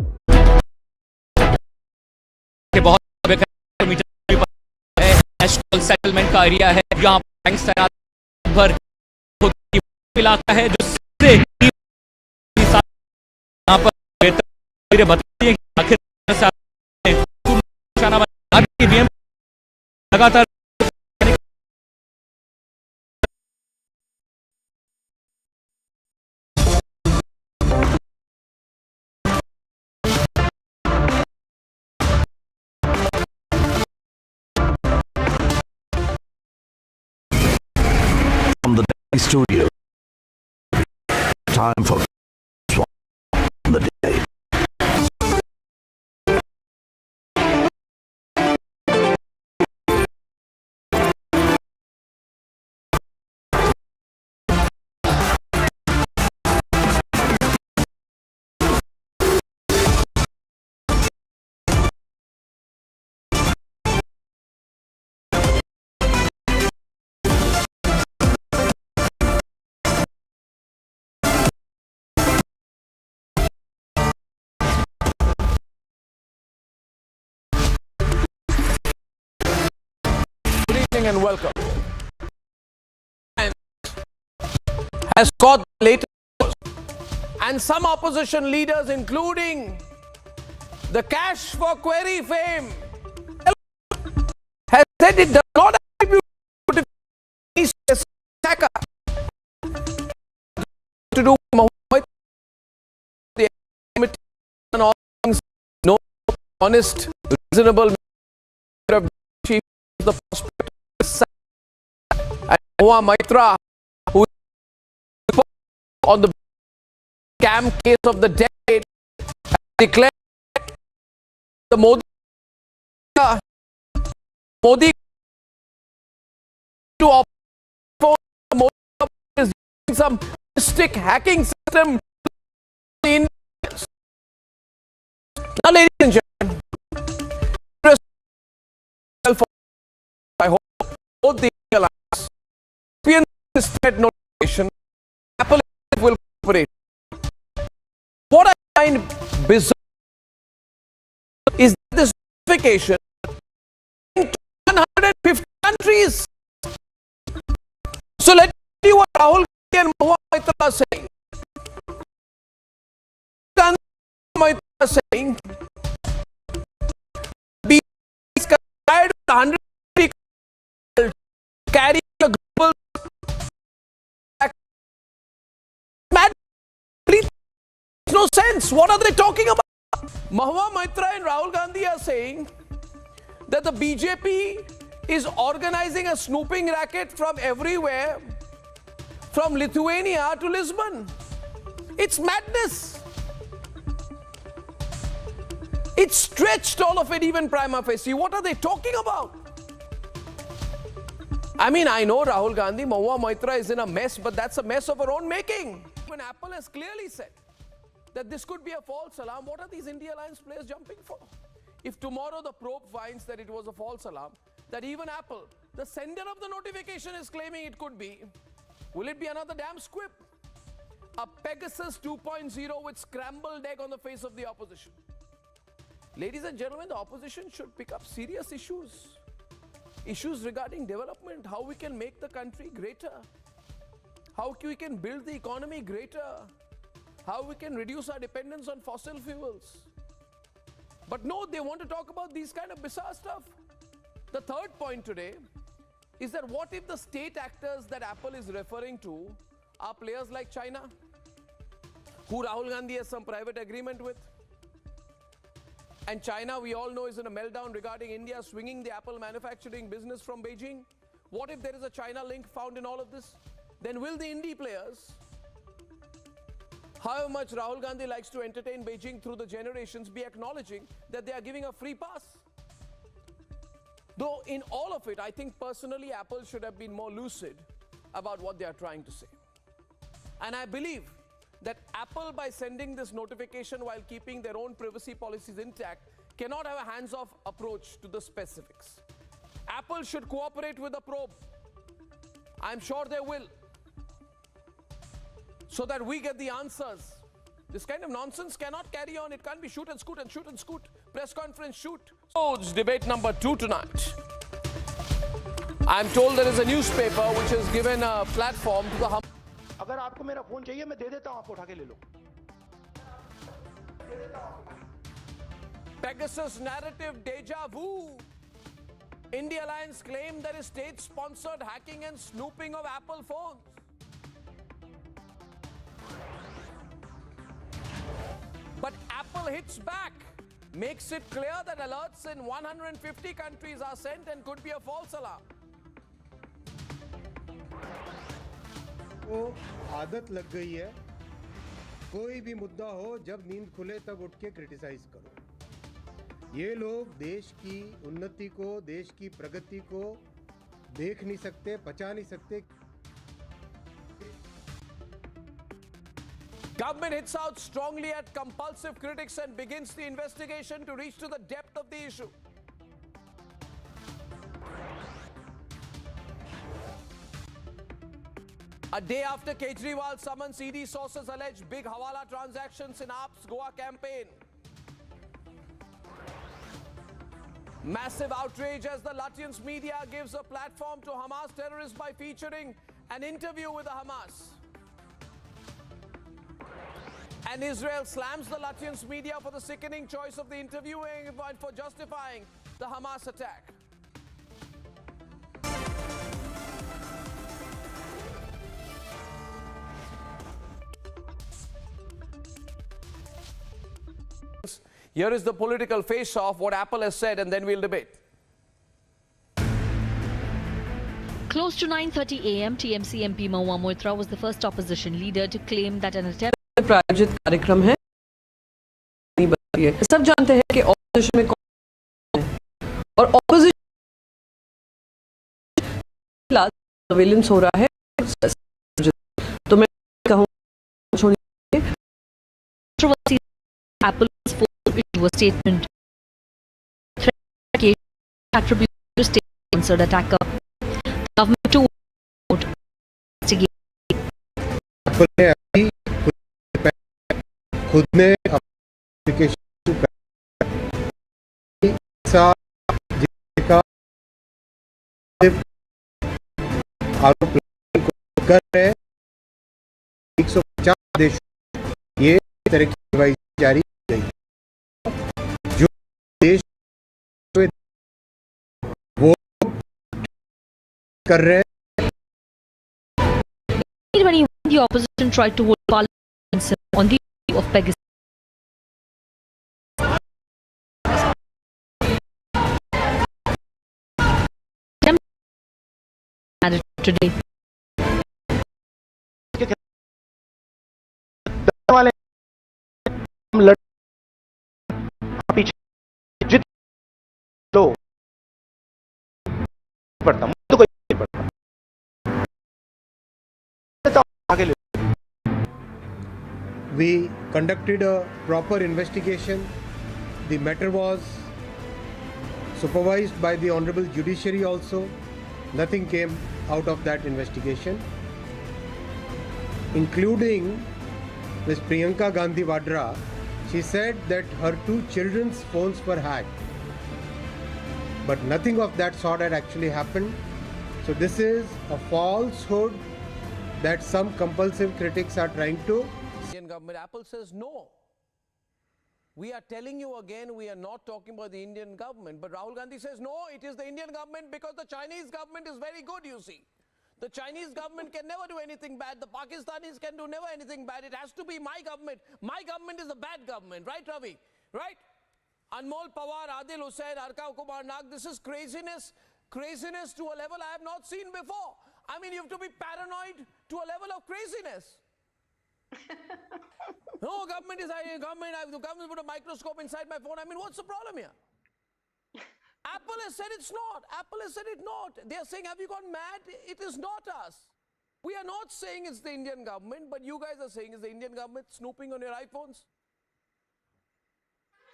National settlement का area है, यहाँ bank भर इलाका है जो यहाँ पर बताइए आखिर लगातार From the Delhi studio, time for on the day. And welcome. And has caught the latest, and some opposition leaders, including the Cash for Query fame, has said it does not attribute to attacker to do the and all things. No honest, reasonable of chief of the prospect. And Maitra, who is on the scam case of the decade, has declared the Modi to Modi is using some mystic hacking system. Now, ladies and gentlemen, I hope both the alliance this threat notification, Apple will cooperate. What I find bizarre is that this notification in 150 countries. So let me tell you what Rahul Gandhi and Maati Mera are saying. Gandhi and Maati are saying BJP is compared with 150 countries carrying a global no sense. What are they talking about? Mahua Maitra and Rahul Gandhi are saying that the BJP is organizing a snooping racket from everywhere, from Lithuania to Lisbon. It's madness. It's stretched, all of it, even prima facie. What are they talking about? I mean, I know Rahul Gandhi, Mahua Maitra is in a mess, but that's a mess of her own making. When Apple has clearly said that this could be a false alarm, what are these India Alliance players jumping for? If tomorrow the probe finds that it was a false alarm, that even Apple, the sender of the notification, is claiming it could be, will it be another damn squib? A Pegasus 2.0 with scrambled egg on the face of the opposition. Ladies and gentlemen, the opposition should pick up serious issues. Issues regarding development, how we can make the country greater, how we can build the economy greater, how we can reduce our dependence on fossil fuels. But no, they want to talk about these kind of bizarre stuff. The third point today is that what if the state actors that Apple is referring to are players like China, who Rahul Gandhi has some private agreement with? And China, we all know, is in a meltdown regarding India swinging the Apple manufacturing business from Beijing. What if there is a China link found in all of this? Then will the indie players, however much Rahul Gandhi likes to entertain Beijing through the generations, be acknowledging that they are giving a free pass? Though in all of it, I think personally Apple should have been more lucid about what they are trying to say. And I believe that Apple, by sending this notification while keeping their own privacy policies intact, cannot have a hands-off approach to the specifics. Apple should cooperate with the probe. I'm sure they will, so that we get the answers. This kind of nonsense cannot carry on. It can't be shoot and scoot and shoot and scoot. Press conference, shoot. So it's debate number 2 tonight. I'm told there is a newspaper which has given a platform to the अगर आपको मेरा phone चाहिए मैं दे देता हूं, आपको उठा के ले लो. Pegasus narrative deja vu. India Alliance claimed there is state-sponsored hacking and snooping of Apple phones. But Apple hits back, makes it clear that alerts in 150 countries are sent and could be a false alarm. वो आदत लग गई है, कोई भी मुद्दा हो जब नींद खुले तब उठ के क्रिटिसाइज करो. ये लोग देश की उन्नति को, देश की प्रगति को देख नहीं सकते, पचा नहीं सकते. Government hits out strongly at compulsive critics and begins the investigation to reach to the depth of the issue. A day after Kejriwal summons, ED sources allege big Hawala transactions in AAP's Goa campaign. Massive outrage as the Lutyens media gives a platform to Hamas terrorists by featuring an interview with the Hamas. And Israel slams the Lutyens media for the sickening choice of the interviewing and for justifying the Hamas attack. Here is the political face-off, what Apple has said, and then we'll debate. Close to 9:30 a.m., TMC MP Maati Mera was the first opposition leader to claim that an attempt प्रायोजित कार्यक्रम है. सब जानते हैं कि opposition में कौन है और ऑपोजिशन सर्वेलेंस हो रहा है. तो मैं कहूँ Apple was forced to issue a statement attributed to state-sponsored attacker. Government to investigate. Apple ने अभी खुद ने एप्लीकेशन का आरोप कर रहे हैं. 150 देशों ये तरह की कार्रवाई जारी की गई. जो देश वो कर रहे हैं. When the opposition tried to hold parliament on the issue of Pegasus. Today. वाले हम लड़ पीछे जित लो पड़ता तो कोई नहीं पड़ता. आगे ले. We conducted a proper investigation. The matter was supervised by the Honorable Judiciary also. Nothing came out of that investigation, including Ms. Priyanka Gandhi Vadra. She said that her 2 children's phones were hacked, but nothing of that sort had actually happened. So this is a falsehood that some compulsive critics are trying to. Indian government, Apple says no. We are telling you again, we are not talking about the Indian government. But Rahul Gandhi says no, it is the Indian government because the Chinese government is very good, you see. The Chinese government can never do anything bad. The Pakistanis can do never anything bad. It has to be my government. My government is a bad government. Right, Ravi? Right? Anmol Pawar, Adil Hussain, Arkav Kumar Nag, this is craziness. Craziness to a level I have not seen before. I mean, you have to be paranoid to a level of craziness. No, government is government. The government put a microscope inside my phone. I mean, what's the problem here? Apple has said it's not. Apple has said it's not. They are saying, have you gone mad? It is not us. We are not saying it's the Indian government, but you guys are saying it's the Indian government snooping on your iPhones.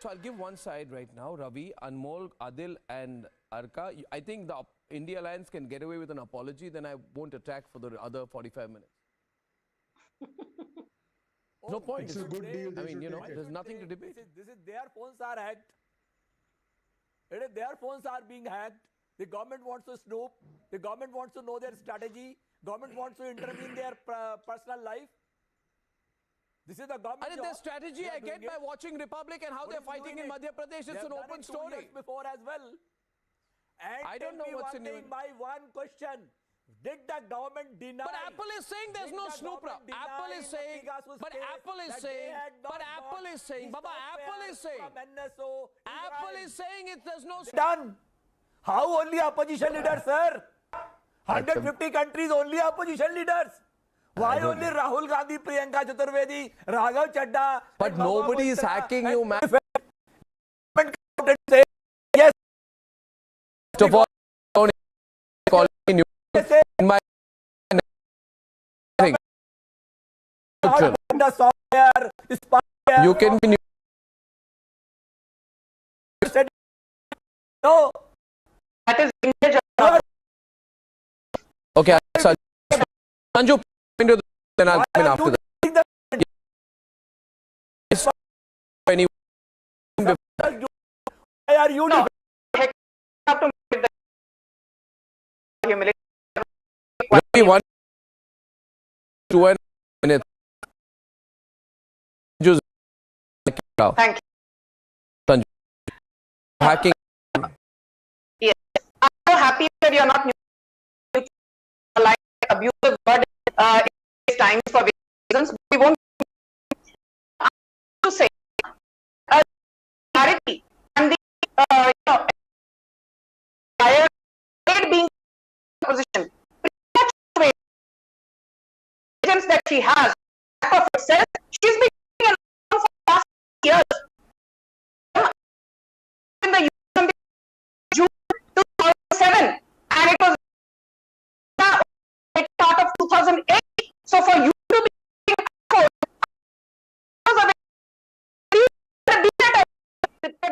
So I'll give one side right now. Ravi, Anmol, Adil and Arka. I think the India Alliance can get away with an apology, then I won't attack for the other 45 minutes. No point. It's a good deal. I mean, you know, there's nothing to debate. This is their phones are hacked. It is their phones are being hacked. The government wants to snoop. The government wants to know their strategy. Government wants to intervene their personal life. This is the government. And their strategy I get by watching Republic and how they're fighting in Madhya Pradesh. It's an open story. Before as well. And I don't know what's in your... My one question. Did the government deny? But Apple is saying there's no snooper. Apple is saying, but Apple is saying, Baba, Apple is saying, Apple is saying it, there's no... Done. How only opposition leaders, sir? 150 countries, only opposition leaders. Why only Rahul Gandhi, Priyanka Chaturvedi, Raghav Chadda? But nobody is hacking you, man. Yes. First of all, calling you in my thing. You can be. No. That is image. Okay, Sanju, into the, then I'll come in after that. Why are you no. Have to make the humiliation. Maybe 1 2 minutes. Thank you. Sanju. Hacking. Yes. I'm so happy that you're not like abusive word in times for reasons. We won't to say clarity and the being position. That she has of itself, she's been around for the past years. In the June 2007, and it was part of 2008. So for you to be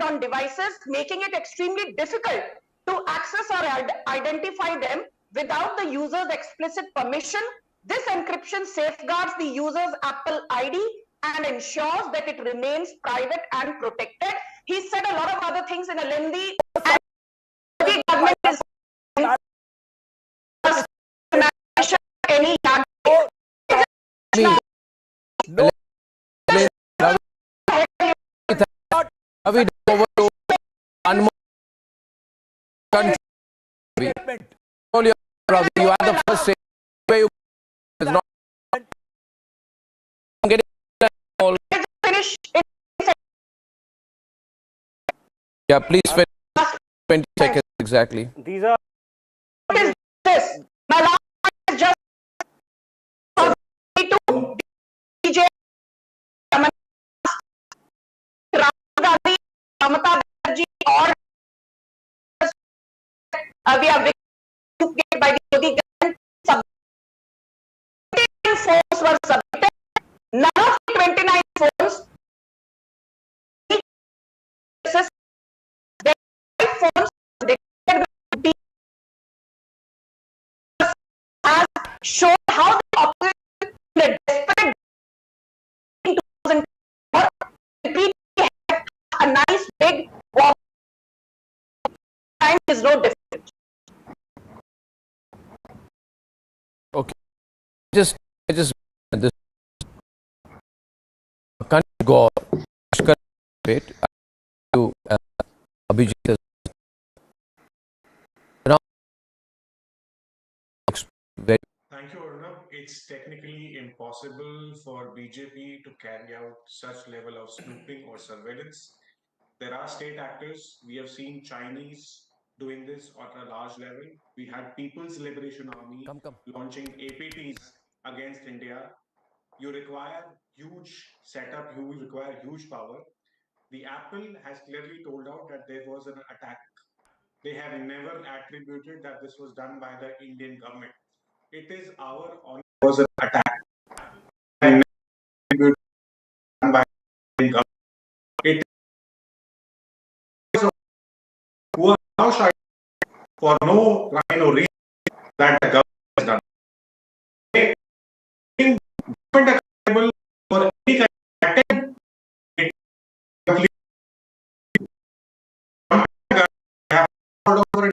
on devices, making it extremely difficult to access or identify them without the user's explicit permission. This encryption safeguards the user's Apple ID and ensures that it remains private and protected. He said a lot of other things in a lengthy and the government is any You are the first say you it's not getting all. Finish. Yeah, please finish 20 seconds exactly. These are this. My last is just DJ Rahul Gandhi, Mamata Banerjee, or we are by the Modi government. Phones were submitted. None of the 29 phones. The phones has shown how the opposition in a desperate in 2004 repeatedly had a nice big war. Time is no different. Okay, I just this can't go wait to Abhijit. Thank you, Arnab. It's technically impossible for BJP to carry out such level of snooping or surveillance. There are state actors. We have seen Chinese doing this at a large level. We had People's Liberation Army launching APTs against India. You require huge setup, you require huge power. The Apple has clearly told out that there was an attack. They have never attributed that this was done by the Indian government. It is our honor was an attack and by it who are now shy for no line or reason that the government has done. Being government accountable for any kind of attempt, it over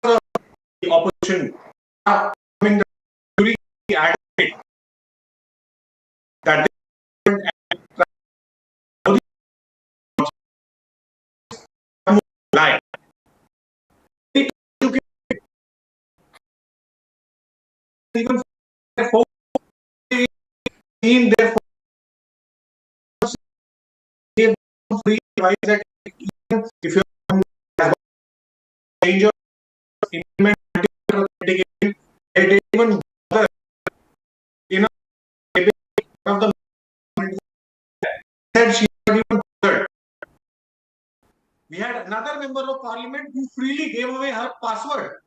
the opposition are coming to advocate that lie. Even in their free advice that even if you have danger implement mitigation, they didn't even bother in a of the said she had even bothered. We had another member of parliament who freely gave away her password.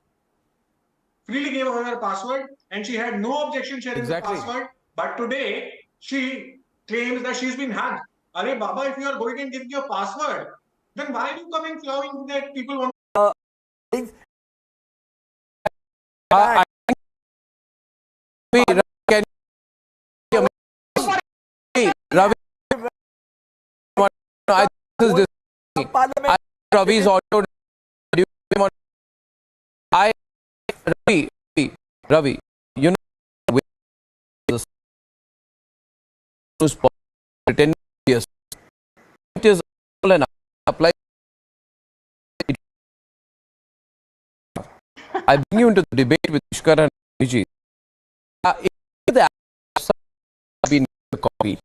And she had no objection sharing the password. But today she claims that she's been hacked. Arey Baba, if you are going and giving your password, then why are you coming claiming that people want? Ravi's auto. Ravi, you know, for 10 years. It is all an apply. I bring you into the debate with Ishkar and Vijay. If the apps have been copied,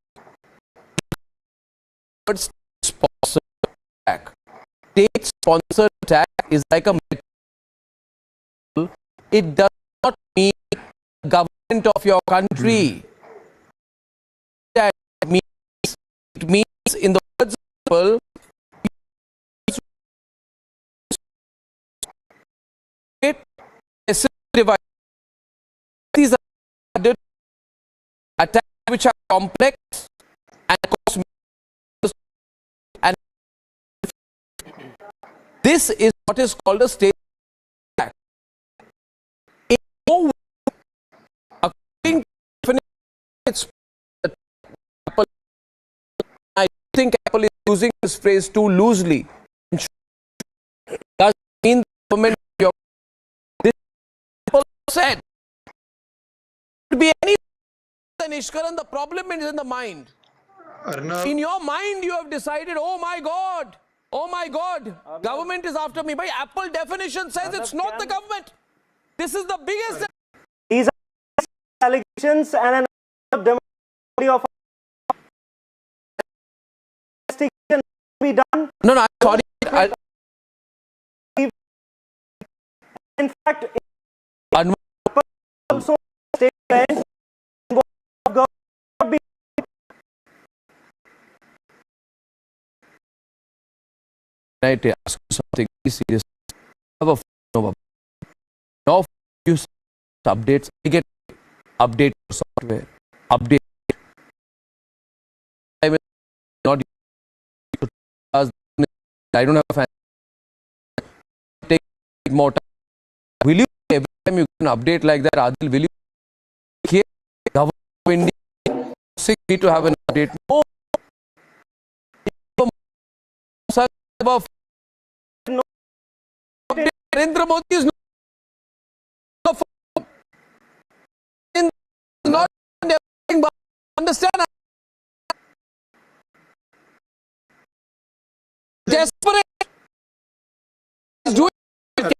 sponsor attack. State sponsored attack is like a. It does not mean government of your country. That means, it means in the words of people, these are attacks which are complex and cost. And this is what is called a state attack. According to it's Apple, I think Apple is using this phrase too loosely. Does mean the government of this Apple said could be any than Ishkaran. The problem is in the mind. In your mind, you have decided, oh my God, government is after me. By Apple definition says it's not the government. This is the biggest. These are allegations and an democracy of investigation be done. No, I'm sorry. In fact, also state land I ask you something very serious. Have a phone. Now use updates. I get update software. Update. I will not use. I don't have a fan. Take more time. Will you every time you can update like that, Adil? Will you here government of India seek me to have an update? No. Narendra Modi is not everything, but understand. Desperate. Is doing the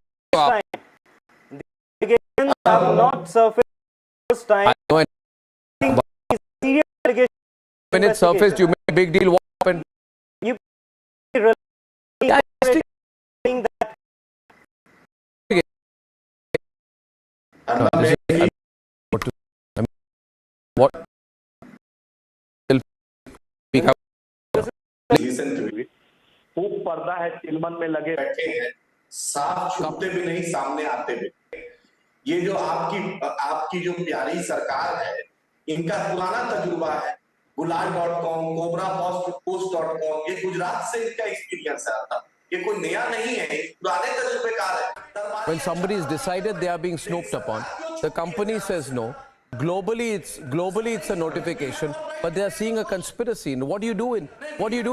allegations have not surfaced first time. Serious allegations. When it surfaced, you made a big deal. What happened? You what? खूब पर्दा है चिलमन में लगे बैठे हैं, साफ छुपते भी नहीं, सामने आते भी। ये जो आपकी जो प्यारी सरकार है, इनका पुराना तजुर्बा है। गुलाल.com, कोबरापोस्ट.com, ये गुजरात से इनका एक्सपीरियंस है आता। ये कोई नया नहीं है, पुराने तजुर्बेकार है। When somebody is decided they are being snooped upon, the company says no. Globally it's a notification, but they are seeing a conspiracy. What do you do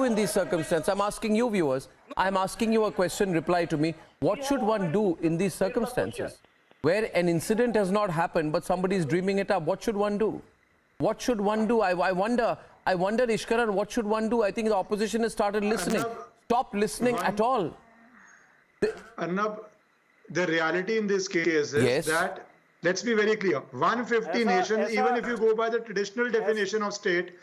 in these circumstances? I'm asking you, viewers. I'm asking you a question. Reply to me. What should one do in these circumstances, where an incident has not happened, but somebody is dreaming it up? What should one do? What should one do? I wonder, Ishkaran, what should one do? I think the opposition has started listening. Stop listening at all. Arnab, the reality in this case is that, let's be very clear, 150 nations, even if you go by the traditional definition of state,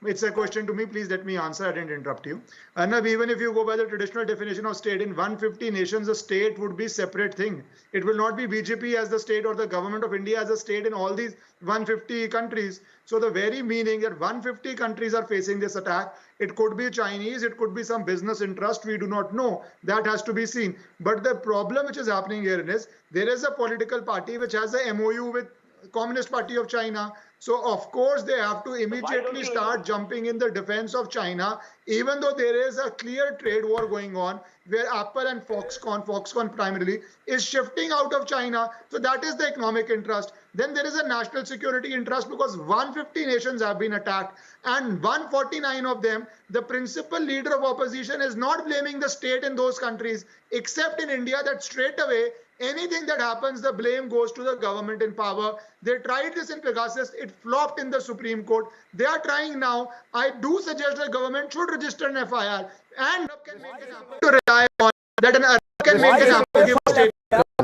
it's a question to me, please let me answer, I didn't interrupt you. Arnab, even if you go by the traditional definition of state, in 150 nations, a state would be separate thing. It will not be BJP as the state or the government of India as a state in all these 150 countries. So the very meaning that 150 countries are facing this attack, it could be Chinese, it could be some business interest, we do not know. That has to be seen. But the problem which is happening here is, there is a political party which has a MOU with Communist Party of China. So of course they have to immediately start jumping in the defense of China, even though there is a clear trade war going on where Apple and Foxconn primarily is shifting out of China. So that is the economic interest. Then there is a national security interest because 150 nations have been attacked and 149 of them, the principal leader of opposition is not blaming the state in those countries, except in India that straight away anything that happens, the blame goes to the government in power. They tried this in Pegasus. It flopped in the Supreme Court. They are trying now. I do suggest the government should register an FIR and can make an appeal to rely on that. An Arab can make an appeal to give a statement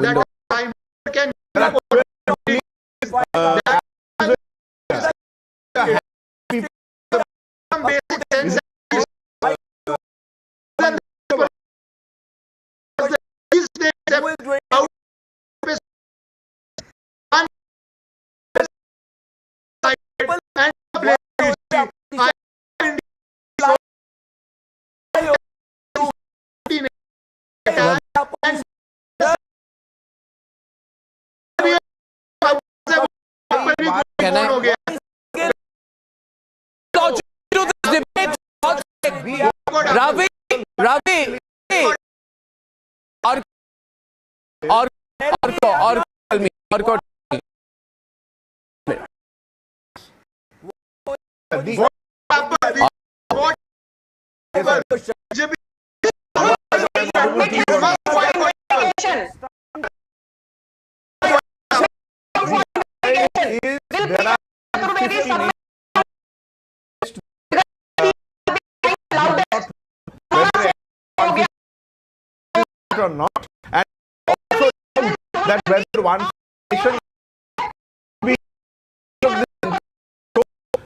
that time can some basic sense. Ravi, or not, and also that whether one nation be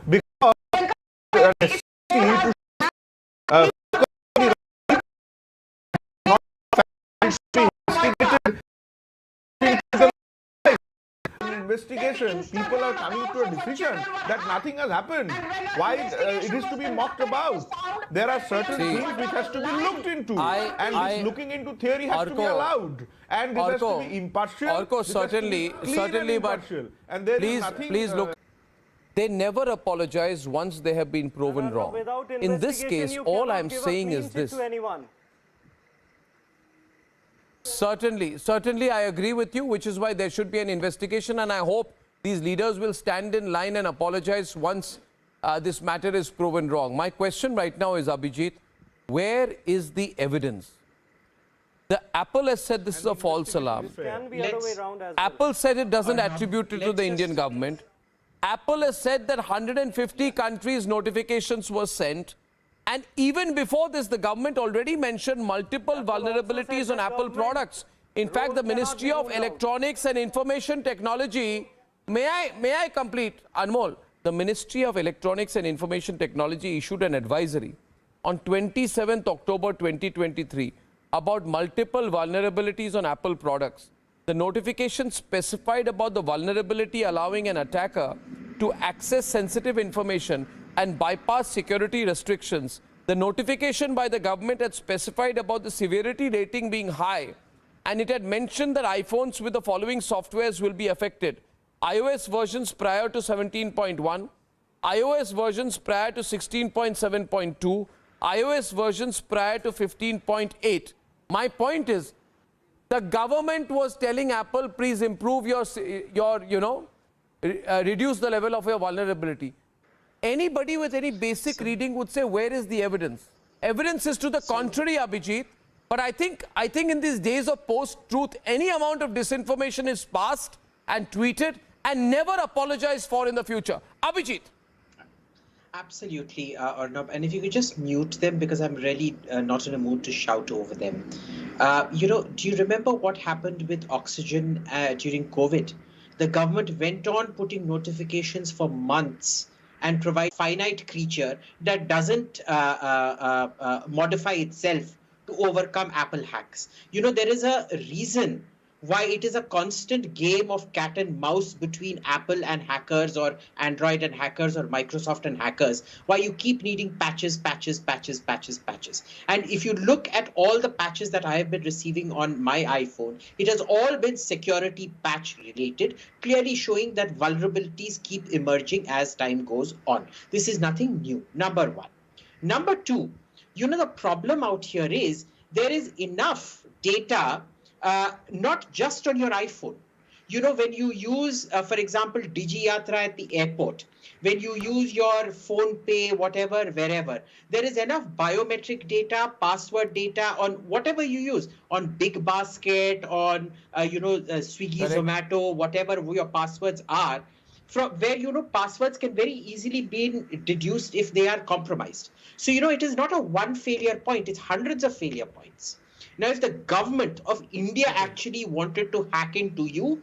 because investigation, people are coming to a decision that nothing has happened. Why it is to be mocked about? There are certain things which has to be looked into, and this looking into theory has to be allowed, and this has to be impartial. Certainly, but and there please look. They never apologize once they have been proven wrong. In this case, all I'm saying is this. Certainly, I agree with you, which is why there should be an investigation, and I hope these leaders will stand in line and apologize once this matter is proven wrong. My question right now is, Abhijit, where is the evidence? The Apple has said this is a false alarm. Apple said it doesn't attribute it to the Indian government. Apple has said that 150 countries notifications were sent. And even before this, the government already mentioned multiple vulnerabilities on Apple products. In fact, the Ministry of Electronics and Information Technology, may I complete, Anmol? The Ministry of Electronics and Information Technology issued an advisory on 27th October 2023 about multiple vulnerabilities on Apple products. The notification specified about the vulnerability allowing an attacker to access sensitive information and bypass security restrictions. The notification by the government had specified about the severity rating being high and it had mentioned that iPhones with the following softwares will be affected: iOS versions prior to 17.1, iOS versions prior to 16.7.2, iOS versions prior to 15.8. My point is, the government was telling Apple, please improve reduce the level of your vulnerability. Anybody with any basic reading would say, where is the evidence? Evidence is to the contrary, Abhijit. But I think in these days of post-truth, any amount of disinformation is passed and tweeted and never apologized for in the future. Abhijit. Absolutely, Arnab. And if you could just mute them, because I'm really not in a mood to shout over them. Do you remember what happened with oxygen during COVID? The government went on putting notifications for months and provide finite creature that doesn't modify itself to overcome Apple hacks. There is a reason why it is a constant game of cat and mouse between Apple and hackers, or Android and hackers, or Microsoft and hackers, why you keep needing patches. And if you look at all the patches that I have been receiving on my iPhone, it has all been security patch related, clearly showing that vulnerabilities keep emerging as time goes on. This is nothing new, number one. Number two, the problem out here is there is enough data not just on your iPhone. When you use, for example, DigiYatra at the airport, when you use your phone pay, whatever, wherever, there is enough biometric data, password data on whatever you use, on Big Basket, on, Swiggy, Correct. Zomato, whatever your passwords are, from where, passwords can very easily be deduced if they are compromised. So, it is not a one failure point, it's hundreds of failure points. Now, if the government of India actually wanted to hack into you,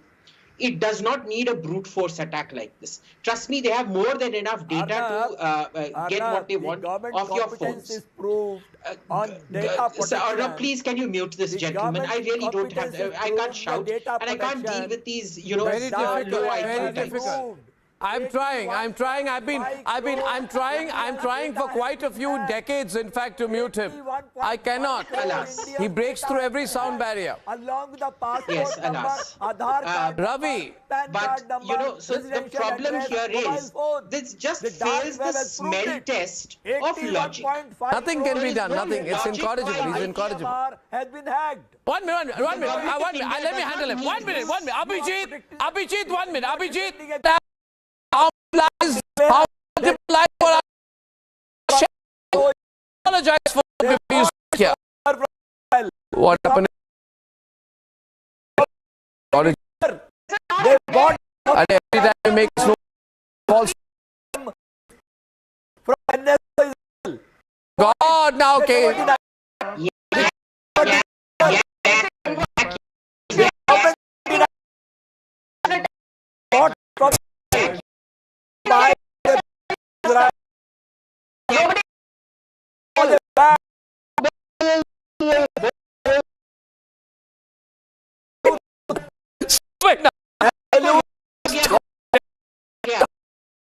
it does not need a brute force attack like this. Trust me, they have more than enough data to get what they want off your phones. Is proved on data protection. Please, can you mute this gentleman? I really don't have, I can't shout, and I can't deal with these, Very difficult. I'm trying. I'm trying for quite a few decades, in fact, to mute him. I cannot. Alas. He breaks through every sound barrier. Along with the passport Yes, number, alas. Aadhaar card, Ravi. PAN card number, So the residential problem address, here mobile is, phone. this just The dark fails web the has proved smell it. test of logic. 81.5 Nothing can be There done. is no Nothing. It's logic incorrigible. why He's IT incorrigible. has been hacked. 1 minute. The government of India Let me does handle not him. need 1 minute. this. Abhijit, 1 minute. Abhijit, how multiply for our apologize for the abuse here. What happened? They bought And every time you make no false. from NSA. God, now, okay. Bought from by Wait, now.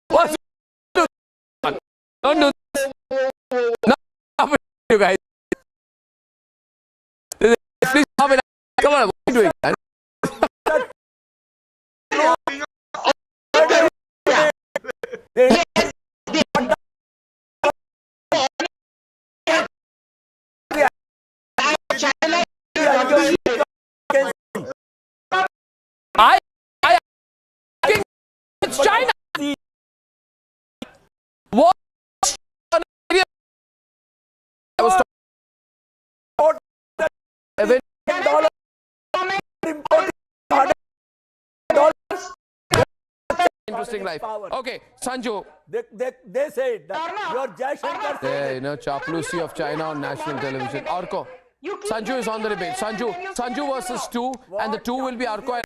What's don't do this. No, you guys. Please come on. Come on, what are you doing? It's China. What? I was interesting life. Okay, Sanju. They said that your Jaishankar said Chaplacy of China on national television. Arko. Sanju is on the debate. Sanju versus 2, and the 2 will be Arko.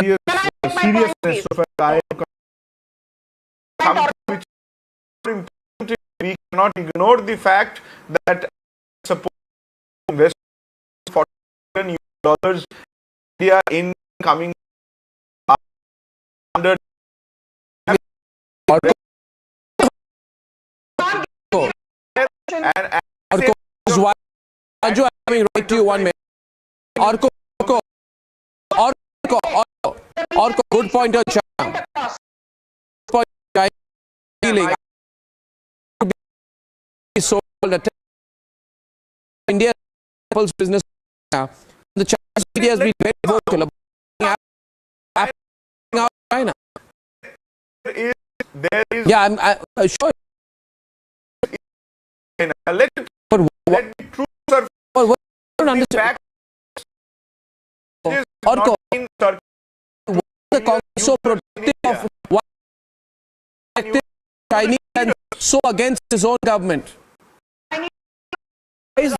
Seriousness of a guy, we cannot ignore the fact that support invest $40 billion India in coming under Sanju, I'm coming right to you 1 minute. Arko, और good point on China. Point China dealing to be sold at India's Apple's business. The Chinese media has been very vocal about China. There is yeah, I'm sure. Let me true, sir. What don't understand. Or the Congress so protective of one Chinese and so against his own government. Is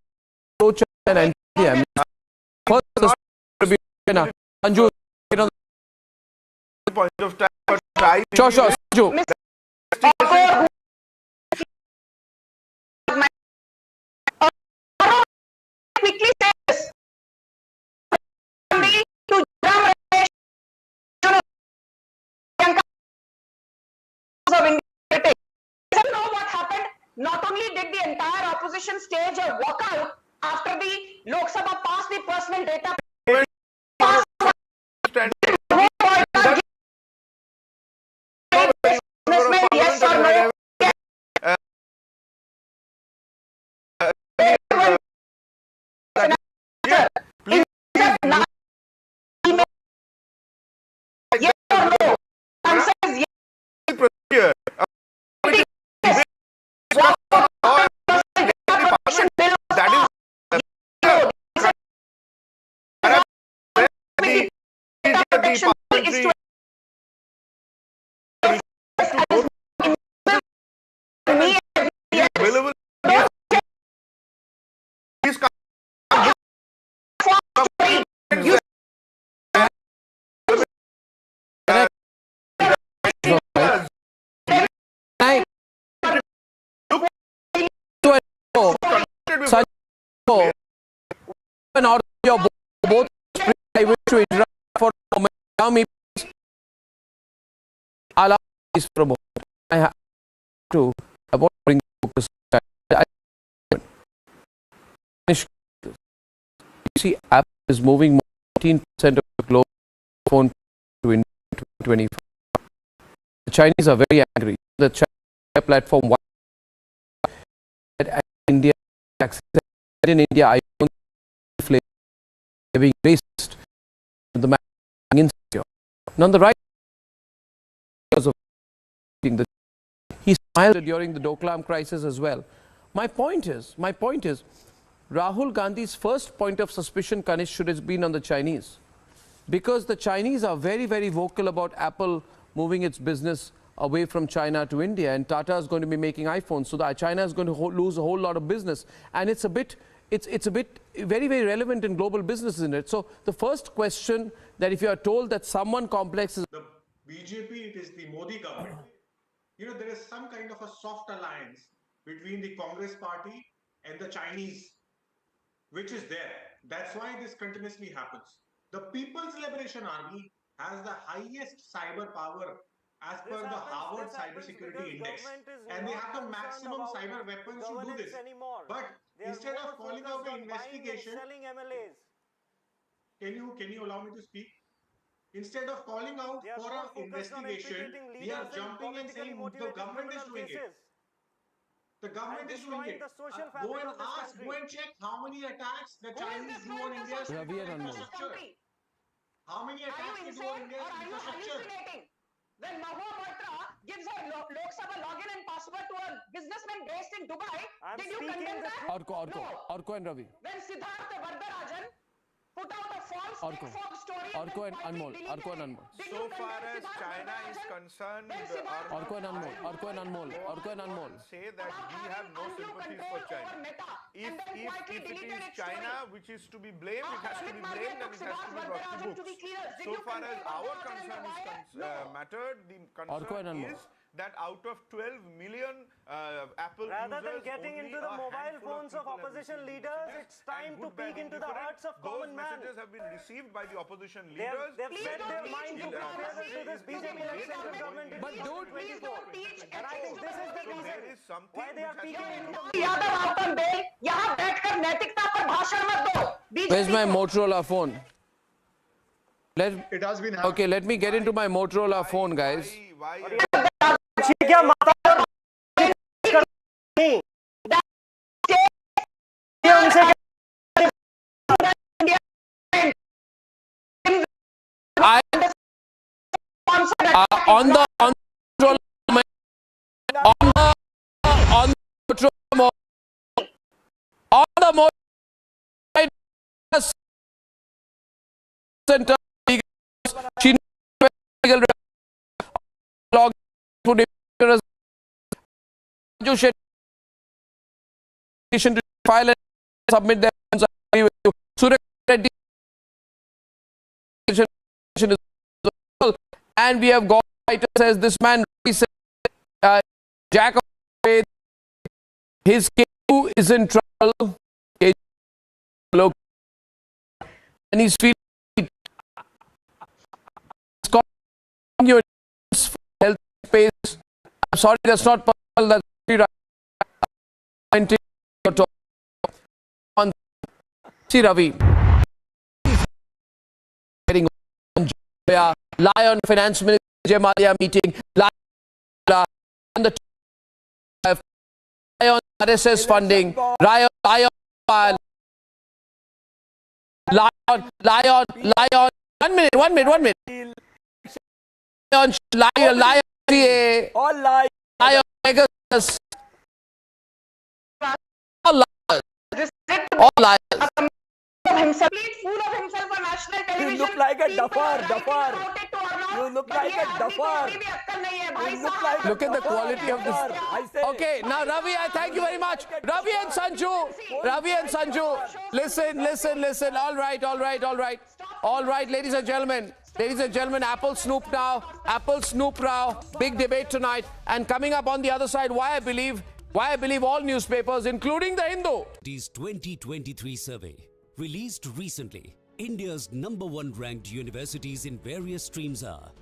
China and India? First, Sanju, point of time. Sure, Sanju. Quickly say this. Know what happened? Not only did the entire opposition stage a walkout after the Lok Sabha passed the personal data. Yes or no? Yes or no? Answer is yes. An order of both. I wish to interrupt for a moment. Allow me, please. Allow me for a moment. I have to. I want to bring focus. You see, Apple is moving 14% of the global phone to India in 2025. The Chinese are very angry. The China platform that India in India iPhone being racist, the man insecure. And on the right, because of he smiled during the Doklam crisis as well. My point is, Rahul Gandhi's first point of suspicion, Kanish, should have been on the Chinese, because the Chinese are very, very vocal about Apple moving its business away from China to India, and Tata is going to be making iPhones, so that China is going to lose a whole lot of business, and it's a bit very, very relevant in global business, isn't it? So the first question, that if you are told that someone complex is the BJP, it is the Modi government. You know, there is some kind of a soft alliance between the Congress party and the Chinese, which is there. That's why this continuously happens. The People's Liberation Army has the highest cyber power as per the Harvard Cybersecurity Index, and they have the maximum cyber weapons to do this. But instead of calling out the investigation, can you allow me to speak? Instead of calling out for an investigation, we are jumping and saying the government is doing it. The government is doing it. Go and ask, go and check how many attacks the Chinese do on India's infrastructure. How many attacks they do on India's infrastructure? When Mahua Moitra gives her Lok Sabha login and password to a businessman based in Dubai, did you condemn that? Orko and Ravi. When Siddhartha Vardarajan put out a false fake fog story Orko and Anmol. So far as China is concerned, Orko and Anmol. Say that we have no sympathies for China. If it is China which is to be blamed, it has to be blamed and it has to be brought to books. So far as our concern is mattered, the concern is that out of 12 million Apple rather than users, getting into the mobile phones of opposition leaders, it's time to peek into the hearts of common man. Those messages have been received by the opposition leaders. They've set their mind to prepare to this BJP election government in 2024. And I think this is the reason why they are peeking into the Yadav out on bail. यहाँ बैठकर नैतिकता पर भाषण मत दो. Where's my Motorola phone? It has been Okay, let me get into my Motorola phone, guys. On the center, she log to to file and submit them. And we have got writer says this man said, Jack of faith, his KU is in trouble, and he's feeling your health space. I'm sorry, that's not personal. That's on. See Ravi. Getting on Lion Finance Minister Maria meeting. Lion the Lion RSS funding. Lion. One minute. Lion, CA. All lies. Lion, Pegasus. All liars. Himself, fool of himself on national television. You look like a duffer. You look like a duffer. Look at the quality of this. Okay, now Ravi, I thank you very much. Ravi and Sanju. Listen. All right, ladies and gentlemen, Apple Snoop now. Big debate tonight. And coming up on the other side, why I believe all newspapers, including the Hindu. This 2023 survey, released recently, India's #1 ranked universities in various streams are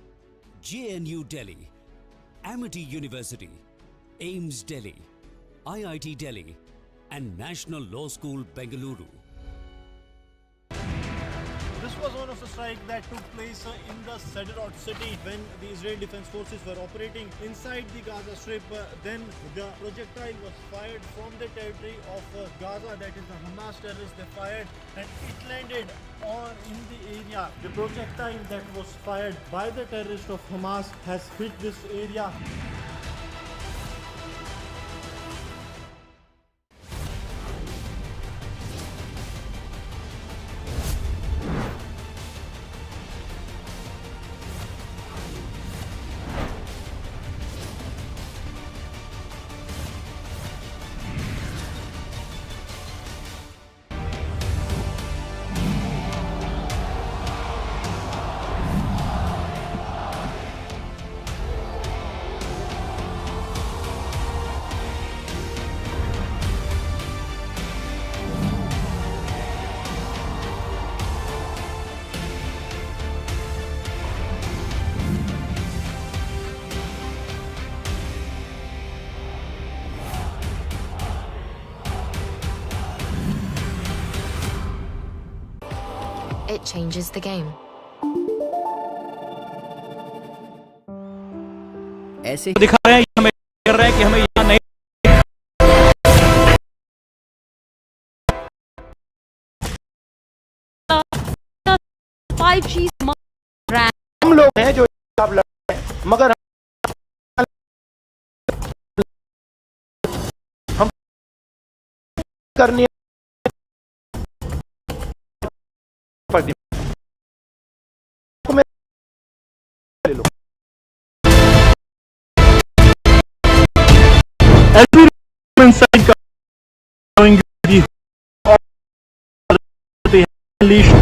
JNU Delhi, Amity University, AIMS Delhi, IIT Delhi, and National Law School Bengaluru. This was one of the strikes that took place in the Sderot city when the Israeli Defense Forces were operating inside the Gaza Strip. Then the projectile was fired from the territory of Gaza, that is the Hamas terrorists. They fired and it landed in the area. The projectile that was fired by the terrorists of Hamas has hit this area. It changes the game. ऐसे दिखा रहे हैं, हमें कर रहे हैं कि हमें यहाँ नहीं 5G हम लोग हैं जो आप लड़ रहे हैं, मगर हम करनी ले लो। Every inside going the they unleashed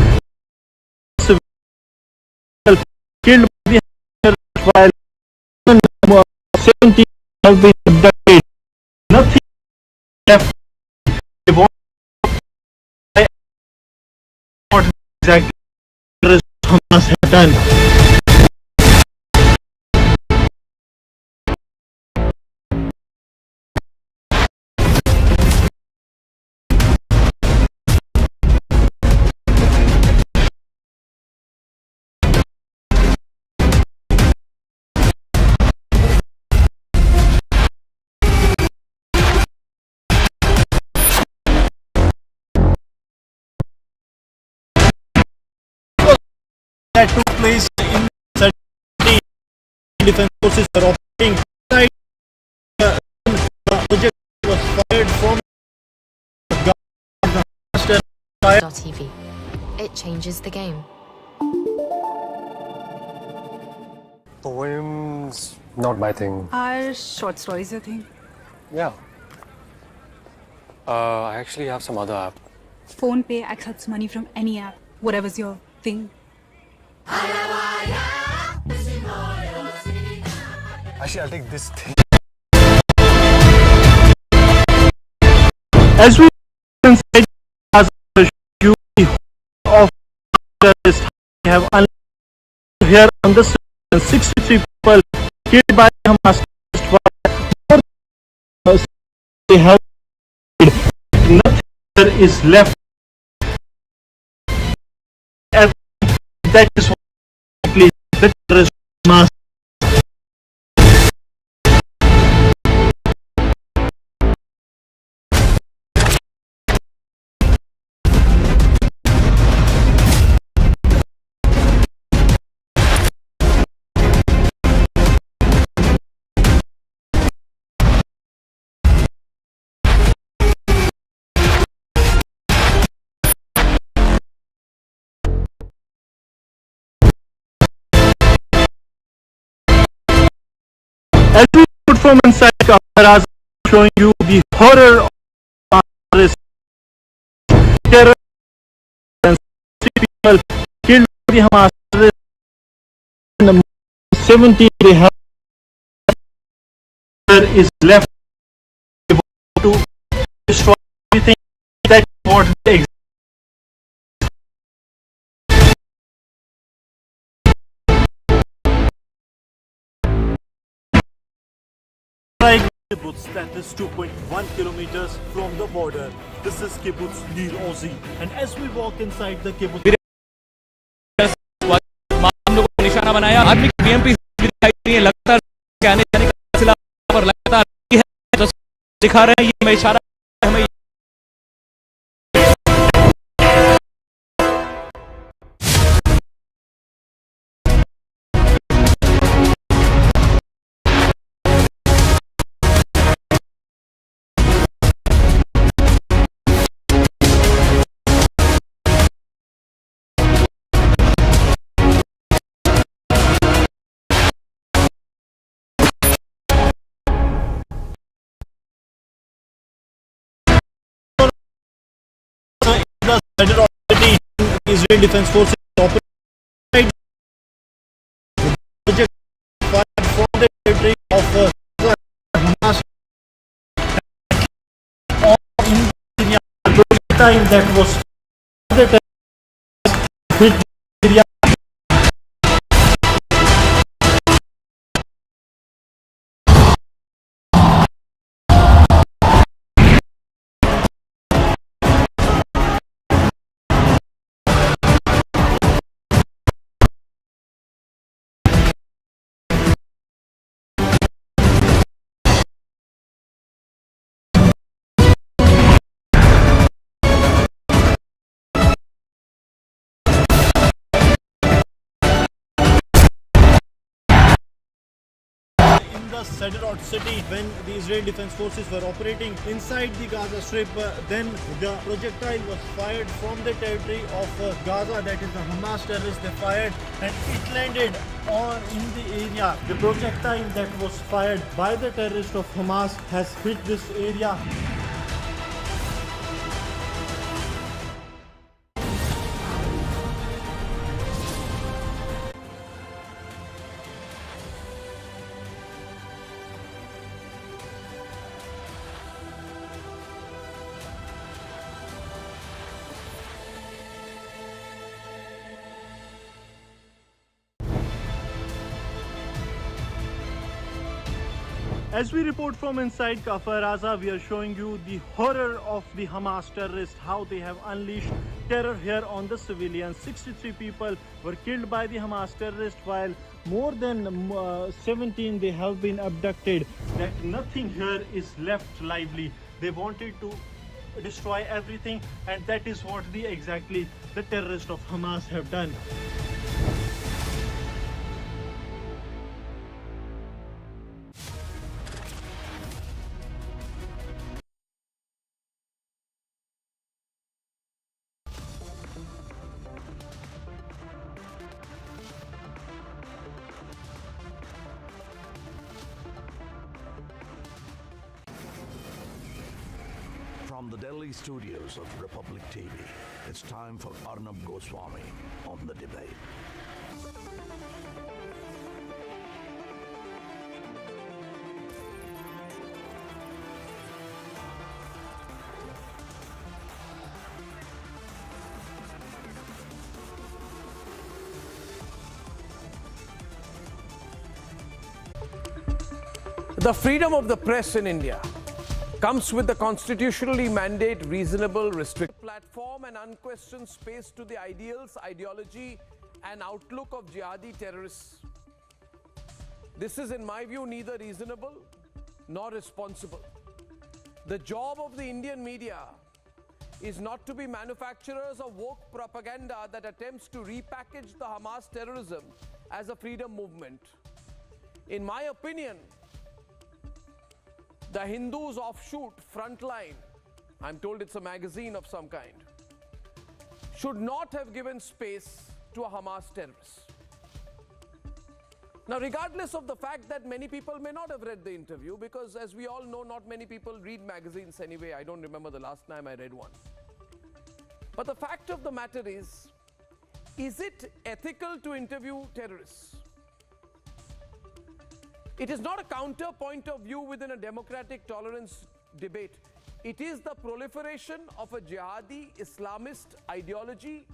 killed by the while 17 have been abducted. Nothing left. They want what exactly Hamas have done. place in the defense forces were operating inside. The project was fired from TV. It changes the game. Poems, not my thing. Are short stories your thing? Yeah. I actually have some other app. Phone Pay accepts money from any app, whatever's your thing. Actually, I'll take this thing. As we inside as you of terrorists have here on the 63 people killed by Hamas. They have nothing is left. That is what the terrorist Hamas. As we put from inside cameras, showing you the horror of this terror and people killed by the Hamas terrorists. 17 they have is left to destroy everything. That's what they kibbutz that is 2.1 kilometers from the border. This is kibbutz Nir Ozi, and as we walk inside the kibbutz, निशाना बनाया आदमी की BMP दिखाई दे रही है लगातार आने जाने का सिलसिला पर लगातार है दिखा रहे हैं ये मैं इशारा हमें Israel Defense Forces operate project fired from the territory of Hamas in the time that was the terrorists Syria. The Sderot city when the Israel Defense Forces were operating inside the Gaza Strip. Then the projectile was fired from the territory of Gaza, that is the Hamas terrorists they fired, and it landed in the area. The projectile that was fired by the terrorists of Hamas has hit this area. As we report from inside Kafar Aza, we are showing you the horror of the Hamas terrorists, how they have unleashed terror here on the civilians. 63 people were killed by the Hamas terrorists, while more than 17 they have been abducted. That nothing here is left lively. They wanted to destroy everything, and that is what exactly the terrorists of Hamas have done. From the Delhi studios of Republic TV, it's time for Arnab Goswami on The Debate. The freedom of the press in India comes with the constitutionally mandate reasonable restrict platform and unquestioned space to the ideals, ideology and outlook of jihadi terrorists. This is in my view neither reasonable nor responsible. The job of the Indian media is not to be manufacturers of woke propaganda that attempts to repackage the Hamas terrorism as a freedom movement. In my opinion, the Hindu's offshoot, Frontline, I'm told it's a magazine of some kind, should not have given space to a Hamas terrorist. Now, regardless of the fact that many people may not have read the interview, because as we all know, not many people read magazines anyway. I don't remember the last time I read one. But the fact of the matter is it ethical to interview terrorists? It is not a counterpoint of view within a democratic tolerance debate. It is the proliferation of a jihadi Islamist ideology,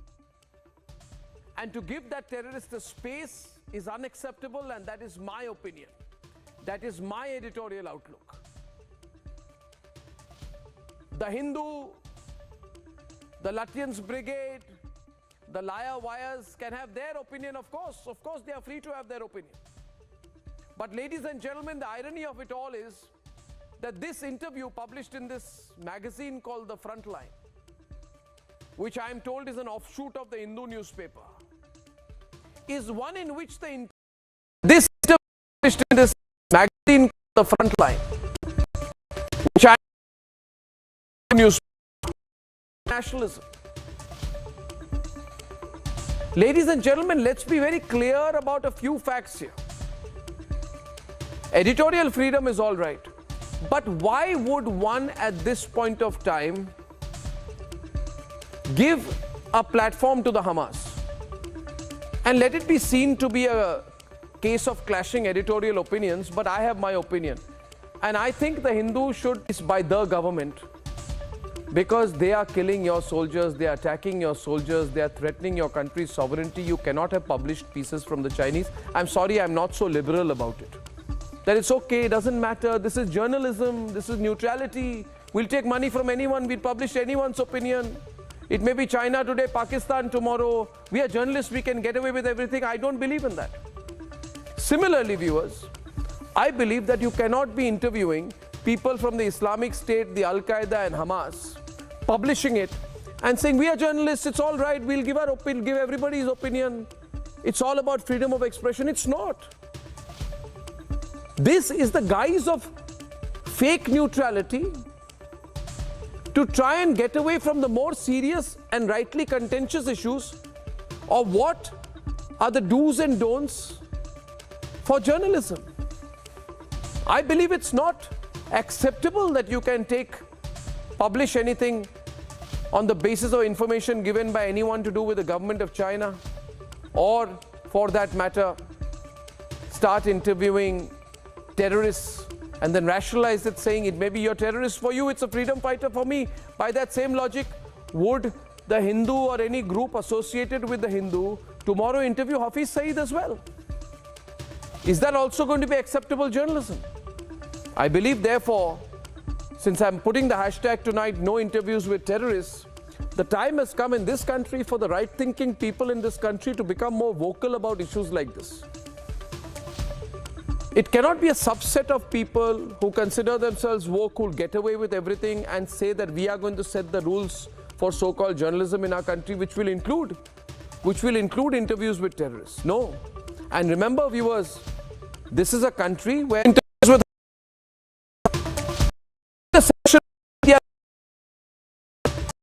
and to give that terrorist a space is unacceptable, and that is my opinion. That is my editorial outlook. The Hindu, the Lutyens Brigade, the liar wires can have their opinion, of course. Of course, they are free to have their opinion. But ladies and gentlemen, the irony of it all is that this interview published in this magazine called The Frontline, which I am told is an offshoot of the Hindu newspaper, is one in which this interview published in this magazine called The Frontline, which I am newspaper, nationalism. Ladies and gentlemen, let's be very clear about a few facts here. Editorial freedom is all right, but why would one at this point of time give a platform to the Hamas and let it be seen to be a case of clashing editorial opinions? But I have my opinion, and I think the Hindu should be by the government, because they are killing your soldiers, they are attacking your soldiers, they are threatening your country's sovereignty. You cannot have published pieces from the Chinese. I'm sorry, I'm not so liberal about it. That it's okay, it doesn't matter, this is journalism, this is neutrality. We'll take money from anyone, we'll publish anyone's opinion. It may be China today, Pakistan tomorrow. We are journalists, we can get away with everything. I don't believe in that. Similarly, viewers, I believe that you cannot be interviewing people from the Islamic State, the Al-Qaeda and Hamas, publishing it and saying, we are journalists, it's all right, we'll give our opinion, give everybody's opinion. It's all about freedom of expression. It's not. This is the guise of fake neutrality to try and get away from the more serious and rightly contentious issues of what are the do's and don'ts for journalism. I believe it's not acceptable that you can publish anything on the basis of information given by anyone to do with the government of China, or for that matter, start interviewing terrorists and then rationalize it saying it may be a terrorist for you, it's a freedom fighter for me. By that same logic, would the Hindu or any group associated with the Hindu tomorrow interview Hafiz Saeed as well? Is that also going to be acceptable journalism? I believe, therefore, since I'm putting the hashtag tonight, no interviews with terrorists, the time has come in this country for the right-thinking people in this country to become more vocal about issues like this. It cannot be a subset of people who consider themselves woke, who will get away with everything and say that we are going to set the rules for so-called journalism in our country, which will include interviews with terrorists. No. And remember, viewers, this is a country where interviews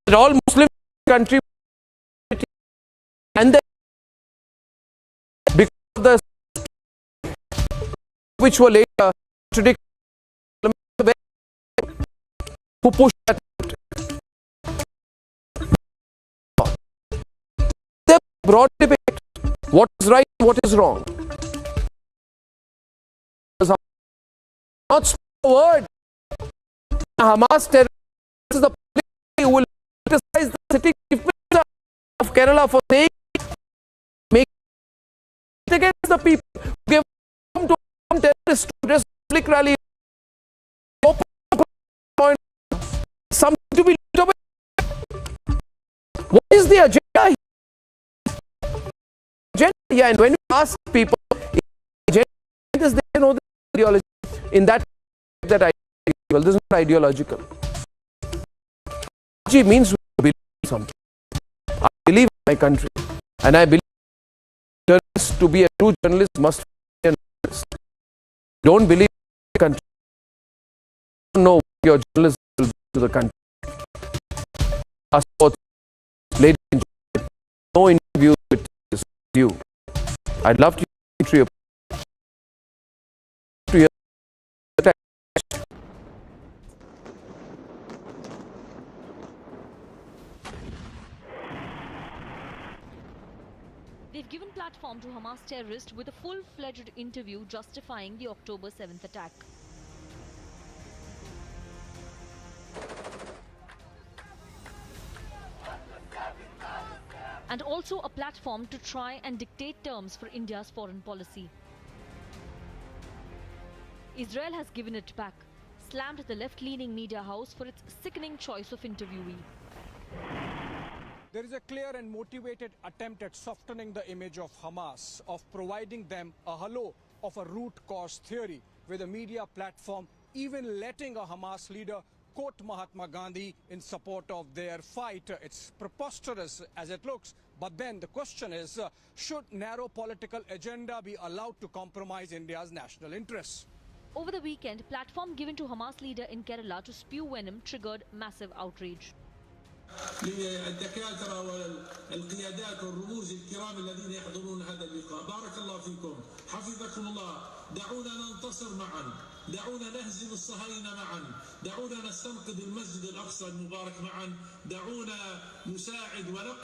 with all Muslim country, and then because of the which were later contradicted, who pushed that broad debate. What is right, what is wrong? Not a word. Hamas terrorists is the public who will criticize the sitting chief minister of Kerala for saying make it against the people who gave to terrorists to just public rally. Something to be looked away. What is the agenda? Yeah, and when you ask people, they know the ideology. In that ideological, this is not ideological. Ideology means we believe in something. I believe in my country, and I believe journalists, to be a true journalist must be a journalist. Don't believe in your country. Don't know what your journalist will do to the country. Ladies and gentlemen, no interview with you. I'd love to hear They've given platform to Hamas terrorists with a full-fledged interview justifying the October 7th attack. And also a platform to try and dictate terms for India's foreign policy. Israel has given it back, slammed the left-leaning media house for its sickening choice of interviewee. There is a clear and motivated attempt at softening the image of Hamas, of providing them a halo of a root cause theory with a media platform, even letting a Hamas leader quote Mahatma Gandhi in support of their fight. It's preposterous as it looks, but then the question is, should narrow political agenda be allowed to compromise India's national interests? Over the weekend, platform given to Hamas leader in Kerala to spew venom triggered massive outrage. للدكاترة والقيادات والرموز الكرام الذين يحضرون هذا اللقاء بارك الله فيكم حفظكم الله دعونا ننتصر معا دعونا نهزم الصهاينة معا دعونا نستنقذ المسجد الأقصى المبارك معا دعونا نساعد ونقف